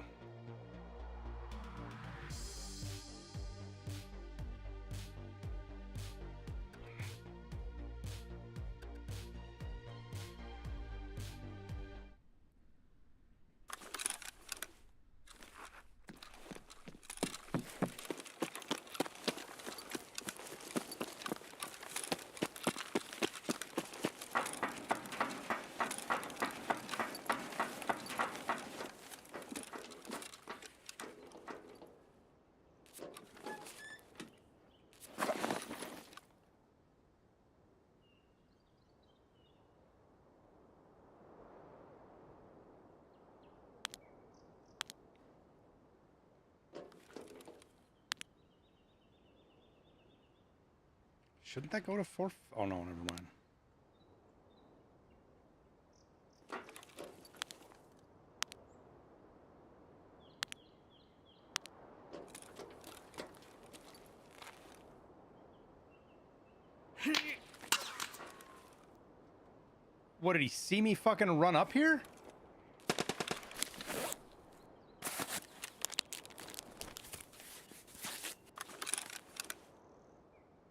B: Shouldn't that go to 4? Oh no, never mind. What, did he see me fucking run up here?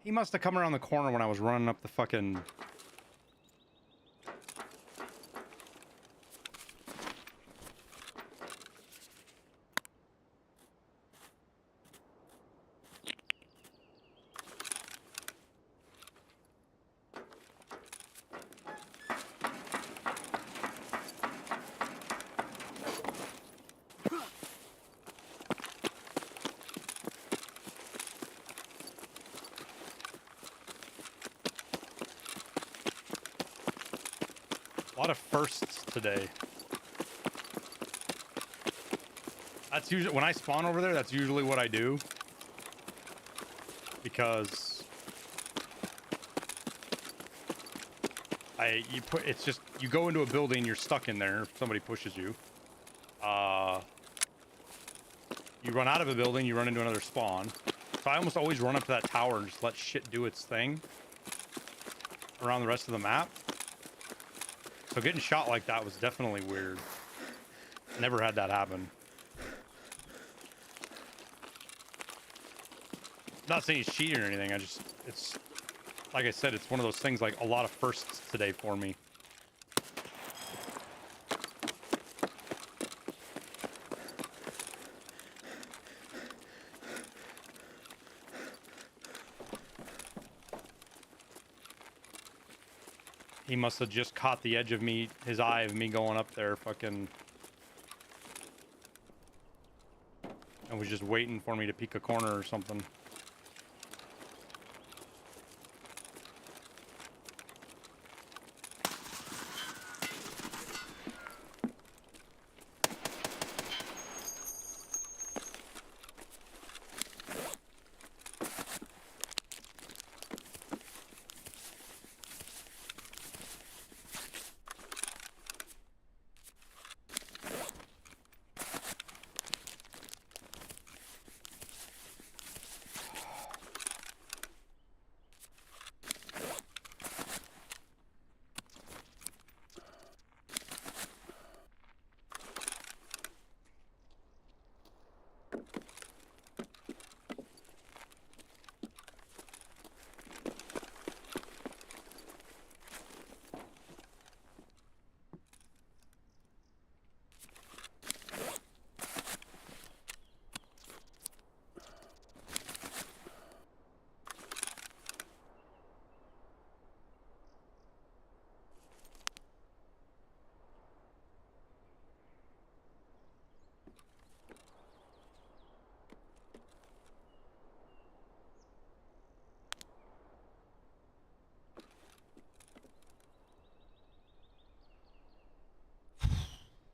B: He must have come around the corner when I was running up the fucking... A lot of firsts today. That's usually when I spawn over there, that's usually what I do. Because it's just, you go into a building, you're stuck in there if somebody pushes you. You run out of a building, you run into another spawn. So I almost always run up to that tower and just let shit do its thing around the rest of the map. So getting shot like that was definitely weird. Never had that happen. Not saying he's cheating or anything. It's like I said, it's one of those things, like a lot of firsts today for me. He must have just caught the edge of me, his eye of me going up there, fucking, and was just waiting for me to peek a corner or something.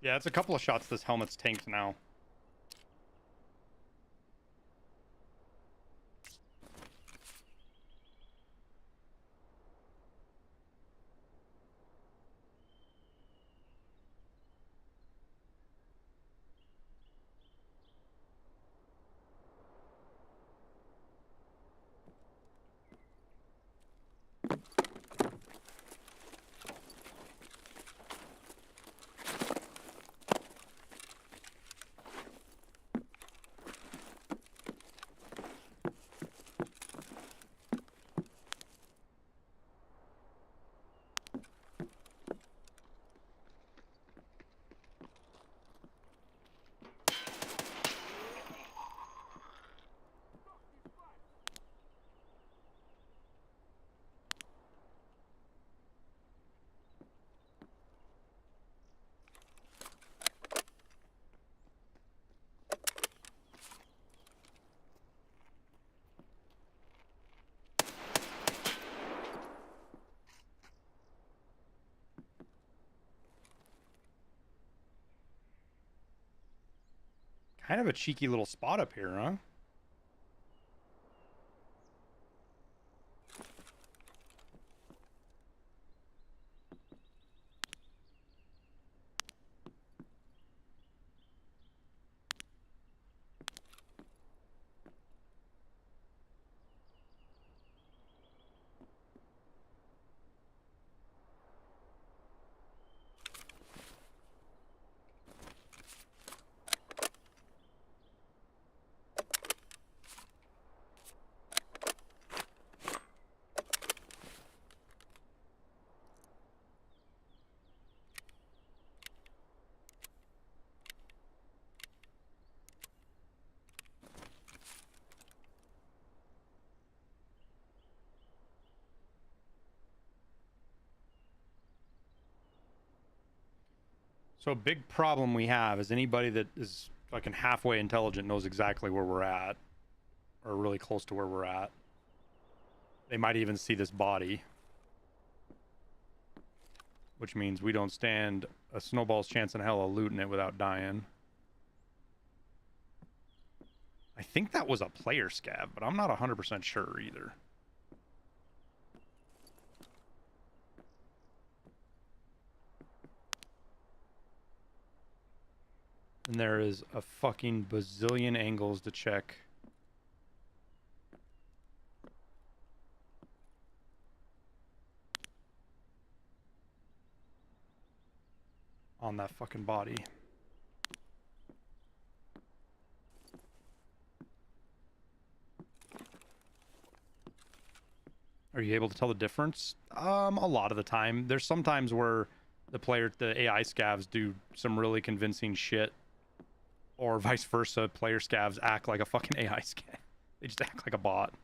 B: Yeah, it's a couple of shots this helmet's tanked now. Kind of a cheeky little spot up here, huh? So a big problem we have is anybody that is fucking halfway intelligent knows exactly where we're at, or really close to where we're at. They might even see this body, which means we don't stand a snowball's chance in hell of looting it without dying. I think that was a player scav, but I'm not 100% sure either. And there is a fucking bazillion angles to check. On that fucking body. Are you able to tell the difference? A lot of the time. There's sometimes where the AI scavs do some really convincing shit, or vice versa, player scavs act like a fucking AI scav. They just act like a bot.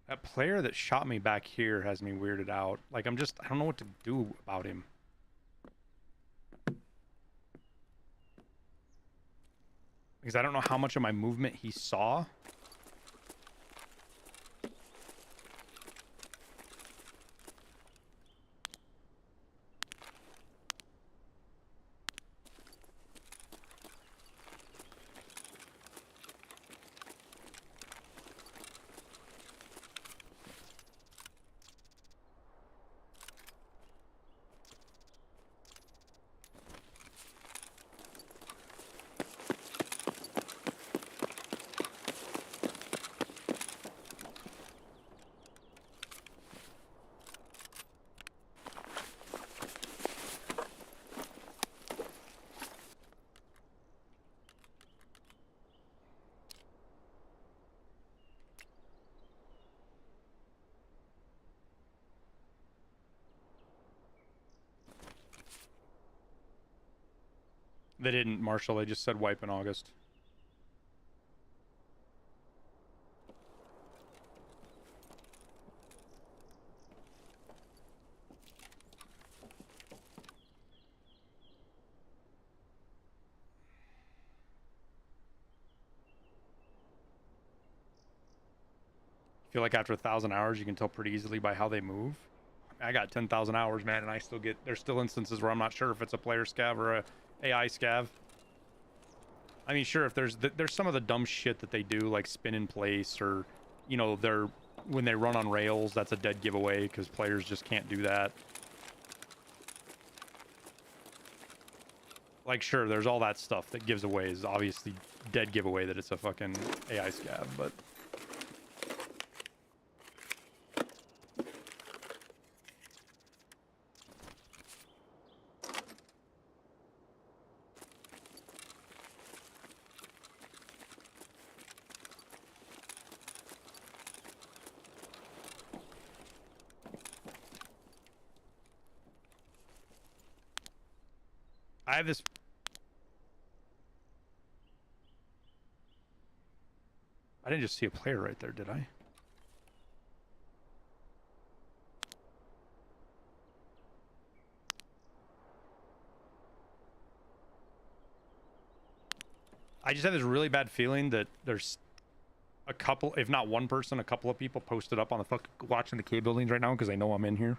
B: That player that shot me back here has me weirded out. Like, I don't know what to do about him. Because I don't know how much of my movement he saw. They didn't, Marshall. They just said wipe in August. I feel like after 1,000 hours, you can tell pretty easily by how they move. I got 10,000 hours, man, and there's still instances where I'm not sure if it's a player scav or a AI scav. I mean, sure, if there's some of the dumb shit that they do, like spin in place, or, you know, when they run on rails, that's a dead giveaway because players just can't do that. Like, sure, there's all that stuff that gives away is obviously dead giveaway that it's a fucking AI scav, but I have this. I didn't just see a player right there, did I? I just have this really bad feeling that there's a couple, if not one person, a couple of people posted up on the watching the K buildings right now because they know I'm in here.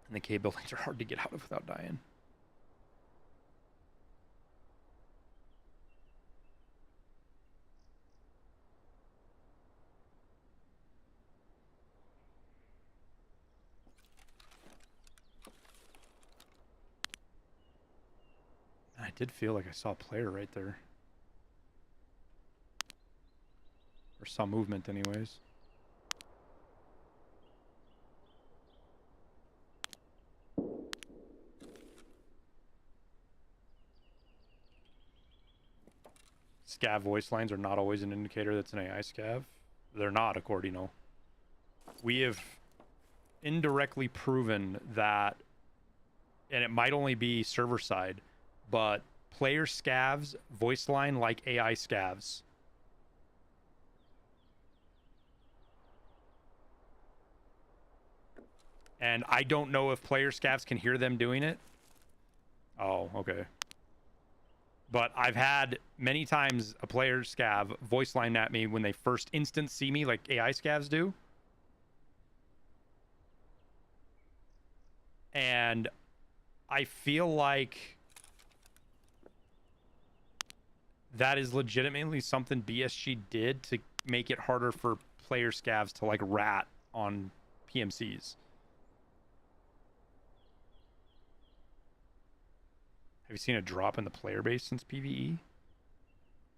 B: And the K buildings are hard to get out of without dying. I did feel like I saw a player right there. Or saw movement anyways. Scav voice lines are not always an indicator that's an AI scav. They're not, according to. We have indirectly proven that, and it might only be server side, but player scavs voice line like AI scavs. And I don't know if player scavs can hear them doing it. Oh, okay. But I've had many times a player scav voice line at me when they first instant see me, like AI scavs do. And I feel like that is legitimately something BSG did to make it harder for player scavs to like rat on PMCs. Have you seen a drop in the player base since PvE?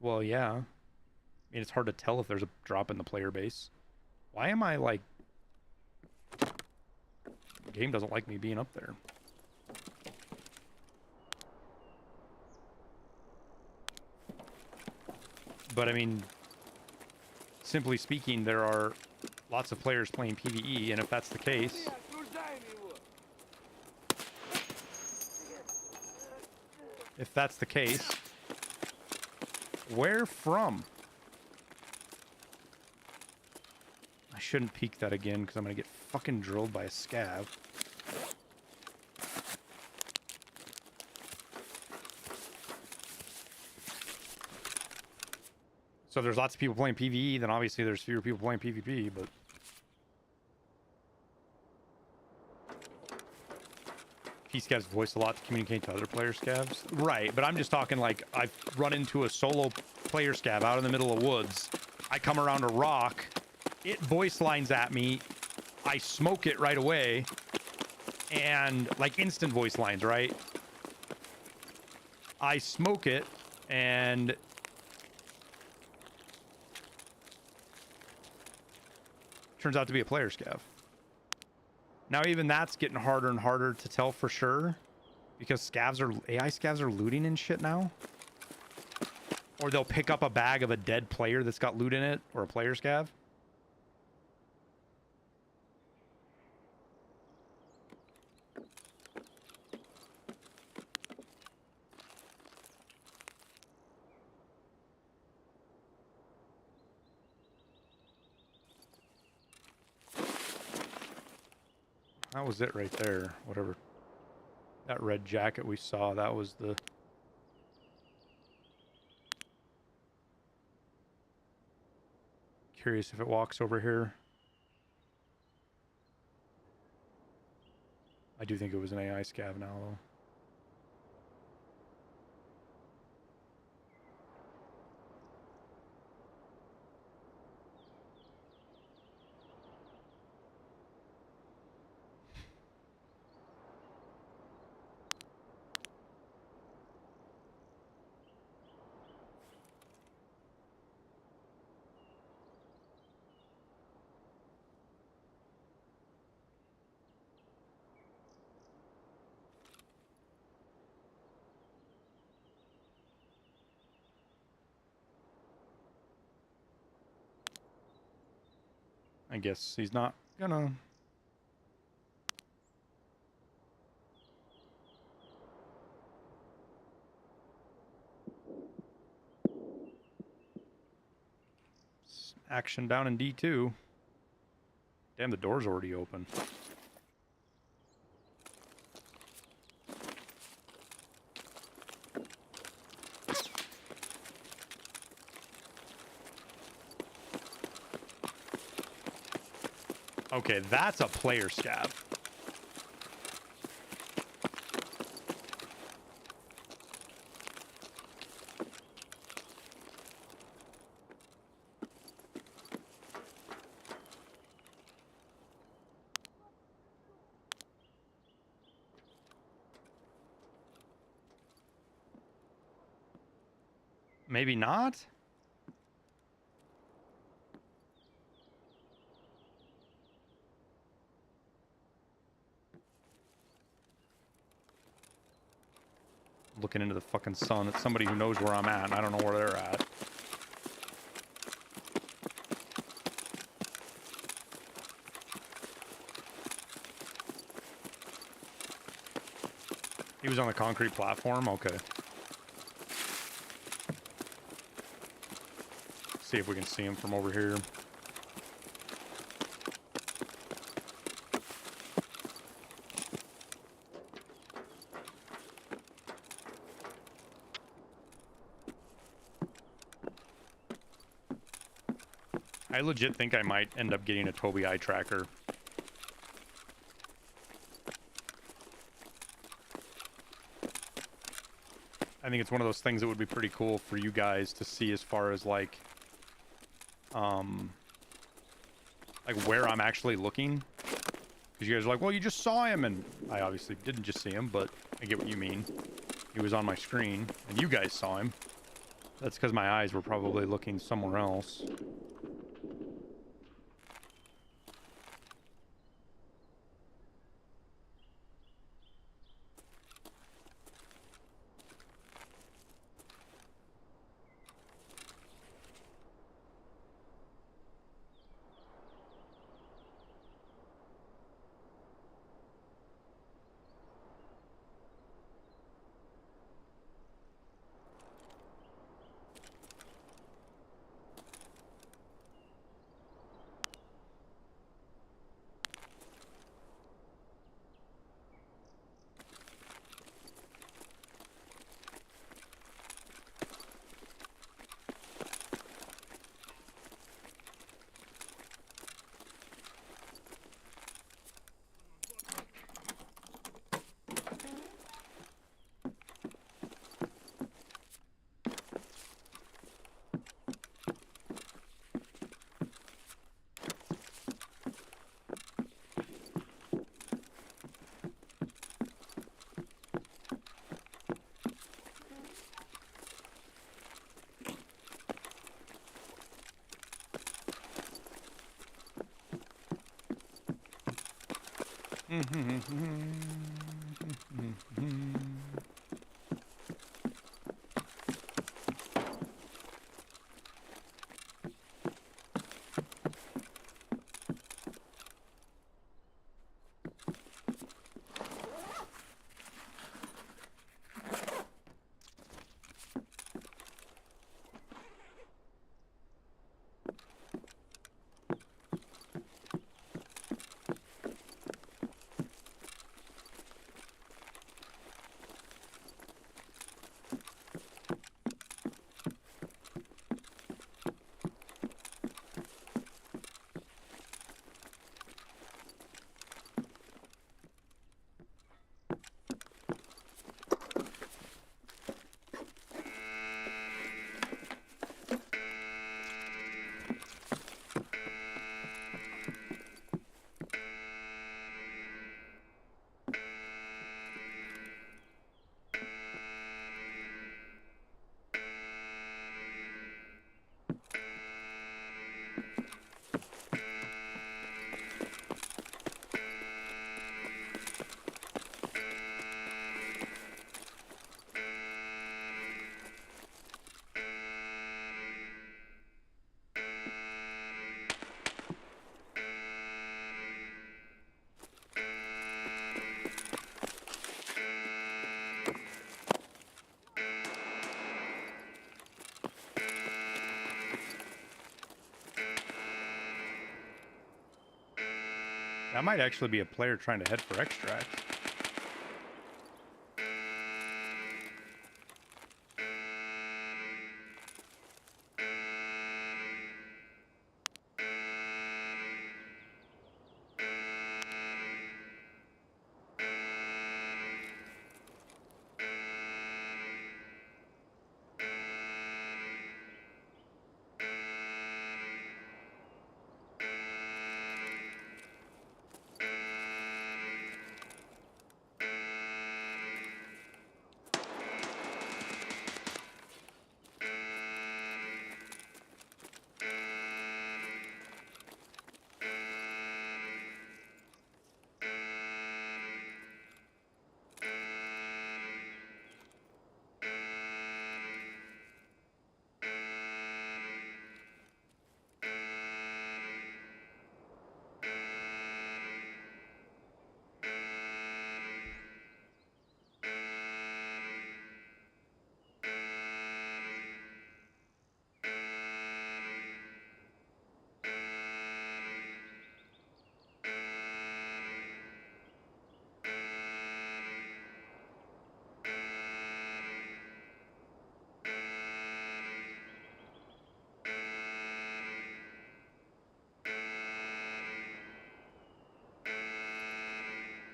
B: Well, yeah. I mean, it's hard to tell if there's a drop in the player base. Why am I like... The game doesn't like me being up there. But I mean, simply speaking, there are lots of players playing PvE, and if that's the case... If that's the case, where from? I shouldn't peek that again because I'm going to get fucking drilled by a scav. So if there's lots of people playing PvE, then obviously there's fewer people playing PvP, but... P-scavs voice a lot to communicate to other player scavs. Right, but I'm just talking like I've run into a solo player scav out in the middle of woods. I come around a rock, it voice lines at me, I smoke it right away, and like instant voice lines, right? I smoke it, and turns out to be a player scav. Now even that's getting harder and harder to tell for sure, because AI scavs are looting and shit now. Or they'll pick up a bag of a dead player that's got loot in it, or a player scav. That was it right there. Whatever. That red jacket we saw, that was the... Curious if it walks over here. I do think it was an AI scav now, though. I guess he's not gonna... Action down in D2. Damn, the door's already open. Okay, that's a player scav. Maybe not? Looking into the fucking sun. It's somebody who knows where I'm at, and I don't know where they're at. He was on the concrete platform? Okay. See if we can see him from over here. I legit think I might end up getting a Tobii eye tracker. I think it's one of those things that would be pretty cool for you guys to see as far as like where I'm actually looking. Because you guys are like, well, you just saw him, and I obviously didn't just see him, but I get what you mean. He was on my screen, and you guys saw him. That's because my eyes were probably looking somewhere else. That might actually be a player trying to head for extract.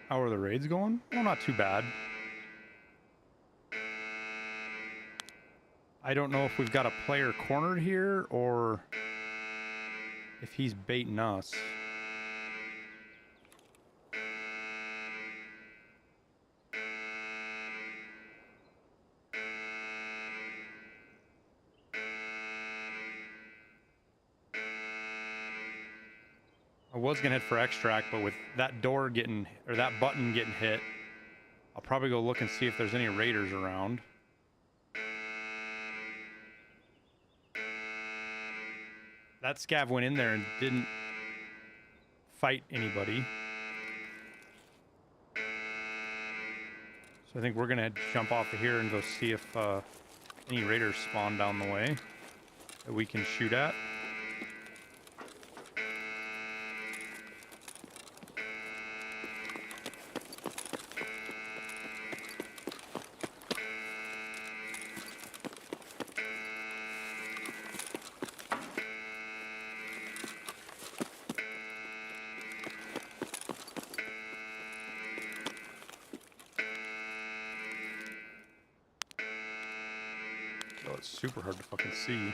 B: How are the raids going? Well, not too bad. I don't know if we've got a player cornered here or if he's baiting us. I was gonna head for extract, but with that door getting, or that button getting hit, I'll probably go look and see if there's any raiders around. That scav went in there and didn't fight anybody. So I think we're gonna jump off of here and go see if any raiders spawn down the way that we can shoot at. Oh, it's super hard to fucking see.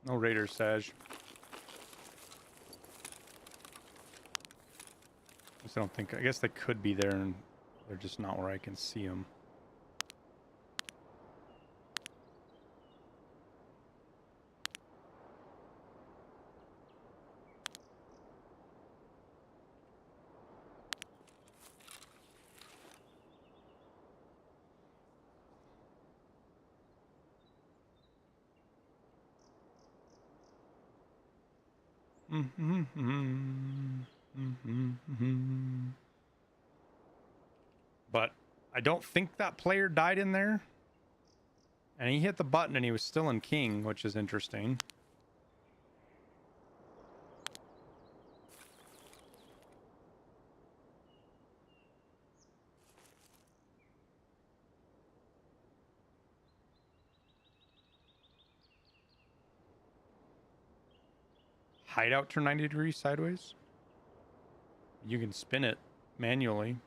B: No raiders, Saj. I don't think. I guess they could be there, and they're just not where I can see them. But I don't think that player died in there. And he hit the button and he was still in king, which is interesting. Hideout turn 90 degrees sideways. You can spin it manually.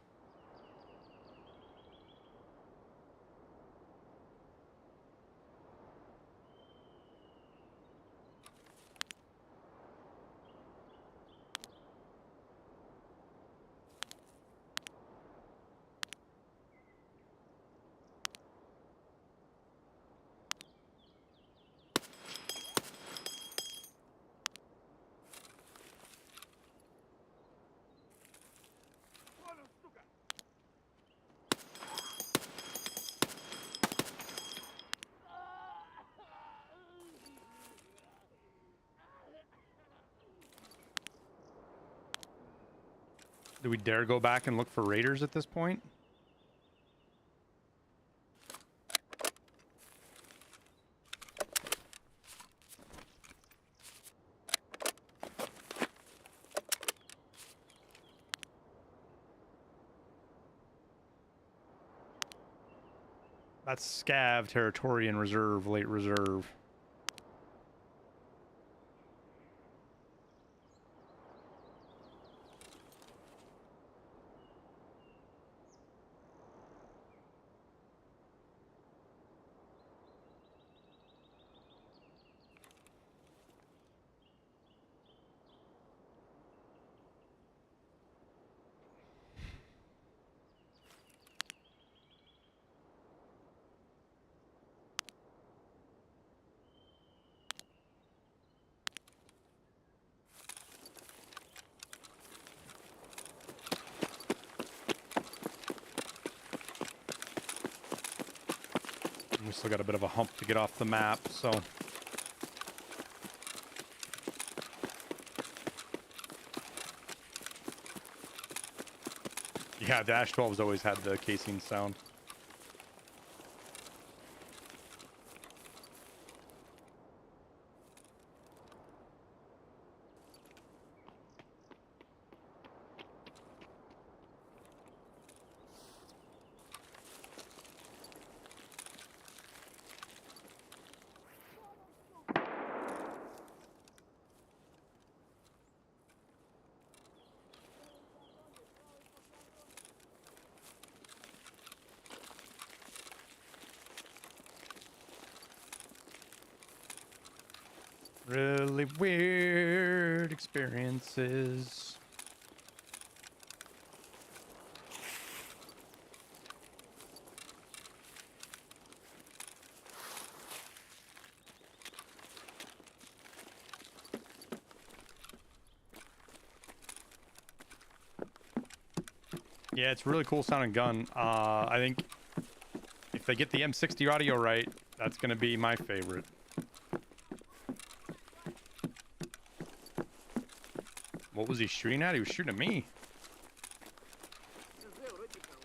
B: Do we dare go back and look for raiders at this point? That's scav territory and reserve, late reserve. We still got a bit of a hump to get off the map, so. Yeah, Dash 12's always had the casing sound. Really weird experiences. Yeah, it's a really cool sounding gun. I think if they get the M60 audio right, that's gonna be my favorite. What was he shooting at? He was shooting at me.
D: ТЗ вроде того.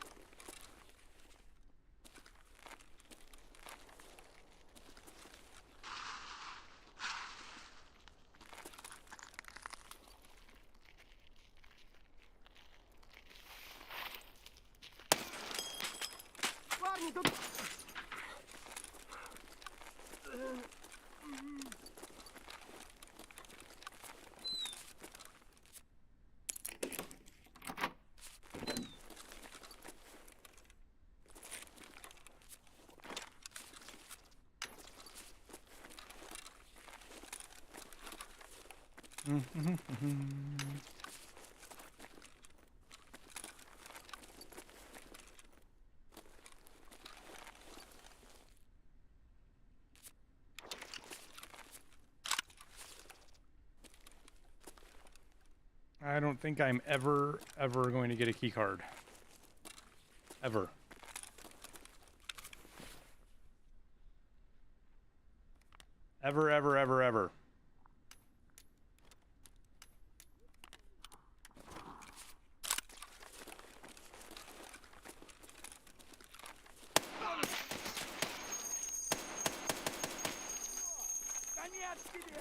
D: Парни, тут...
B: I don't think I'm ever going to get a key card. Ever. Ever.
D: Конец тебе!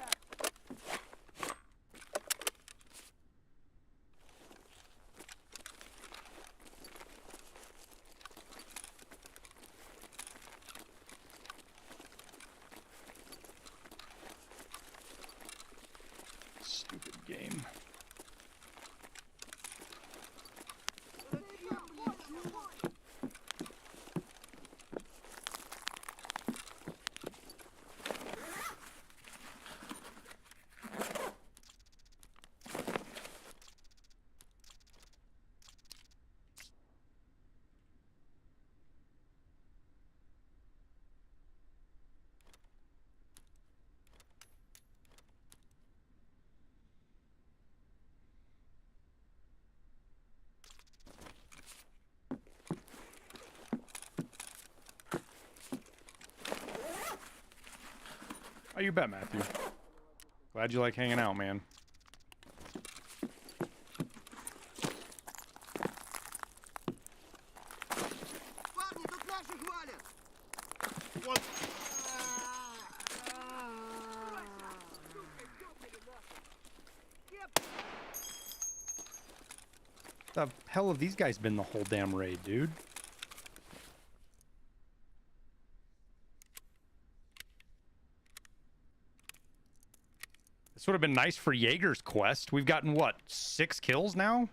B: Stupid game. Oh, you bet, Matthew. Glad you like hanging out, man.
D: Парни, тут наших валят!
B: The hell have these guys been the whole damn raid, dude? This would have been nice for Jaeger's quest. We've gotten, what, 6 kills now?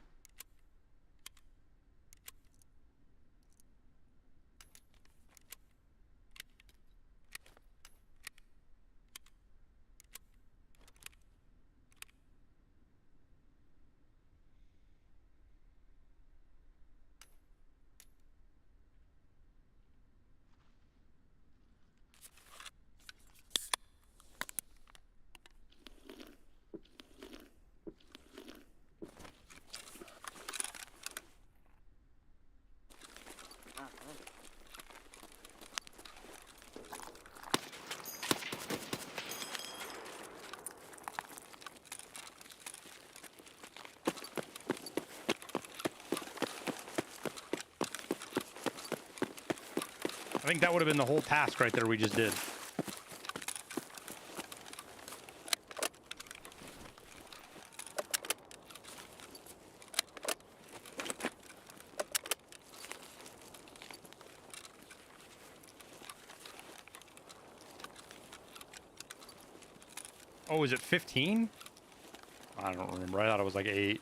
B: I think that would have been the whole task right there we just did. Oh, is it 15? I don't remember. I thought it was like 8.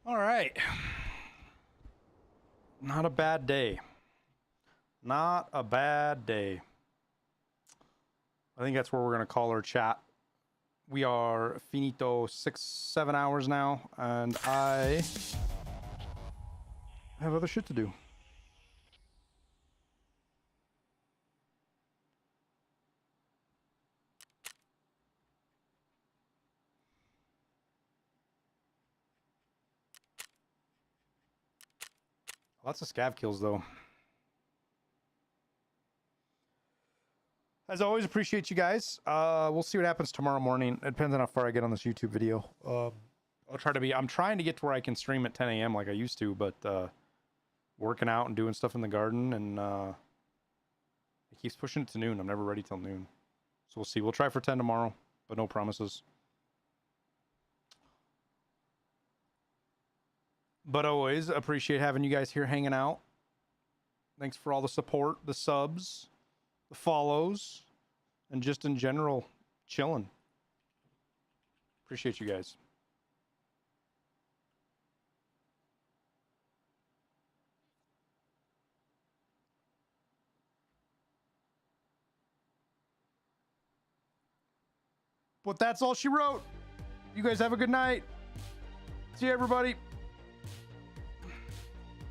B: All right. Not a bad day. Not a bad day. I think that's where we're going to call our chat. We are finito 6-7 hours now, and I have other shit to do. Lots of scav kills, though. As always, appreciate you guys. We'll see what happens tomorrow morning. It depends on how far I get on this YouTube video. I'll try to be... I'm trying to get to where I can stream at 10 a.m. like I used to, but working out and doing stuff in the garden, and it keeps pushing it to noon. I'm never ready till noon. So we'll see. We'll try for 10 tomorrow, but no promises. But always appreciate having you guys here hanging out. Thanks for all the support, the subs, the follows, and just in general, chilling. Appreciate you guys. But that's all she wrote. You guys have a good night. See you, everybody.